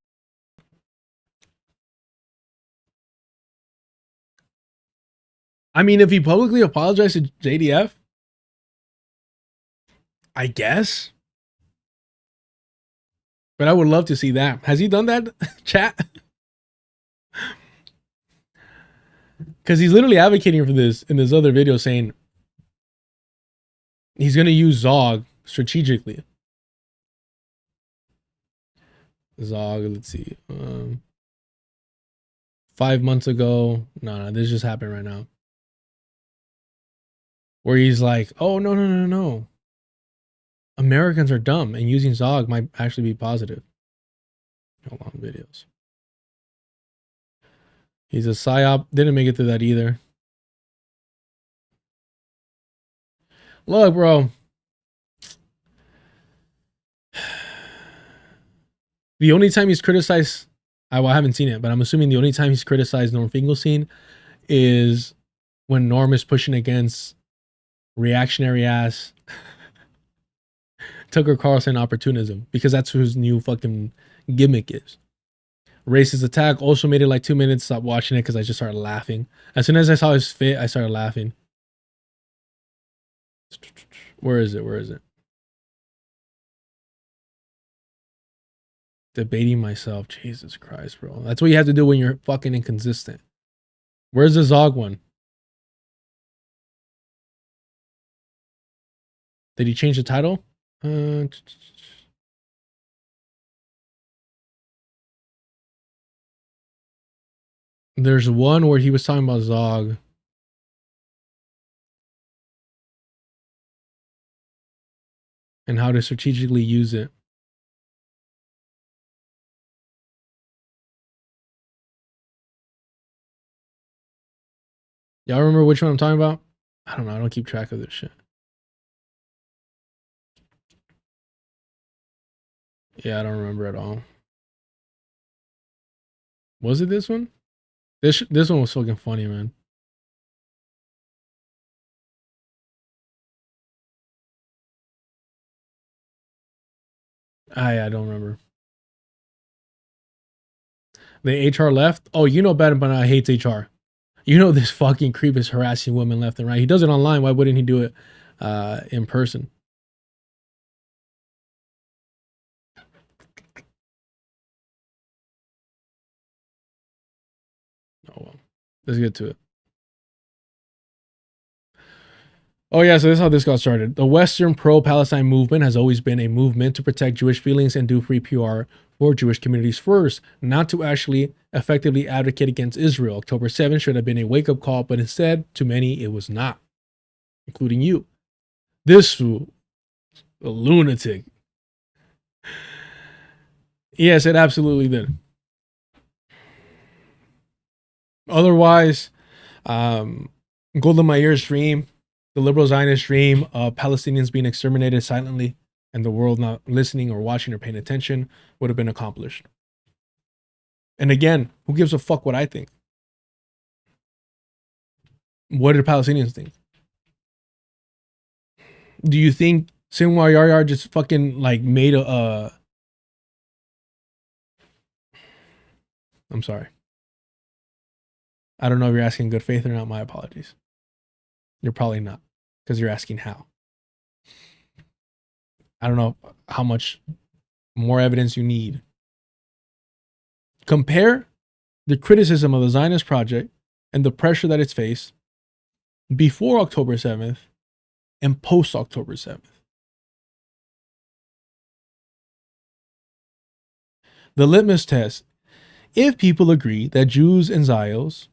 I mean, if he publicly apologized to JDF, I guess. But I would love to see that. Has he done that, chat? Because he's literally advocating for this in this other video, saying he's going to use Zog strategically. Zog, let's see. 5 months ago. No, this just happened right now. Where he's like, oh, no. Americans are dumb, and using Zog might actually be positive. Hold on, videos. He's a psyop. Didn't make it through that either. Look, bro. The only time he's criticized, I haven't seen it, but I'm assuming the only time he's criticized Norm Finkelstein is when Norm is pushing against reactionary ass Tucker Carlson opportunism, because that's who his new fucking gimmick is. Racist attack also made it like 2 minutes. Stopped watching it because I just started laughing. As soon as I saw his fit, I started laughing. Where is it? Debating myself. Jesus Christ, bro. That's what you have to do when you're fucking inconsistent. Where's the Zog one? Did he change the title? There's one where he was talking about Zog. And how to strategically use it. Y'all remember which one I'm talking about? I don't know. I don't keep track of this shit. Yeah, I don't remember at all. Was it this one? This one was fucking funny, man. I don't remember. The HR left? Oh, you know BadEmpanada hates HR. You know this fucking creep is harassing women left and right. He does it online. Why wouldn't he do it in person? Oh, well. Let's get to it. Oh, yeah, so this is how this got started. The Western pro-Palestine movement has always been a movement to protect Jewish feelings and do free PR for Jewish communities first, not to actually effectively advocate against Israel. October 7th should have been a wake-up call, but instead, to many, it was not, including you. This fool, a lunatic. Yes, it absolutely did. Otherwise, Golda Meir's dream, the liberal Zionist dream of Palestinians being exterminated silently and the world not listening or watching or paying attention would have been accomplished. And again, who gives a fuck what I think? What did Palestinians think? Do you think Sinwar Yar just fucking like made a I'm sorry. I don't know if you're asking in good faith or not. My apologies. You're probably not, because you're asking how. I don't know how much more evidence you need. Compare the criticism of the Zionist project and the pressure that it's faced before October 7th and post October 7th. The litmus test: if people agree that Jews and Zios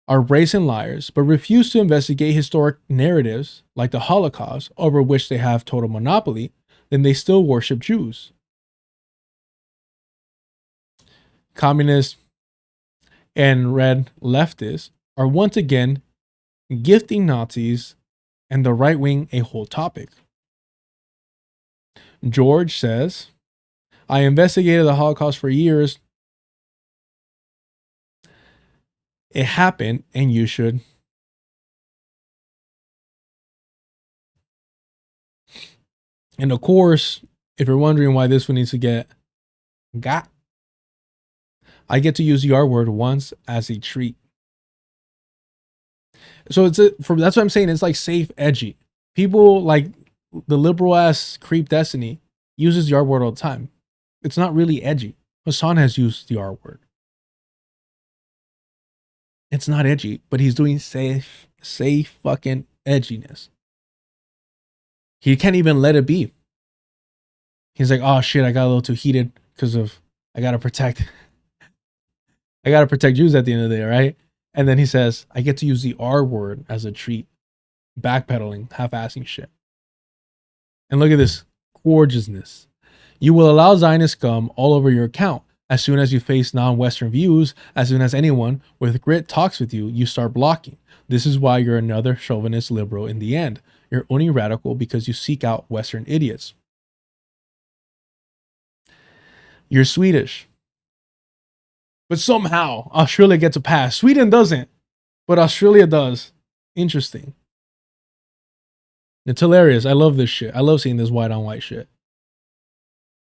are brazen liars, but refuse to investigate historic narratives like the Holocaust, over which they have total monopoly, then they still worship Jews. Communists and red leftists are once again gifting Nazis and the right wing a whole topic. George says, I investigated the Holocaust for years. It happened, and you should. And of course, if you're wondering why this one needs to get got, I get to use the R word once as a treat. So that's what I'm saying. It's like safe, edgy. People like the liberal ass creep Destiny uses the R word all the time. It's not really edgy. Hassan has used the R word. It's not edgy, but he's doing safe fucking edginess. He can't even let it be. He's like, oh shit, I got a little too heated because of I gotta protect Jews at the end of the day, right? And then he says, I get to use the R word as a treat. Backpedaling, half-assing shit. And look at this gorgeousness. You will allow Zionist scum all over your account. As soon as you face non-Western views, as soon as anyone with grit talks with you, you start blocking. This is why you're another chauvinist liberal in the end. You're only radical because you seek out Western idiots. You're Swedish. But somehow Australia gets a pass. Sweden doesn't, but Australia does. Interesting. It's hilarious. I love this shit. I love seeing this white on white shit.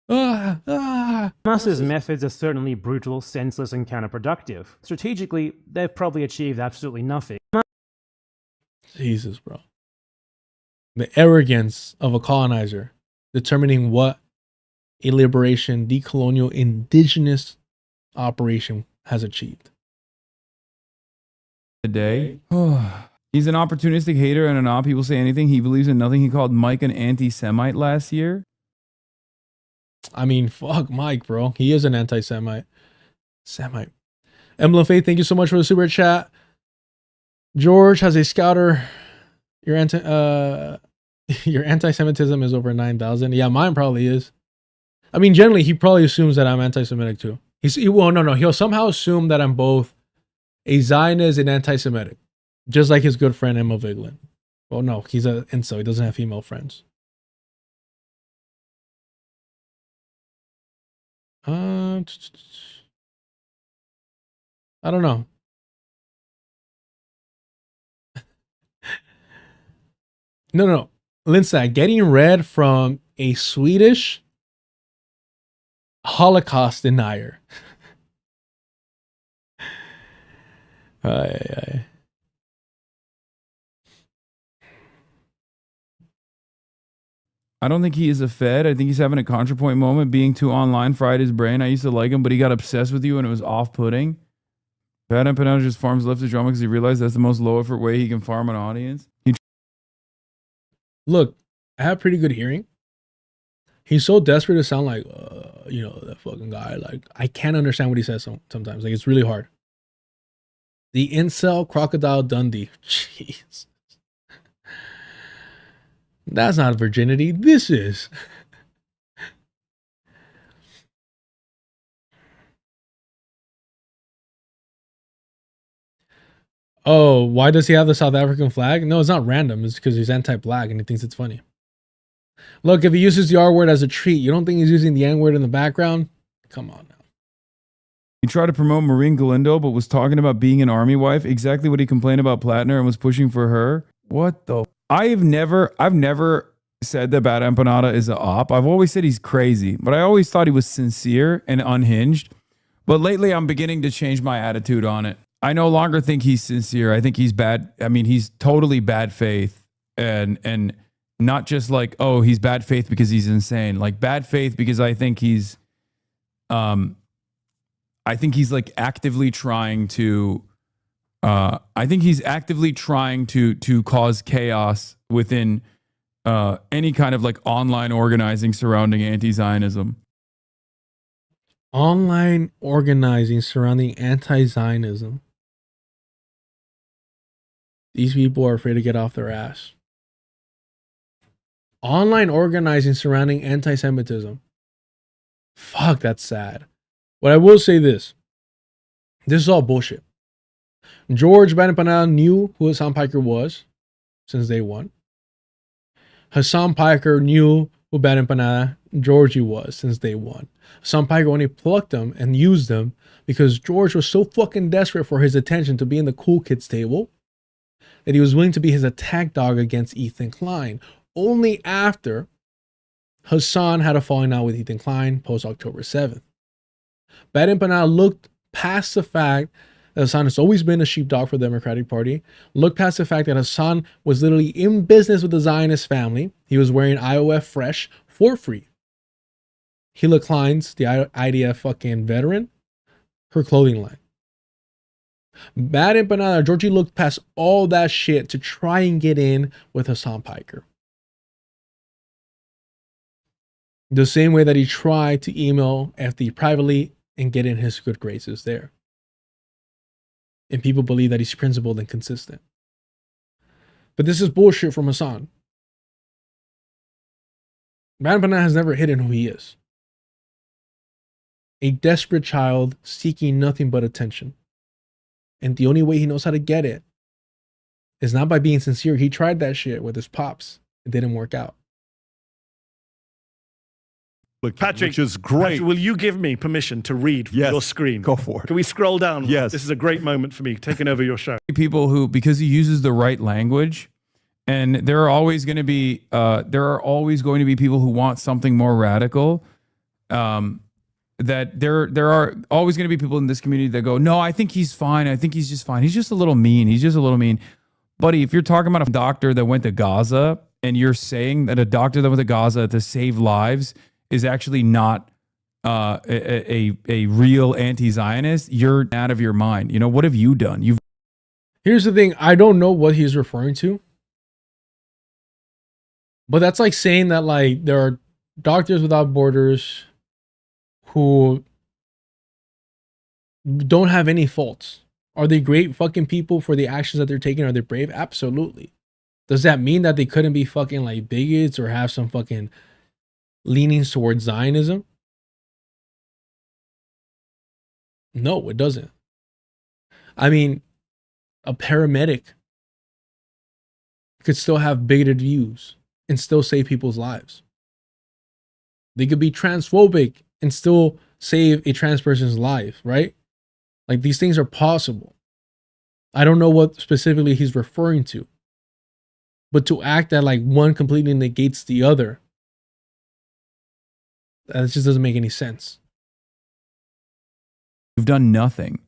Hamas's methods are certainly brutal, senseless, and counterproductive. Strategically, they've probably achieved absolutely nothing. Jesus, bro. The arrogance of a colonizer determining what a liberation, decolonial, indigenous operation has achieved. Today. He's an opportunistic hater and an op. People say anything. He believes in nothing. He called Mike an anti-Semite last year. I mean, fuck Mike, bro. He is an anti-Semite. Emblem Faith, thank you so much for the super chat. George has a scouter. Your anti-Semitism is over 9,000. Yeah, mine probably is. I mean, generally, he probably assumes that I'm anti-Semitic too. He'll somehow assume that I'm both a Zionist and anti-Semitic, just like his good friend Emma Vigeland. Well, no, he's an incel. He doesn't have female friends. I don't know. No. Lindsay, getting red from a Swedish Holocaust denier. Aye. I don't think he is a Fed. I think he's having a contrapoint moment. Being too online fried his brain. I used to like him, but he got obsessed with you and it was off-putting. BadEmpanada just farms left his drama because he realized that's the most low-effort way he can farm an audience. Look, I have pretty good hearing. He's so desperate to sound like, that fucking guy. Like, I can't understand what he says sometimes. Like, it's really hard. The incel Crocodile Dundee. Jeez. That's not virginity. This is. Oh, why does he have the South African flag? No, it's not random. It's because he's anti-black and he thinks it's funny. Look, if he uses the R word as a treat, you don't think he's using the N word in the background? Come on now. He tried to promote Maureen Galindo, but was talking about being an army wife. Exactly what he complained about Plattner and was pushing for her. What the? I've never said that BadEmpanada is an op. I've always said he's crazy, but I always thought he was sincere and unhinged. But lately, I'm beginning to change my attitude on it. I no longer think he's sincere. I think he's bad. I mean, he's totally bad faith, and not just like, oh, he's bad faith because he's insane. Like bad faith because I think he's like actively trying to. I think he's actively trying to cause chaos within any kind of like online organizing surrounding anti-Zionism. Online organizing surrounding anti-Zionism. These people are afraid to get off their ass. Online organizing surrounding anti-Semitism. Fuck, that's sad. But I will say this. This is all bullshit. George BadEmpanada knew who Hassan Piker was since day one. Hassan Piker knew who BadEmpanada Georgie was since day one. Hassan Piker only plucked him and used him because George was so fucking desperate for his attention to be in the cool kids table that he was willing to be his attack dog against Ethan Klein. Only after Hassan had a falling out with Ethan Klein post October 7th. BadEmpanada looked past the fact that Hassan has always been a sheepdog for the Democratic Party, looked past the fact that Hassan was literally in business with the Zionist family. He was wearing IOF Fresh for free. Hila Klein's, the IDF fucking veteran, her clothing line. BadEmpanada, Georgie looked past all that shit to try and get in with Hassan Piker. The same way that he tried to email FD privately and get in his good graces there. And people believe that he's principled and consistent. But this is bullshit from Hassan. BadEmpanada has never hidden who he is. A desperate child seeking nothing but attention. And the only way he knows how to get it is not by being sincere. He tried that shit with his pops. It didn't work out. Patrick, which is great. Patrick, will you give me permission to read from your screen? Go for it. Can we scroll down? Yes. This is a great moment for me, taking over your show. People who, because he uses the right language, and there are always going to be people who want something more radical. That there are always going to be people in this community that go, no, I think he's fine. I think he's just fine. He's just a little mean. He's just a little mean. Buddy, if you're talking about a doctor that went to Gaza and you're saying that a doctor that went to Gaza to save lives is actually not a real anti-Zionist, you're out of your mind. You know, what have you done? Here's the thing. I don't know what he's referring to. But that's like saying that like there are Doctors Without Borders who don't have any faults. Are they great fucking people for the actions that they're taking? Are they brave? Absolutely. Does that mean that they couldn't be fucking like bigots or have some fucking leanings towards Zionism? No, it doesn't. I mean, a paramedic could still have bigoted views and still save people's lives. They could be transphobic and still save a trans person's life, right? Like, these things are possible. I don't know what specifically he's referring to. But to act that like one completely negates the other, that just doesn't make any sense. You've done nothing.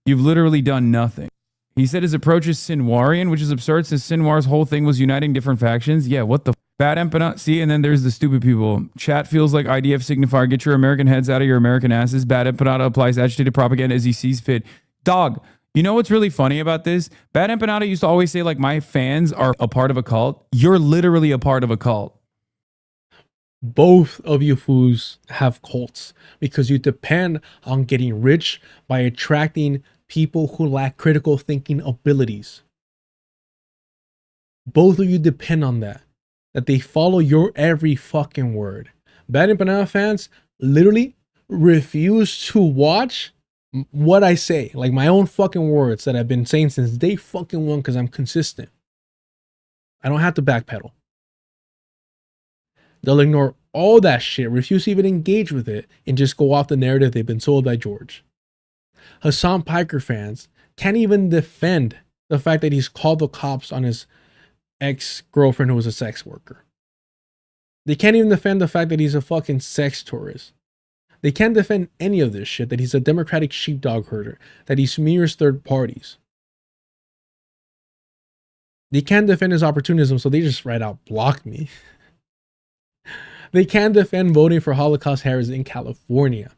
You've literally done nothing. He said his approach is Sinwarian, which is absurd since Sinwar's whole thing was uniting different factions. Yeah, what the BadEmpanada? See, and then there's the stupid people. Chat feels like IDF signifier. Get your American heads out of your American asses. BadEmpanada applies agitated propaganda as he sees fit. Dog, you know what's really funny about this? BadEmpanada used to always say, like, my fans are a part of a cult. You're literally a part of a cult. Both of you fools have cults because you depend on getting rich by attracting people who lack critical thinking abilities. Both of you depend on that they follow your every fucking word. BadEmpanada fans literally refuse to watch what I say, like my own fucking words that I've been saying since day fucking one because I'm consistent. I don't have to backpedal. They'll ignore all that shit, refuse to even engage with it, and just go off the narrative they've been sold by George. Hassan Piker fans can't even defend the fact that he's called the cops on his ex-girlfriend who was a sex worker. They can't even defend the fact that he's a fucking sex tourist. They can't defend any of this shit, that he's a Democratic sheepdog herder, that he smears third parties. They can't defend his opportunism, so they just right out block me. They can't defend voting for Holocaust heroes in California.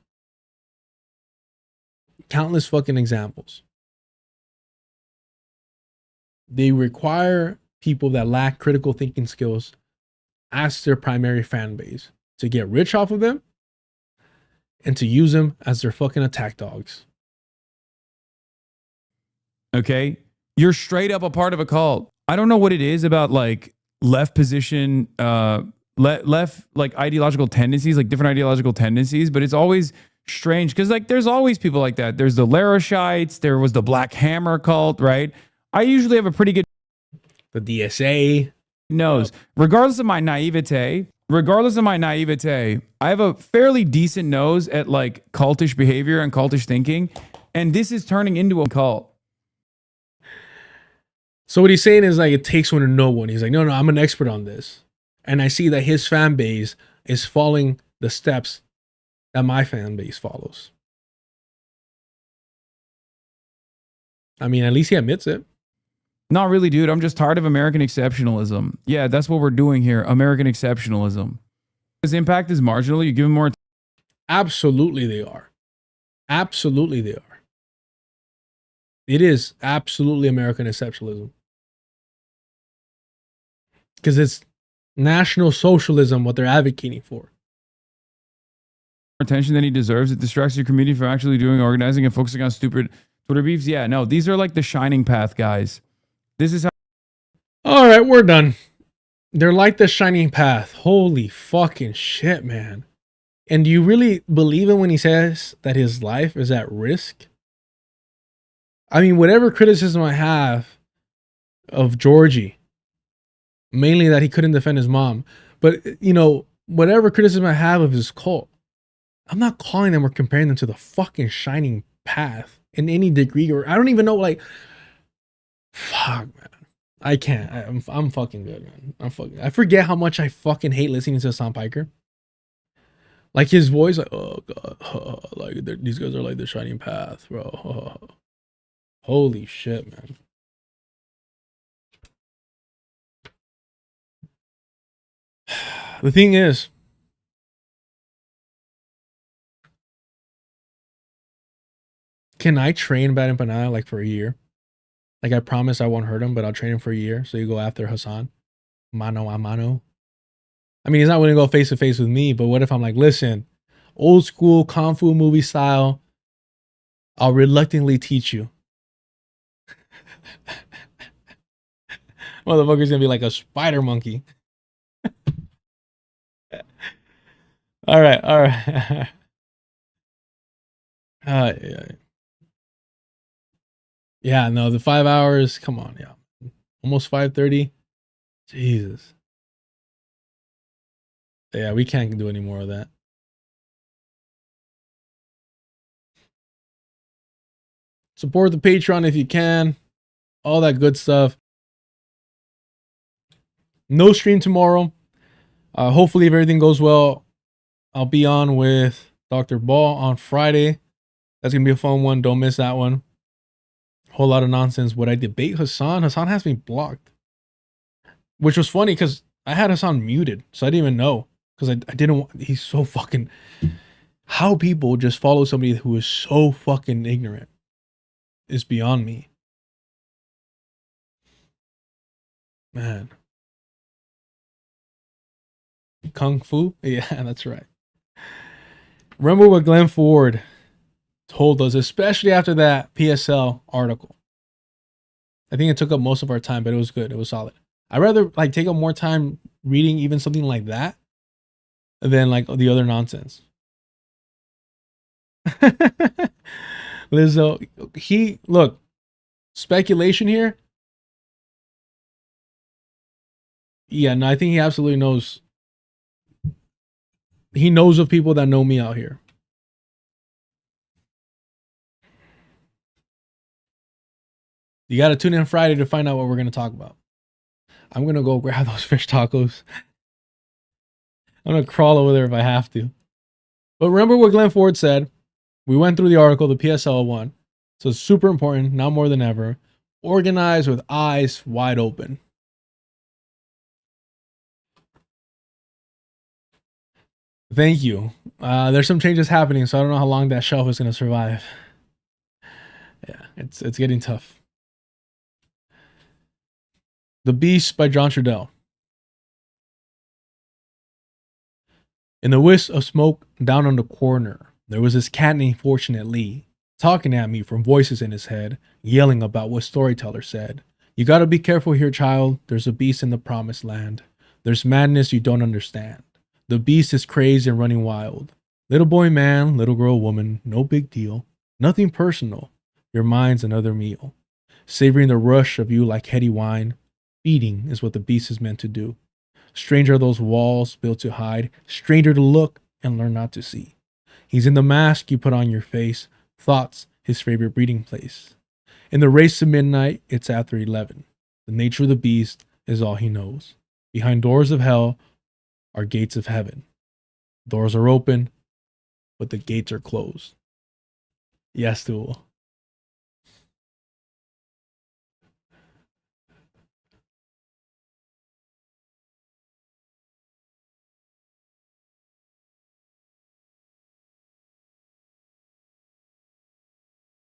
Countless fucking examples. They require people that lack critical thinking skills as their primary fan base to get rich off of them and to use them as their fucking attack dogs. Okay? You're straight up a part of a cult. I don't know what it is about like left position, left like ideological tendencies, like different ideological tendencies, but it's always strange because like there's always people like that. There's the Larishites, there was the Black Hammer cult, right? I usually have a pretty good the DSA knows. Regardless of my naivete, I have a fairly decent nose at like cultish behavior and cultish thinking, and this is turning into a cult. So what he's saying is like it takes one to know one. He's like, no, I'm an expert on this. And I see that his fan base is following the steps that my fan base follows. I mean, at least he admits it. Not really, dude. I'm just tired of American exceptionalism. Yeah, that's what we're doing here. American exceptionalism. His impact is marginal. You give him more. Absolutely, they are. Absolutely, they are. It is absolutely American exceptionalism. Because it's National Socialism, what they're advocating for. Attention than he deserves. It distracts your community from actually doing organizing and focusing on stupid Twitter beefs. Yeah, no, these are like the shining path guys. This is how. All right, we're done. They're like the shining path. Holy fucking shit, man. And do you really believe him when he says that his life is at risk? I mean, whatever criticism I have of Georgie, mainly that he couldn't defend his mom, but, you know, whatever criticism I have of his cult, I'm not calling them or comparing them to the fucking shining path in any degree, or I don't even know, like, fuck, man. I can't. I'm fucking good, man. I forget how much I fucking hate listening to Hassan Piker. Like his voice, like, oh god, like these guys are like the shining path, bro. Holy shit, man. The thing is, can I train BadEmpanada like for a year? Like I promise I won't hurt him, but I'll train him for a year. So you go after Hassan, mano a mano. I mean, he's not going to go face to face with me, but what if I'm like, listen, old school Kung Fu movie style, I'll reluctantly teach you. Motherfucker's going to be like a spider monkey. All right. Yeah, no, the 5 hours, come on, yeah. Almost 5:30. Jesus. Yeah, we can't do any more of that. Support the Patreon if you can. All that good stuff. No stream tomorrow. Hopefully, if everything goes well, I'll be on with Dr. Ball on Friday. That's going to be a fun one. Don't miss that one. Whole lot of nonsense. Would I debate Hassan? Hassan has me blocked. Which was funny because I had Hassan muted. So I didn't even know. Because I didn't want... He's so fucking... How people just follow somebody who is so fucking ignorant is beyond me. Man. Kung Fu? Yeah, that's right. Remember what Glenn Ford told us, especially after that PSL article. I think it took up most of our time, but it was good. It was solid. I'd rather like take up more time reading even something like that than like the other nonsense. Lizzo, look, speculation here. Yeah, no, I think he absolutely knows. He knows of people that know me out here. You got to tune in Friday to find out what we're going to talk about. I'm going to go grab those fish tacos. I'm going to crawl over there if I have to. But remember what Glenn Ford said. We went through the article, the PSL one. So it's super important, now more than ever. Organize with eyes wide open. Thank you. There's some changes happening, so I don't know how long that shelf is going to survive. Yeah, it's getting tough. The Beast by John Trudell. In the wisp of smoke down on the corner, there was this cat named Fortunate Lee, talking at me from voices in his head, yelling about what storyteller said. You gotta be careful here, child. There's a beast in the promised land. There's madness you don't understand. The beast is crazed and running wild. Little boy, man, little girl, woman, no big deal. Nothing personal. Your mind's another meal. Savoring the rush of you like heady wine. Feeding is what the beast is meant to do. Stranger are those walls built to hide. Stranger to look and learn not to see. He's in the mask you put on your face. Thoughts, his favorite breeding place. In the race to midnight, it's after 11. The nature of the beast is all he knows. Behind doors of hell, are gates of heaven. Doors are open, but the gates are closed. Yes, Tool.